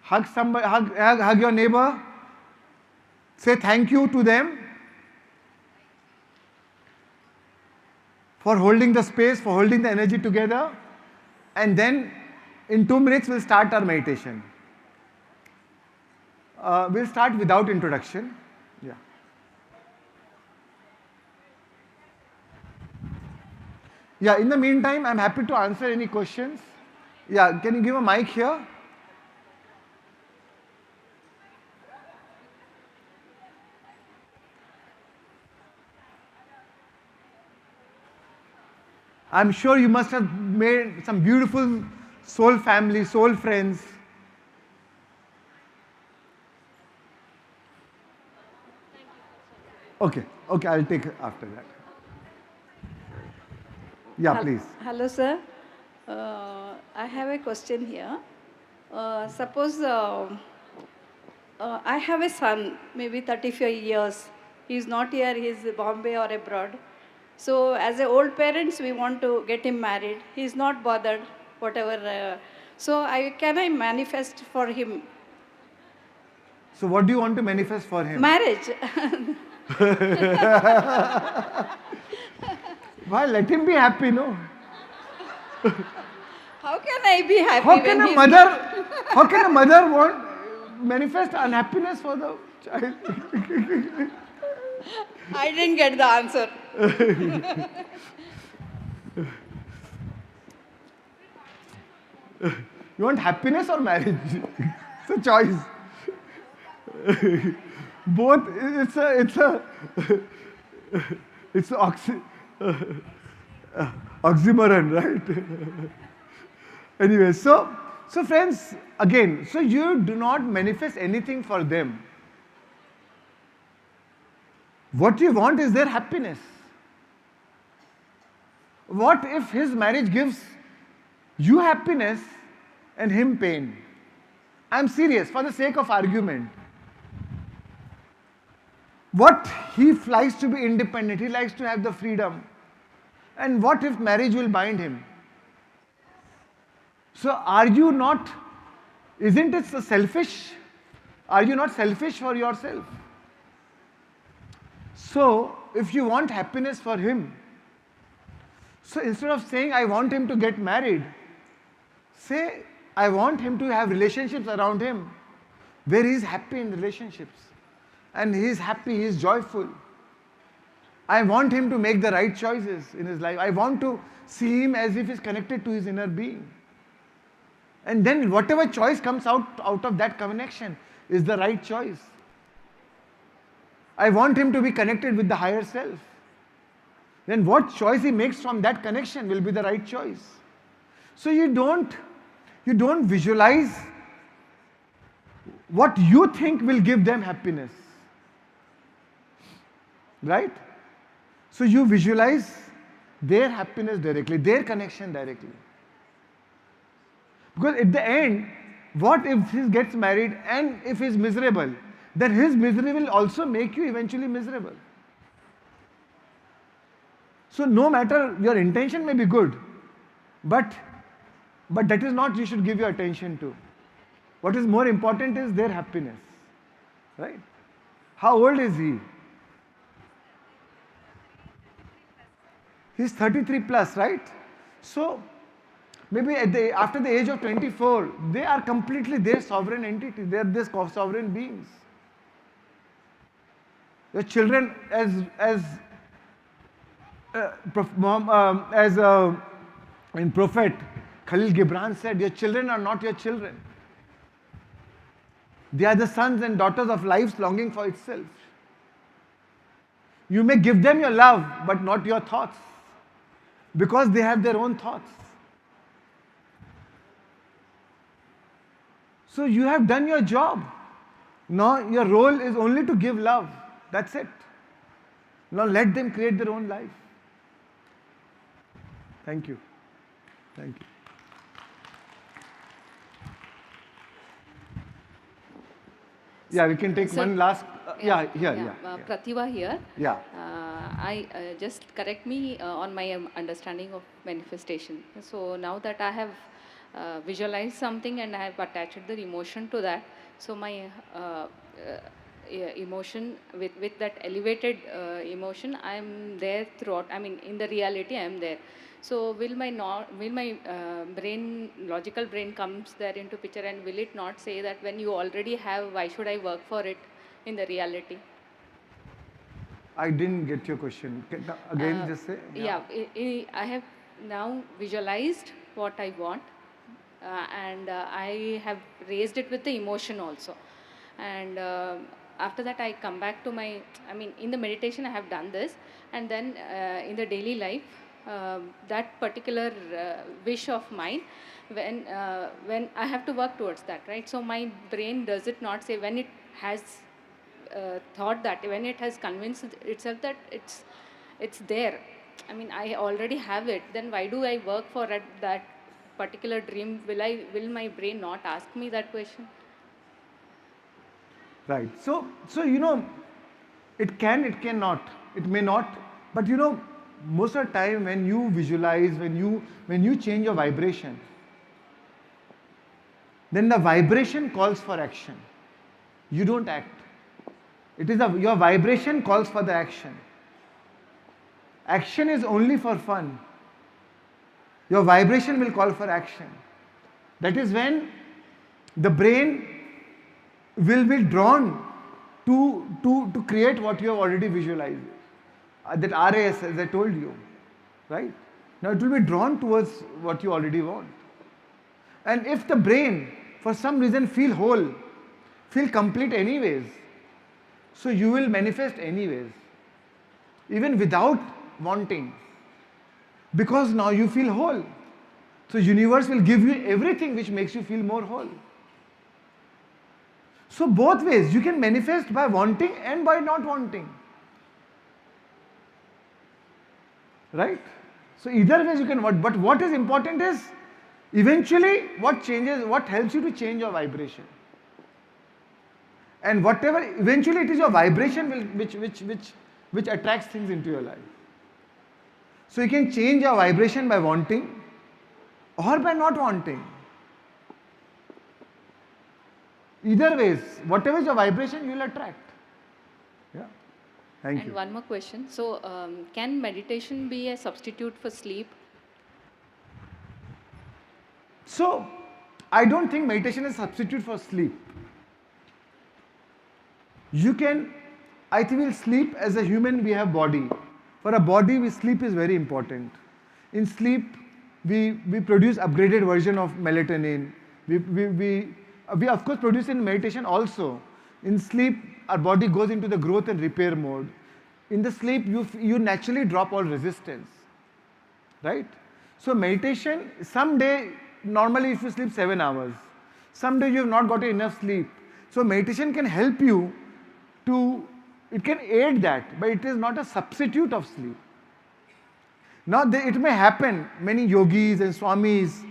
hug somebody, hug your neighbor, say thank you to them for holding the space, for holding the energy together. And then in 2 minutes, we'll start our meditation. We'll start without introduction. Yeah. Yeah, in the meantime, I'm happy to answer any questions. Yeah, can you give a mic here? I'm sure you must have made some beautiful soul family, soul friends. Okay, I'll take it after that. Yeah, please. Hello, sir. I have a question here. Suppose I have a son, maybe 35 years. He's not here, he's Bombay or abroad. So as a old parents, we want to get him married. He's not bothered, whatever. So can I manifest for him? So what do you want to manifest for him? Marriage. Why? Let him be happy, no? How can I be happy How can a mother want manifest unhappiness for the child? I didn't get the answer. You want happiness or marriage? It's a choice. Both. It's oxymoron, right? Anyway, so friends, again, so you do not manifest anything for them. What you want is their happiness. What if his marriage gives you happiness and him pain? I'm serious, for the sake of argument. what he likes to be independent, he likes to have the freedom. And what if marriage will bind him? So are you not, isn't it so selfish? Are you not selfish for yourself? So if you want happiness for him, so instead of saying I want him to get married, say I want him to have relationships around him where he is happy in relationships and he is happy, he is joyful. I want him to make the right choices in his life. I want to see him as if he's connected to his inner being. And then whatever choice comes out of that connection is the right choice. I want him to be connected with the higher self. Then what choice he makes from that connection will be the right choice. So you don't visualize what you think will give them happiness. Right? So you visualize their happiness directly, their connection directly. Because at the end, what if he gets married and if he's miserable, then his misery will also make you eventually miserable. So no matter, your intention may be good, but that is not you should give your attention to. What is more important is their happiness. Right? How old is he? He's 33 plus, right? So maybe after the age of 24, they are completely their sovereign entity. They are this sovereign beings. Your children, as in Prophet Khalil Gibran said, your children are not your children. They are the sons and daughters of life's longing for itself. You may give them your love, but not your thoughts, because they have their own thoughts. So you have done your job. Now your role is only to give love. That's it. Now let them create their own life. Thank you. Thank you. Yeah, we can take one last. Here. Pratibha here. Yeah. I just correct me on my understanding of manifestation. So now that I have visualized something and I have attached the emotion to that, so my emotion with that elevated emotion, I am there throughout. I mean, in the reality, I am there. So will my brain, logical brain, comes there into picture, and will it not say that when you already have, why should I work for it in the reality? I didn't get your question. Again, just say. Yeah, I have now visualized what I want, and I have raised it with the emotion also. And after that, I come back to my, I mean, in the meditation, I have done this, and then in the daily life, that particular wish of mine, when I have to work towards that, right? So my brain does it not say, when it has thought that, when it has convinced itself that it's there, I mean, I already have it, then why do I work for that particular dream? Will my brain not ask me that question? Right. So it can, it cannot, it may not, but most of the time when you visualize, when you change your vibration, then the vibration calls for action. You don't act. It is your vibration calls for the action. Action is only for fun. Your vibration will call for action. That is when the brain will be drawn to create what you have already visualized. That RAS, as I told you, right? Now it will be drawn towards what you already want. And if the brain, for some reason, feel whole, feel complete anyways, so you will manifest anyways, even without wanting, because now you feel whole. So universe will give you everything which makes you feel more whole. So both ways, you can manifest by wanting and by not wanting. Right? So either ways you can, but what is important is eventually what changes, what helps you to change your vibration. And whatever, eventually it is your vibration which attracts things into your life. So you can change your vibration by wanting or by not wanting. Either ways, whatever is your vibration, you will attract. Yeah. Thank you. And one more question. So, can meditation be a substitute for sleep? So, I don't think meditation is a substitute for sleep. You can, I think we'll sleep as a human, we have body. For a body, sleep is very important. In sleep, we produce upgraded version of melatonin. We of course produce in meditation also. In sleep, our body goes into the growth and repair mode. In the sleep, you naturally drop all resistance, right? So meditation, someday, normally if you sleep 7 hours, someday you have not got enough sleep. So meditation can help you it can aid that, but it is not a substitute of sleep. Now, it may happen, many yogis and swamis,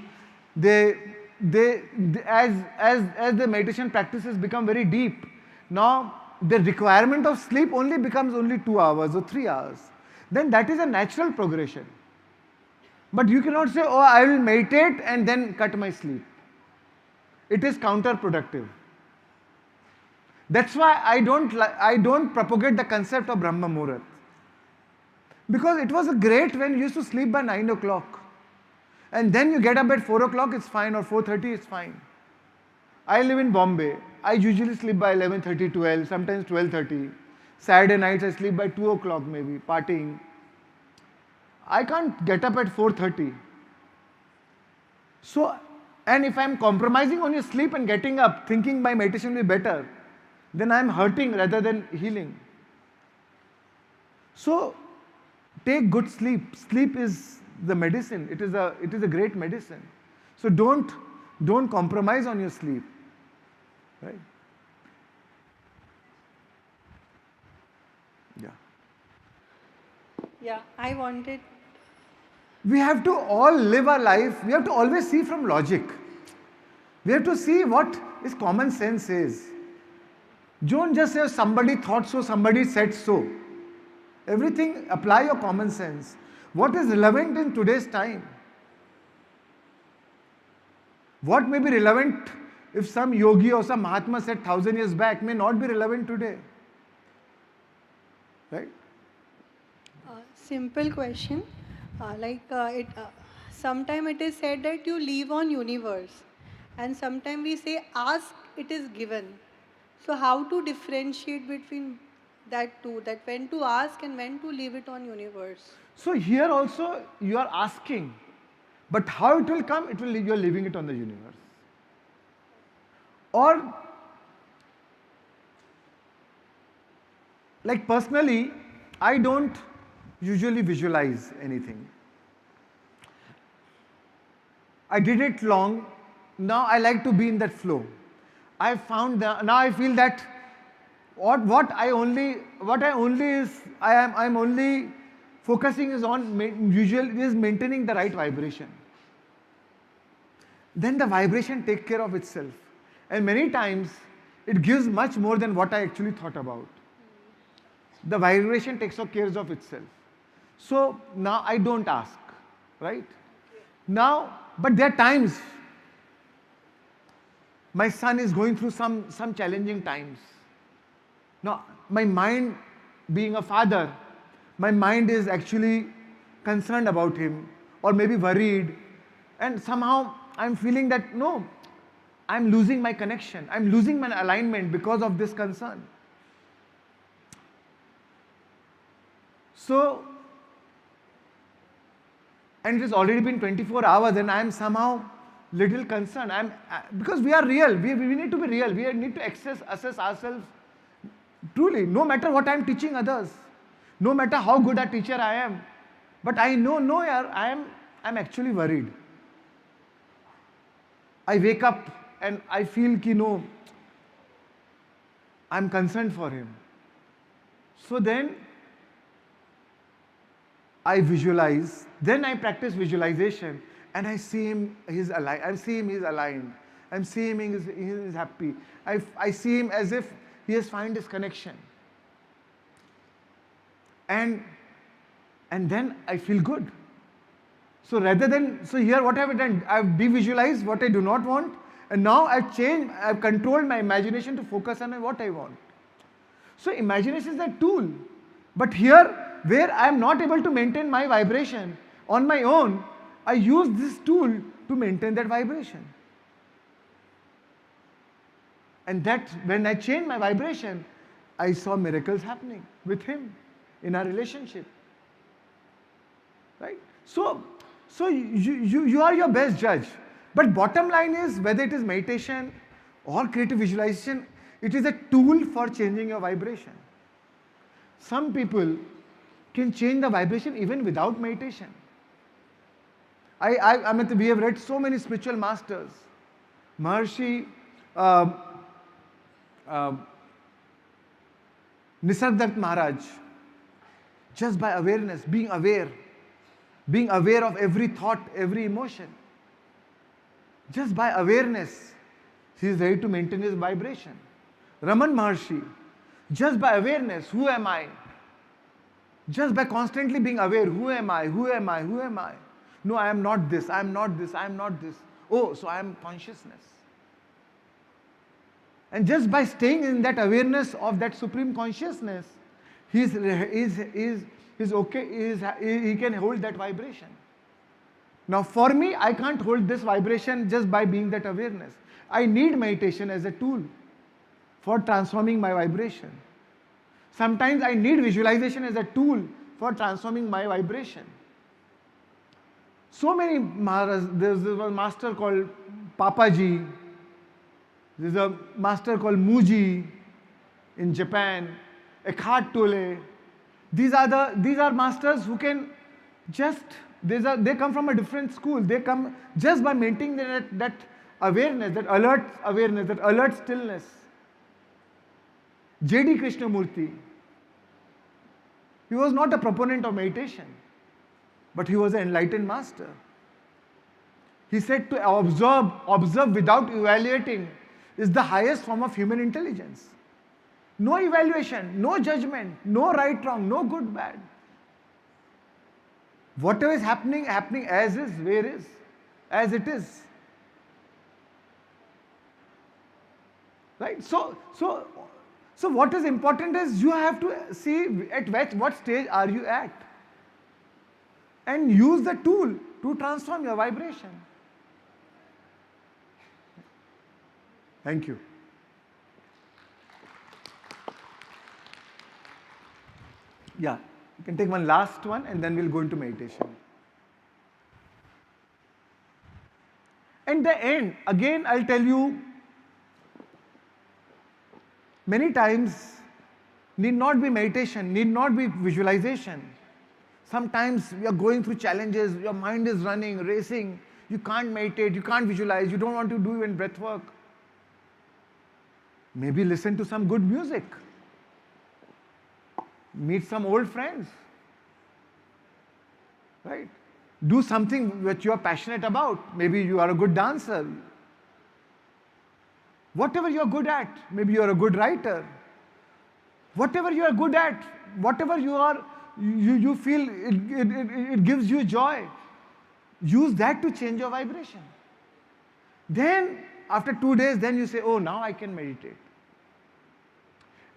as the meditation practices become very deep, now the requirement of sleep only becomes only 2 hours or 3 hours. Then that is a natural progression. But you cannot say, oh, I will meditate and then cut my sleep. It is counterproductive. That's why I don't propagate the concept of Brahma Muhurat. Because it was great when you used to sleep by 9 o'clock. And then you get up at 4 o'clock, it's fine, or 4:30, it's fine. I live in Bombay. I usually sleep by 11:30, 12, sometimes 12:30. Saturday nights I sleep by 2 o'clock maybe, partying. I can't get up at 4:30. So, and if I'm compromising on your sleep and getting up, thinking my meditation will be better, then I'm hurting rather than healing. So, take good sleep. Sleep is the medicine. It is a great medicine. So don't compromise on your sleep, right? Yeah. Yeah, I wanted. We have to all live our life. We have to always see from logic. We have to see what is common sense is. Don't just say somebody thought so, somebody said so. Everything, apply your common sense. What is relevant in today's time? What may be relevant if some yogi or some Mahatma said 1,000 years back may not be relevant today. Right? Simple question. Sometime it is said that you live on universe, and sometimes we say ask, it is given. So how to differentiate between that two, that when to ask and when to leave it on universe? So here also you are asking, but how it will come, you are leaving it on the universe. Or, like personally, I don't usually visualize anything. I did it long, now I like to be in that flow. I found that, now I feel that I'm only focusing is on maintaining the right vibration. Then the vibration takes care of itself. And many times it gives much more than what I actually thought about. The vibration takes care of itself. So now I don't ask, right? Now, but there are times my son is going through some challenging times. Now, my mind, being a father, my mind is actually concerned about him or maybe worried, and somehow I'm feeling that no, I'm losing my connection, I'm losing my alignment because of this concern. So, and it has already been 24 hours and I'm somehow little concerned. Because we are real, we need to be real, we need to assess ourselves truly, no matter what I'm teaching others, no matter how good a teacher I am, but I know, I'm actually worried. I wake up and I feel I'm concerned for him. So then I visualize, then I practice visualization, and I see him, he's aligned. I see him, he's aligned. I'm seeing him, he's happy. I see him as if he has found his connection. And then I feel good. So rather than, so here what have I done? I've devisualized what I do not want, and now I've controlled my imagination to focus on what I want. So imagination is a tool. But here, where I am not able to maintain my vibration on my own, I use this tool to maintain that vibration. And that, when I changed my vibration, I saw miracles happening with him in our relationship. Right? So you are your best judge. But bottom line is, whether it is meditation or creative visualization, it is a tool for changing your vibration. Some people can change the vibration even without meditation. I mean, we have read so many spiritual masters. Maharshi Nisargadatta Maharaj, just by awareness, being aware of every thought, every emotion, just by awareness, he is ready to maintain his vibration. Raman Maharshi, just by awareness, who am I? Just by constantly being aware, who am I? Who am I? Who am I? No, I am not this, I am not this, I am not this. Oh, so I am consciousness. And just by staying in that awareness of that supreme consciousness, he can hold that vibration. Now for me, I can't hold this vibration just by being that awareness. I need meditation as a tool for transforming my vibration. Sometimes I need visualization as a tool for transforming my vibration. So many Maharaj, there's a master called Papaji, there's a master called Muji in Japan, Eckhart Tolle. These are masters who can just, they come from a different school. They come just by maintaining that awareness, that alert stillness. J.D. Krishnamurti, he was not a proponent of meditation, but he was an enlightened master. He said to observe without evaluating is the highest form of human intelligence. No evaluation, no judgment, no right, wrong, no good, bad. Whatever is happening as is, where is, as it is. Right? So what is important is you have to see at what stage are you at, and use the tool to transform your vibration. Thank you. Yeah, you can take one last one and then we'll go into meditation. In the end, again I'll tell you, many times need not be meditation, need not be visualization. Sometimes you are going through challenges, your mind is running, racing, you can't meditate, you can't visualize, you don't want to do even breath work. Maybe listen to some good music. Meet some old friends. Right? Do something that you are passionate about. Maybe you are a good dancer. Whatever you are good at, maybe you are a good writer. Whatever you are good at, whatever you are, you feel it gives you joy. Use that to change your vibration. Then, after 2 days, then you say, oh, now I can meditate.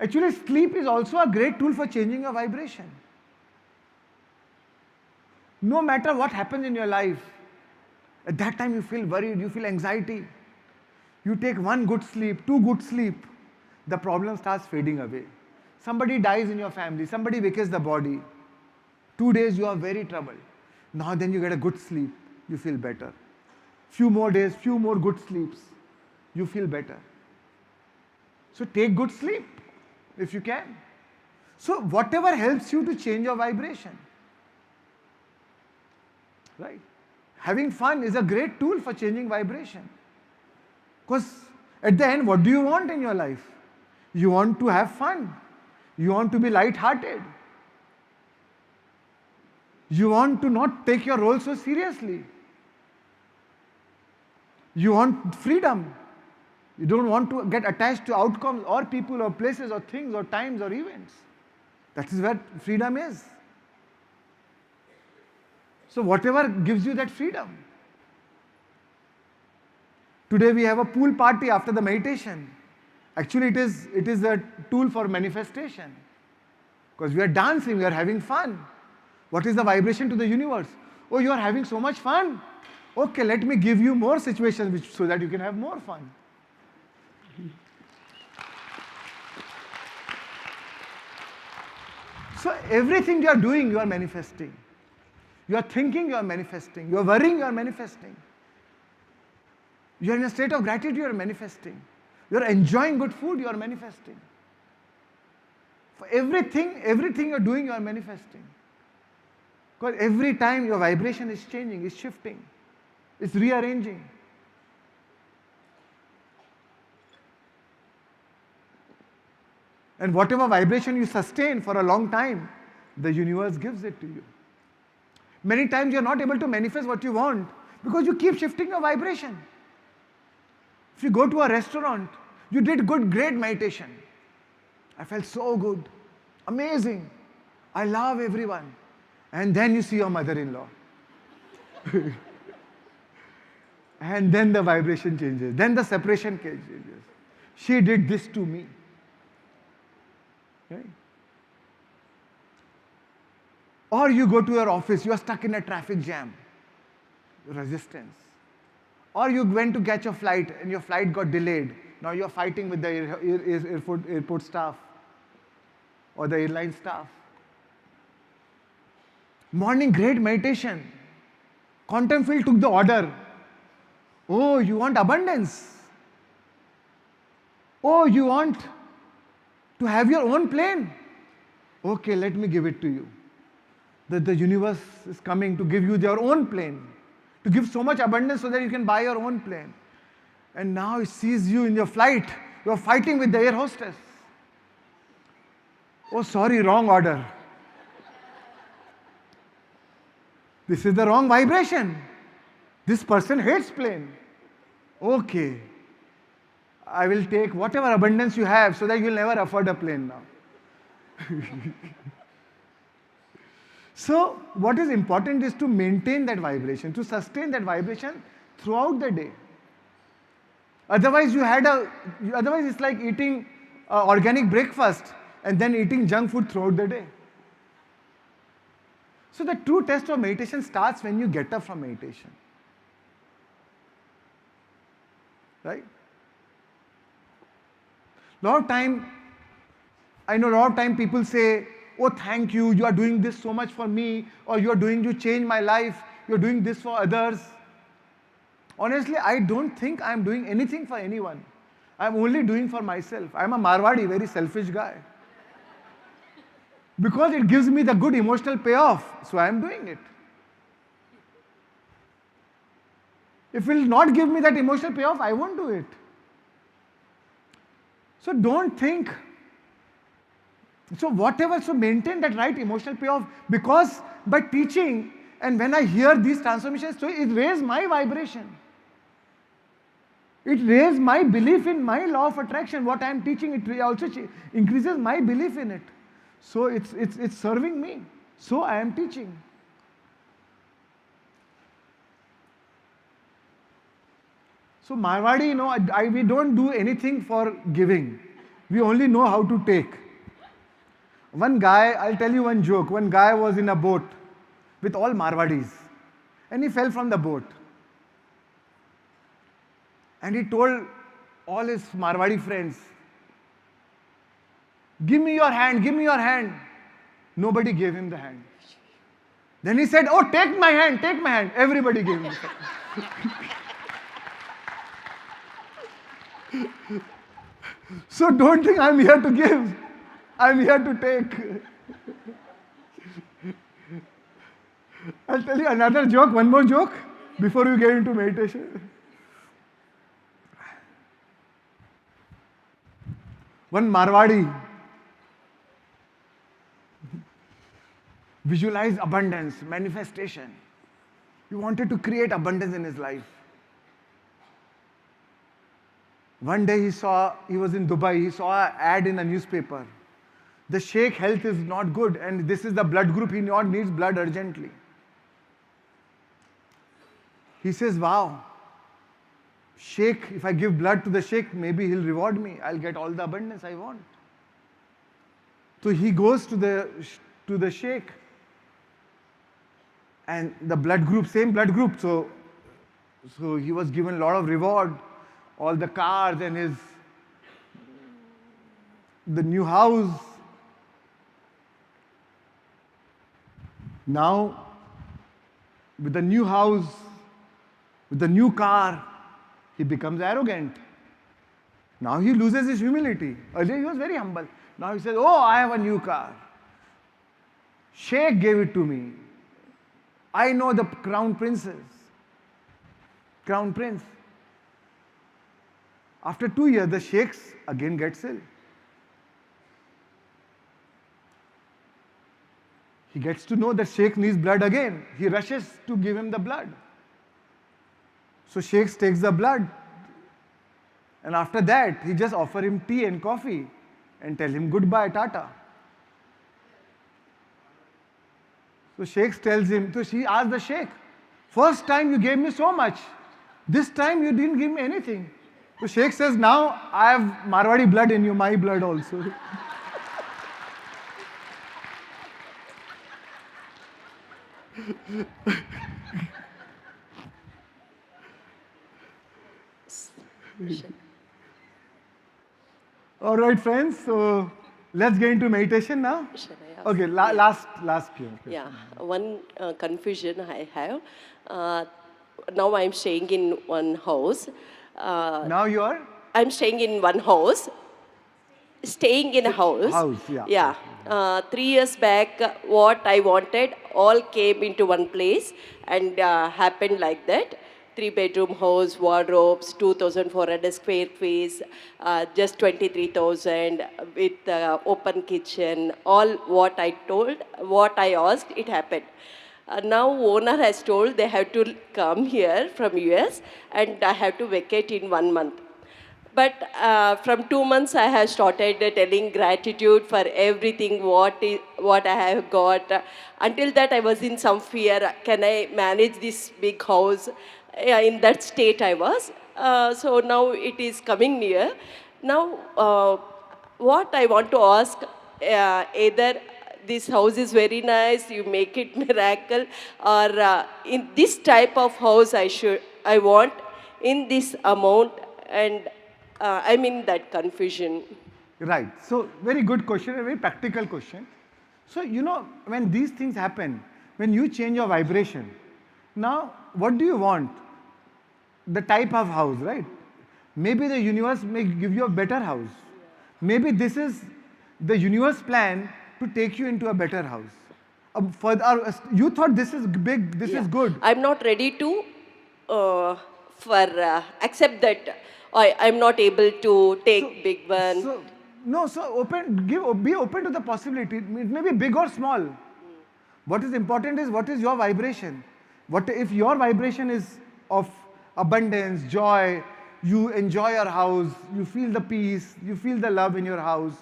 Actually, sleep is also a great tool for changing your vibration. No matter what happens in your life, at that time you feel worried, you feel anxiety. You take 1 good sleep, 2 good sleep, the problem starts fading away. Somebody dies in your family, somebody vacates the body. 2 days you are very troubled. Now then you get a good sleep, you feel better. Few more days, few more good sleeps, you feel better. So take good sleep if you can. So whatever helps you to change your vibration. Right? Having fun is a great tool for changing vibration. Because at the end, what do you want in your life? You want to have fun. You want to be light-hearted. You want to not take your role so seriously. You want freedom. You don't want to get attached to outcomes or people or places or things or times or events. That is where freedom is. So whatever gives you that freedom. Today we have a pool party after the meditation. Actually it is a tool for manifestation. Because we are dancing, we are having fun. What is the vibration to the universe? Oh, you are having so much fun. Okay, let me give you more situations so that you can have more fun. So everything you are doing, you are manifesting. You are thinking, you are manifesting. You are worrying, you are manifesting. You are in a state of gratitude, you are manifesting. You are enjoying good food, you are manifesting. For everything you are doing, you are manifesting. Because every time your vibration is changing, is shifting, it's rearranging. And whatever vibration you sustain for a long time, the universe gives it to you. Many times you are not able to manifest what you want because you keep shifting your vibration. If you go to a restaurant, you did great meditation. I felt so good, amazing. I love everyone. And then you see your mother-in-law. And then the vibration changes. Then the separation changes. She did this to me. Right? Or you go to your office, you are stuck in a traffic jam. Resistance. Or you went to catch a flight and your flight got delayed. Now you are fighting with the airport staff or the airline staff. Morning, great meditation. Quantum field took the order. Oh, you want abundance. Oh, you want to have your own plane. Okay, let me give it to you. The universe is coming to give you your own plane. To give so much abundance so that you can buy your own plane. And now it sees you in your flight. You are fighting with the air hostess. Oh, sorry, wrong order. This is the wrong vibration. This person hates plane. Okay. I will take whatever abundance you have so that you will never afford a plane now. So, what is important is to maintain that vibration, to sustain that vibration throughout the day. Otherwise, otherwise it's like eating organic breakfast and then eating junk food throughout the day. So the true test of meditation starts when you get up from meditation. Right? I know a lot of time people say, oh, thank you, you are doing this so much for me, or you change my life, you're doing this for others. Honestly, I don't think I'm doing anything for anyone. I'm only doing for myself. I'm a Marwadi, very selfish guy. Because it gives me the good emotional payoff, so I'm doing it. If it will not give me that emotional payoff, I won't do it. So don't think. So maintain that right emotional payoff, because by teaching and when I hear these transformations, so it raises my vibration. It raises my belief in my law of attraction. What I am teaching, it also increases my belief in it. So it's serving me. So I am teaching. So Marwadi, we don't do anything for giving. We only know how to take. One guy, I'll tell you one joke. One guy was in a boat with all Marwadis and he fell from the boat. And he told all his Marwadi friends, give me your hand, give me your hand. Nobody gave him the hand. Then he said, oh, take my hand, take my hand. Everybody gave him the hand. So don't think I'm here to give. I'm here to take. I'll tell you another joke, one more joke, before you get into meditation. One Marwadi visualized abundance, manifestation. He wanted to create abundance in his life. One day he was in Dubai, he saw an ad in a newspaper. The sheikh health is not good and this is the blood group, he needs blood urgently. He says, wow, sheikh, if I give blood to the sheikh, maybe he'll reward me. I'll get all the abundance I want. So he goes to the sheikh and the blood group, same blood group. So he was given a lot of reward, all the cars and the new house. Now, with the new house, with the new car, he becomes arrogant. Now he loses his humility. Earlier he was very humble. Now he says, oh, I have a new car. Sheikh gave it to me. I know the crown prince. After 2 years, the sheikhs again gets ill. He gets to know that sheikh needs blood again. He rushes to give him the blood. So sheikh takes the blood. And after that, he just offers him tea and coffee and tell him goodbye, tata. So sheikh tells him, so she asked the sheikh, first time you gave me so much. This time you didn't give me anything. So sheikh says, now I have Marwadi blood in you, my blood also. All right, friends. So let's get into meditation now. Okay, last question. Yeah, one confusion I have. Now I'm staying in one house. Now you are? I'm staying in one house. Staying in a house. Yeah. Yeah. 3 years back, what I wanted all came into one place and happened like that. 3-bedroom house, wardrobes, 2,400 square feet, just 23,000 with open kitchen. All what I told, what I asked, it happened. Now owner has told they have to come here from US and I have to vacate in 1 month. But from 2 months, I have started telling gratitude for everything, what I have got. Until that, I was in some fear. Can I manage this big house? In that state I was. So now it is coming near. Now, what I want to ask, either this house is very nice, you make it miracle, or in this type of house I want in this amount, and I'm in that confusion. Right. So very good question, a very practical question. So when these things happen, when you change your vibration, now what do you want? The type of house, right? Maybe the universe may give you a better house. Maybe this is the universe plan to take you into a better house. You thought this is big, this is good. I'm not ready to accept that I'm not able to take big one. Be open to the possibility. It may be big or small. What is important is what is your vibration. If your vibration is of abundance, joy, you enjoy your house, you feel the peace, you feel the love in your house,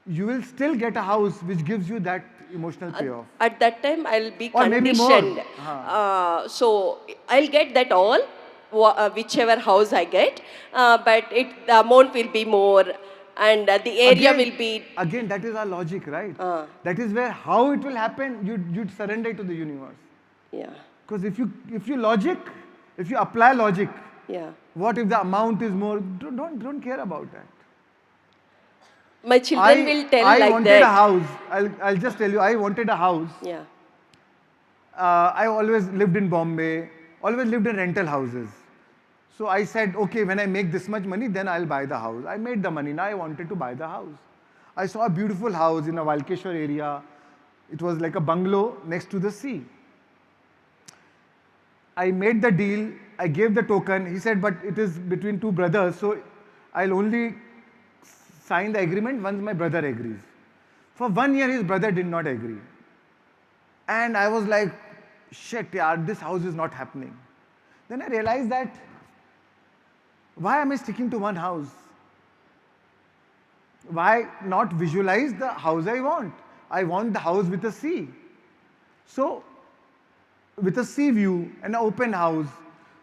you will still get a house which gives you that emotional payoff. At that time, I'll be Or maybe conditioned. more. So I'll get that all, whichever house I get, but the amount will be more, and the area will be. Again, that is our logic, right? That is where how it will happen, you'd surrender to the universe. Yeah. Because if you apply logic, yeah. What if the amount is more? Don't care about that. My children will tell I like wanted that. a house. I'll just tell you, I wanted a house. Yeah. I always lived in Bombay, always lived in rental houses. So I said, okay, when I make this much money, then I'll buy the house. I made the money, now I wanted to buy the house. I saw a beautiful house in a Valkeshwar area. It was like a bungalow next to the sea. I made the deal, I gave the token. He said, but it is between two brothers, so I'll only sign the agreement once my brother agrees. For 1 year, his brother did not agree. And I was like, shit, yaar, this house is not happening. Then I realized that Why am I sticking to one house? Why not visualize the house I want? I want the house with a sea. So, with a sea view, an open house.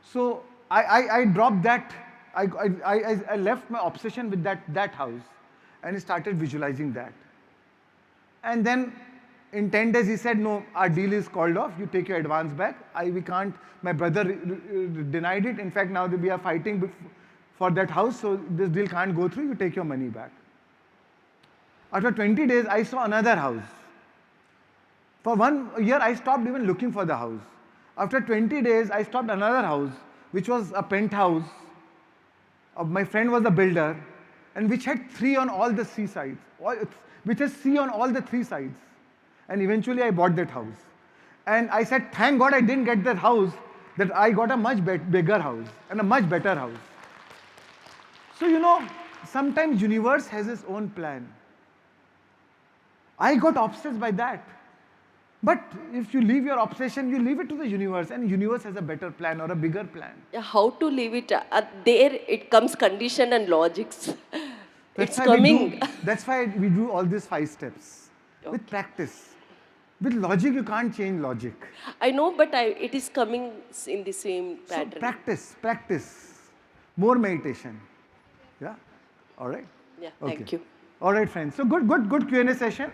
So, I dropped that. I left my obsession with that house and started visualizing that. And then in 10 days he said, no, our deal is called off. You take your advance back. We can't. My brother denied it. In fact, now we are fighting for that house. So this deal can't go through. You take your money back. After 20 days, I saw another house. For 1 year, I stopped even looking for the house. After 20 days, I stopped another house, which was a penthouse. My friend was a builder, and which had 3 on all the sea sides, which has sea on all the 3 sides. And eventually, I bought that house. And I said, thank God I didn't get that house, that I got a much bigger house and a much better house. So, sometimes universe has its own plan. I got obsessed by that. But if you leave your obsession, you leave it to the universe, and universe has a better plan or a bigger plan. Yeah, how to leave it? There it comes condition and logics. That's It's why coming. That's why we do all these 5 steps. With practice. With logic, you can't change logic. I know, but it is coming in the same pattern. So practice. More meditation. Yeah? All right? Yeah, Okay. thank you. All right, friends. So good Q&A session.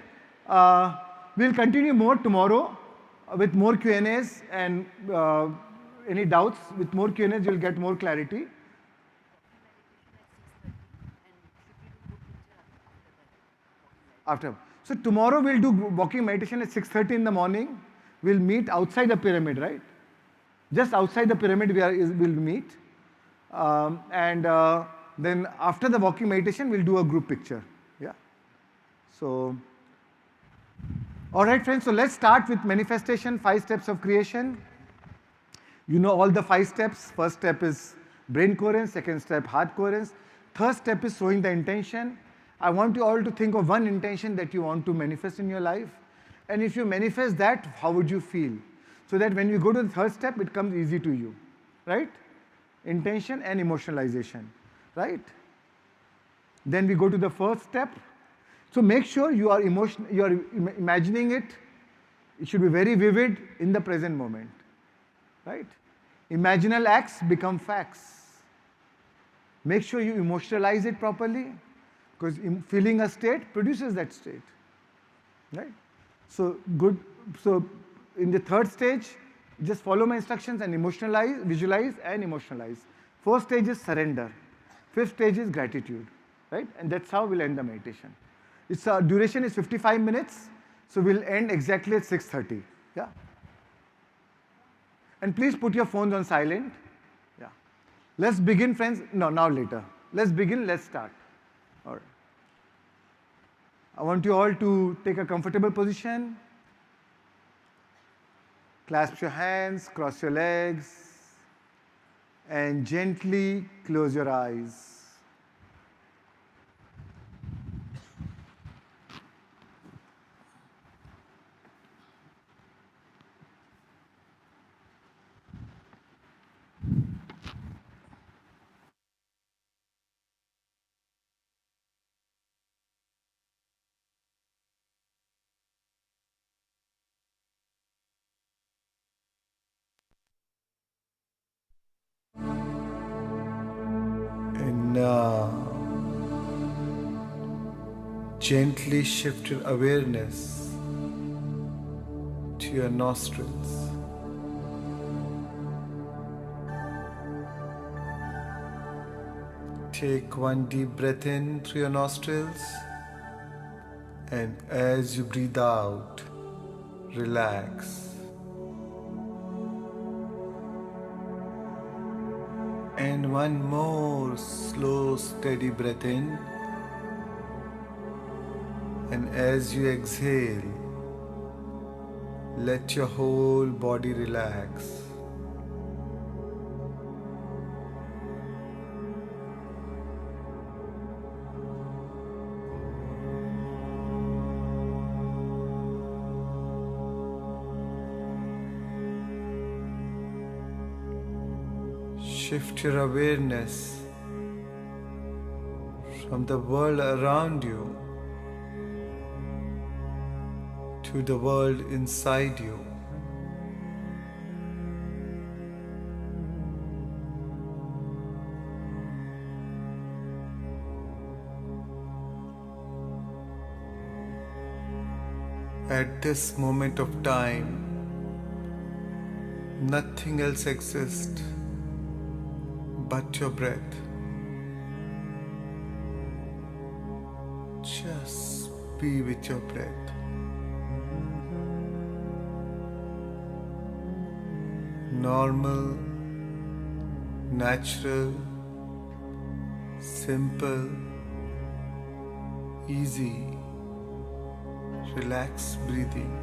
We'll continue more tomorrow with more Q&As, and any doubts, with more Q&As, you'll get more clarity. After. So tomorrow we'll do walking meditation at 6:30 in the morning. We'll meet outside the pyramid, right? Just outside the pyramid we'll meet. Then after the walking meditation, we'll do a group picture. Yeah. So, all right, friends. So let's start with manifestation, 5 steps of creation. You know all the 5 steps. First step is brain coherence. Second step, heart coherence. Third step is showing the intention. I want you all to think of one intention that you want to manifest in your life. And if you manifest that, how would you feel? So that when you go to the third step, it comes easy to you, right? Intention and emotionalization, right? Then we go to the first step. So make sure you are imagining it. It should be very vivid in the present moment, right? Imaginal acts become facts. Make sure you emotionalize it properly, because feeling a state produces that state, right? So So in the third stage, just follow my instructions and visualize and emotionalize. Fourth stage is surrender. Fifth stage is gratitude, right? And that's how we'll end the meditation. Its duration is 55 minutes, so we'll end exactly at 6:30. Yeah. And please put your phones on silent. Yeah. Let's begin, friends. No, now later. Let's begin. Let's start. All right. I want you all to take a comfortable position. Clasp your hands, cross your legs, and gently close your eyes. And now, gently shift your awareness to your nostrils. Take one deep breath in through your nostrils, and as you breathe out, relax. And one more slow, steady breath in. And as you exhale, let your whole body relax. Shift your awareness from the world around you to the world inside you. At this moment of time, nothing else exists but your breath. Just be with your breath. Normal, natural, simple, easy, relaxed breathing.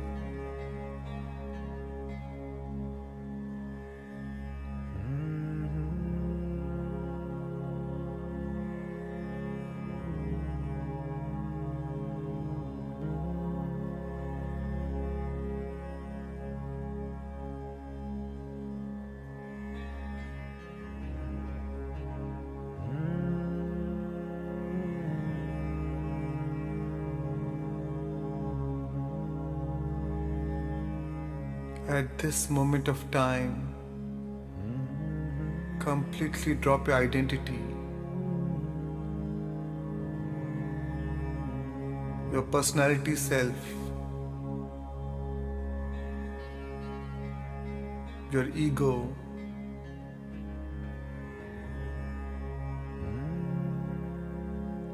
At this moment of time, completely drop your identity, your personality self, your ego,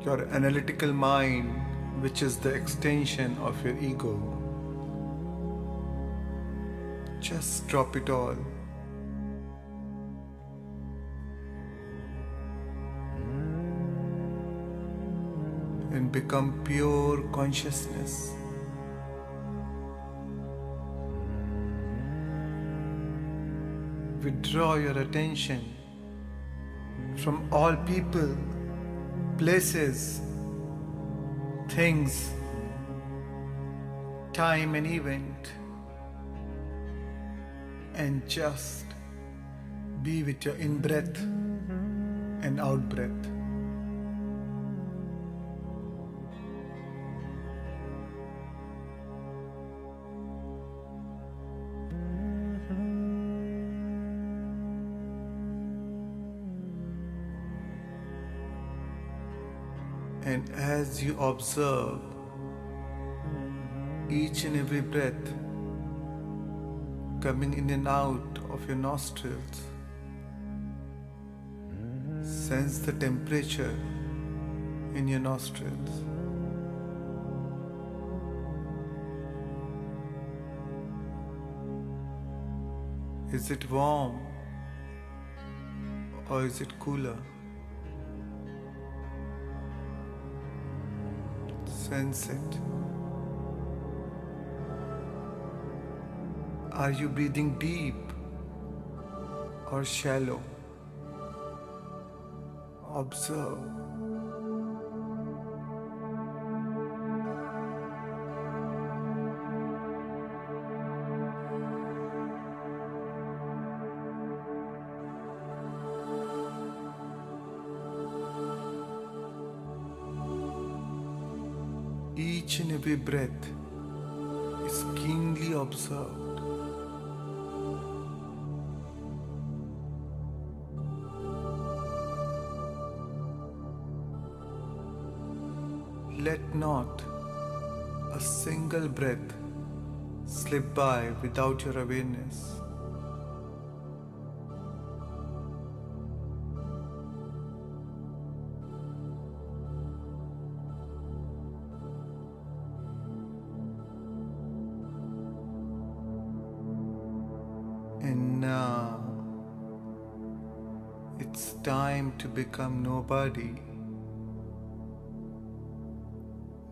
your analytical mind, which is the extension of your ego. Just drop it all. And become pure consciousness. Withdraw your attention from all people, places, things, time and event, and just be with your in-breath and out-breath. And as you observe each and every breath coming in and out of your nostrils, sense the temperature in your nostrils. Is it warm or is it cooler? Sense it. Are you breathing deep or shallow? Observe. Each and every breath is keenly observed. Let not a single breath slip by without your awareness. And now it's time to become nobody.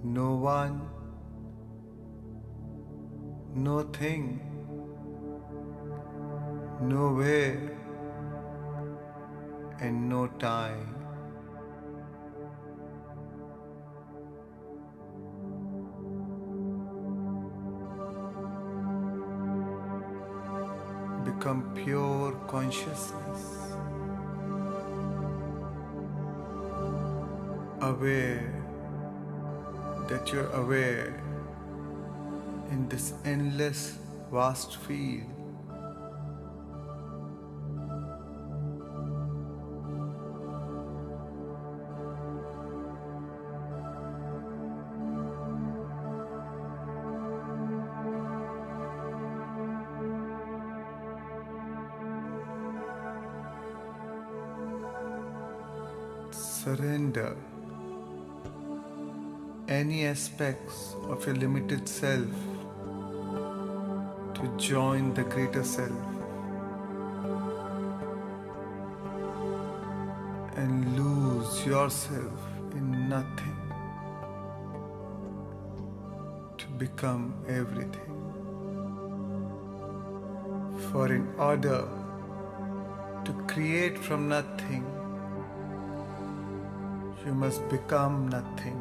No one, no thing, nowhere, and no time. Become pure consciousness, aware that you're aware in this endless, vast field. Surrender any aspects of your limited self to join the greater self and lose yourself in nothing to become everything. For in order to create from nothing, you must become nothing.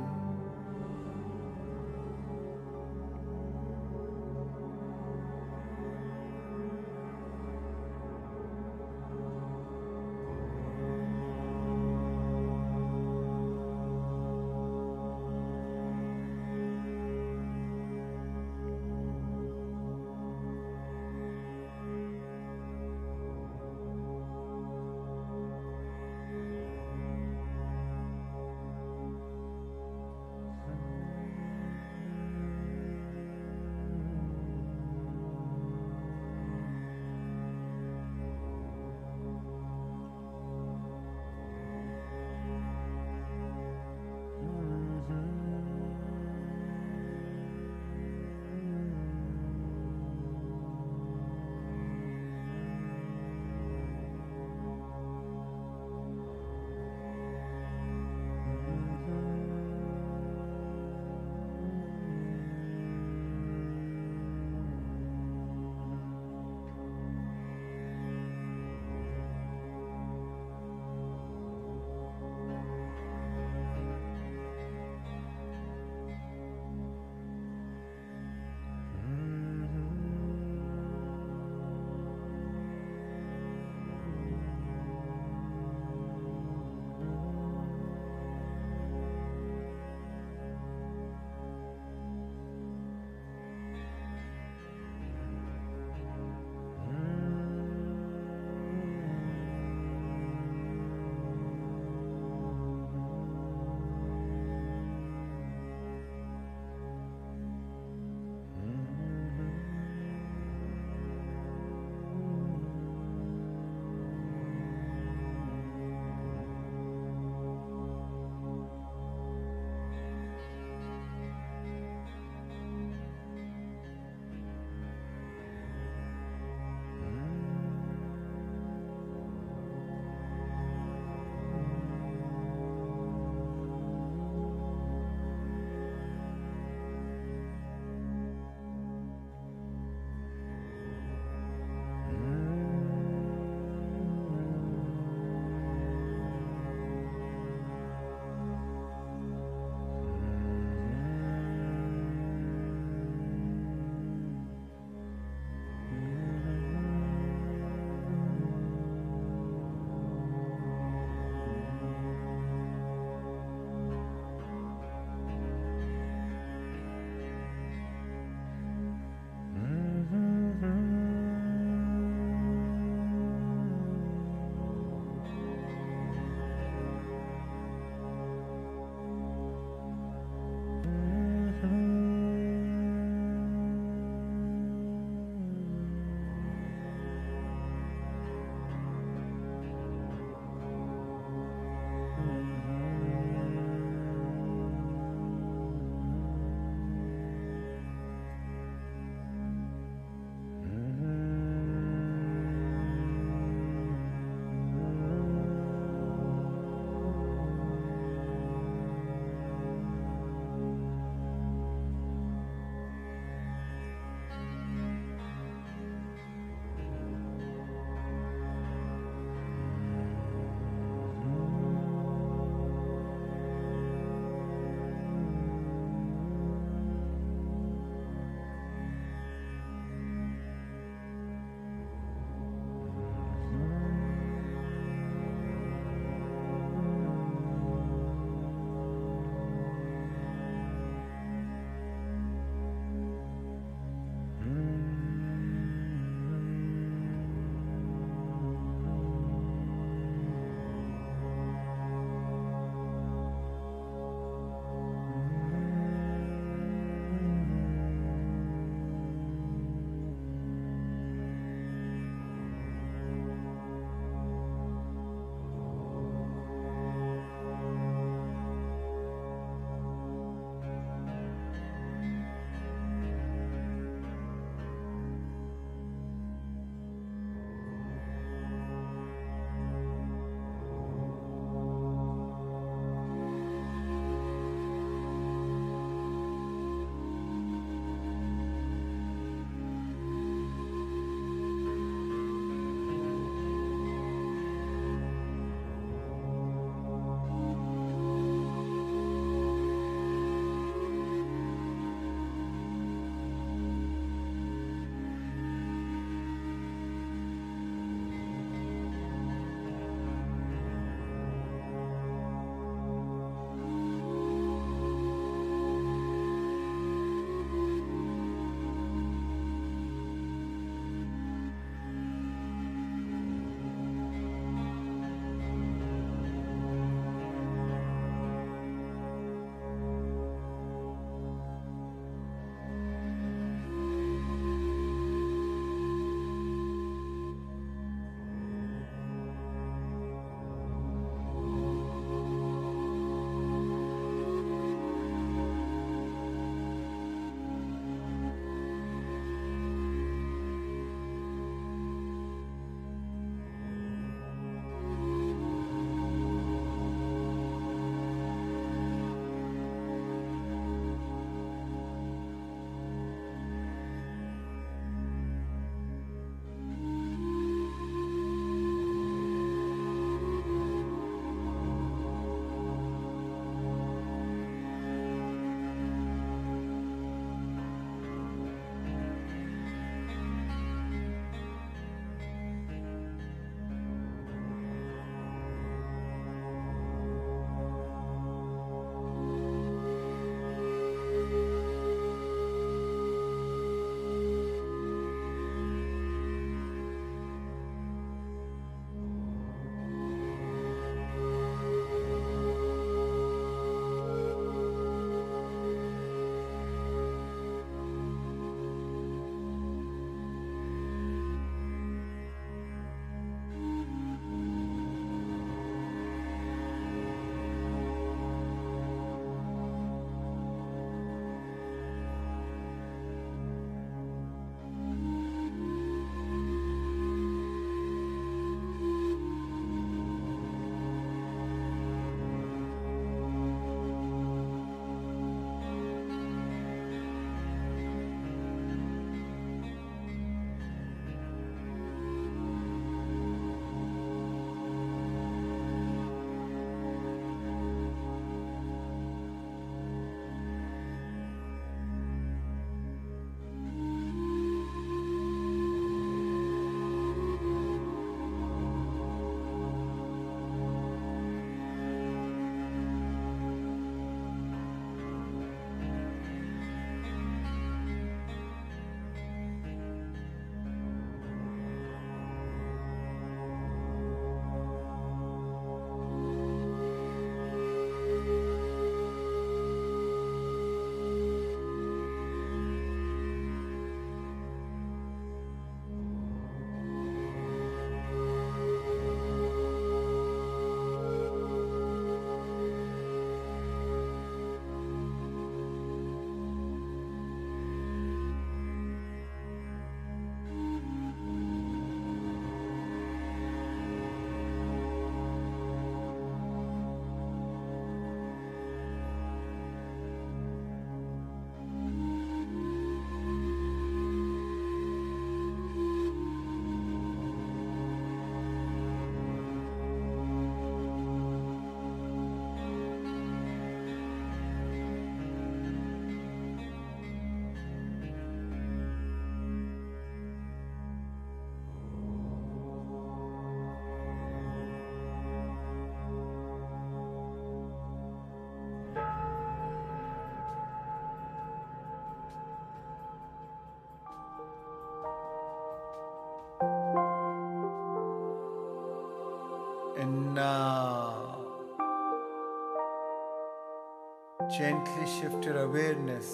Gently shift your awareness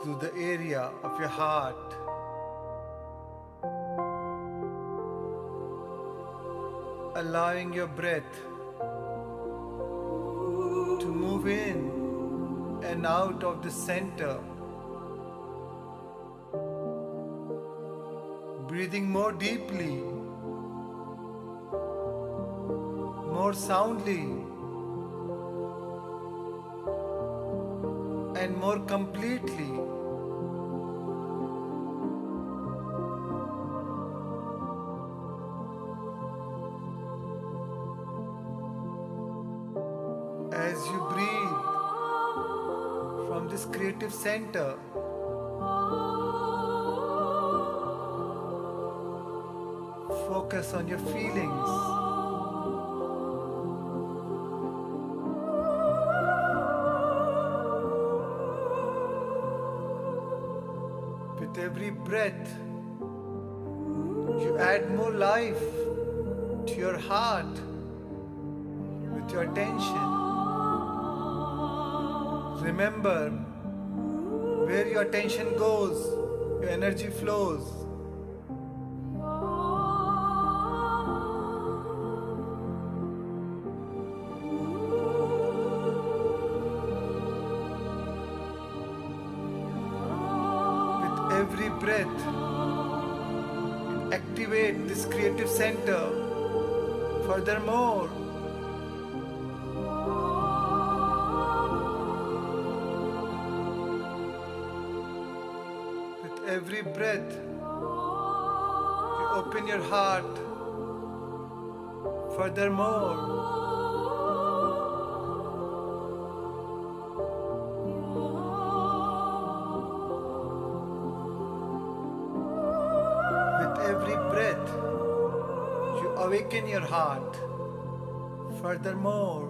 to the area of your heart. Allowing your breath to move in and out of the center. Breathing more deeply, more soundly, and more completely. As you breathe from this creative center, focus on your feelings. With every breath, you add more life to your heart with your attention. Remember, where your attention goes, your energy flows. With every breath, activate this creative center. Furthermore, with every breath, you open your heart. Furthermore, with every breath, you awaken your heart. Furthermore,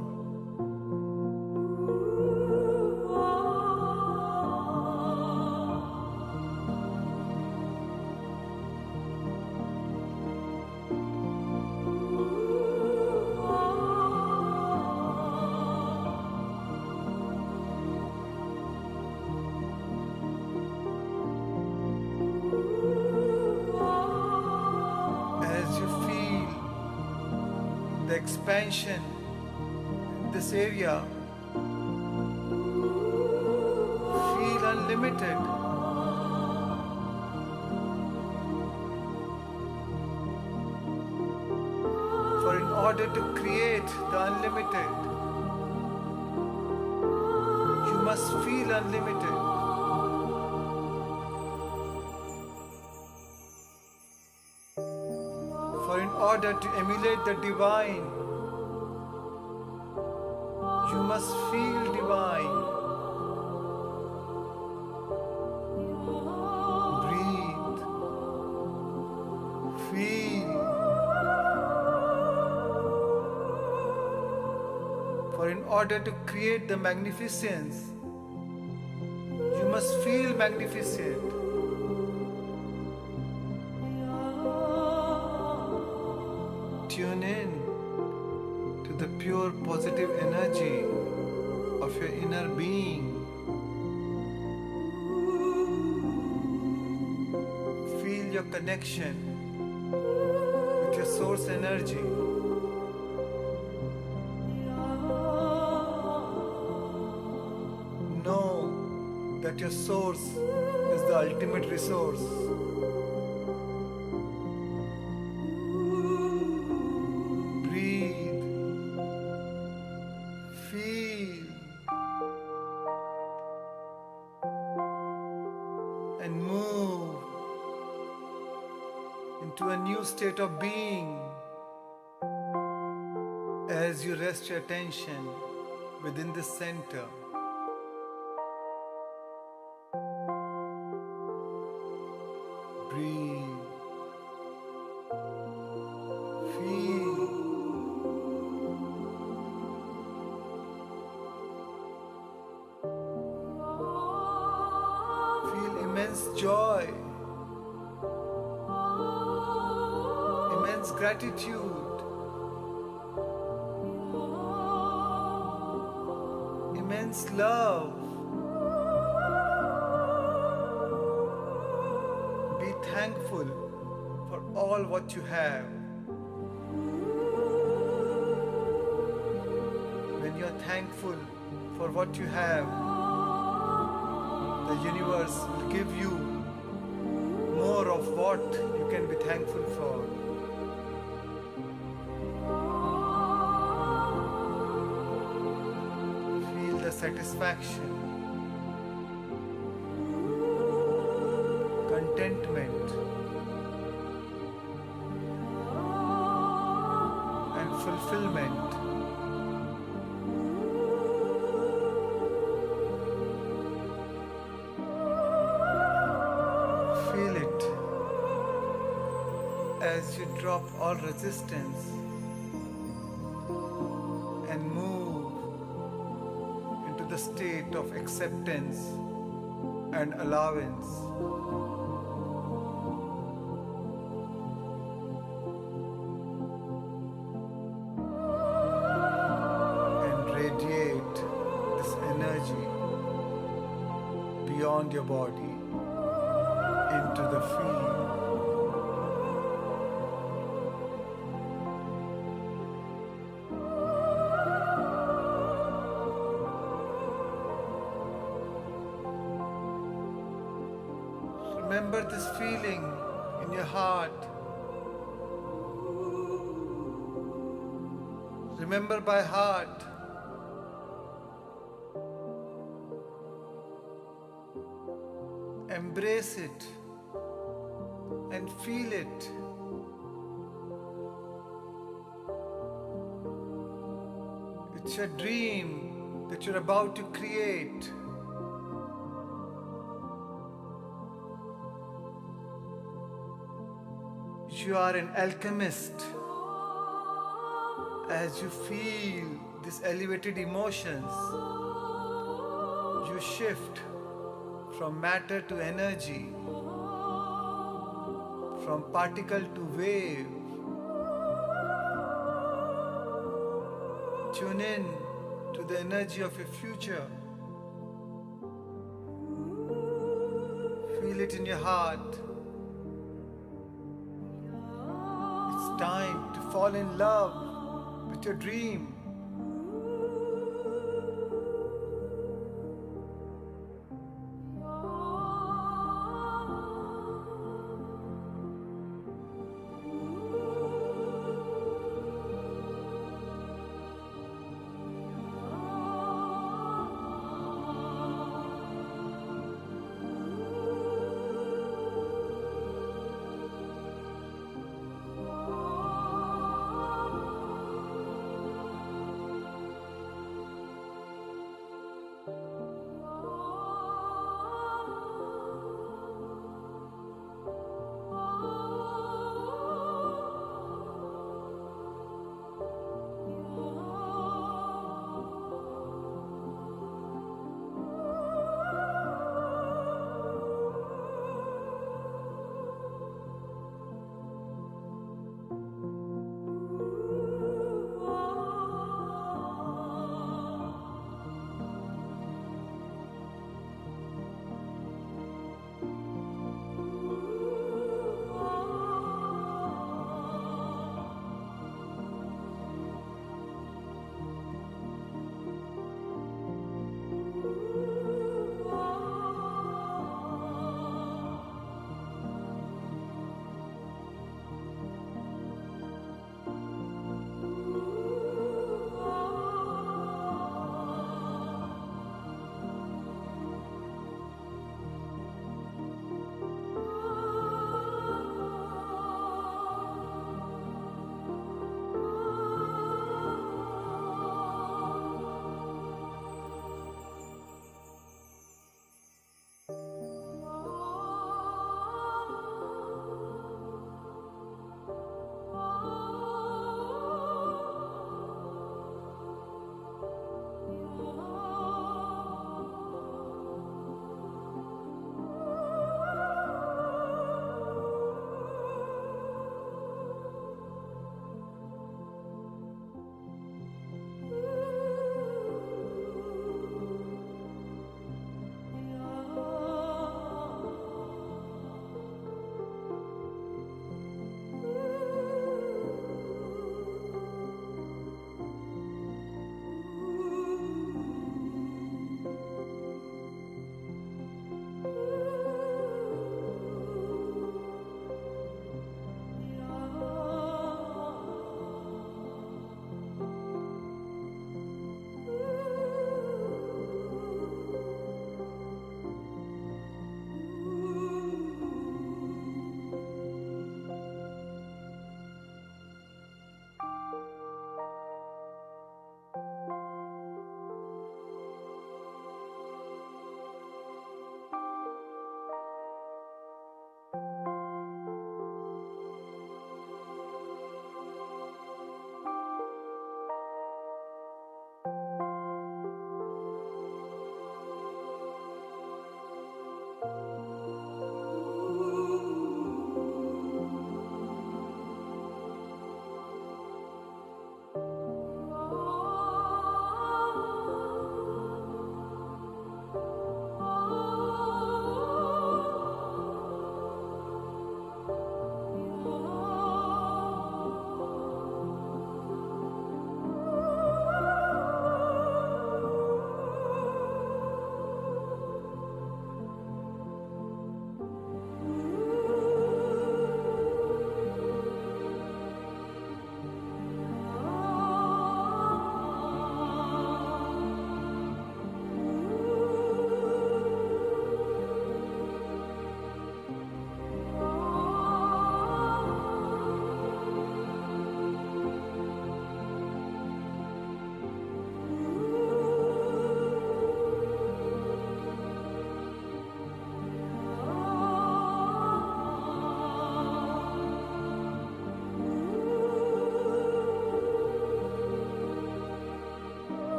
as you feel the expansion in this area, feel unlimited. For in order to create the unlimited, you must feel unlimited. For in order to emulate the divine, you must feel divine. Breathe. Feel. For in order to create the magnificence, you must feel magnificent. Tune in to the pure positive energy of your inner being. Feel your connection with your source energy. Know that your source is the ultimate resource. Breathe. Feel. And move into a new state of being as you rest your attention within the center. Breathe. Feel. Feel immense joy, immense gratitude. love. Be thankful for all what you have. When you're thankful for what you have, the universe will give you more of what you can be thankful for. Feel the satisfaction, contentment, and fulfillment. Feel it as you drop all resistance and move into the state of acceptance and allowance. And radiate this energy beyond your body into the field. Remember this feeling in your heart. Remember by heart. Embrace it and feel it. It's a dream that you're about to create. You are an alchemist as you feel these elevated emotions. You shift from matter to energy, from particle to wave. Tune in to the energy of your future. Feel it in your heart. It's time to fall in love with your dream.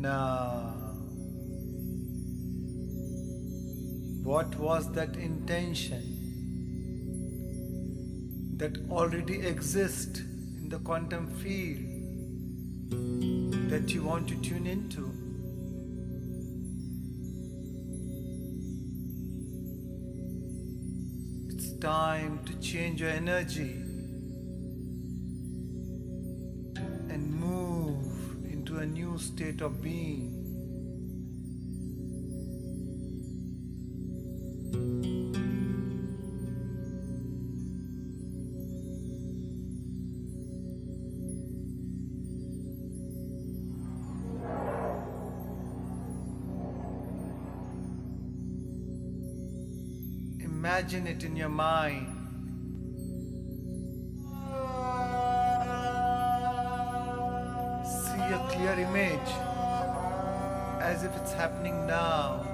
now. What was that intention that already exists in the quantum field that you want to tune into? It's time to change your energy and move into a new state of being. Imagine it in your mind. See a clear image as if it's happening now.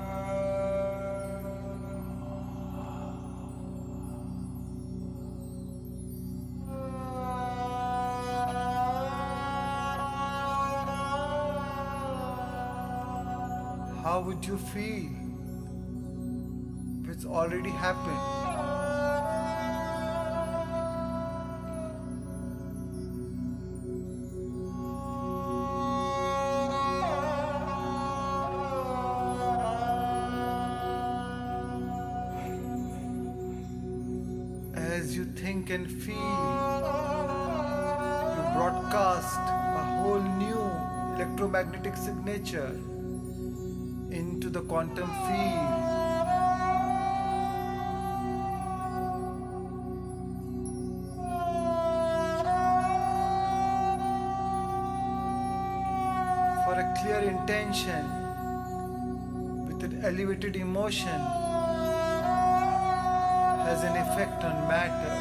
How would you feel if it's already happened? As you think and feel, you broadcast a whole new electromagnetic signature into the quantum field. For a clear intention with an elevated emotion has an effect on matter.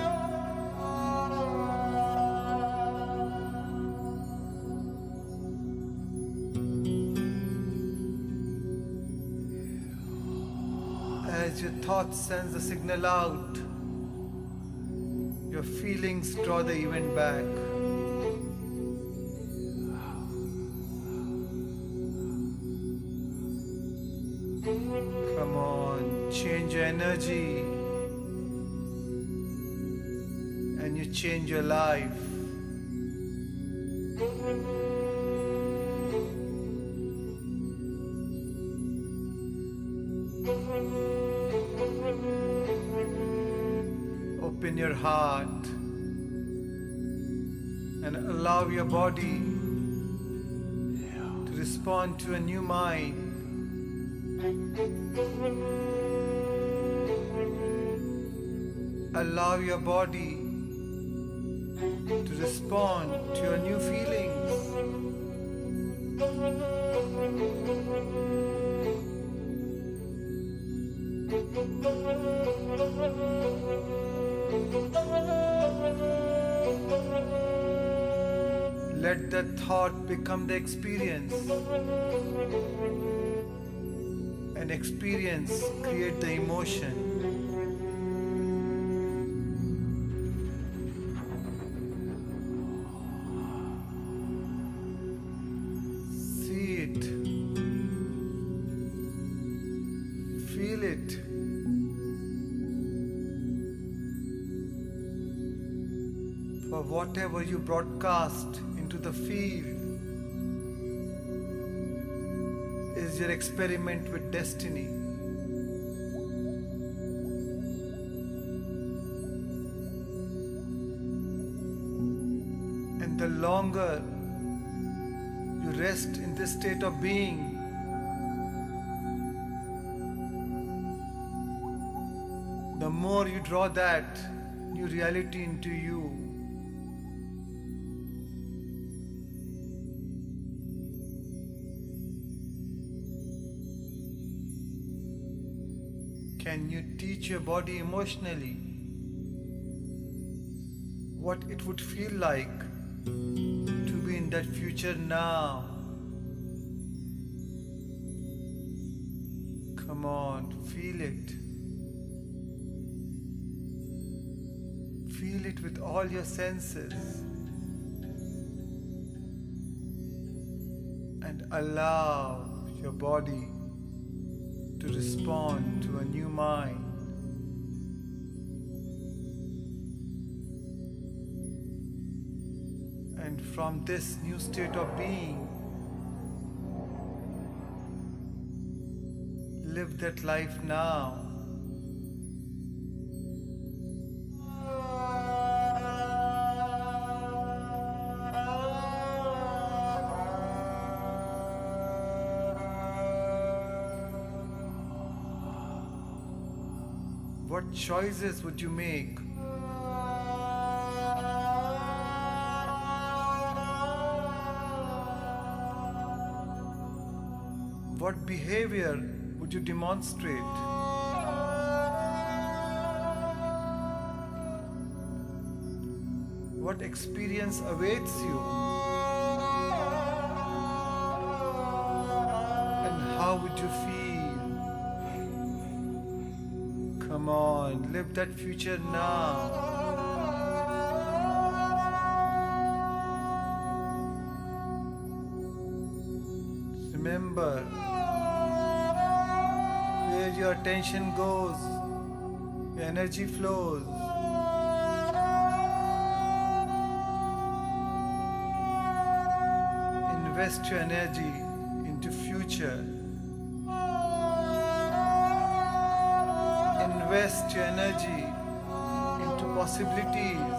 As your thoughts send the signal out, your feelings draw the event back. Come on, change your energy and you change your life. Open your heart and allow your body to respond to a new mind. Allow your body to respond to your new feelings. Let the thought become the experience, and experience create the emotion. See it, feel it. For whatever you broadcast into the field is your experiment with destiny. And the longer you rest in this state of being, the more you draw that new reality into you. Can you teach your body emotionally what it would feel like to be in that future now? Come on, feel it. Feel it with all your senses. And Allow your body to respond to a new mind. And from this new state of being, live that life now. What choices would you make? What behavior would you demonstrate? What experience awaits you? And how would you feel? Come on, live that future now. Remember, where your attention goes, your energy flows. Invest your energy into future. Invest your energy into possibilities.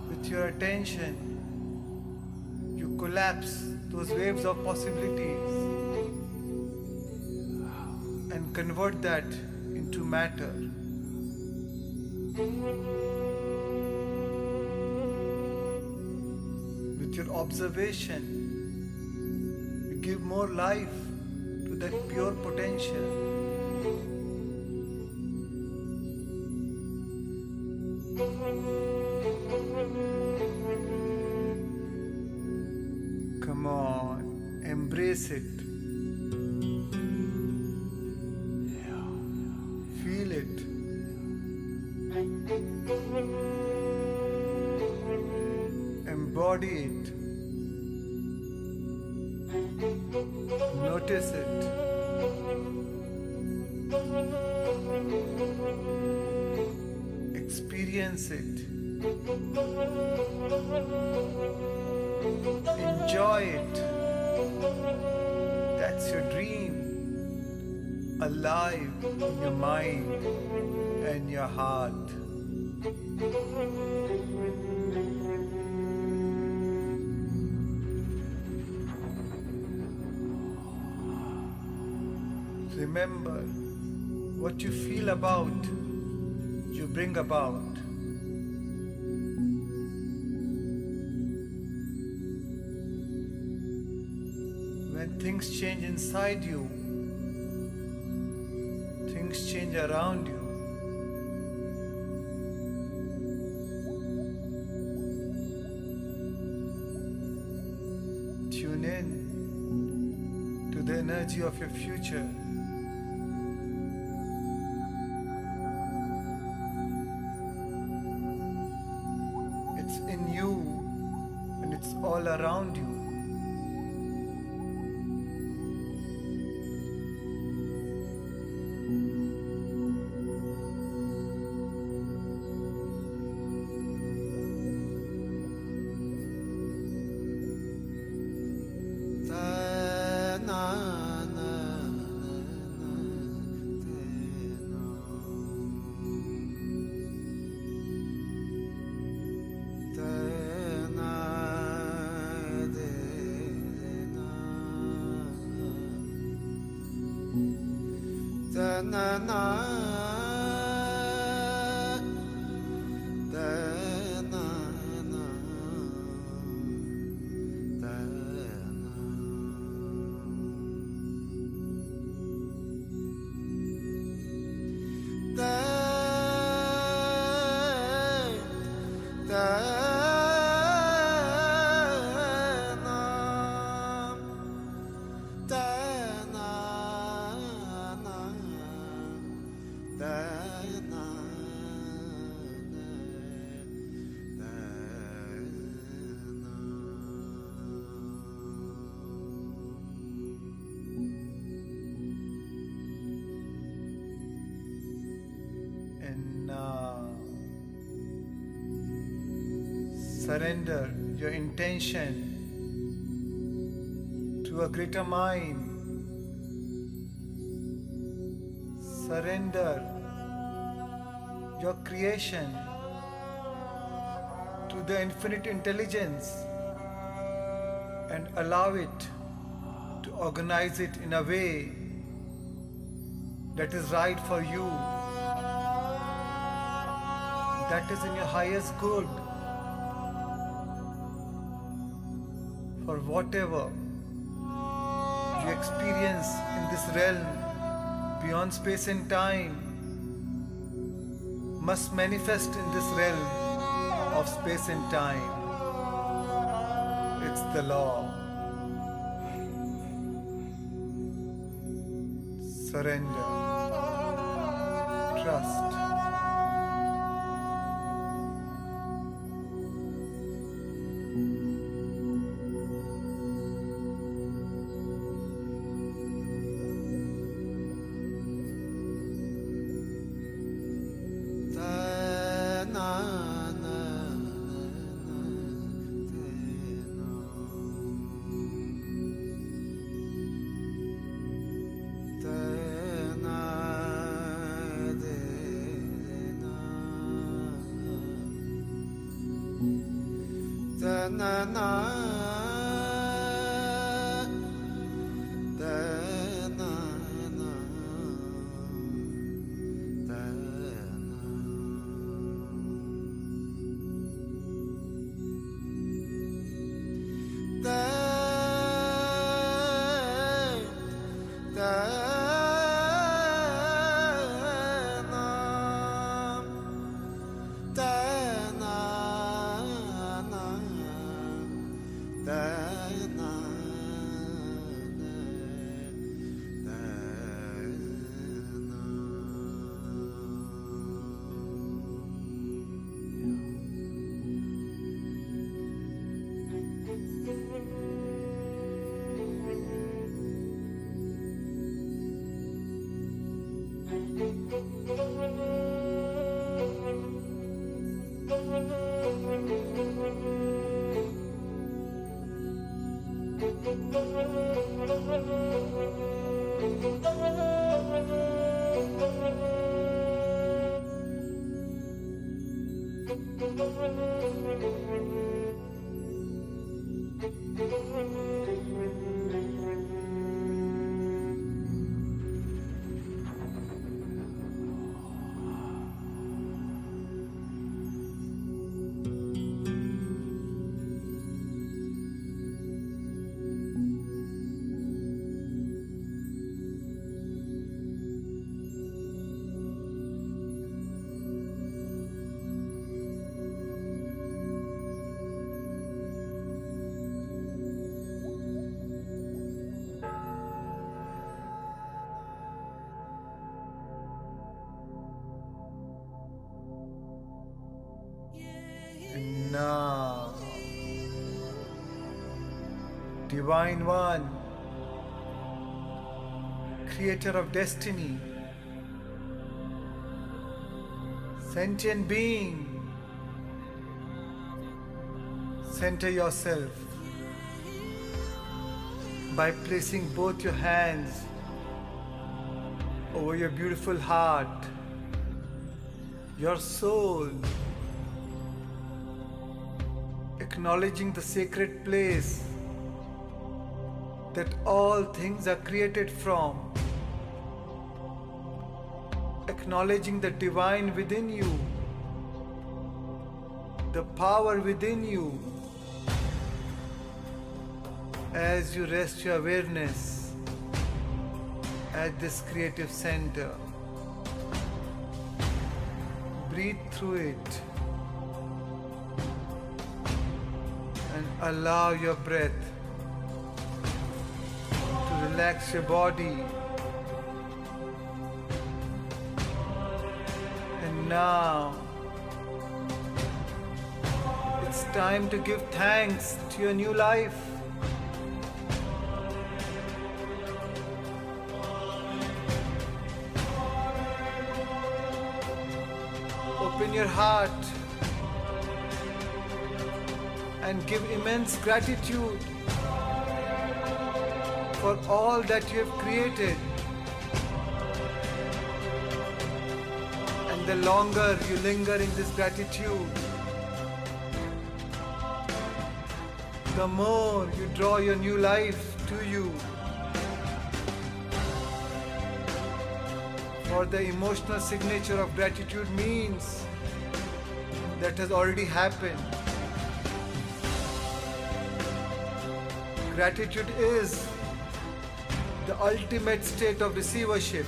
With your attention, you collapse those waves of possibilities and convert that into matter. With your observation, you give more life to that pure potential. Come on, embrace it. Feel it. Embody it. Notice it. Experience it. Enjoy it. That's your dream. Alive in your mind and your heart. Remember, what you feel about, you bring about. When things change inside you, things change around you. Tune in to the energy of your future. It's in you and it's all around you. Surrender your intention to a greater mind. Surrender your creation to the infinite intelligence and allow it to organize it in a way that is right for you, that is in your highest good, for whatever you experience in this realm beyond space and time must manifest in this realm of space and time. It's the law. Surrender. Trust. And now, Divine One, Creator of Destiny, Sentient Being, center yourself by placing both your hands over your beautiful heart, your soul, acknowledging the sacred place that all things are created from, acknowledging the divine within you, the power within you, as you rest your awareness at this creative center. Breathe through it and allow your breath to relax your body. And now it's time to give thanks to your new life. Open your heart and give immense gratitude for all that you have created. And the longer you linger in this gratitude, the more you draw your new life to you. For the emotional signature of gratitude means that has already happened. Gratitude is the ultimate state of receivership.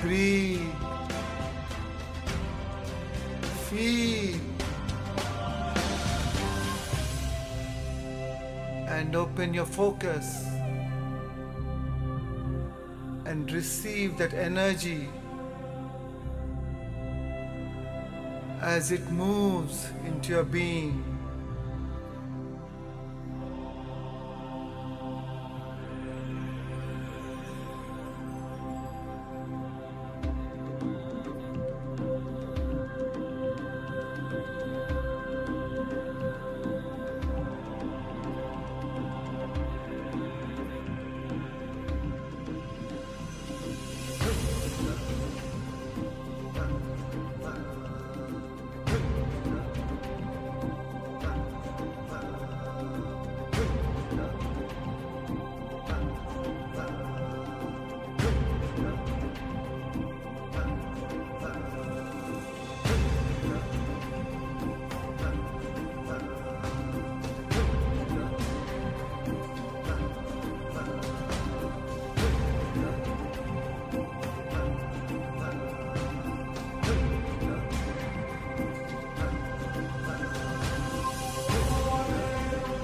Breathe. Feel. And open your focus and receive that energy as it moves into your being.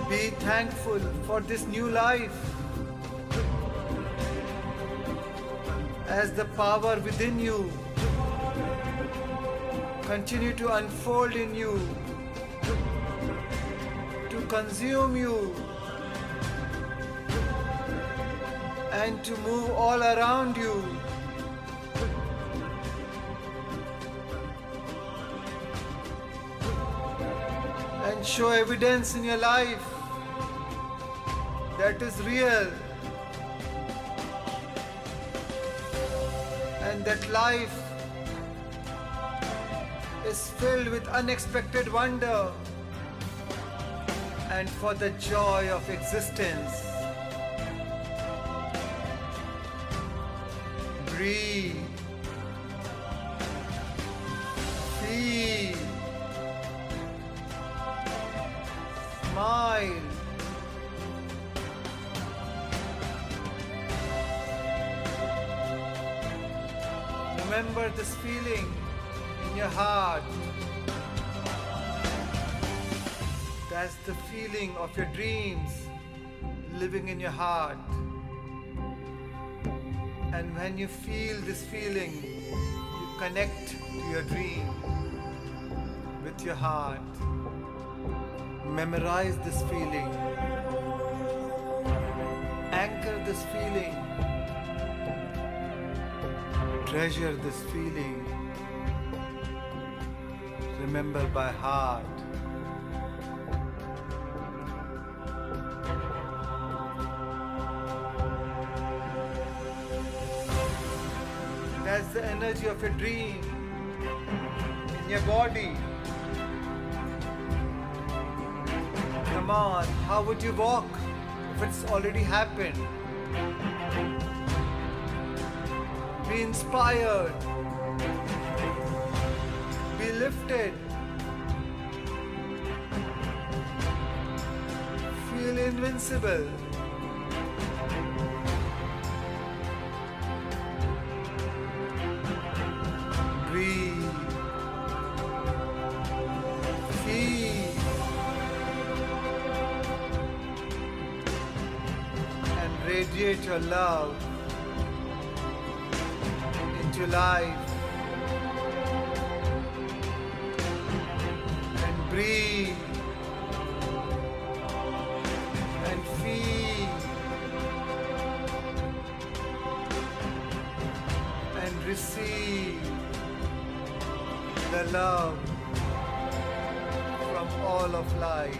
Be thankful for this new life as the power within you continue to unfold in you, to consume you, and to move all around you. And show evidence in your life that is real, and that life is filled with unexpected wonder and for the joy of existence. Breathe. Feel. Smile. Remember this feeling in your heart. That's the feeling of your dreams living in your heart. And when you feel this feeling, you connect to your dream with your heart. Memorize this feeling. Anchor this feeling. Treasure this feeling. Remember by heart. That's the energy of your dream in your body. Come on, how would you walk if it's already happened? Be inspired. Be lifted. Feel invincible. Breathe. Feel. And radiate your love into life. And breathe. And feel. And receive the love from all of life.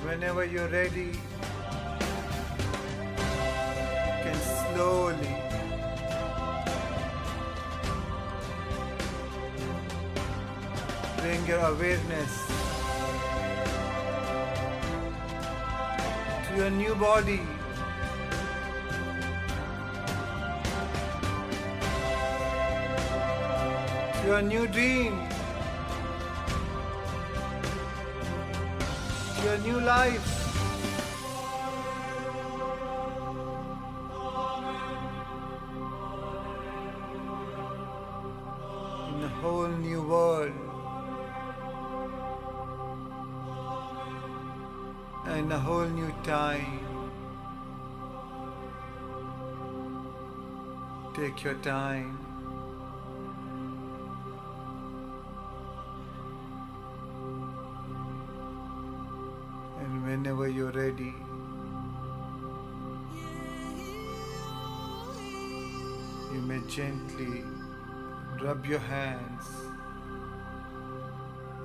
Whenever you're ready, you can slowly bring your awareness to your new body. To your new dream. To your new life. In a whole new world. And a whole new time. Take your time. And whenever you're ready, you may gently rub your hands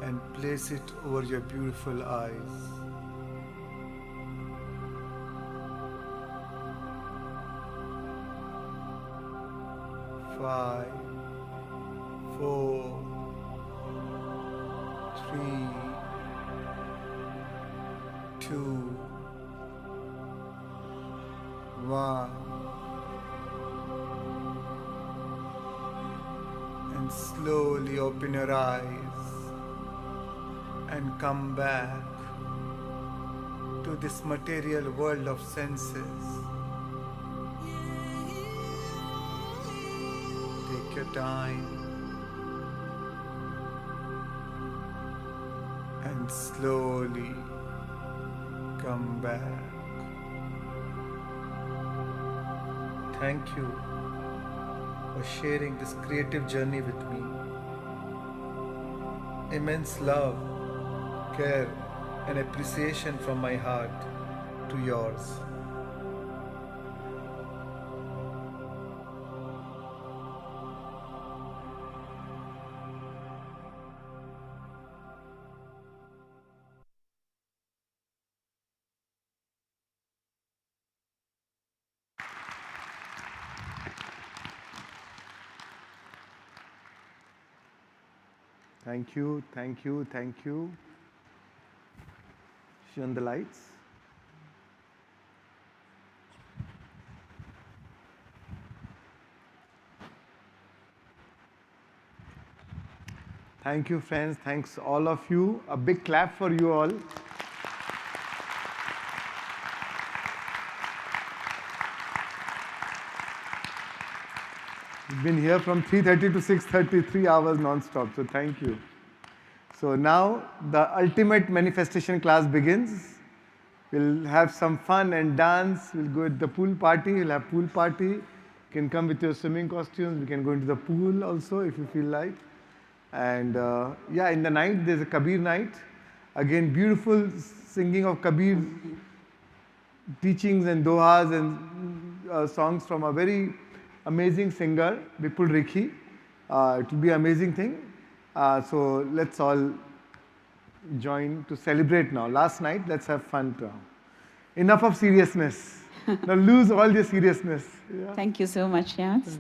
and place it over your beautiful eyes. 5, 4, 3, 2, 1, and slowly open your eyes and come back to this material world of senses. Take your time and slowly come back. Thank you for sharing this creative journey with me. Immense love, care, and appreciation from my heart to yours. Thank you, thank you, thank you. Shine the lights. Thank you, friends. Thanks, all of you. A big clap for you all. We've been here from 3:30 to 6:30, 3 hours non-stop, so thank you. So now the ultimate manifestation class begins. We'll have some fun and dance. We'll go to the pool party. We'll have pool party. You can come with your swimming costumes. We can go into the pool also if you feel like. And yeah, in the night, there's a Kabir night. Again, beautiful singing of Kabir teachings and dohas and songs from a very amazing singer, Vipul Rikhi. It will be an amazing thing. So let's all join to celebrate now. Last night, let's have fun now. Enough of seriousness. Now lose all your seriousness. Yeah. Thank you so much, Yas.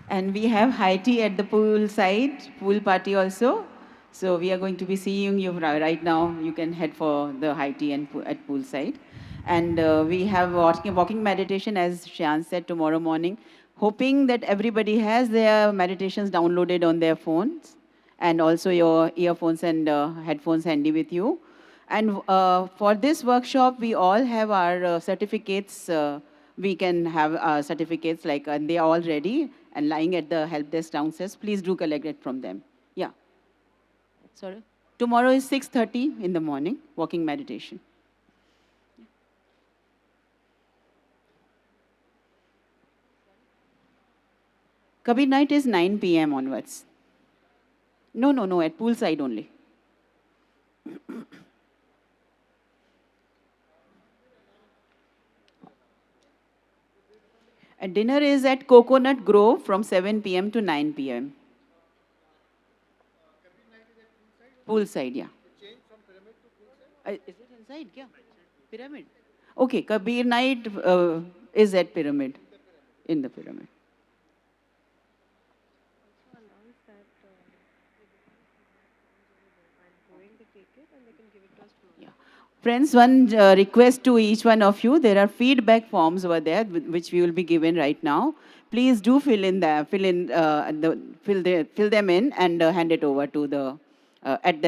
And we have high tea at the pool side, pool party also. So we are going to be seeing you right now. You can head for the high tea and at pool side. And we have walking meditation, as Shyan said, tomorrow morning. Hoping that everybody has their meditations downloaded on their phones. And also your earphones and headphones handy with you. And for this workshop, we all have our certificates. We can have certificates like, and they are all ready and lying at the help desk downstairs. Please do collect it from them. Yeah. Sorry. Tomorrow is 6:30 in the morning, walking meditation. Kabir night is 9 p.m. onwards. No, at poolside only. And dinner is at Coconut Grove from 7 p.m. to 9 p.m. Poolside, yeah. Is it inside? Yeah. Pyramid. Okay, Kabir night is at Pyramid, in the Pyramid. Yeah. Friends, one request to each one of you. There are feedback forms over there, which we will be given right now. Please do fill them in and hand it over to the at the